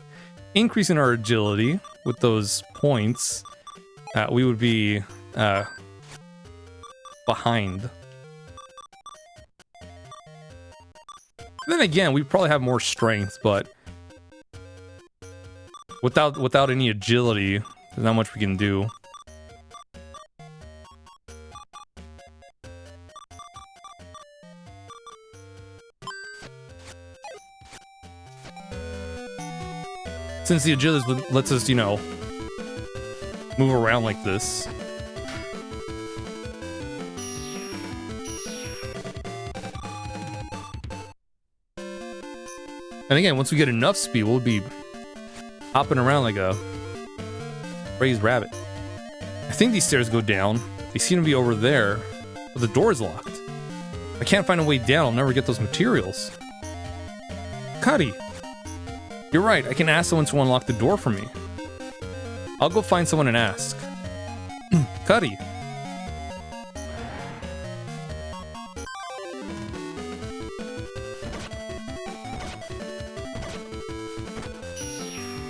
increasing our agility with those points, we would be behind. Then again, we probably have more strength, but without any agility, there's not much we can do. Since the agility lets us, you know, move around like this. And again, once we get enough speed, we'll be hopping around like a crazed rabbit. I think these stairs go down. They seem to be over there, but the door's locked. If I can't find a way down, I'll never get those materials. Cuddy! You're right, I can ask someone to unlock the door for me. I'll go find someone and ask. Cuddy!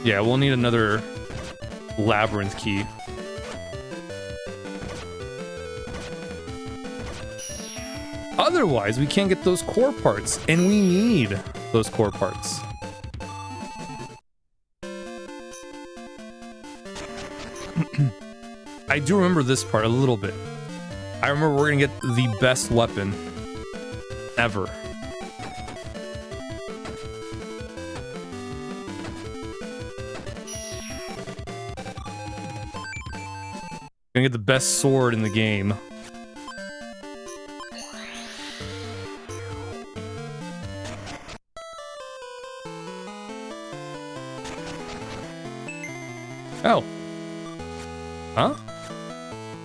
Yeah, we'll need another labyrinth key. Otherwise, we can't get those core parts, and we need those core parts. I do remember this part a little bit. I remember we're gonna get the best weapon ever. Gonna get the best sword in the game. Oh. Huh?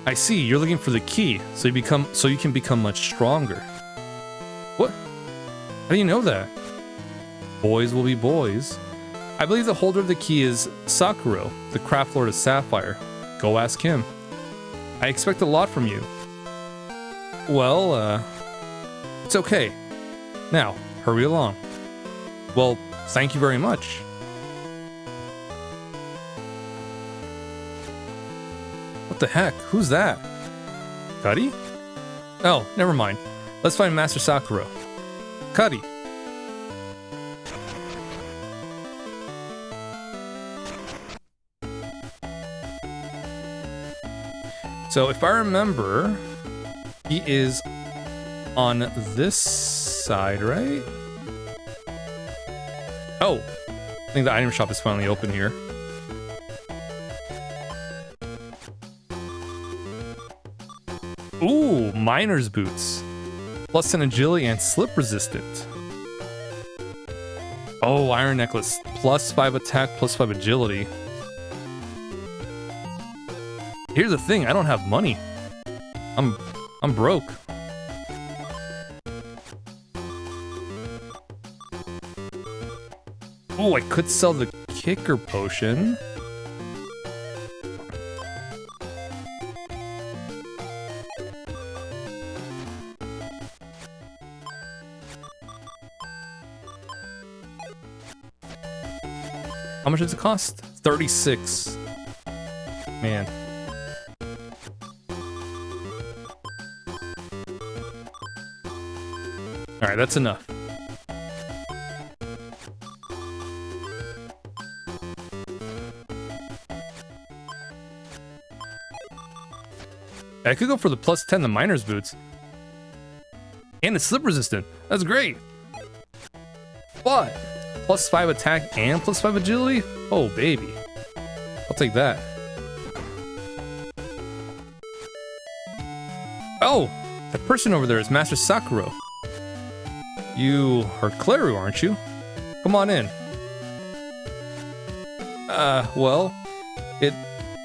I see, you're looking for the key, so you can become much stronger. What? How do you know that? Boys will be boys. I believe the holder of the key is Sakuro, the craft lord of Sapphire. Go ask him. I expect a lot from you. Well, it's okay. Now, hurry along. Well, thank you very much. What the heck? Who's that? Cuddy? Oh, never mind. Let's find Master Sakura. Cuddy. So if I remember, he is on this side, right? Oh, I think the item shop is finally open here. Ooh, miner's boots. Plus 10 agility and slip resistant. Oh, iron necklace. Plus 5 attack, plus 5 agility. Here's the thing, I don't have money. I'm broke. Oh, I could sell the kicker potion. How much does it cost? 36. Man. Alright, that's enough. I could go for the plus 10, the miner's boots. And it's slip resistant. That's great. But plus 5 attack and plus 5 agility? Oh, baby. I'll take that. Oh, that person over there is Master Sakura. You are Claru, aren't you? Come on in. Well,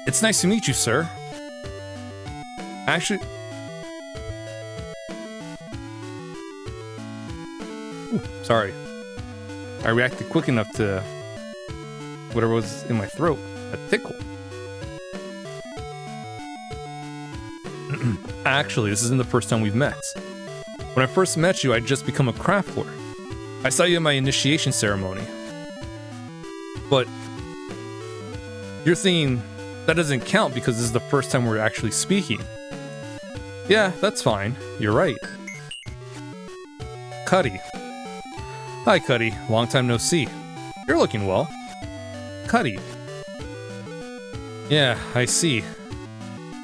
it's nice to meet you, sir. Actually... Ooh, sorry. I reacted quick enough to whatever was in my throat. A tickle. Actually, this isn't the first time we've met. When I first met you, I'd just become a craft lord. I saw you at my initiation ceremony. But you're thinking that doesn't count because this is the first time we're actually speaking. Yeah, that's fine. You're right. Cuddy. Hi, Cuddy. Long time no see. You're looking well. Cuddy. Yeah, I see.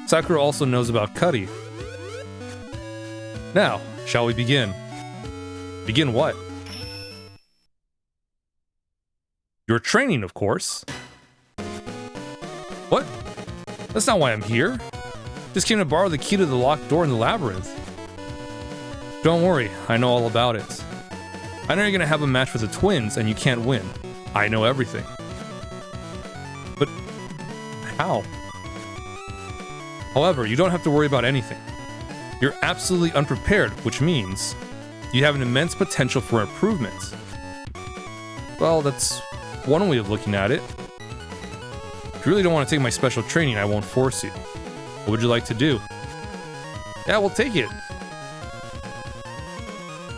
Sakura also knows about Cuddy. Now, shall we begin? Begin what? Your training, of course. What? That's not why I'm here. Just came to borrow the key to the locked door in the labyrinth. Don't worry, I know all about it. I know you're gonna have a match with the twins and you can't win. I know everything. But how? However, you don't have to worry about anything. You're absolutely unprepared, which means you have an immense potential for improvement. Well, that's one way of looking at it. If you really don't want to take my special training, I won't force you. What would you like to do? Yeah, we'll take it.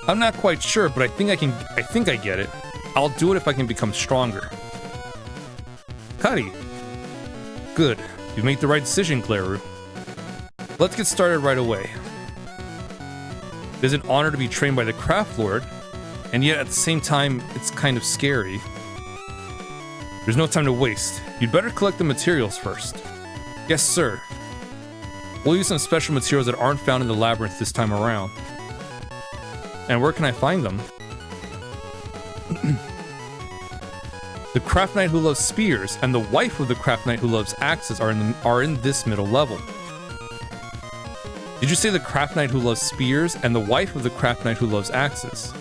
I'm not quite sure, but I think I get it. I'll do it if I can become stronger. Cuddy. Good. You made the right decision, Claru. Let's get started right away. It is an honor to be trained by the Craft Lord, and yet at the same time, it's kind of scary. There's no time to waste. You'd better collect the materials first. Yes, sir. We'll use some special materials that aren't found in the labyrinth this time around. And where can I find them? The Craft Knight who loves spears and the wife of the Craft Knight who loves axes are in this middle level. Did you say the Craft Knight who loves spears and the wife of the Craft Knight who loves axes?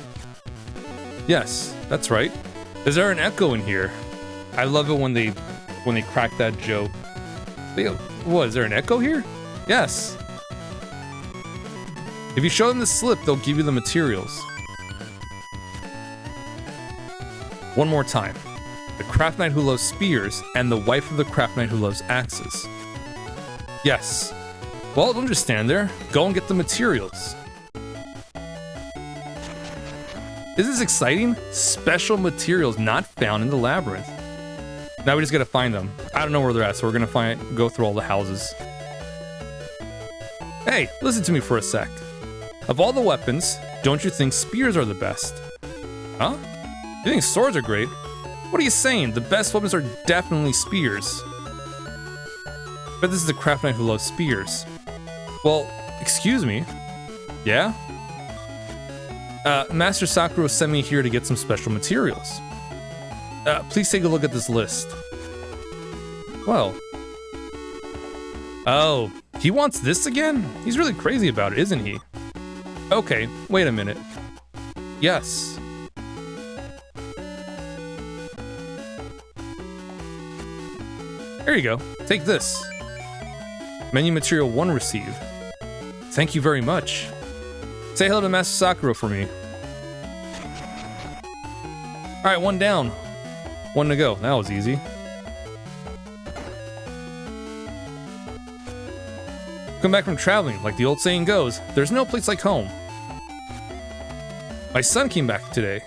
Yes, that's right. Is there an echo in here? I love it when they crack that joke. What, is there an echo here? Yes. If you show them the slip, they'll give you the materials. One more time. The Craft Knight who loves spears and the wife of the Craft Knight who loves axes. Yes. Well, don't just stand there. Go and get the materials. Is this exciting? Special materials not found in the labyrinth. Now we just gotta find them. I don't know where they're at, so we're gonna go through all the houses. Hey, listen to me for a sec. Of all the weapons, don't you think spears are the best? Huh? You think swords are great? What are you saying? The best weapons are definitely spears. But this is the Craft Knight who loves spears. Well, excuse me. Yeah? Master Sakura sent me here to get some special materials. Please take a look at this list. Well. Oh, He wants this again? He's really crazy about it, isn't he? Okay, wait a minute. Yes. There you go. Take this. Menu material 1 received. Thank you very much. Say hello to Master Sakura for me. Alright, 1 down. 1 to go. That was easy. Come back from traveling, like the old saying goes, there's no place like home. My son came back today.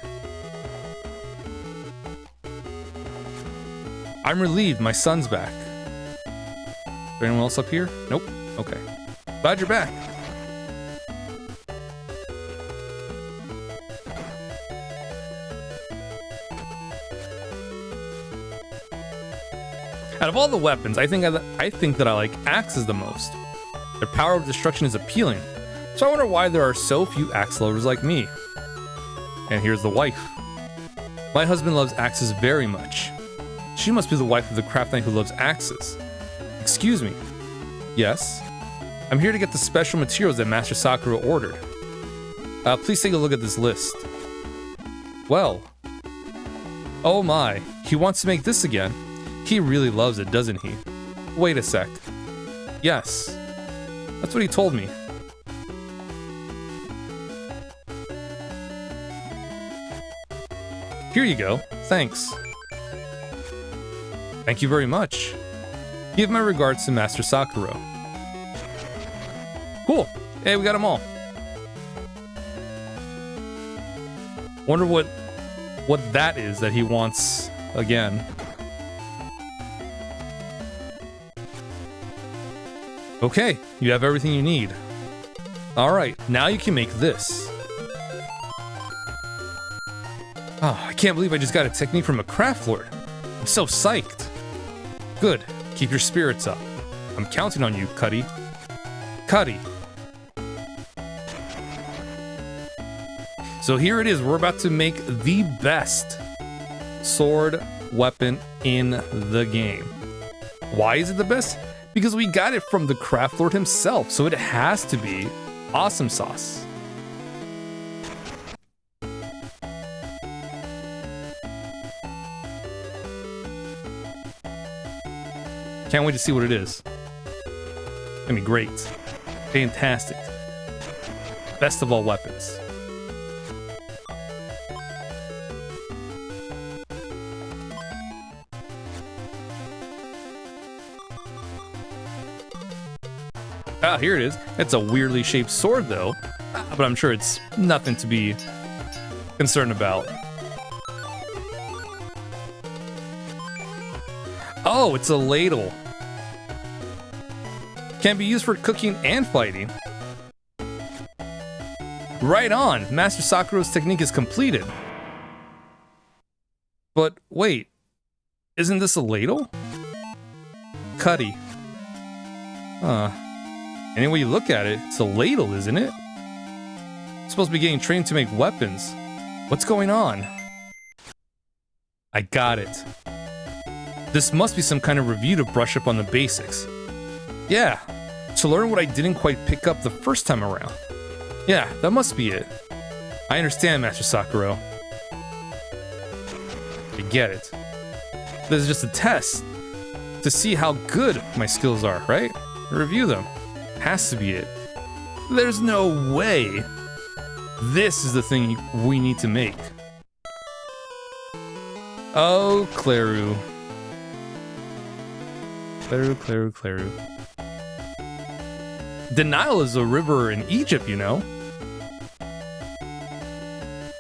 I'm relieved my son's back. Is there anyone else up here? Nope. Okay. Glad you're back. Out of all the weapons, I think that I like axes the most. Their power of destruction is appealing, so I wonder why there are so few axe lovers like me. And here's the wife. My husband loves axes very much. She must be the wife of the craft knight who loves axes. Excuse me. Yes? I'm here to get the special materials that Master Sakura ordered. Please take a look at this list. Well. Oh my, he wants to make this again. He really loves it, doesn't he? Wait a sec. Yes. That's what he told me. Here you go. Thanks. Thank you very much. Give my regards to Master Sakura. Cool. Hey, we got them all. Wonder what that is that he wants again. Okay, you have everything you need. Alright, now you can make this. Oh, I can't believe I just got a technique from a craft lord. I'm so psyched. Good, keep your spirits up. I'm counting on you, Cuddy. Cuddy. So here it is, we're about to make the best sword weapon in the game. Why is it the best? Because we got it from the craft lord himself, so it has to be awesome sauce. Can't wait to see what it is. It's gonna be great. Fantastic. Best of all weapons. Ah, here it is. It's a weirdly shaped sword, though. But I'm sure it's nothing to be concerned about. Oh, it's a ladle. Can be used for cooking and fighting. Right on. Master Sakura's technique is completed. But wait. Isn't this a ladle? Cuddy. Huh. Any way you look at it, it's a ladle, isn't it? It's supposed to be getting trained to make weapons. What's going on? I got it. This must be some kind of review to brush up on the basics. Yeah, to learn what I didn't quite pick up the first time around. Yeah, that must be it. I understand, Master Sakura. I get it. This is just a test to see how good my skills are, right? Review them. Has to be it. There's no way this is the thing we need to make. Oh, Claru. Claru. Denial is a river in Egypt, you know.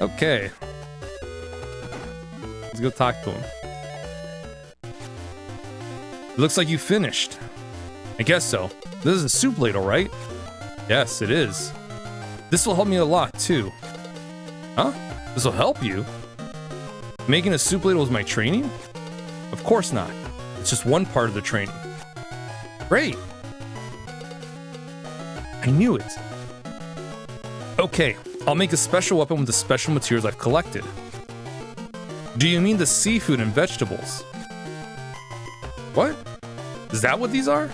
Okay. Let's go talk to him. It looks like you finished. I guess so. This is a soup ladle, right? Yes, it is. This will help me a lot, too. Huh? This will help you? Making a soup ladle is my training? Of course not. It's just one part of the training. Great! I knew it. Okay, I'll make a special weapon with the special materials I've collected. Do you mean the seafood and vegetables? What? Is that what these are?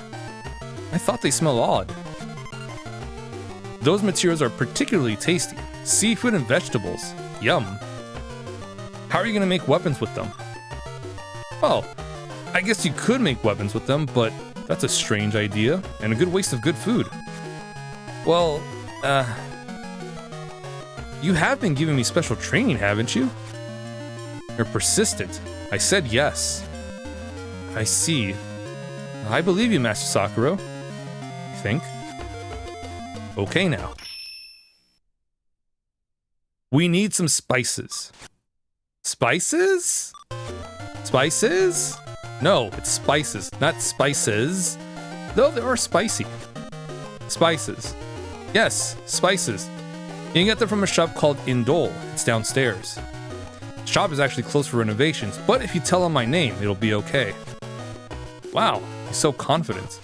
I thought they smelled odd. Those materials are particularly tasty. Seafood and vegetables. Yum. How are you gonna make weapons with them? Well, I guess you could make weapons with them, but that's a strange idea and a good waste of good food. Well, you have been giving me special training, haven't you? You're persistent. I said yes. I see. I believe you, Master Sakura. I think. Okay now. We need some spices. Spices? Spices? No, it's spices, not spices. Though they are spicy. Spices. Yes, spices. You can get them from a shop called Indole. It's downstairs. The shop is actually closed for renovations, but if you tell them my name, it'll be okay. Wow, he's so confident.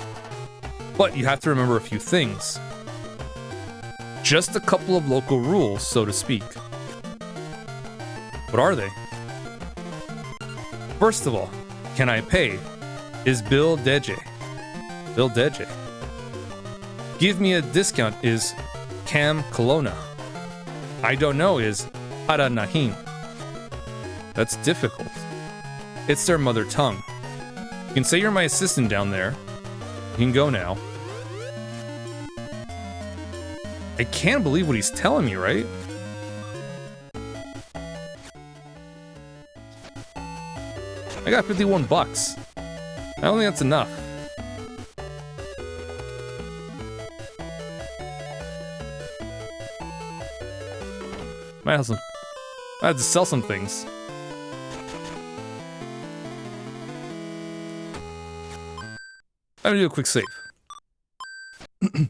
But you have to remember a few things. Just a couple of local rules, so to speak. What are they? First of all, can I pay? Is Bill Deje. Bill Deje. Give me a discount is Cam Kelowna. I don't know is Hara Nahim. That's difficult. It's their mother tongue. You can say you're my assistant down there. You can go now. I can't believe what he's telling me, right? I got 51 bucks. I don't think that's enough. Might have to sell some things. I'm gonna do a quick save.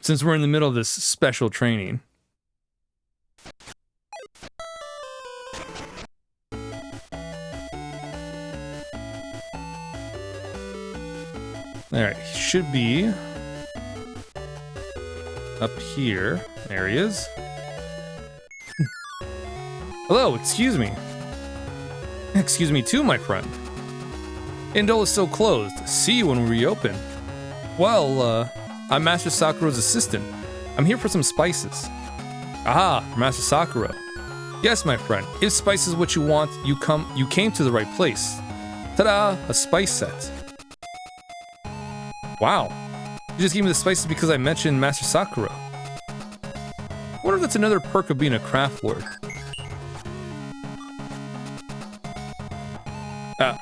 Since we're in the middle of this special training. Alright, he should be up here. There he is. Hello, excuse me. Excuse me too, my friend. Indole is still closed. See you when we reopen. Well, I'm Master Sakura's assistant. I'm here for some spices. Aha, Master Sakura. Yes, my friend. If spice is what you want, you came to the right place. Ta-da! A spice set. Wow. You just gave me the spices because I mentioned Master Sakura. I wonder if that's another perk of being a craft lord.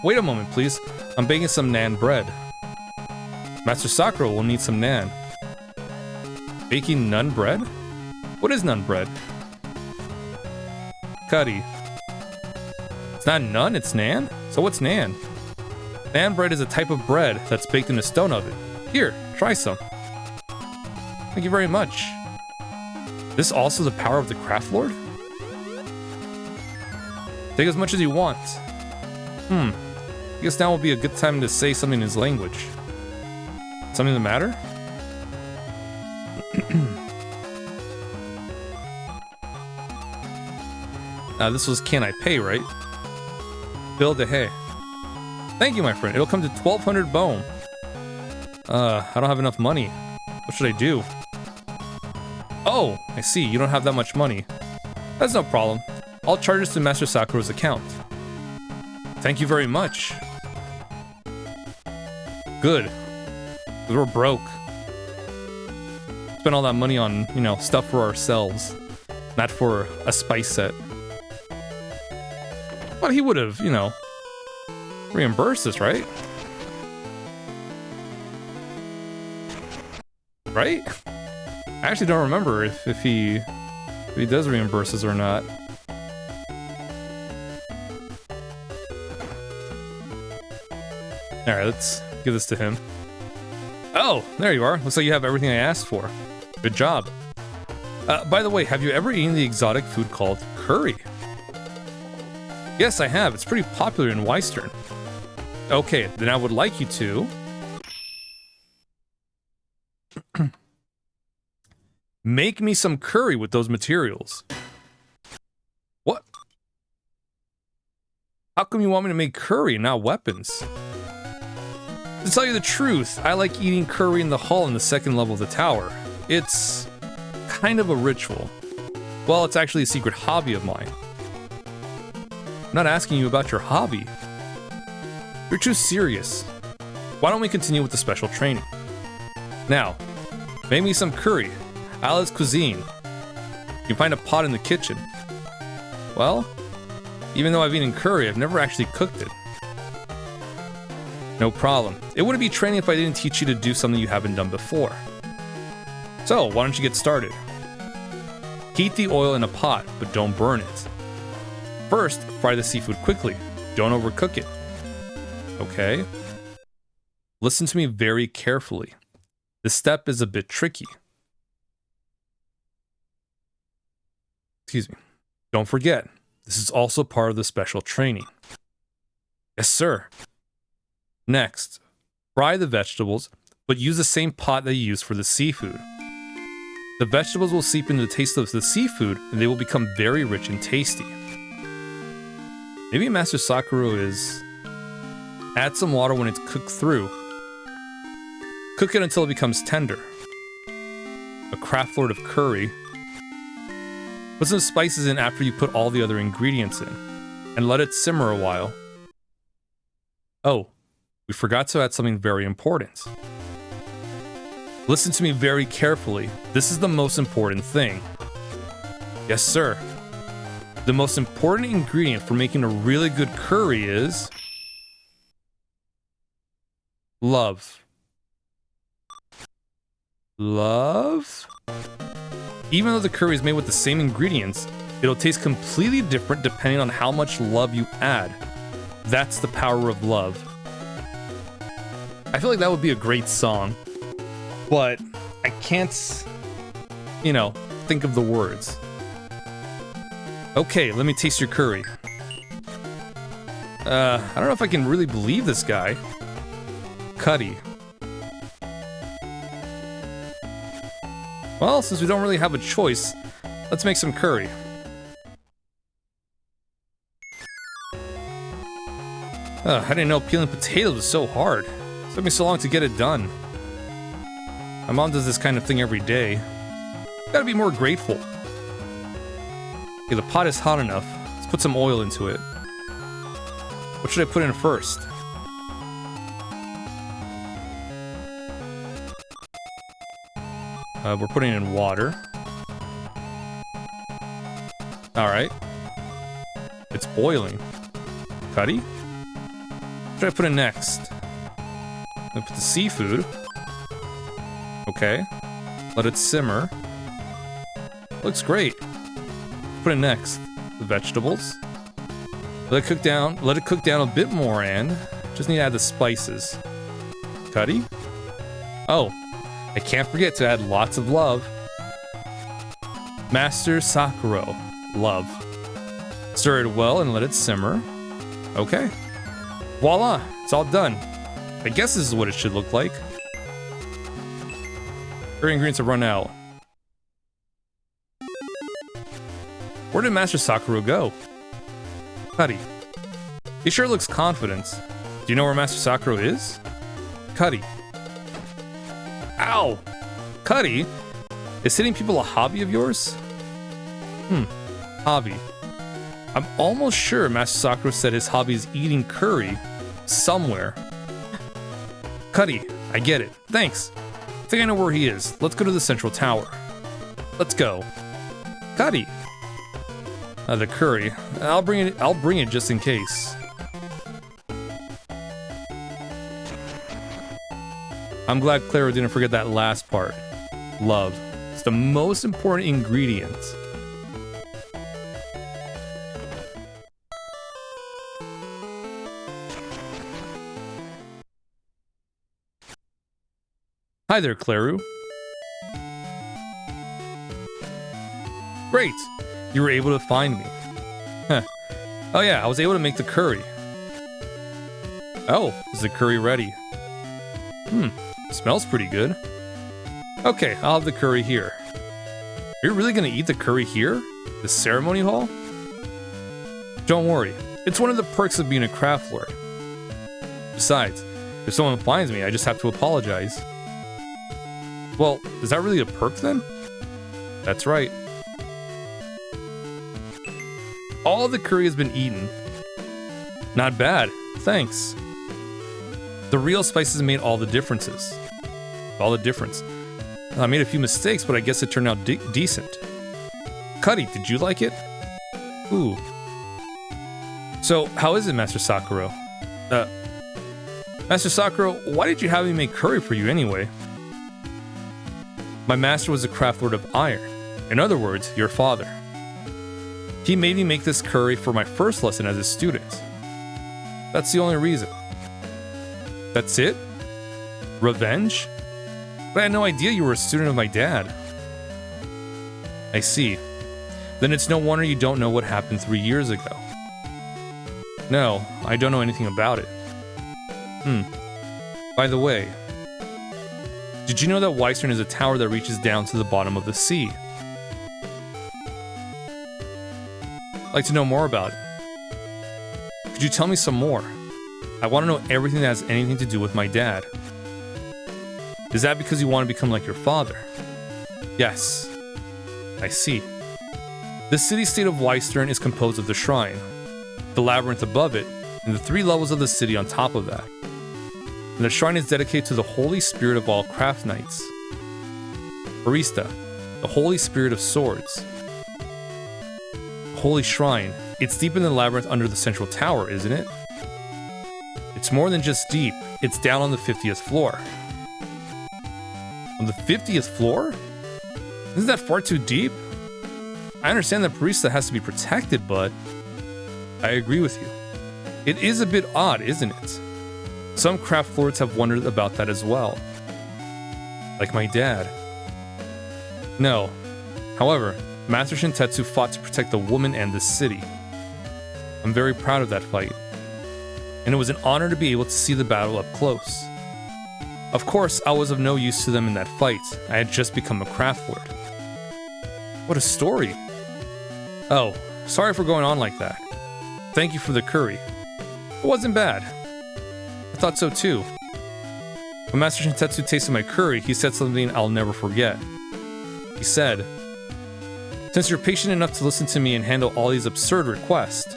Wait a moment, please. I'm baking some naan bread. Master Sakura will need some naan. Baking nun bread? What is nun bread? Cuddy. It's not nun, it's naan? So what's naan? Naan bread is a type of bread that's baked in a stone oven. Here, try some. Thank you very much. This also the power of the craft lord? Take as much as you want. I guess now will be a good time to say something in his language. Something the matter? This was can I pay, right? Bill de hay. Thank you, my friend. It'll come to 1,200 bone. I don't have enough money. What should I do? Oh, I see. You don't have that much money. That's no problem. I'll charge this to Master Sakura's account. Thank you very much. Good. Because we're broke. Spend all that money on, you know, stuff for ourselves. Not for a spice set. But he would have, you know, reimbursed us, right? Right? I actually don't remember if he does reimburse us or not. Alright, let's give this to him. Oh, there you are. Looks like you have everything I asked for. Good job. By the way, have you ever eaten the exotic food called curry? Yes, I have. It's pretty popular in Western. Okay, then I would like you to... make me some curry with those materials. What? How come you want me to make curry and not weapons? To tell you the truth, I like eating curry in the hall in the second level of the tower. It's kind of a ritual. Well, it's actually a secret hobby of mine. I'm not asking you about your hobby. You're too serious. Why don't we continue with the special training? Now, make me some curry. Alice cuisine. You can find a pot in the kitchen. Well, even though I've eaten curry, I've never actually cooked it. No problem. It wouldn't be training if I didn't teach you to do something you haven't done before. So, why don't you get started? Heat the oil in a pot, but don't burn it. First, fry the seafood quickly. Don't overcook it. Okay? Listen to me very carefully. This step is a bit tricky. Excuse me. Don't forget, this is also part of the special training. Yes, sir. Next, fry the vegetables, but use the same pot that you used for the seafood. The vegetables will seep into the taste of the seafood, and they will become very rich and tasty. Maybe Master Sakura is... Add some water when it's cooked through. Cook it until it becomes tender. A craft lord of curry. Put some spices in after you put all the other ingredients in, and let it simmer a while. Oh, we forgot to add something very important. Listen to me very carefully. This is the most important thing. Yes, sir. The most important ingredient for making a really good curry is... love. Love? Even though the curry is made with the same ingredients, it'll taste completely different depending on how much love you add. That's the power of love. I feel like that would be a great song, but I can't, you know, think of the words. Okay, let me taste your curry. I don't know if I can really believe this guy. Cuddy. Well, since we don't really have a choice, let's make some curry. I didn't know peeling potatoes was so hard. It took me so long to get it done. My mom does this kind of thing every day. Gotta be more grateful. Okay, the pot is hot enough. Let's put some oil into it. What should I put in first? We're putting in water. Alright. It's boiling. Cuddy? What should I put in next? I'm gonna put the seafood. Okay. Let it simmer. Looks great. Put in next. The vegetables. Let it cook down. Let it cook down a bit more and just need to add the spices. Cuddy? Oh. I can't forget to add lots of love. Master Sakura. Love. Stir it well and let it simmer. Okay. Voila! It's all done. I guess this is what it should look like. Curry ingredients have run out. Where did Master Sakura go? Cuddy. He sure looks confident. Do you know where Master Sakura is? Cuddy. Ow! Cuddy? Is hitting people a hobby of yours? Hobby. I'm almost sure Master Sakura said his hobby is eating curry somewhere. Cuddy, I get it. Thanks. I think I know where he is. Let's go to the central tower. Let's go. Cuddy. The curry. I'll bring it just in case. I'm glad Clara didn't forget that last part. Love. It's the most important ingredient. Hi there, Claru. Great! You were able to find me. Huh. Oh yeah, I was able to make the curry. Oh, is the curry ready? Smells pretty good. Okay, I'll have the curry here. Are you really gonna eat the curry here? The ceremony hall? Don't worry, it's one of the perks of being a craft lord. Besides, If someone finds me, I just have to apologize. Well, is that really a perk then? That's right. All the curry has been eaten. Not bad, thanks. The real spices made all the differences. All the difference. I made a few mistakes, but I guess it turned out decent. Cuddy, did you like it? Ooh. So, how is it, Master Sakura? Master Sakura, why did you have me make curry for you anyway? My master was a craft lord of iron. In other words, your father. He made me make this curry for my first lesson as a student. That's the only reason. That's it? Revenge? But I had no idea you were a student of my dad. I see. Then it's no wonder you don't know what happened 3 years ago. No, I don't know anything about it. By the way, did you know that Weistern is a tower that reaches down to the bottom of the sea? I'd like to know more about it. Could you tell me some more? I want to know everything that has anything to do with my dad. Is that because you want to become like your father? Yes. I see. The city-state of Weistern is composed of the shrine, the labyrinth above it, and the 3 levels of the city on top of that. And the shrine is dedicated to the Holy Spirit of all craft knights. Barista, the Holy Spirit of swords. Holy shrine. It's deep in the labyrinth under the central tower, isn't it? It's more than just deep. It's down on the 50th floor. On the 50th floor? Isn't that far too deep? I understand that Barista has to be protected, but I agree with you. It is a bit odd, isn't it? Some craft lords have wondered about that as well. Like my dad. No. However, Master Shintetsu fought to protect the woman and the city. I'm very proud of that fight. And it was an honor to be able to see the battle up close. Of course, I was of no use to them in that fight. I had just become a craft lord. What a story. Oh, sorry for going on like that. Thank you for the curry. It wasn't bad. I thought so too. When Master Shintetsu tasted my curry, he said something I'll never forget. He said, "Since you're patient enough to listen to me and handle all these absurd requests,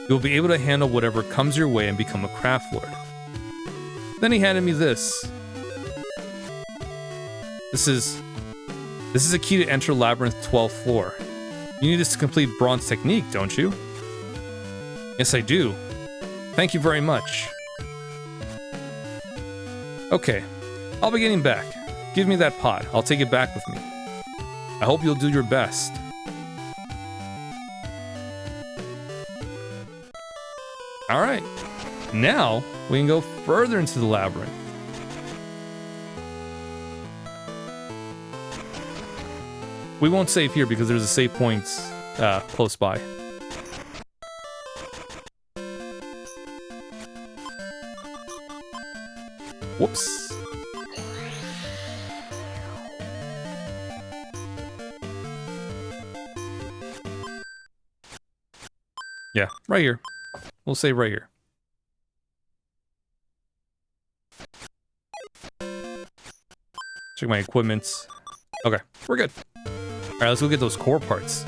you'll be able to handle whatever comes your way and become a craft lord." Then he handed me this. This is a key to enter Labyrinth 12th floor. You need this to complete Bronze Technique, don't you? Yes, I do. Thank you very much. Okay, I'll be getting back. Give me that pot. I'll take it back with me. I hope you'll do your best. Alright, now we can go further into the labyrinth. We won't save here because there's a save point close by. Whoops. Yeah, right here. We'll save right here. Check my equipment. Okay, we're good. Alright, let's go get those core parts.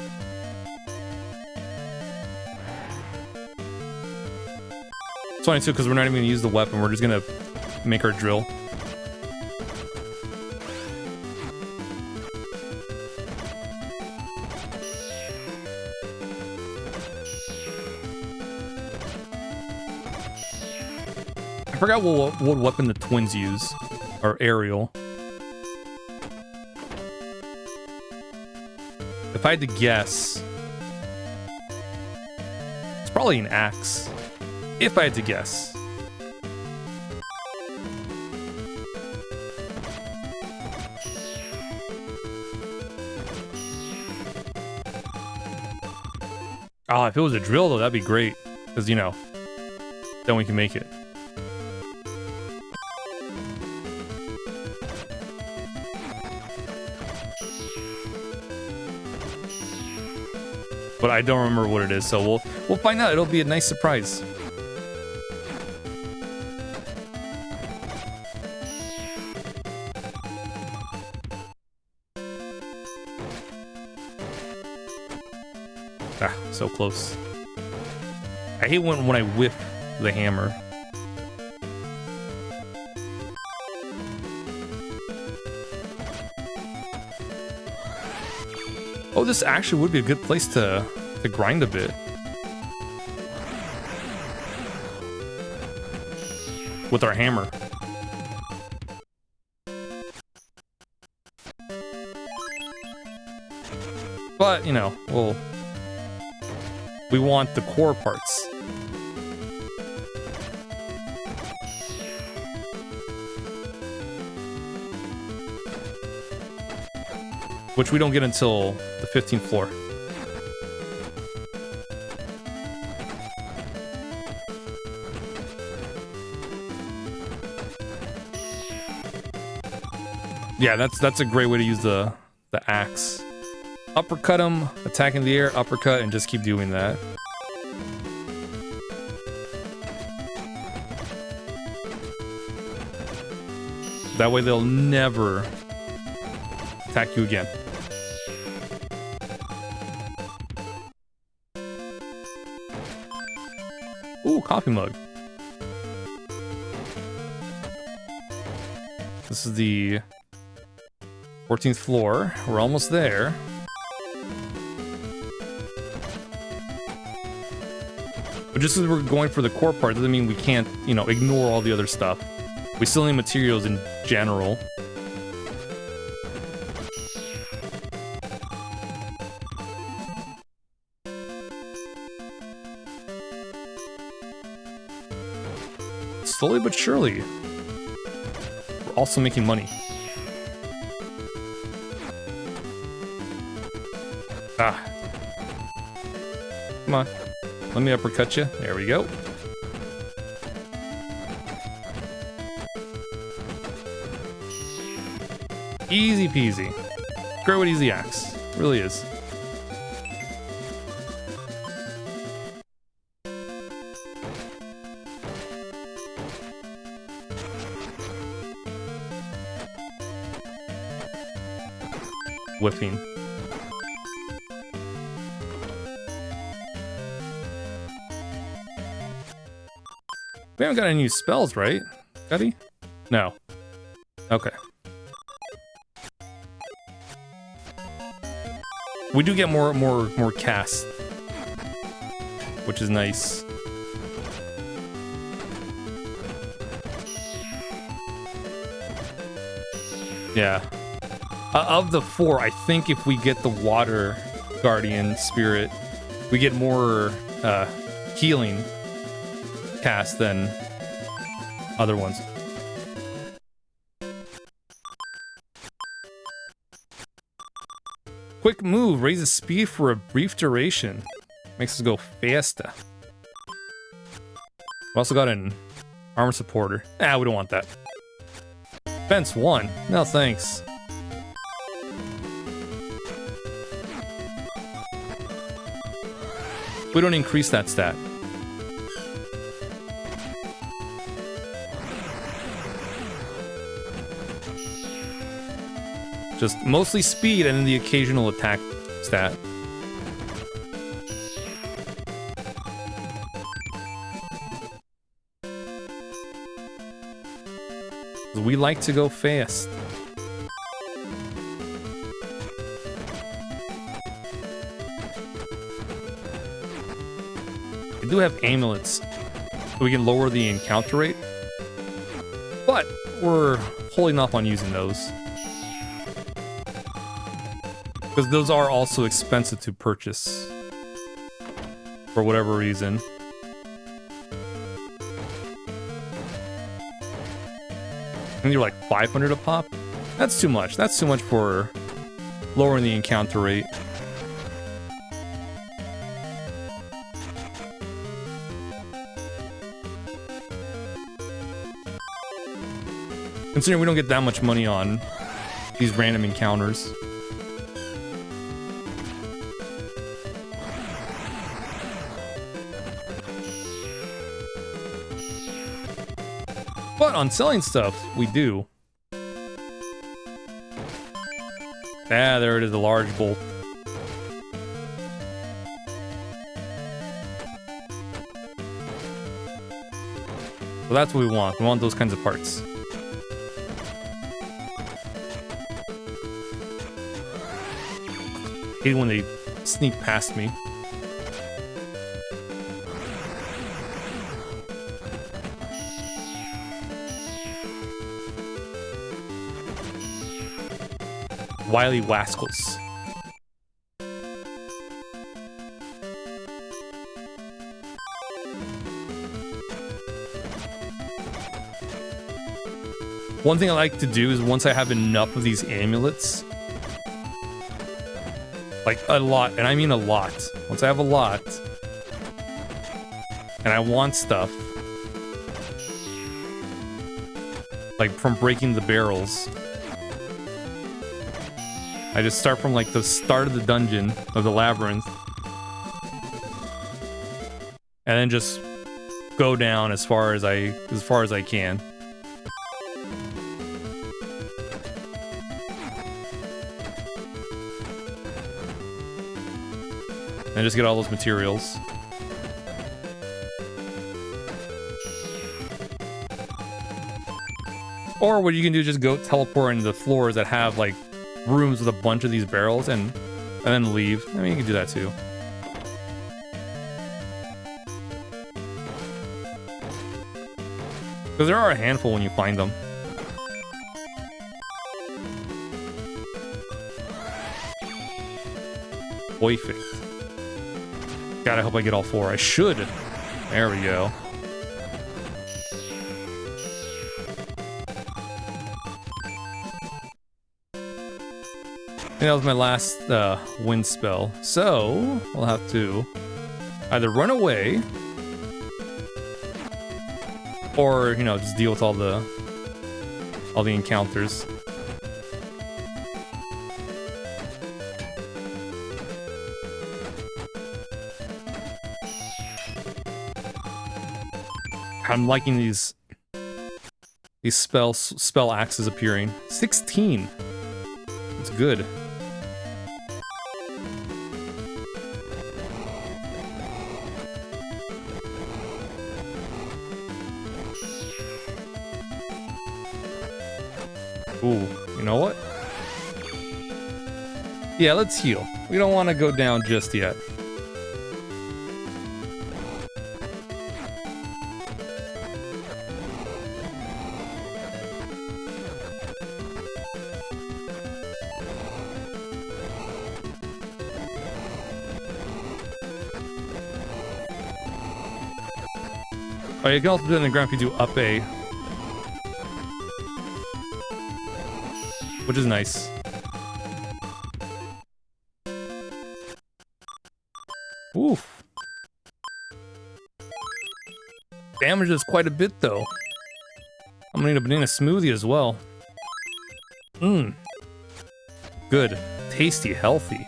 It's funny too, because we're not even going to use the weapon, we're just going to make our drill. I forgot what weapon the twins use. Or Ariel. If I had to guess, it's probably an axe. If I had to guess. Oh, if it was a drill though, that'd be great. Because, you know, then we can make it. But I don't remember what it is, so we'll find out. It'll be a nice surprise. So close. I hate when I whiff the hammer. Oh, this actually would be a good place to grind a bit. With our hammer. But, you know, we want the core parts. Which we don't get until the 15th floor. Yeah, that's a great way to use the axe. Uppercut him, attack in the air, uppercut, and just keep doing that. That way they'll never attack you again. Ooh, coffee mug. This is the 14th floor. We're almost there. But just as we're going for the core part doesn't mean we can't, you know, ignore all the other stuff. We still need materials in general. Slowly but surely, we're also making money. Ah. Come on. Let me uppercut you. There we go. Easy peasy. Great with easy axe. Really is. Whiffing. We haven't got any new spells, right? Got he? No. Okay. We do get more casts, which is nice. Yeah. Of the 4, I think if we get the Water Guardian Spirit, we get more healing cast than other ones. Quick move, raises speed for a brief duration. Makes us go faster. We also got an armor supporter. Ah, we don't want that. Defense 1. No thanks. We don't increase that stat. Just mostly speed and then the occasional attack stat. We like to go fast. We do have amulets, so we can lower the encounter rate, but we're holding off on using those. Because those are also expensive to purchase. For whatever reason. And you're like 500 a pop? That's too much. That's too much for lowering the encounter rate. Considering we don't get that much money on these random encounters. But on selling stuff, we do. Ah, there it is, a large bolt. So that's what we want. We want those kinds of parts. I hate when they sneak past me. Wily Wascals. One thing I like to do is once I have enough of these amulets, like a lot, and I mean a lot. Once I have a lot, and I want stuff, like from breaking the barrels, I just start from like the start of the dungeon, of the labyrinth, and then just go down as far as I can. And just get all those materials. Or what you can do is just go teleport into the floors that have like rooms with a bunch of these barrels and then leave. I mean, you can do that too. Because there are a handful when you find them. Perfect. God, I hope I get all 4. I should. There we go. And that was my last wind spell. So, we'll have to either run away or, you know, just deal with all the encounters. I'm liking these spell axes appearing. 16. It's good. Ooh, you know what? Yeah, let's heal. We don't want to go down just yet. Oh, you can also do it in the ground if you do up A. Which is nice. Oof. Damage is quite a bit, though. I'm gonna need a banana smoothie as well. Mmm. Good. Tasty, healthy.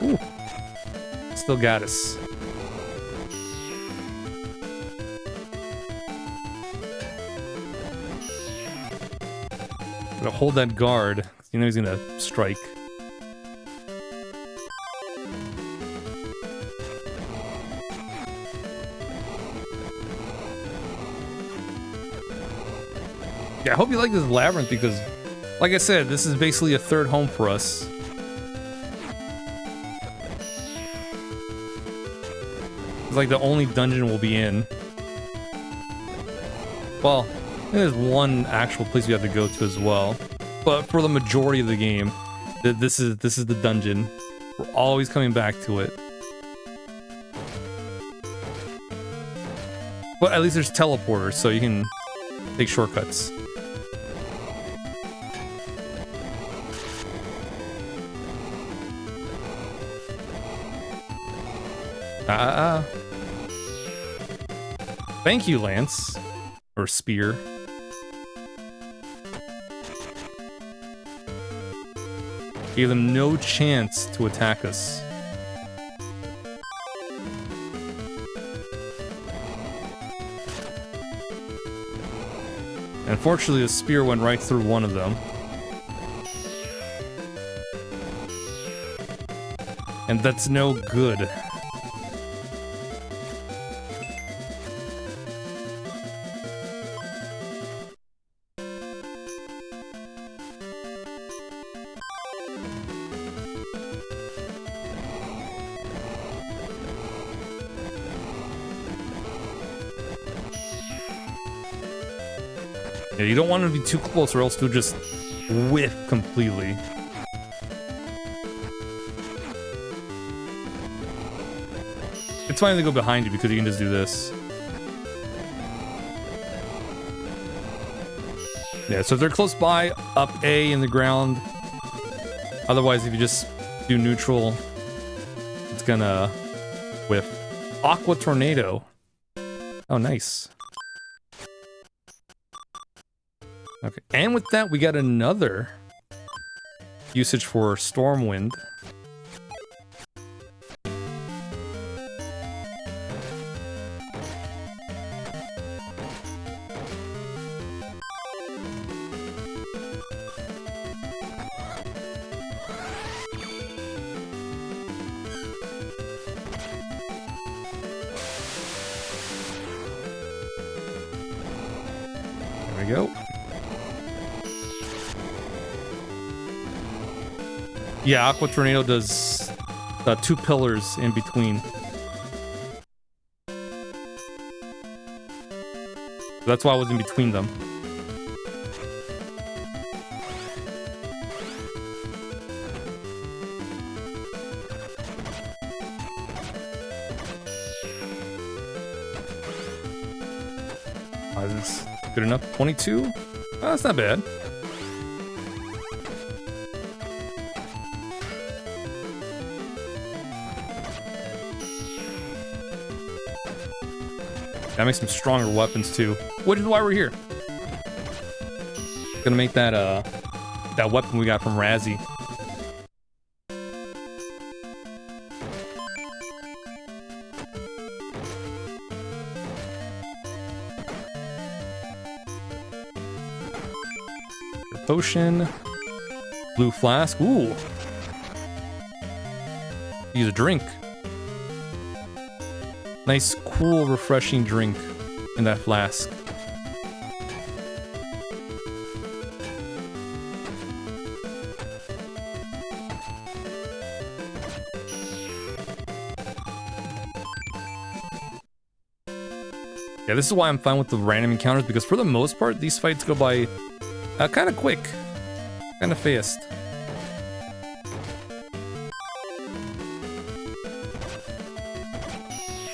Ooh. Still got us. Gotta hold that guard, 'cause you know he's gonna strike. Yeah, I hope you like this labyrinth because, like I said, this is basically a third home for us. It's like the only dungeon we'll be in. Well, there's one actual place we have to go to as well. But for the majority of the game, this is the dungeon. We're always coming back to it. But at least there's teleporters, so you can take shortcuts. Thank you, Lance. Or Spear. Gave them no chance to attack us. Unfortunately, the spear went right through one of them. And that's no good. Yeah, you don't want to be too close or else you'll just whiff completely. It's fine to go behind you because you can just do this. Yeah, so if they're close by, up A in the ground. Otherwise, if you just do neutral, it's gonna whiff. Aqua Tornado. Oh, nice. Okay, and with that, we got another usage for Stormwind. There we go. Yeah, Aqua Tornado does 2 pillars in between. That's why I was in between them. Is this good enough? 22? Oh, that's not bad. That makes some stronger weapons too, which is why we're here. Gonna make that that weapon we got from Razzie. Potion, blue flask. Ooh, use a drink. Nice, cool, refreshing drink in that flask. Yeah, this is why I'm fine with the random encounters, because for the most part, these fights go by kind of quick, kind of fast.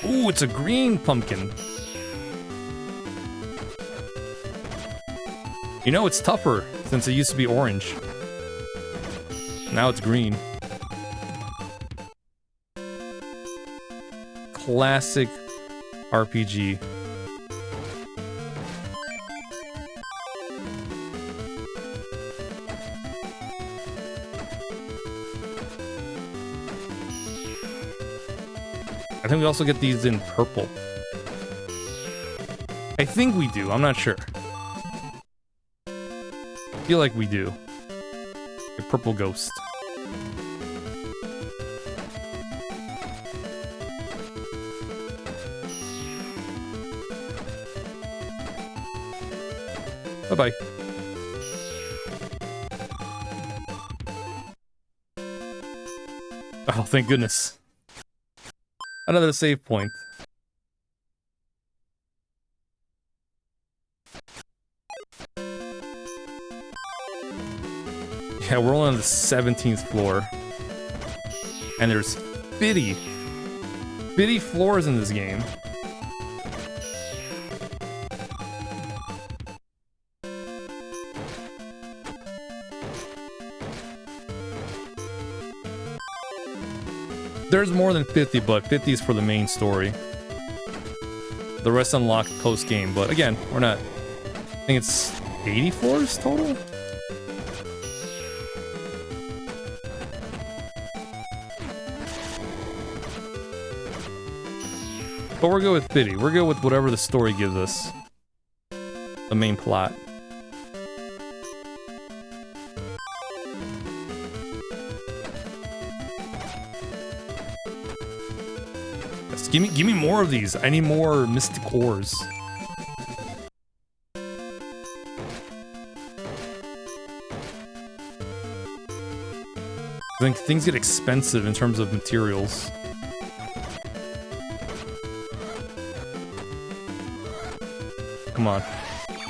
Ooh, it's a green pumpkin. You know, it's tougher since it used to be orange. Now it's green. Classic RPG. I think we also get these in purple. I think we do, I'm not sure. I feel like we do. A purple ghost. Bye-bye. Oh, thank goodness. Another save point. Yeah, we're only on the 17th floor. And there's 50 floors in this game. There's more than 50, but 50 is for the main story. The rest unlocked post-game, but again, we're not... I think it's 80 floors total? But we're good with 50. We're good with whatever the story gives us. The main plot. Give me more of these. I need more mystic ores. I think things get expensive in terms of materials. Come on.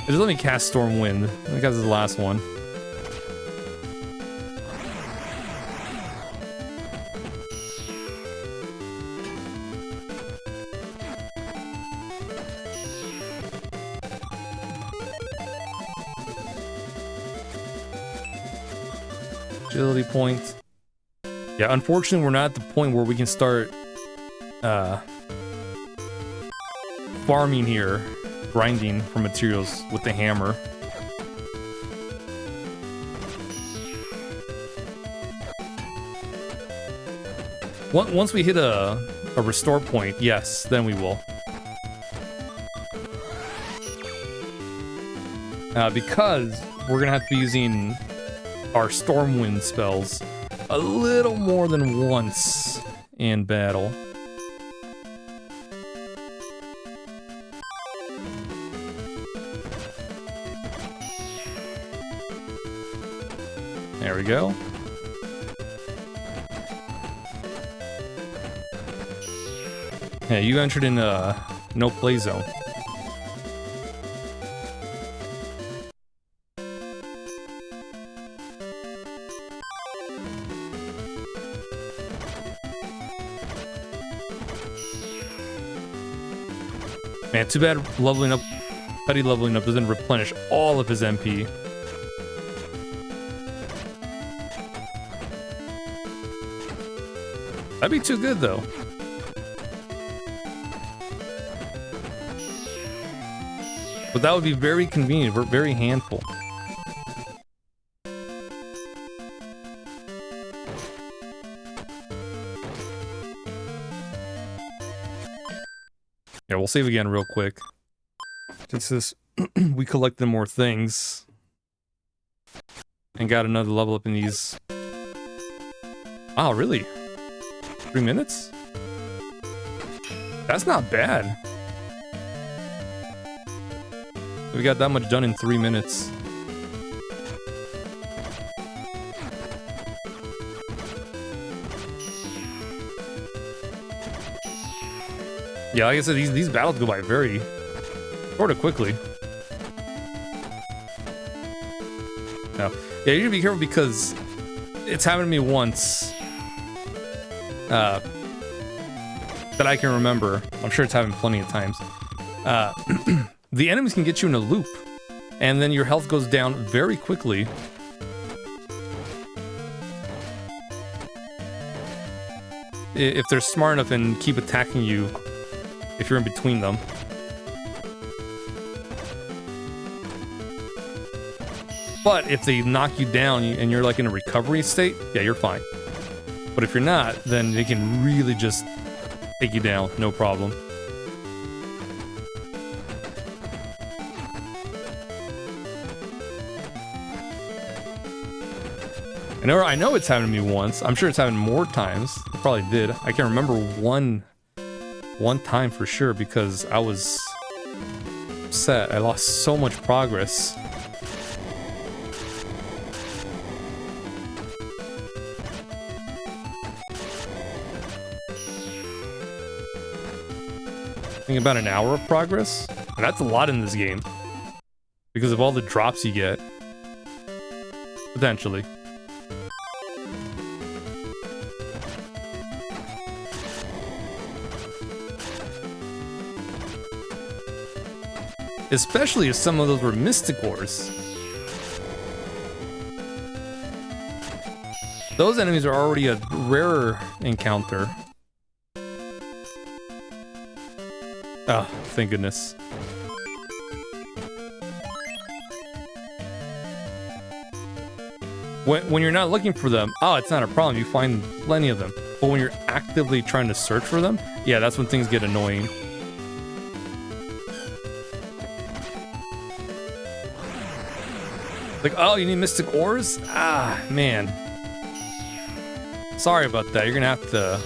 Just let me cast Storm Wind. I think that's the last one. Agility point. Yeah, unfortunately, we're not at the point where we can start farming here, grinding for materials with the hammer. Once we hit a restore point, yes, then we will. Because we're gonna have to be using our Stormwind spells a little more than once in battle. There we go. Yeah, you entered in no play zone. Man, too bad leveling up, Petty leveling up doesn't replenish all of his MP. That'd be too good, though. But that would be very convenient, very handful. Yeah, we'll save again real quick. Just this, we collected more things. And got another level up in these. Oh, really? 3 minutes? That's not bad. We got that much done in 3 minutes. Yeah, like I said, these battles go by very sort of quickly. No. Yeah, you should be careful because it's happened to me once. That I can remember. I'm sure it's happened plenty of times. The enemies can get you in a loop, and then your health goes down very quickly. If they're smart enough and keep attacking you if you're in between them. But if they knock you down and you're like in a recovery state, yeah, you're fine. But if you're not, then they can really just take you down, no problem. I know it's happened to me once. I'm sure it's happened more times. It probably did. I can remember one time for sure because I was upset. I lost so much progress. I think about an hour of progress. And that's a lot in this game. Because of all the drops you get. Potentially. Especially if some of those were mystic ores. Those enemies are already a rarer encounter. Oh, thank goodness. When you're not looking for them, oh, it's not a problem. You find plenty of them. But when you're actively trying to search for them, yeah, that's when things get annoying. Like, oh, you need mystic ores? Ah, man. Sorry about that. You're gonna have to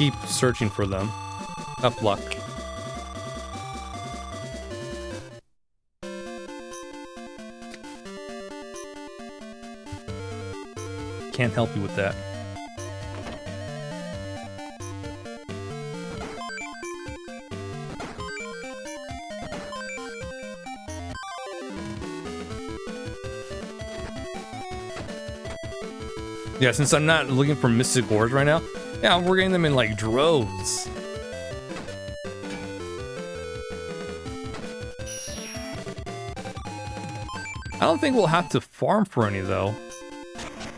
keep searching for them. Tough luck. Can't help you with that. Yeah, since I'm not looking for mystic ores right now, yeah, we're getting them in like droves. I don't think we'll have to farm for any though,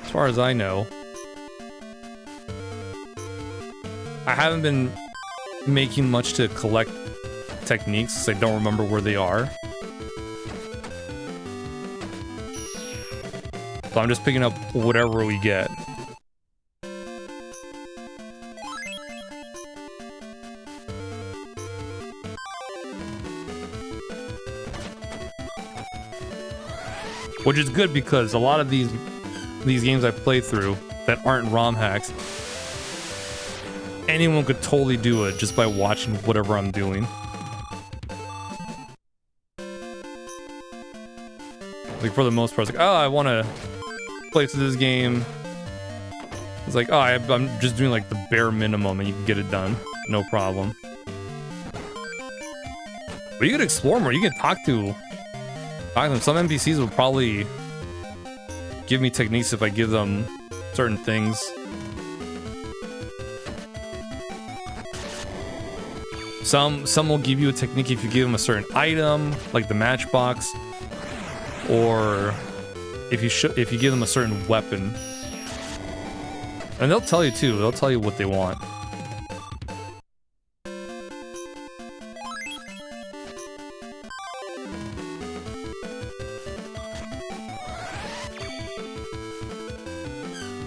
as far as I know. I haven't been making much to collect techniques because I don't remember where they are. So I'm just picking up whatever we get. Which is good because a lot of these games I play through that aren't ROM hacks, anyone could totally do it just by watching whatever I'm doing. Like for the most part, it's like, oh, I want to play through this game. It's like, oh, I'm just doing like the bare minimum and you can get it done. No problem. But you could explore more. You can talk to them. Some NPCs will probably give me techniques if I give them certain things. Some will give you a technique if you give them a certain item, like the matchbox, or if you give them a certain weapon. And they'll tell you too. They'll tell you what they want.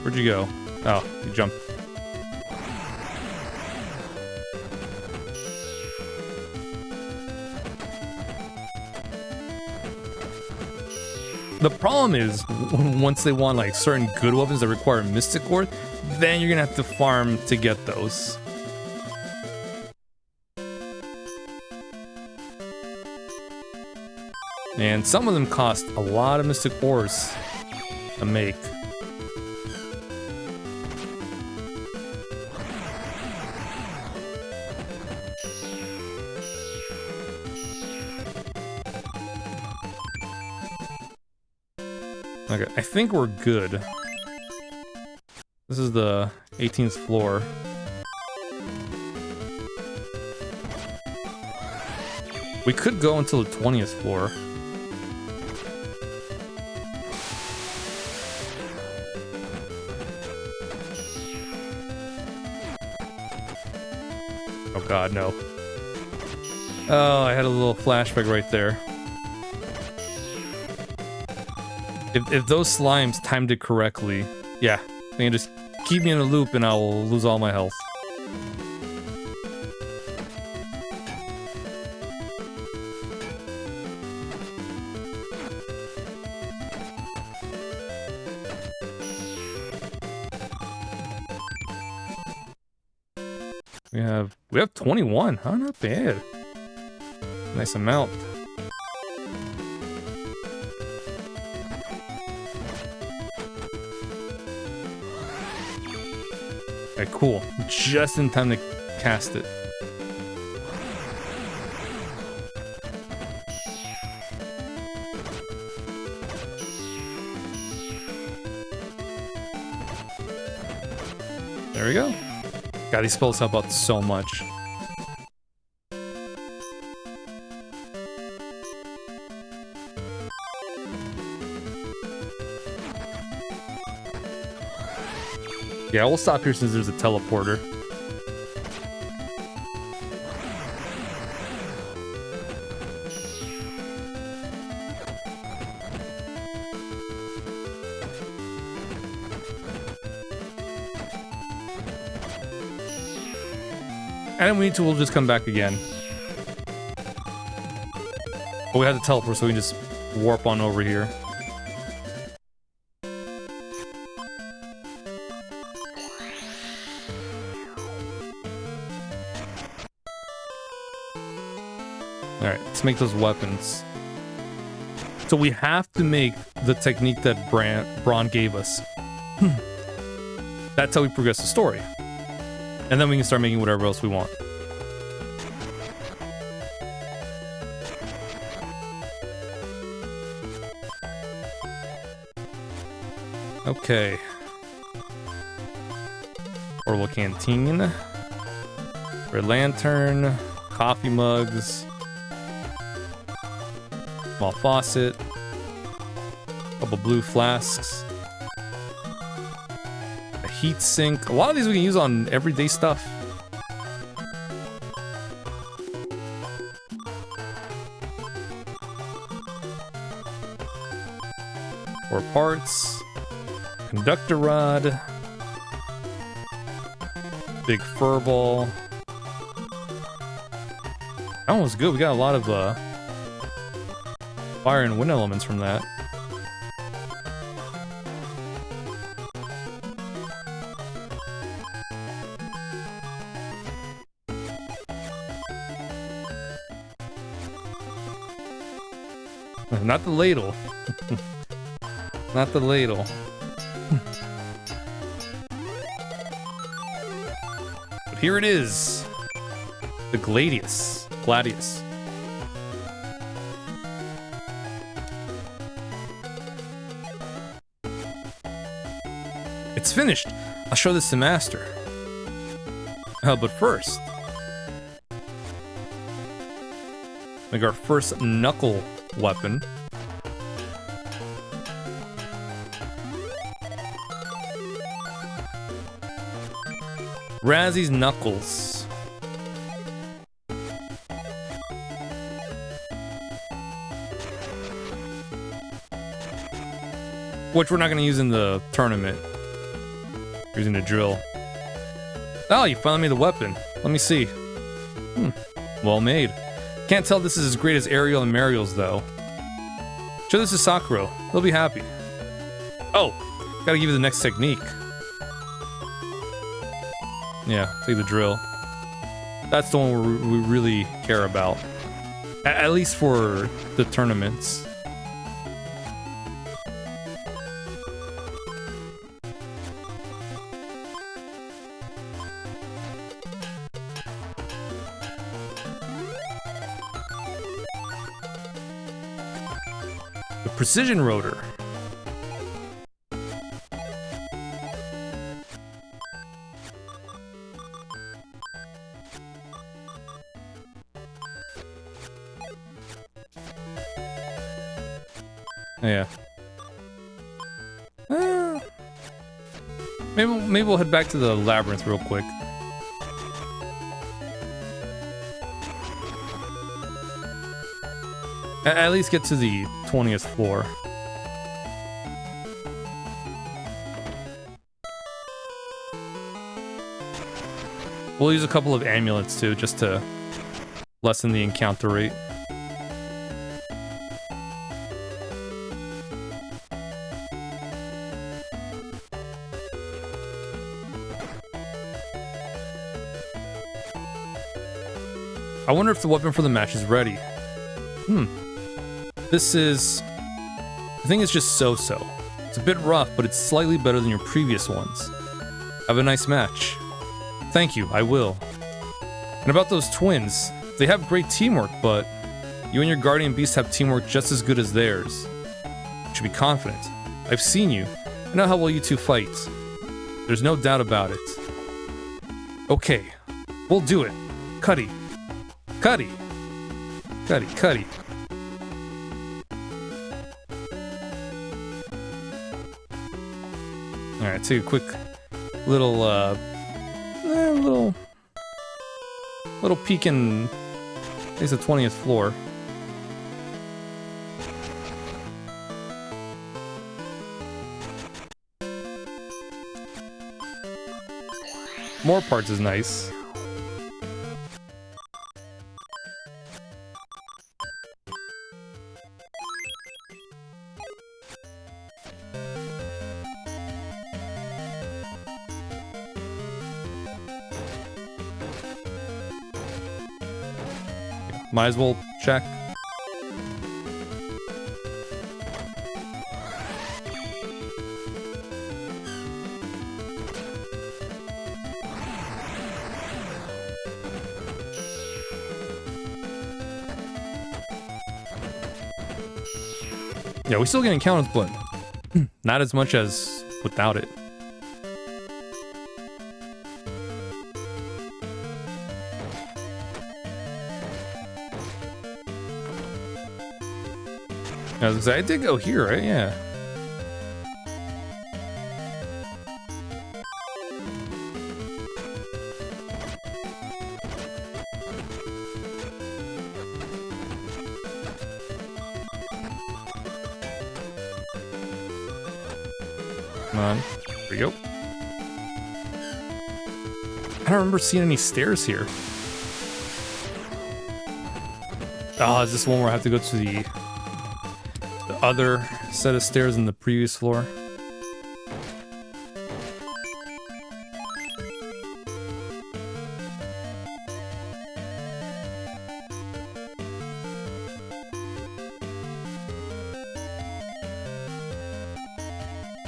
Where'd you go? Oh, you jumped. The problem is, once they want like certain good weapons that require mystic ore, then you're gonna have to farm to get those. And some of them cost a lot of mystic ores to make. Okay, I think we're good. This is the 18th floor. We could go until the 20th floor. Oh god, no. Oh, I had a little flashback right there. If those slimes timed it correctly, yeah, they can just keep me in a loop and I'll lose all my health. We have 21, huh? Not bad. Nice amount. Okay, cool. Just in time to cast it. There we go. God, these spells help out so much. Yeah, we'll stop here since there's a teleporter. And if we need to, we'll just come back again. But we have to teleport, so we can just warp on over here. Alright, let's make those weapons. So we have to make the technique that Braun gave us. That's how we progress the story. And then we can start making whatever else we want. Okay. Portable canteen. Red lantern. Coffee mugs. Small faucet. Couple blue flasks. A heat sink. A lot of these we can use on everyday stuff. Four parts. Conductor rod. Big fur ball. That one was good. We got a lot of fire and wind elements from that. Not the ladle. Not the ladle. But here it is. The Gladius. Gladius. It's finished. I'll show this to Master. But first, make our first knuckle weapon. Razzy's Knuckles. Which we're not going to use in the tournament. We're using a drill. Oh, you finally made the weapon. Let me see. Well made. Can't tell this is as great as Ariel and Mariel's, though. Show this to Sakura. He'll be happy. Oh, gotta give you the next technique. Yeah, take the drill. That's the one we really care about. At least for the tournaments. The precision rotor. Yeah. Maybe we'll head back to the labyrinth real quick. At least get to the 20th floor. We'll use a couple of amulets too, just to lessen the encounter rate. I wonder if the weapon for the match is ready. This is... I think it's just so-so. It's a bit rough, but it's slightly better than your previous ones. Have a nice match. Thank you, I will. And about those twins, they have great teamwork, but you and your guardian beast have teamwork just as good as theirs. You should be confident. I've seen you. I know how well you two fight. There's no doubt about it. Okay, we'll do it. Cuddy. Cuddy. Cuddy, Cuddy. Alright, take a quick little, little peek in, I guess, the 20th floor. More parts is nice. Might as well check. Yeah, we still get encounters, but not as much as without it. I was gonna say, I did go here, right? Yeah. Come on. There we go. I don't remember seeing any stairs here. Oh, is this one where I have to go to the other set of stairs in the previous floor?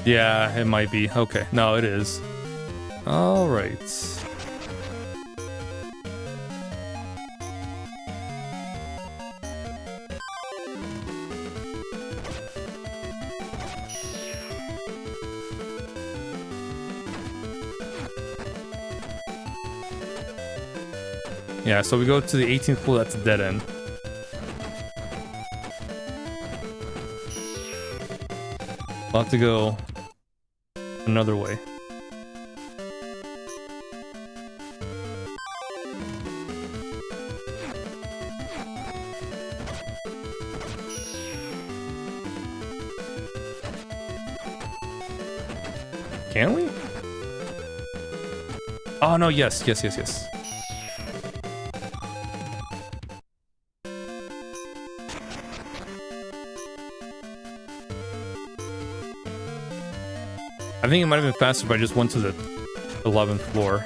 Yeah, it might be. Okay, no, it is. All right. Yeah, so we go to the 18th floor, that's a dead end. We'll have to go another way. Can we? Oh no, yes. I think it might have been faster if I just went to the 11th floor.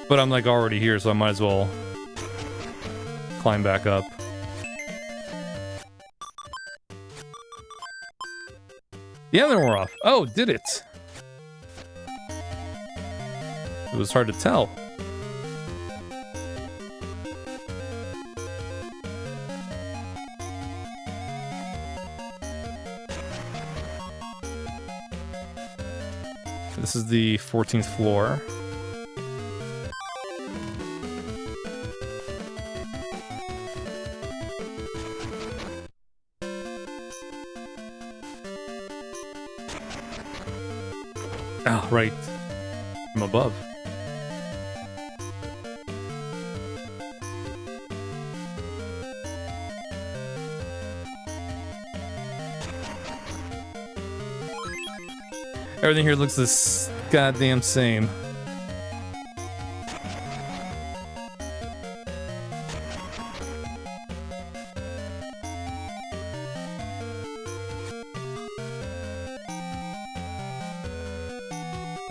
But I'm like already here, so I might as well climb back up. Yeah, then we're off. Oh, did it? It was hard to tell. This is the 14th floor. Oh, right. From above. Everything here looks this goddamn same.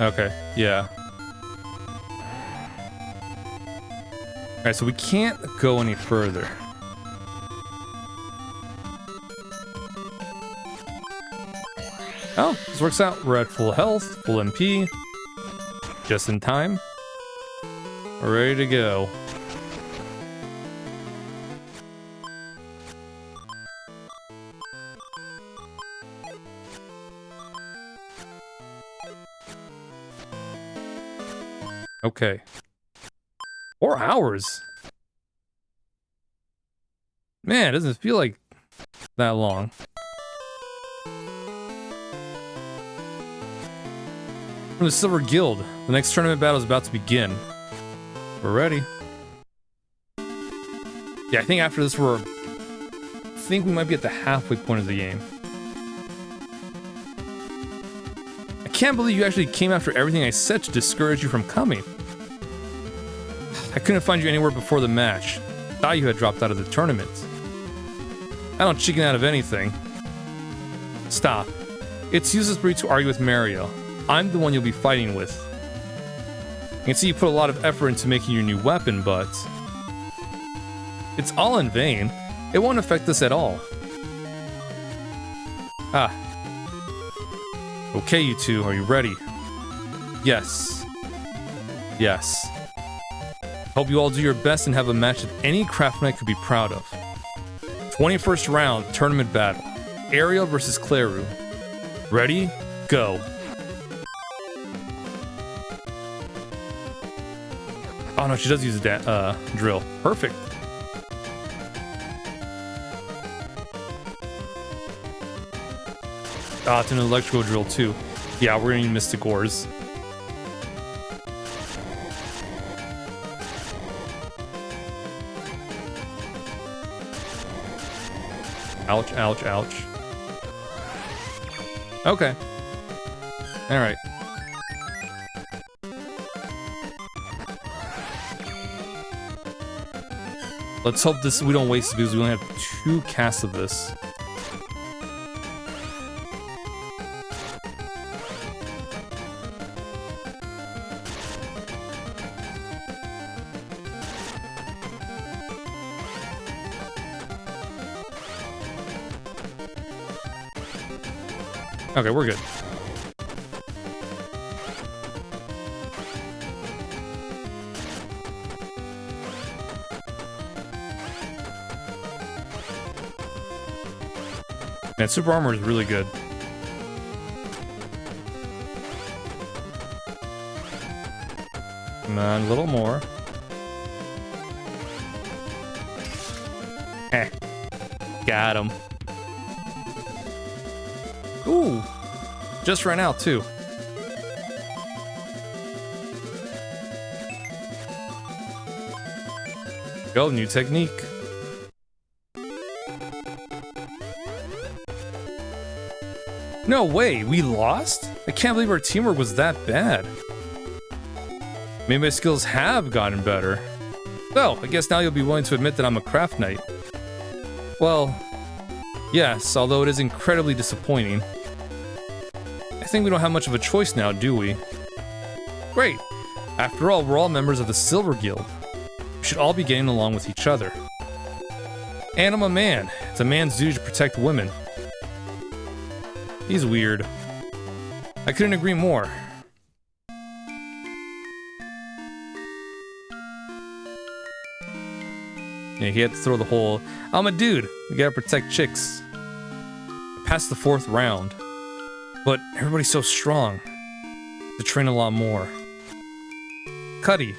Okay, yeah. Alright, so we can't go any further. Oh, this works out. We're at full health, full MP. Just in time. We're ready to go. Okay. 4 hours? Man, it doesn't feel like that long. From the Silver Guild. The next tournament battle is about to begin. We're ready. Yeah, I think after this I think we might be at the halfway point of the game. I can't believe you actually came after everything I said to discourage you from coming. I couldn't find you anywhere before the match. Thought you had dropped out of the tournament. I don't chicken out of anything. Stop. It's useless for you to argue with Mario. I'm the one you'll be fighting with. I can see you put a lot of effort into making your new weapon, but it's all in vain. It won't affect us at all. Ah. Okay, you two, are you ready? Yes. Yes. Hope you all do your best and have a match that any craft knight could be proud of. 21st round, tournament battle. Ariel versus Claru. Ready? Go. Oh no, she does use a drill. Perfect. Ah, it's an electrical drill too. Yeah, we're gonna need Mystic Ores. Ouch, ouch, ouch. Okay. Alright. Let's hope we don't waste it because we only have 2 casts of this. Okay, we're good. Man, super armor is really good. Come on, a little more. Heh. Got him. Ooh. Just ran out, too. Go, new technique. No way, we lost? I can't believe our teamwork was that bad. Maybe my skills have gotten better. So, I guess now you'll be willing to admit that I'm a craft knight. Well, yes, although it is incredibly disappointing. I think we don't have much of a choice now, do we? Great! After all, we're all members of the Silver Guild. We should all be getting along with each other. And I'm a man. It's a man's duty to protect women. He's weird. I couldn't agree more. Yeah, he had to throw the whole, I'm a dude, we gotta protect chicks. I passed the 4th round. But everybody's so strong. To train a lot more. Cuddy,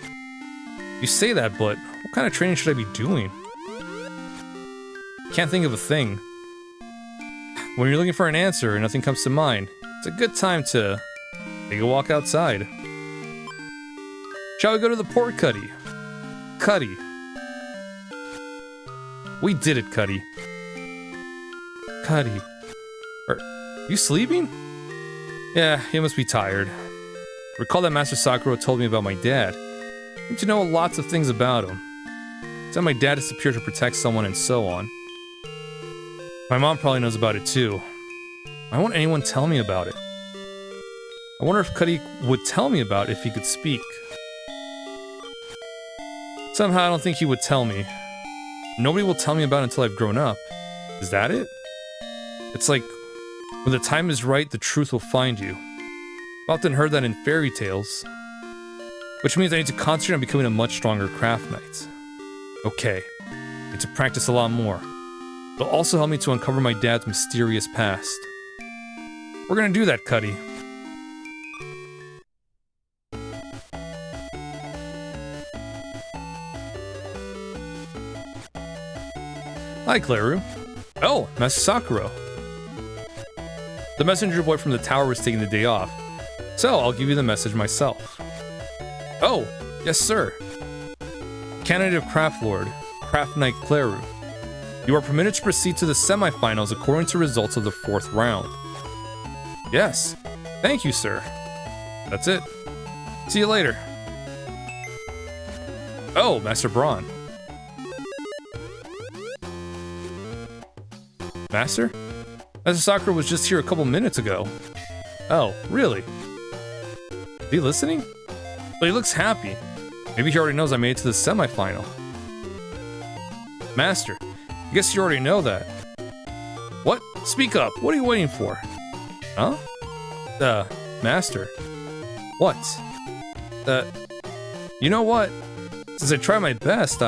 you say that, but what kind of training should I be doing? Can't think of a thing. When you're looking for an answer and nothing comes to mind, it's a good time to take a walk outside. Shall we go to the port, Cuddy? Cuddy. We did it, Cuddy. Cuddy. Are you sleeping? Yeah, he must be tired. Recall that Master Sakura told me about my dad. I seem to know lots of things about him. Said my dad disappeared to protect someone and so on. My mom probably knows about it too. Why won't anyone tell me about it? I wonder if Cuddy would tell me about it if he could speak. Somehow I don't think he would tell me. Nobody will tell me about it until I've grown up. Is that it? It's like, when the time is right, the truth will find you. I've often heard that in fairy tales. Which means I need to concentrate on becoming a much stronger craft knight. Okay, I need to practice a lot more. It'll also help me to uncover my dad's mysterious past. We're gonna do that, Cuddy. Hi, Claru. Oh, Master Sakura. The messenger boy from the tower was taking the day off, so I'll give you the message myself. Oh, yes, sir. Candidate of Craft Lord, Craft Knight Claru. You are permitted to proceed to the semifinals according to results of the 4th round. Yes. Thank you, sir. That's it. See you later. Oh, Master Braun. Master? Master Sakura was just here a couple minutes ago. Oh, really? Is he listening? But he looks happy. Maybe he already knows I made it to the semifinal. Master, I guess you already know that. What? Speak up. What are you waiting for? Huh? Master. What? You know what? Since I try my best,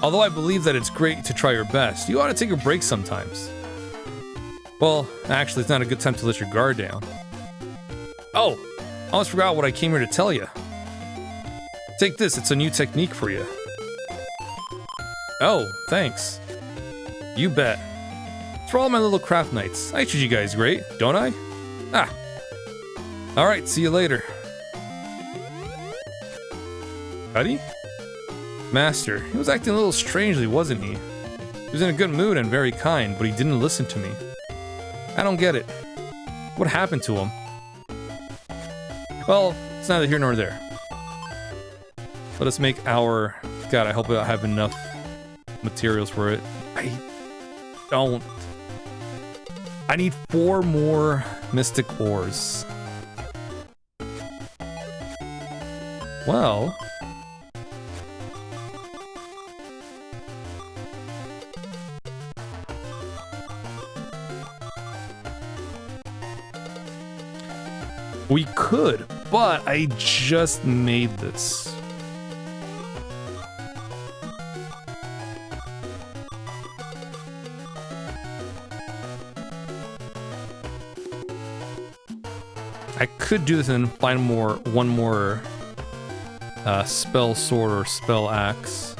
although I believe that it's great to try your best, you ought to take a break sometimes. Well, actually, it's not a good time to let your guard down. Oh, I almost forgot what I came here to tell you. Take this, it's a new technique for you. Oh, thanks. You bet. It's for all my little craft nights. I treat you guys great, don't I? Ah. Alright, see you later. Buddy? Master, he was acting a little strangely, wasn't he? He was in a good mood and very kind, but he didn't listen to me. I don't get it. What happened to him? Well, it's neither here nor there. Let us make our... God, I hope I have enough materials for it. I don't... I need 4 more mystic ores. Well... we could, but I just made this. I could do this and find one more spell sword or spell axe.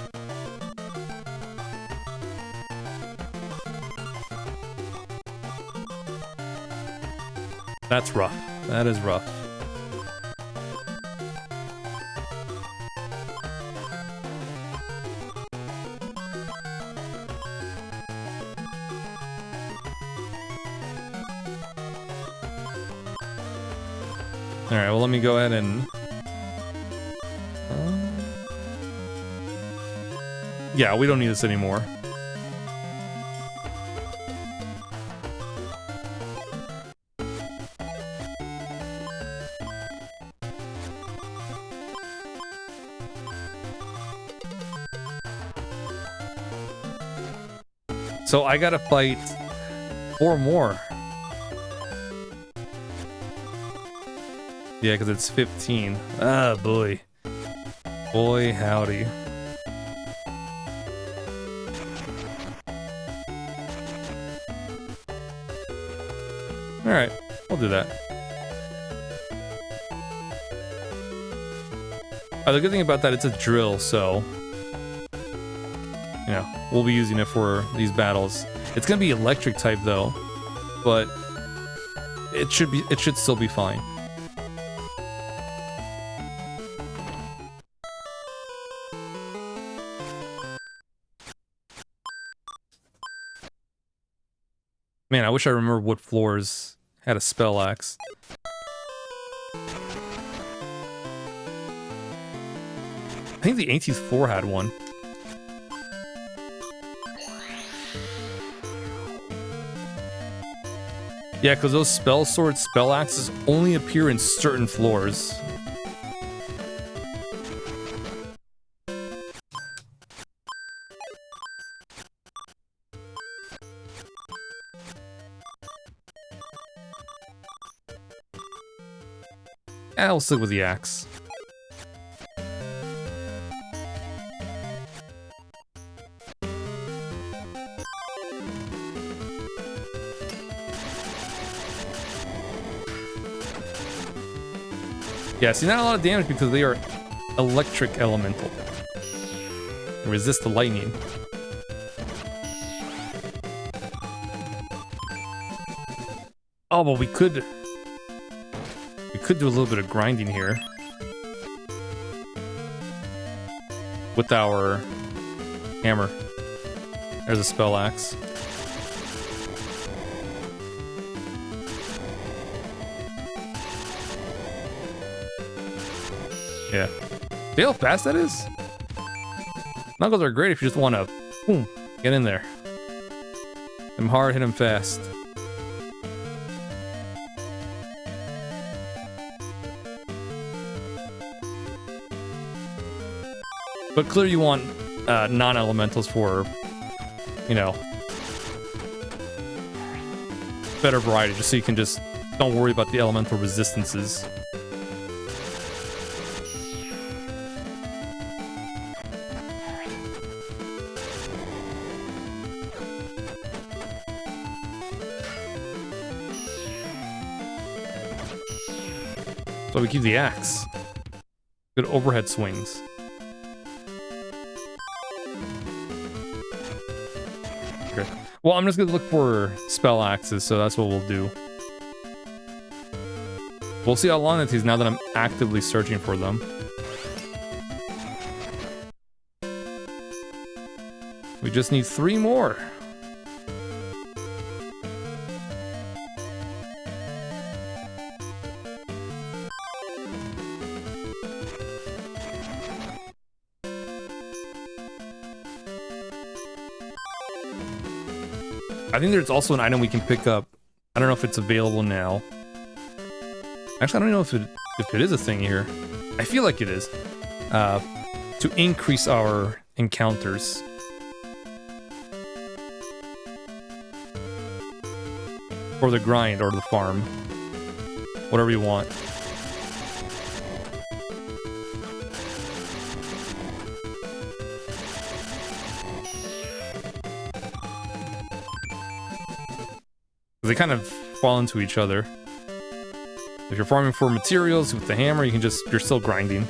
That's rough. That is rough. Alright, well let me go ahead and... yeah, we don't need this anymore. So I gotta fight 4 more. Yeah, because it's 15. Ah, boy. Boy, howdy. Alright, we'll do that. Oh, the good thing about that, it's a drill, so... yeah, we'll be using it for these battles. It's gonna be electric type though, but it should still be fine. Man, I wish I remembered what floors had a spell axe. I think the 18th floor had one. Yeah, because those spell swords, spell axes only appear in certain floors. I'll stick with the axe. Yeah, see, not a lot of damage because they are electric elemental. They resist the lightning. Oh, but we could do a little bit of grinding here. With our hammer. There's a spell axe. Yeah. See how fast that is? Knuckles are great if you just want to, boom, get in there. Hit him hard, hit him fast. But clearly you want non-elementals for, you know, better variety, just so you can just don't worry about the elemental resistances. So we keep the axe. Good overhead swings. Okay. Well, I'm just gonna look for spell axes, so that's what we'll do. We'll see how long it takes now that I'm actively searching for them. We just need 3 more. I think there's also an item we can pick up. I don't know if it's available now. Actually, I don't know if it is a thing here. I feel like it is. To increase our encounters. Or the grind, or the farm. Whatever you want. They kind of fall into each other. If you're farming for materials with the hammer, you're still grinding.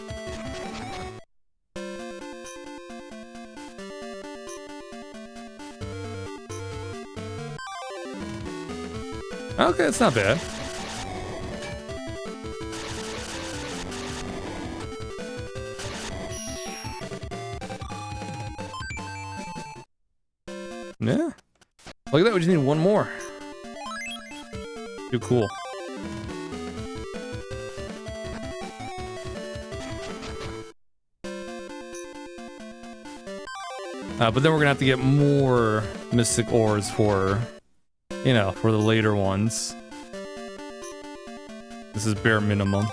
Okay, it's not bad. Yeah. Look at that, we just need 1 more. Too cool. But then we're gonna have to get more mystic ores for, you know, for the later ones. This is bare minimum.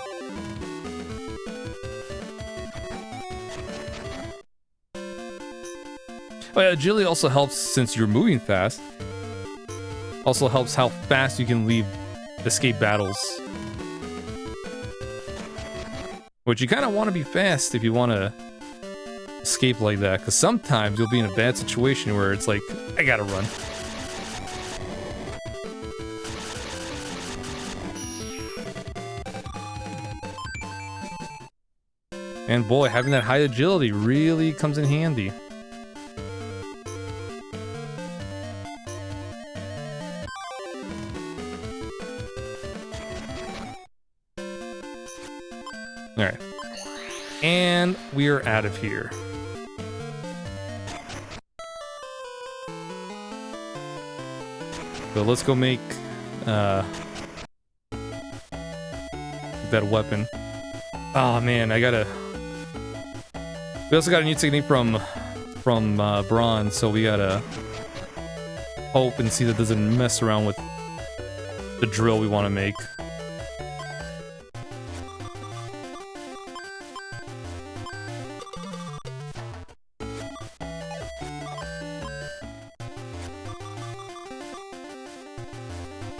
Oh yeah, agility also helps since you're moving fast. Also helps how fast you can escape battles. Which you kind of want to be fast if you want to escape like that, because sometimes you'll be in a bad situation where it's like, I gotta run. And boy, having that high agility really comes in handy. Alright. And we're out of here. So let's go make that weapon. Oh man, we also got a new technique from Bronze, so we gotta hope and see that doesn't mess around with the drill we want to make.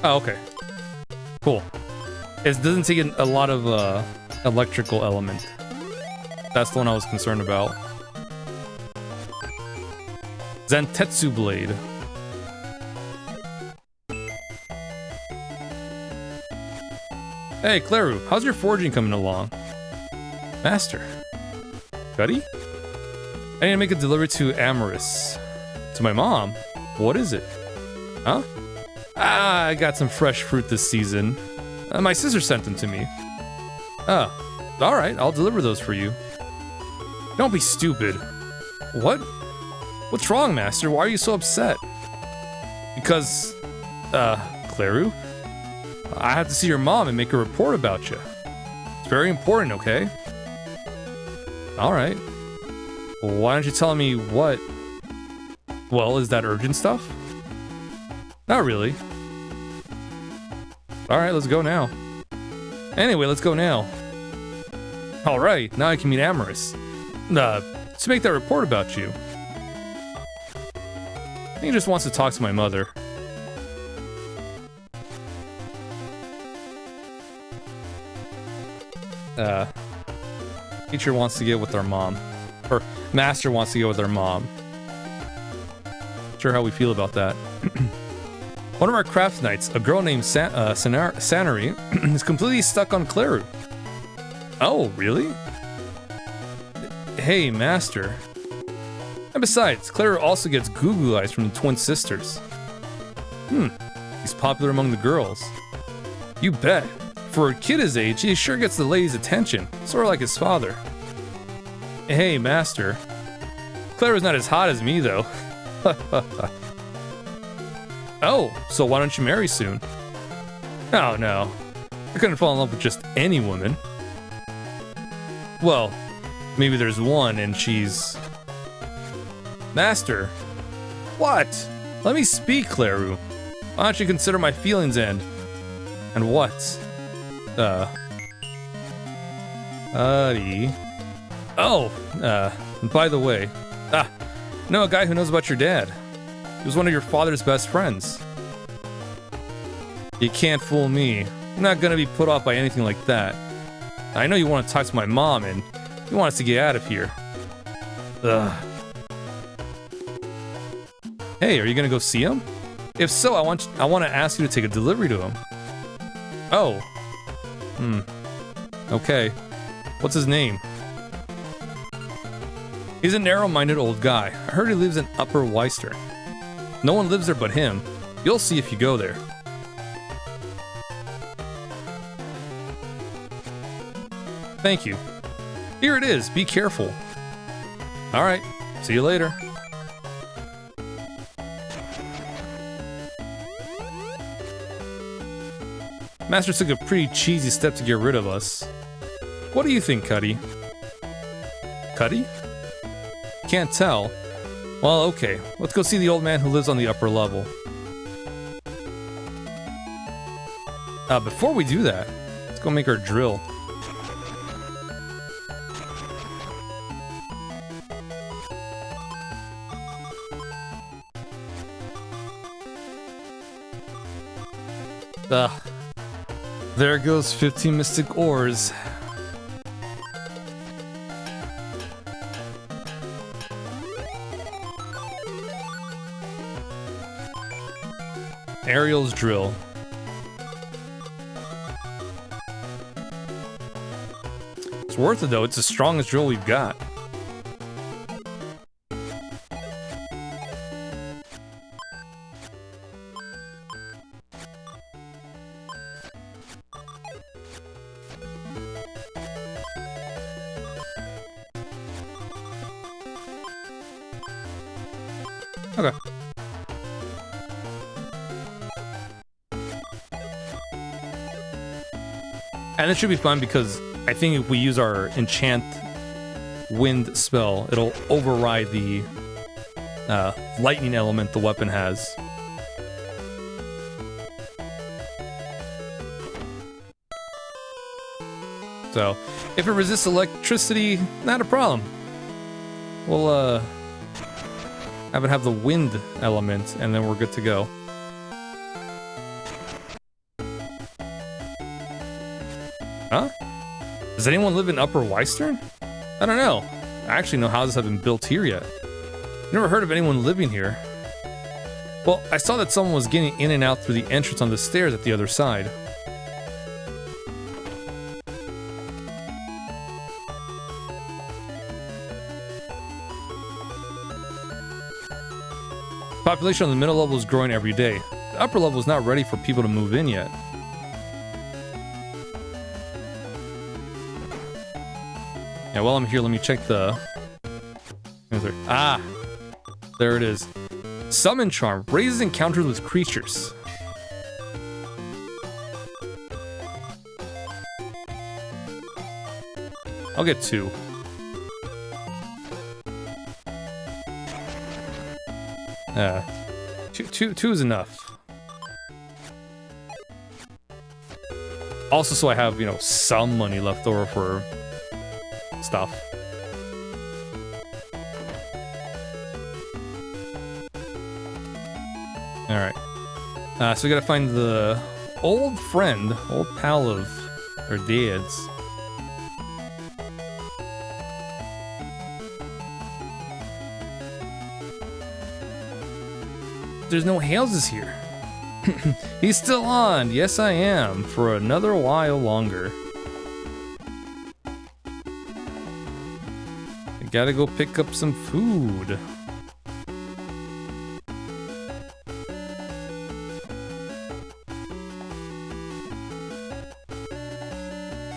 Oh, okay. Cool. It doesn't take a lot of electrical element. That's the one I was concerned about. Zantetsu Blade. Hey, Claru, how's your forging coming along? Master. Buddy? I need to make a delivery to Amorous. To my mom? What is it? Huh? Ah, I got some fresh fruit this season. My sister sent them to me. Oh, alright, I'll deliver those for you. Don't be stupid. What? What's wrong, Master? Why are you so upset? Because, Claru, I have to see your mom and make a report about you. It's very important, okay? Alright. Well, why don't you tell me what? Well, is that urgent stuff? Not really. Alright, let's go now. Anyway, let's go now. Alright, now I can meet Amorous. to make that report about you. I think he just wants to talk to my mother. Teacher wants to get with our mom. Or master wants to get with our mom. Not sure how we feel about that. One of our craft knights, a girl named Sanari, is completely stuck on Claru. Oh, really? Hey, master. And besides, Claru also gets goo-goo eyes from the twin sisters. He's popular among the girls. You bet. For a kid his age, he sure gets the ladies' attention, sort of like his father. Hey, master. Clara's not as hot as me, though. Oh, so why don't you marry soon? Oh, no. I couldn't fall in love with just any woman. Well, maybe there's one and she's... Master. What? Let me speak, Claru. Why don't you consider my feelings and what? Oh, by the way. Know a guy who knows about your dad. He was one of your father's best friends. You can't fool me. I'm not gonna be put off by anything like that. I know you want to talk to my mom and you want us to get out of here. Ugh. Hey, are you gonna go see him? If so, I want to ask you to take a delivery to him. Oh. Okay. What's his name? He's a narrow-minded old guy. I heard he lives in Upper Weister. No one lives there but him. You'll see if you go there. Thank you. Here it is. Be careful. Alright. See you later. Master took a pretty cheesy step to get rid of us. What do you think, Cuddy? Cuddy? Can't tell. Well, okay. Let's go see the old man who lives on the upper level. Before we do that, let's go make our drill. There goes 15 mystic ores. Ariel's drill. It's worth it though, it's the strongest drill we've got. Okay. And it should be fun because I think if we use our enchant wind spell, it'll override the lightning element the weapon has. So, if it resists electricity, not a problem. We'll have it have the wind element, and then we're good to go. Huh? Does anyone live in Upper Weistern? I don't know. I actually know houses have been built here yet. Never heard of anyone living here. Well, I saw that someone was getting in and out through the entrance on the stairs at the other side. Population on the middle level is growing every day. The upper level is not ready for people to move in yet. Yeah, while I'm here, let me check the... Ah! There it is. Summon Charm. Raises encounters with creatures. I'll get 2. Two is enough. Also, so I have, you know, some money left over for stuff. Alright. So we gotta find the old friend, old pal of our dad's. There's no houses here. He's still on. Yes, I am. For another while longer. I gotta go pick up some food.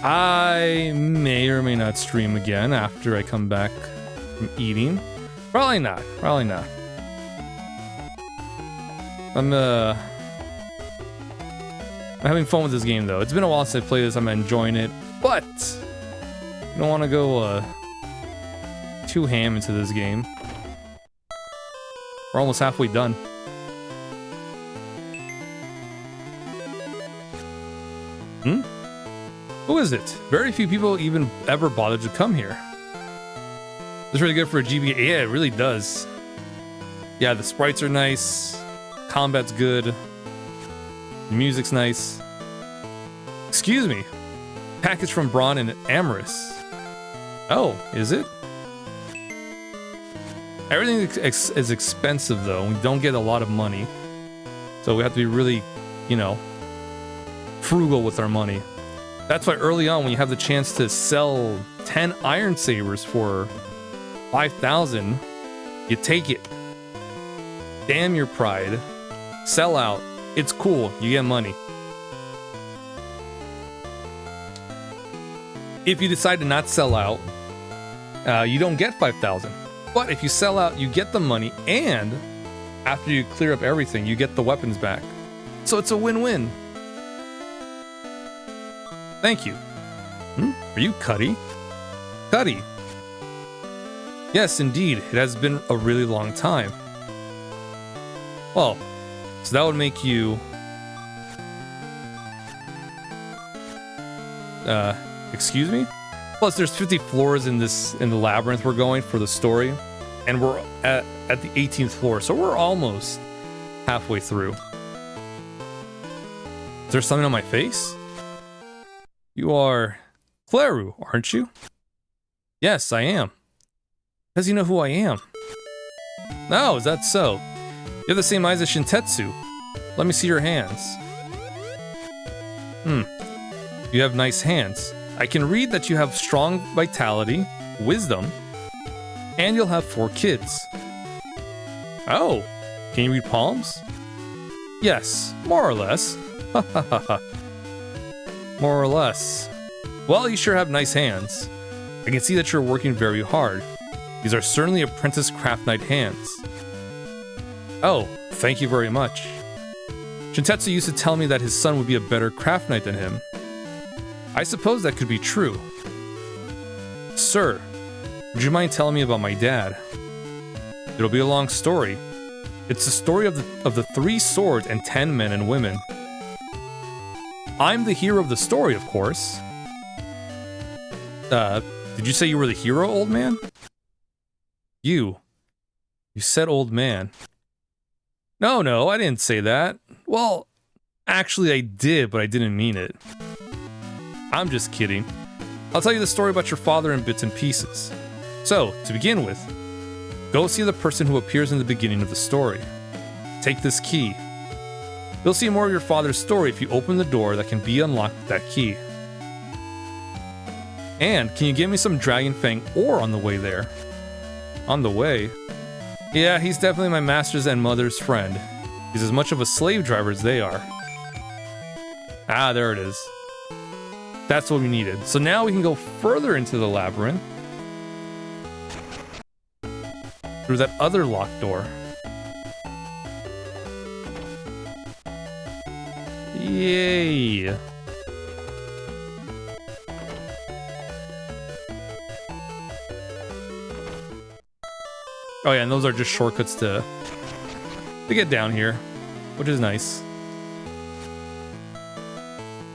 I may or may not stream again after I come back from eating. Probably not. Probably not. I'm having fun with this game though. It's been a while since I played this. I'm enjoying it, but I don't want to go too ham into this game. We're almost halfway done. Who is it? Very few people even ever bothered to come here. It's really good for a GBA. Yeah, it really does. Yeah, the sprites are nice. Combat's good. The music's nice. Excuse me. Package from Braun and Amorous. Oh, is it? Everything is expensive though. We don't get a lot of money. So we have to be really, you know, frugal with our money. That's why early on when you have the chance to sell 10 Iron Sabers for 5,000, you take it. Damn your pride. Sell out. It's cool. You get money. If you decide to not sell out, you don't get 5,000. But if you sell out, you get the money, and after you clear up everything, you get the weapons back. So it's a win-win. Thank you. Are you Cuddy? Cuddy. Yes, indeed. It has been a really long time. Well, so that would make you... excuse me? Plus, there's 50 floors in the labyrinth we're going for the story. And we're at the 18th floor, so we're almost halfway through. Is there something on my face? You are Claru, aren't you? Yes, I am. Does he know who I am? Oh, is that so? You have the same eyes as Shintetsu. Let me see your hands. You have nice hands. I can read that you have strong vitality, wisdom, and you'll have 4 kids. Oh, can you read palms? Yes, more or less. Ha ha ha ha. More or less. Well, you sure have nice hands. I can see that you're working very hard. These are certainly apprentice craft knight hands. Oh, thank you very much. Shintetsu used to tell me that his son would be a better craft knight than him. I suppose that could be true. Sir, would you mind telling me about my dad? It'll be a long story. It's the story of the 3 swords and 10 men and women. I'm the hero of the story, of course. Did you say you were the hero, old man? You said old man. No, I didn't say that. Well, actually I did, but I didn't mean it. I'm just kidding. I'll tell you the story about your father in bits and pieces. So, to begin with, go see the person who appears in the beginning of the story. Take this key. You'll see more of your father's story if you open the door that can be unlocked with that key. And can you give me some Dragon Fang ore on the way there? On the way? Yeah, he's definitely my master's and mother's friend. He's as much of a slave driver as they are. Ah, there it is. That's what we needed. So now we can go further into the labyrinth. Through that other locked door. Yay! Oh yeah, and those are just shortcuts to get down here, which is nice.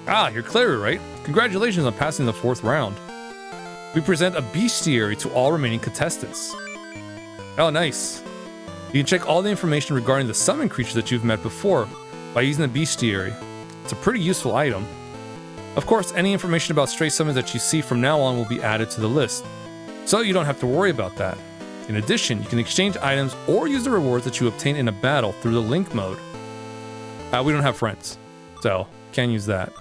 Ah, you're Clary, right? Congratulations on passing the 4th round. We present a bestiary to all remaining contestants. Oh, nice. You can check all the information regarding the summon creatures that you've met before by using the bestiary. It's a pretty useful item. Of course, any information about stray summons that you see from now on will be added to the list, so you don't have to worry about that. In addition, you can exchange items or use the rewards that you obtain in a battle through the link mode. We don't have friends, so can't use that.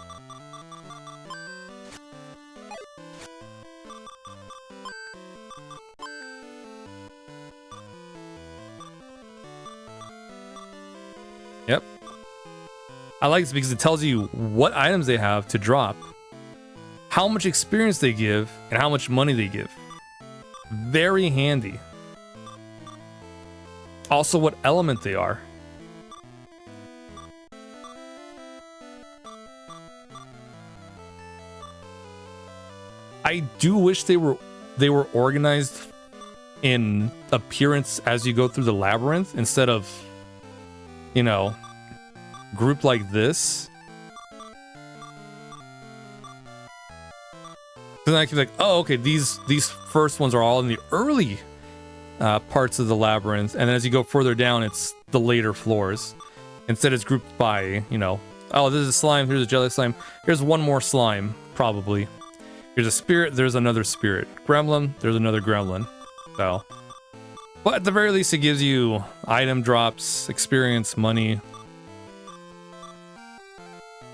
Yep. I like this because it tells you what items they have to drop, how much experience they give, and how much money they give. Very handy. Also, what element they are. I do wish they were organized in appearance as you go through the labyrinth instead of, you know, grouped like this. Then I can be like, oh, okay, these first ones are all in the early parts of the labyrinth, and then as you go further down, it's the later floors. Instead, it's grouped by, you know, oh, this is a slime, here's a jelly slime, here's one more slime, probably. Here's a spirit, there's another spirit. Gremlin, there's another gremlin. So, but at the very least, it gives you item drops, experience, money.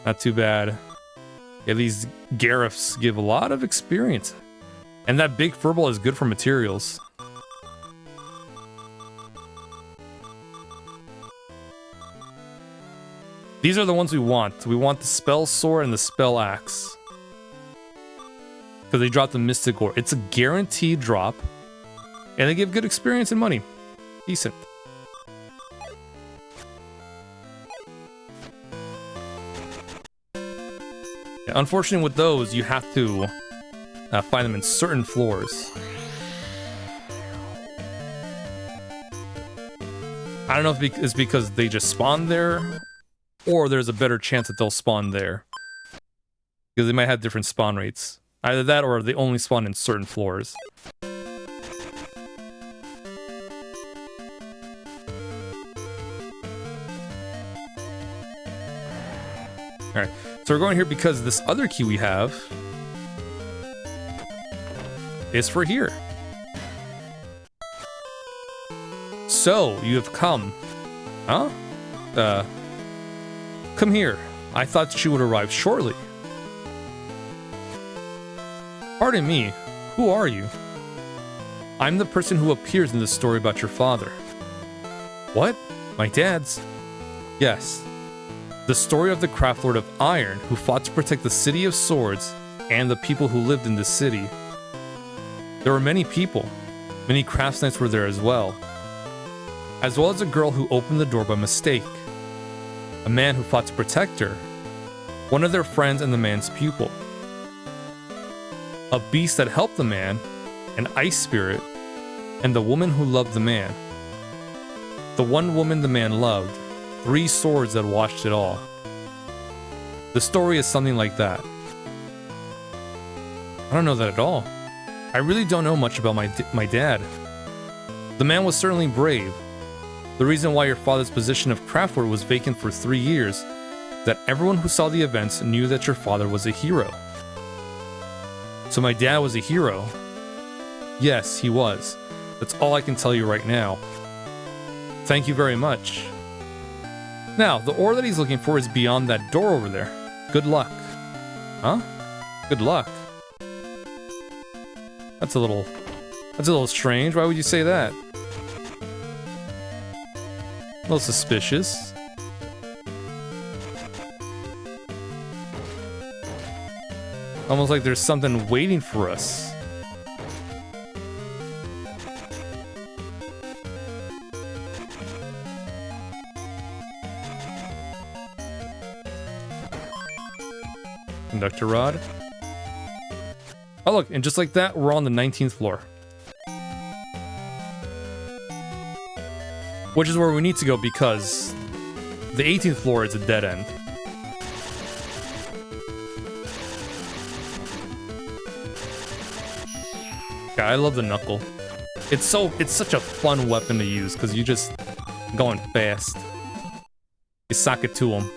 Not too bad. Yeah, these Gariffs give a lot of experience. And that big furball is good for materials. These are the ones we want. We want the spell sword and the spell axe. Because they drop the mystic ore. It's a guaranteed drop. And they give good experience and money. Decent. Yeah, unfortunately with those, you have to find them in certain floors. I don't know if it's because they just spawn there, or there's a better chance that they'll spawn there. Because they might have different spawn rates. Either that, or they only spawn in certain floors. Alright, so we're going here because this other key we have is for here. So, you have come. Huh? Come here. I thought she would arrive shortly. Pardon me, who are you? I'm the person who appears in the story about your father. What? My dad's? Yes. The story of the Craft Lord of Iron who fought to protect the City of Swords and the people who lived in this city. There were many people. Many crafts knights were there as well as a girl who opened the door by mistake. A man who fought to protect her. One of their friends and the man's pupil. A beast that helped the man, an ice spirit, and the woman who loved the man. The one woman the man loved, 3 swords that watched it all. The story is something like that. I don't know that at all. I really don't know much about my dad. The man was certainly brave. The reason why your father's position of Craft Lord was vacant for 3 years is that everyone who saw the events knew that your father was a hero. So my dad was a hero. Yes, he was. That's all I can tell you right now. Thank you very much. Now, the ore that he's looking for is beyond that door over there. Good luck. Huh? Good luck. That's a little strange. Why would you say that? A little suspicious. Almost like there's something waiting for us. Conductor rod. Oh look, and just like that, we're on the 19th floor. Which is where we need to go because the 18th floor is a dead end. Yeah, I love the knuckle. It's such a fun weapon to use because you just Going fast. You sock it to him.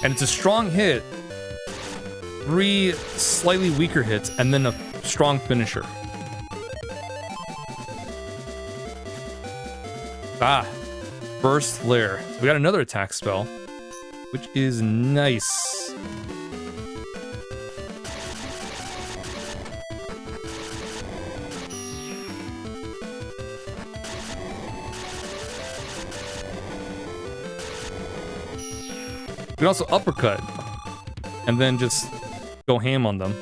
And it's a strong hit, 3 slightly weaker hits, and then a strong finisher. Ah, Burst Flare. So we got another attack spell, which is nice. We can also uppercut and then just go ham on them.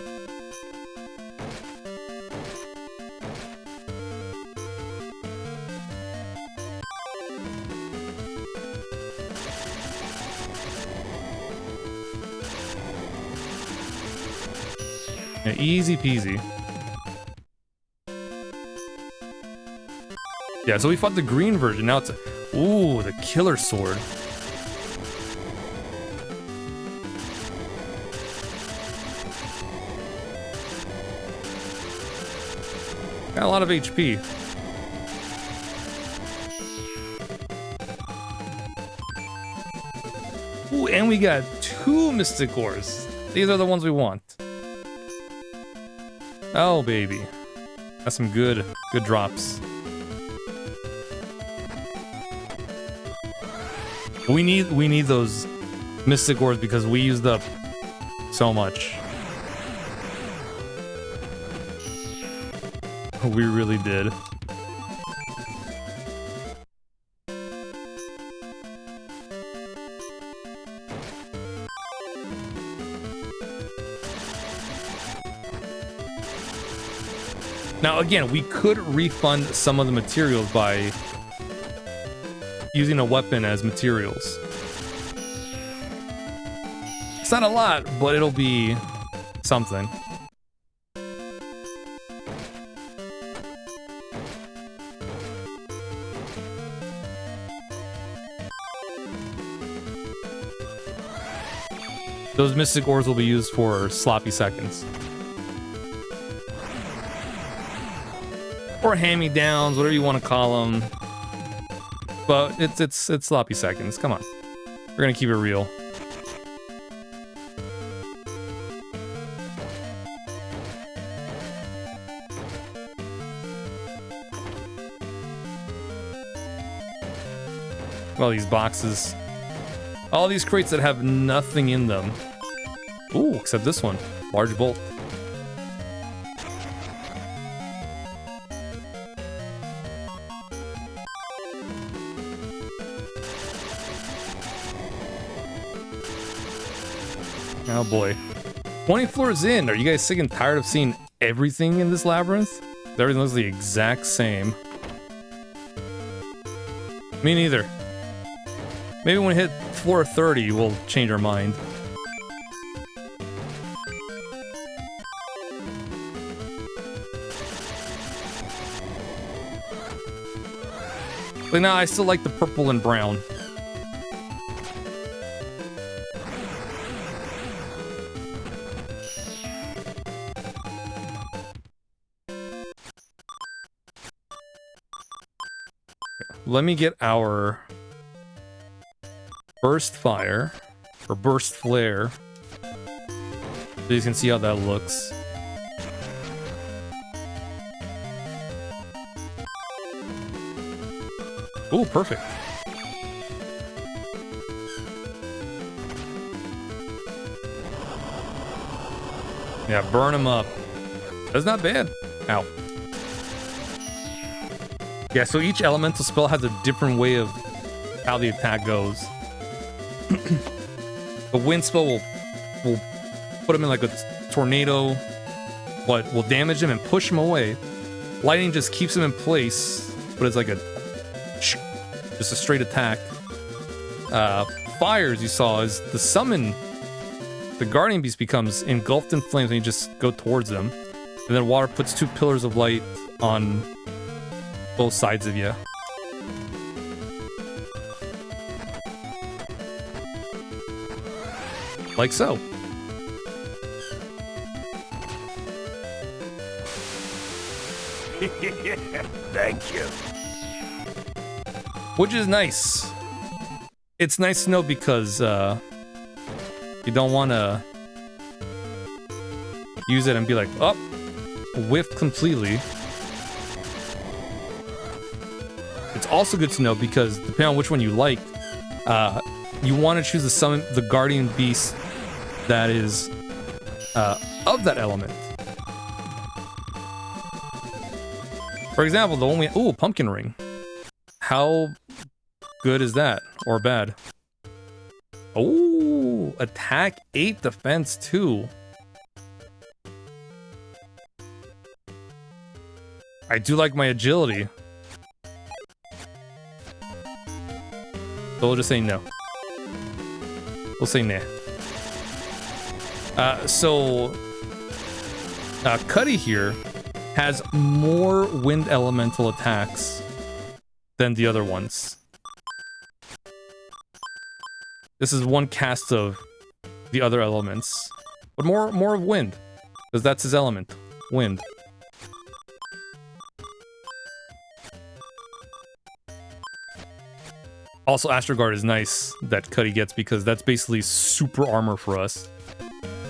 Yeah, easy peasy. Yeah, so we fought the green version. Now it's ooh, the killer sword. Got a lot of HP. Ooh, and we got 2 Mystic Ores. These are the ones we want. Oh, baby. That's some good drops. We need those Mystic Ores because we used up so much. We really did. Now again, we could refund some of the materials by using a weapon as materials. It's not a lot, but it'll be something. Those Mystic Ores will be used for sloppy seconds. Or hand-me-downs, whatever you want to call them. But it's sloppy seconds. Come on. We're gonna keep it real. Well, these boxes. All these crates that have nothing in them. Ooh, except this one. Large bolt. Oh boy. 20 floors in. Are you guys sick and tired of seeing everything in this labyrinth? Everything looks the exact same. Me neither. Maybe when we hit floor 30, we'll change our mind. But now I still like the purple and brown. Let me get our burst fire, or burst flare, so you can see how that looks. Ooh, perfect. Yeah, burn them up. That's not bad. Ow. Yeah, so each elemental spell has a different way of how the attack goes. The wind spell will put him in like a tornado, but will damage him and push him away. Lightning just keeps him in place, but it's like just a straight attack. Fires you saw is the summon. The guardian beast becomes engulfed in flames when you just go towards them, and then water puts 2 pillars of light on both sides of you. like so. Thank you. Which is nice. It's nice to know because you don't want to use it and be like, oh, whiffed completely. It's also good to know because depending on which one you like, you want to choose the guardian beast that is of that element. For example, the one we... Ooh, pumpkin ring. How good is that? Or bad? Oh, attack 8, defense 2. I do like my agility. So we'll just say no. We'll say nah. Cuddy here has more wind elemental attacks than the other ones. This is one cast of the other elements, but more of wind, because that's his element, wind. Also, Astroguard is nice that Cuddy gets because that's basically super armor for us.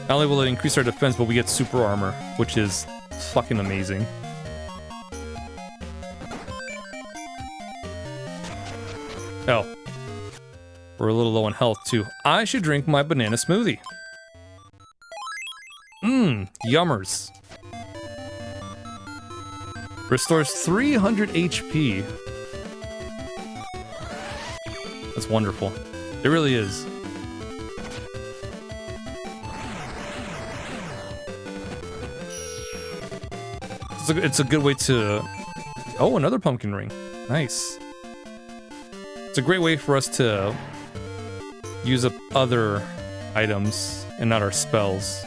Not only will it increase our defense, but we get super armor, which is fucking amazing. Oh. We're a little low on health, too. I should drink my banana smoothie. Mmm, yummers. Restores 300 HP. That's wonderful. It really is. It's a good way to... Oh, another pumpkin ring. Nice. It's a great way for us to use up other items and not our spells.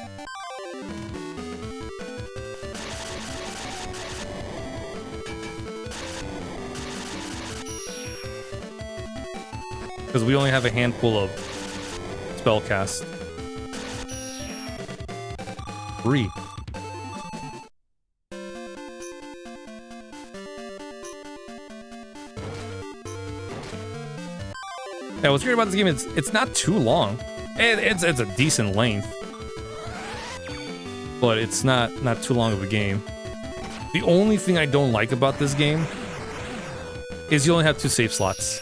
Because we only have a handful of spell cast. 3. Yeah, what's great about this game is it's not too long. It's a decent length, but it's not too long of a game. The only thing I don't like about this game is you only have 2 save slots.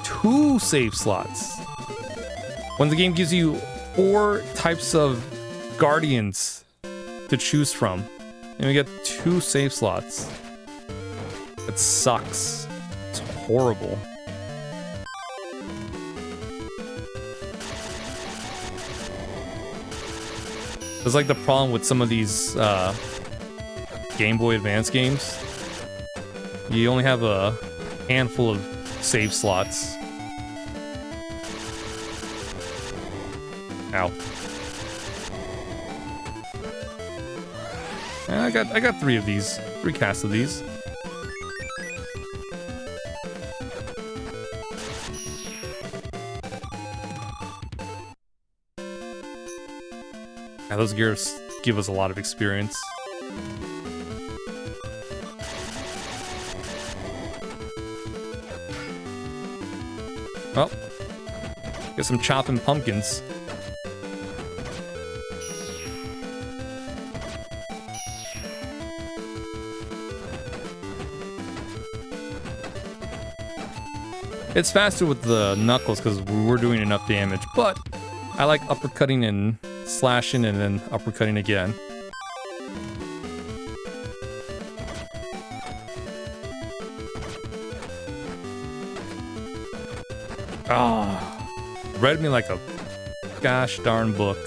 2 save slots. When the game gives you 4 types of guardians to choose from, and we get 2 save slots. It sucks. It's horrible. It's like the problem with some of these Game Boy Advance games. You only have a handful of save slots. Ow. And I got 3 of these. 3 casts of these. Yeah, those gears give us a lot of experience. Well, get some chopping pumpkins. It's faster with the knuckles because we're doing enough damage, but I like uppercutting and slashing and then uppercutting again. Ah, read me like a gosh darn book.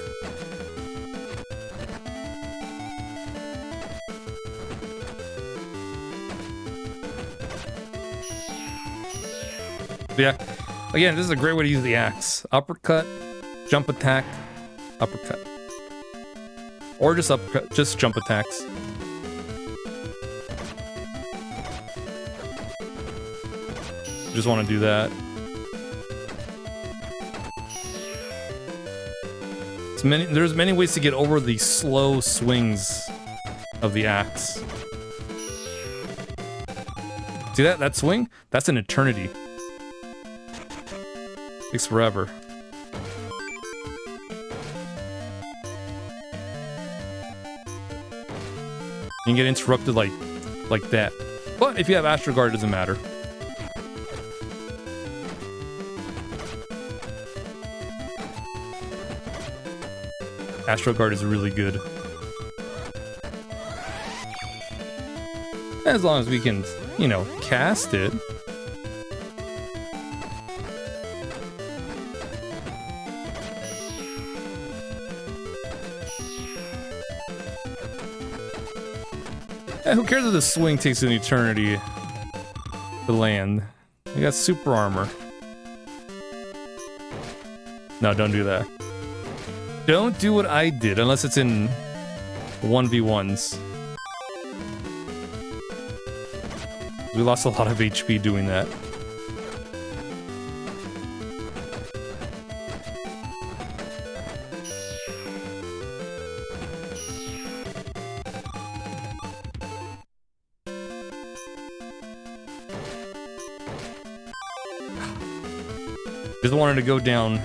Yeah, again, this is a great way to use the axe. Uppercut, jump attack, uppercut. Or just uppercut, just jump attacks. Just want to do that. There's many ways to get over the slow swings of the axe. See that swing? That's an eternity. Takes forever. You can get interrupted like that. But if you have Astro Guard, it doesn't matter. Astro Guard is really good. As long as we can, you know, cast it. Yeah, who cares if the swing takes an eternity to land? You got super armor. No, don't do that. Don't do what I did unless it's in 1v1s. We lost a lot of HP doing that. Just wanted to go down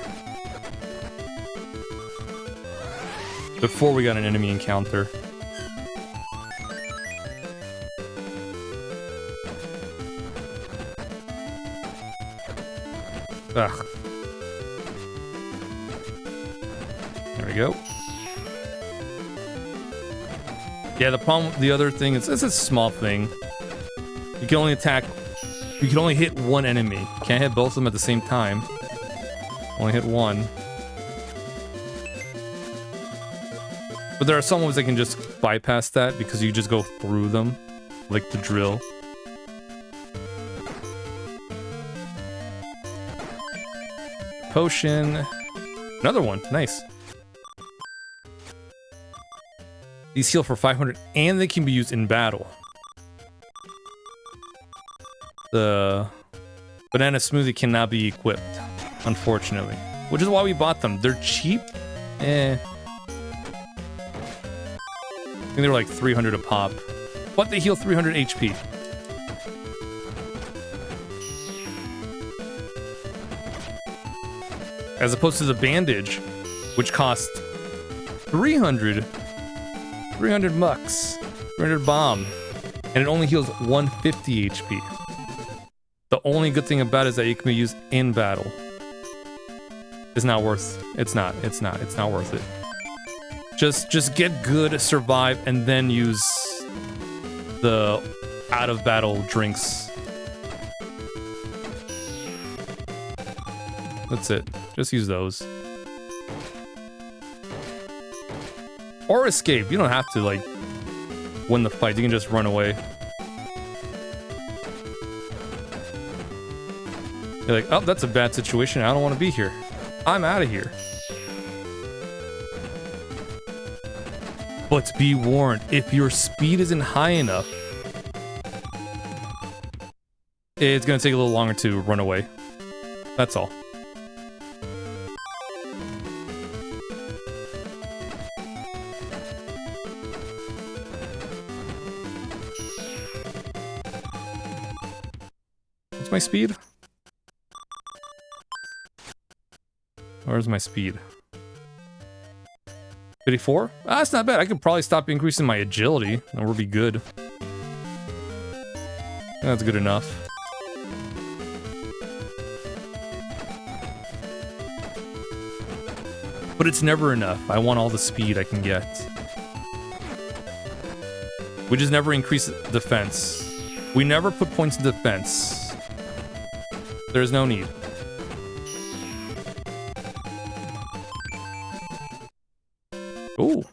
before we got an enemy encounter. Ugh. There we go. Yeah, the problem, the other thing is, it's a small thing. You can only attack, you can only hit one enemy. Can't hit both of them at the same time. Only hit one. But there are some ones that can just bypass that because you just go through them, like the drill. Potion. Another one. Nice. These heal for 500 and they can be used in battle. The banana smoothie cannot be equipped, unfortunately. Which is why we bought them. They're cheap. I think they're like 300 a pop. But they heal 300 HP. As opposed to the bandage, which cost 300 bucks, 300 bomb, and it only heals 150 HP. The only good thing about it is that it can be used in battle. It's not worth. It's not worth it. Just get good, survive, and then use the out of battle drinks. That's it. Just use those. Or escape. You don't have to, like, win the fight. You can just run away. You're like, oh, that's a bad situation. I don't want to be here. I'm out of here. But be warned, if your speed isn't high enough, it's going to take a little longer to run away. That's all. What's my speed? Where's my speed? 54? Ah, that's not bad. I could probably stop increasing my agility and we'll be good. That's good enough. But it's never enough. I want all the speed I can get. We just never increase defense. We never put points in defense. There's no need. Ooh.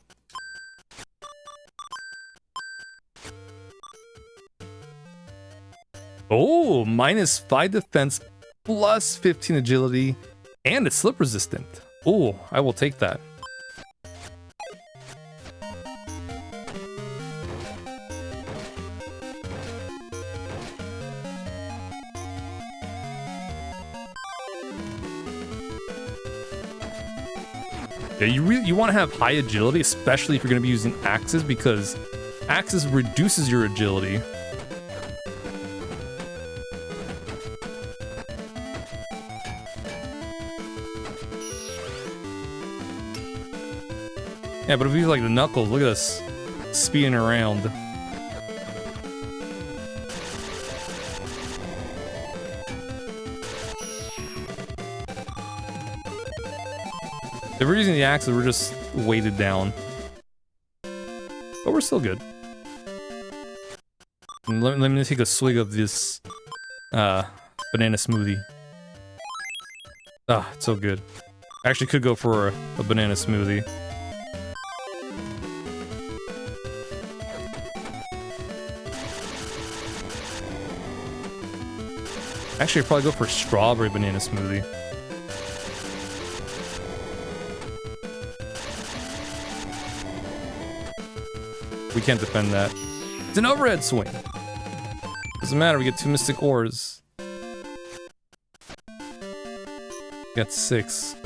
Oh, -5 defense, plus 15 agility, and it's slip resistant. Ooh, I will take that. Yeah, you want to have high agility, especially if you're going to be using axes, because axes reduces your agility. Yeah, but if you use like the knuckles, look at us speeding around. If we're using the axes, we're just weighted down. But we're still good. And let me take a swig of this banana smoothie. Ah, it's so good. I actually could go for a banana smoothie. Actually, I'd probably go for a strawberry banana smoothie. We can't defend that. It's an overhead swing. Doesn't matter, we get 2 mystic ores. Got 6.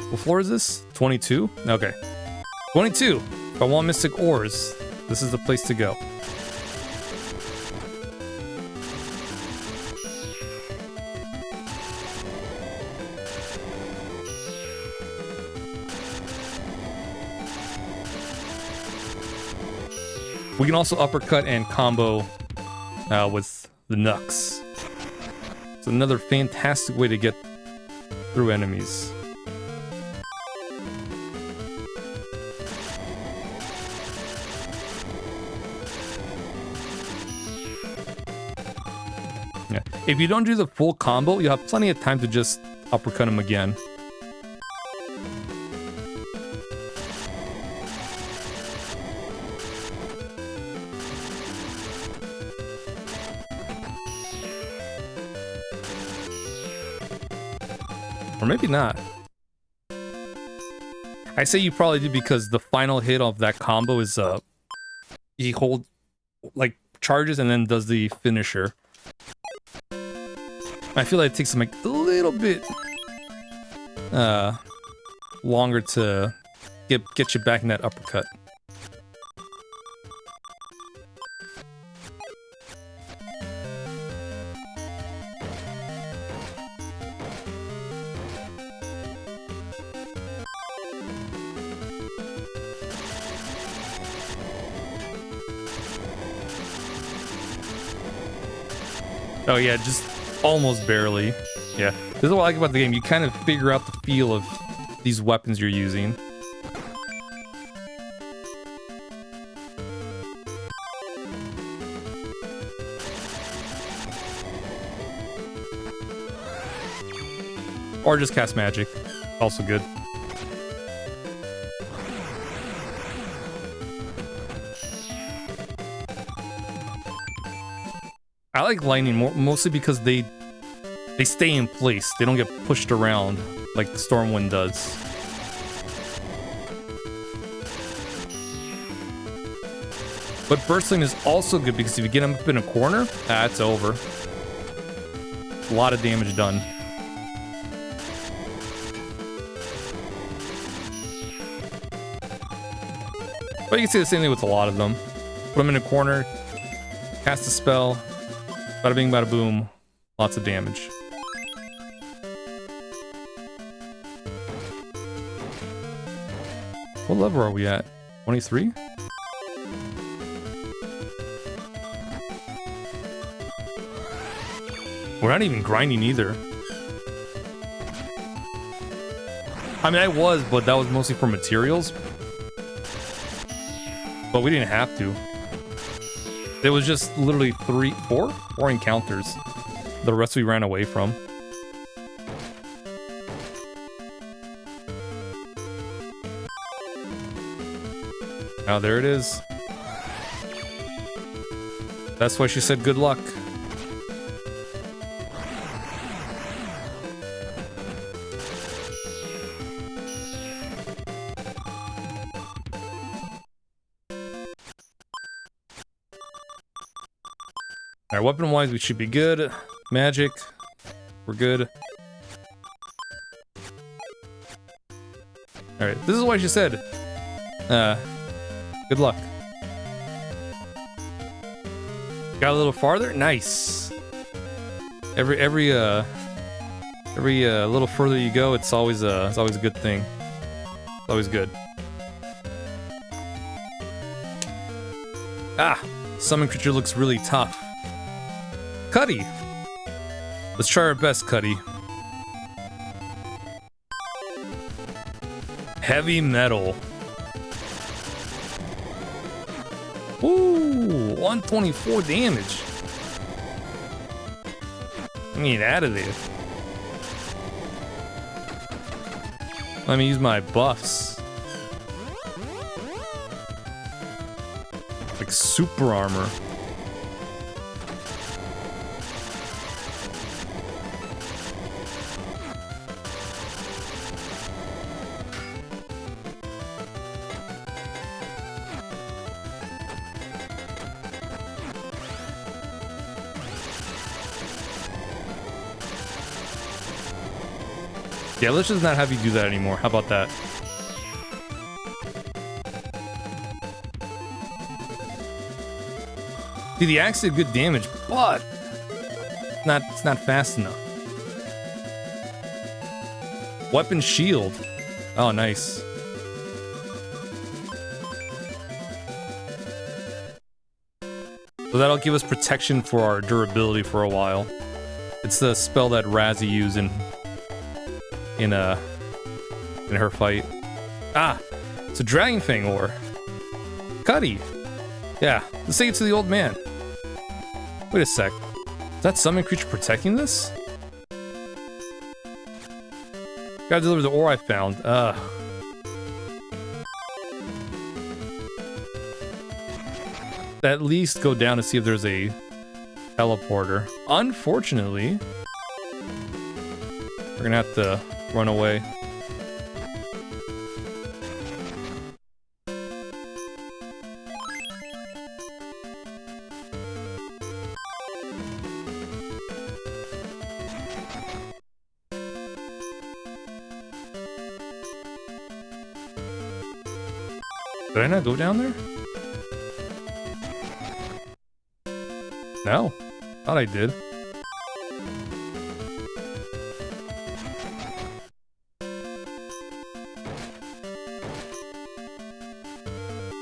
What floor is this? 22? Okay. 22! If I want mystic ores, this is the place to go. We can also uppercut and combo with the Nux. It's another fantastic way to get through enemies. Yeah. If you don't do the full combo, you'll have plenty of time to just uppercut him again. Or maybe not. I say you probably do because the final hit of that combo is he holds like charges and then does the finisher. I feel like it takes him like a little bit longer to get you back in that uppercut. Oh yeah, just almost barely. Yeah, this is what I like about the game. You kind of figure out the feel of these weapons you're using. Or just cast magic. Also good. I like lightning mostly because they stay in place. They don't get pushed around like Stormwind does. But Burstling is also good because if you get him up in a corner, it's over. A lot of damage done. But you can say the same thing with a lot of them. Put them in a corner, cast a spell, bada bing, bada boom, lots of damage. What level are we at? 23? We're not even grinding either. I mean, I was, but that was mostly for materials. But we didn't have to. There was just literally four encounters. The rest we ran away from. Now there it is. That's why she said good luck. Alright, weapon-wise, we should be good. Magic. We're good. Alright, this is what she said. Good luck. Got a little farther? Nice. Every little further you go, it's always a good thing. It's always good. Ah, summon creature looks really tough. Cuddy. Let's try our best, Cuddy. Heavy metal. Ooh, 124 damage. Let me get out of there. Let me use my buffs. Like super armor. Yeah, let's just not have you do that anymore. How about that? See, the axe did good damage, but it's not fast enough. Weapon shield. Oh, nice. So that'll give us protection for our durability for a while. It's the spell that Razzie used in her fight. Ah, it's a Dragon Fang ore. Cuddy. Yeah, let's take it to the old man. Wait a sec. Is that summon creature protecting this? Gotta deliver the ore I found. At least go down to see if there's a teleporter. Unfortunately, we're gonna have to run away. Did I not go down there? No. Thought I did.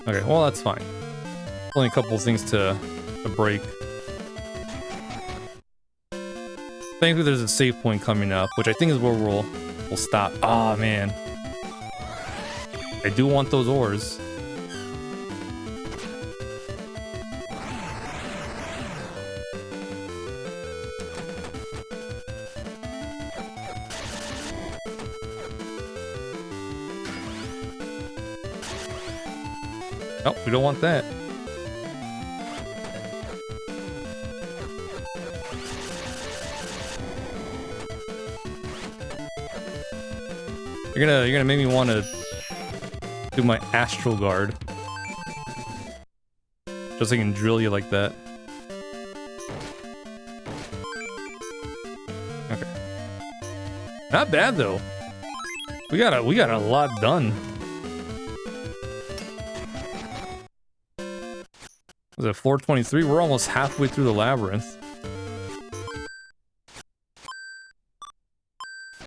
Okay, well that's fine. Only a couple of things to break. Thankfully there's a save point coming up, which I think is where we'll stop. Oh man. I do want those ores. Oh, we don't want that. You're gonna make me want to do my Astral Guard. Just so I can drill you like that. Okay. Not bad though. We got a lot done. Was it floor 23? We're almost halfway through the labyrinth.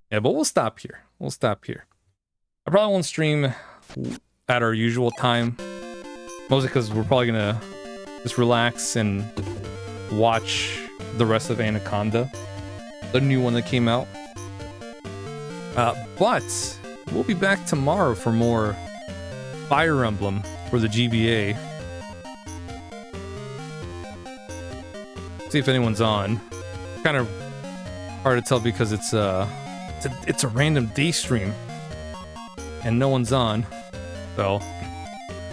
Yeah, but we'll stop here. We'll stop here. I probably won't stream at our usual time. Mostly because we're probably gonna just relax and watch the rest of Anaconda, the new one that came out. But we'll be back tomorrow for more Fire Emblem for the GBA. See if anyone's on. Kind of hard to tell because it's a random day stream and no one's on, so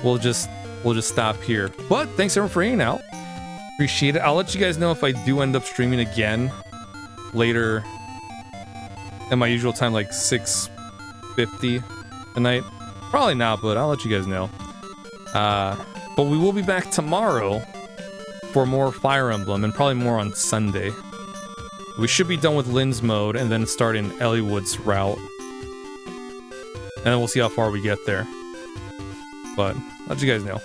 we'll just stop here. But thanks everyone for hanging out. Appreciate it. I'll let you guys know if I do end up streaming again later at my usual time, like 6:50 tonight. Probably not, but I'll let you guys know. But we will be back tomorrow for more Fire Emblem, and probably more on Sunday. We should be done with Lynn's mode and then start in Elliewood's route. And then we'll see how far we get there. But I'll let you guys know.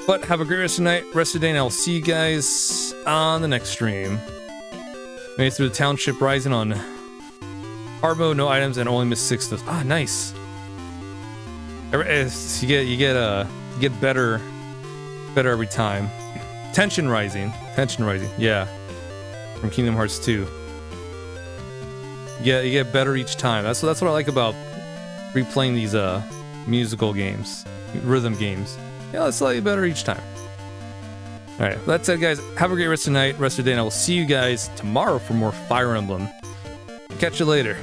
But have a great rest of the night, rest of the day, and I'll see you guys on the next stream. Made it through the Township Rising on hard mode, no items, and only missed 6 of those. Ah, nice. You get better every time. Tension Rising, yeah. From Kingdom Hearts 2. Yeah, you get better each time. That's what I like about replaying these musical games, rhythm games. Yeah, it's slightly better each time. All right, that said, guys, have a great rest of the night, rest of the day, and I will see you guys tomorrow for more Fire Emblem. Catch you later.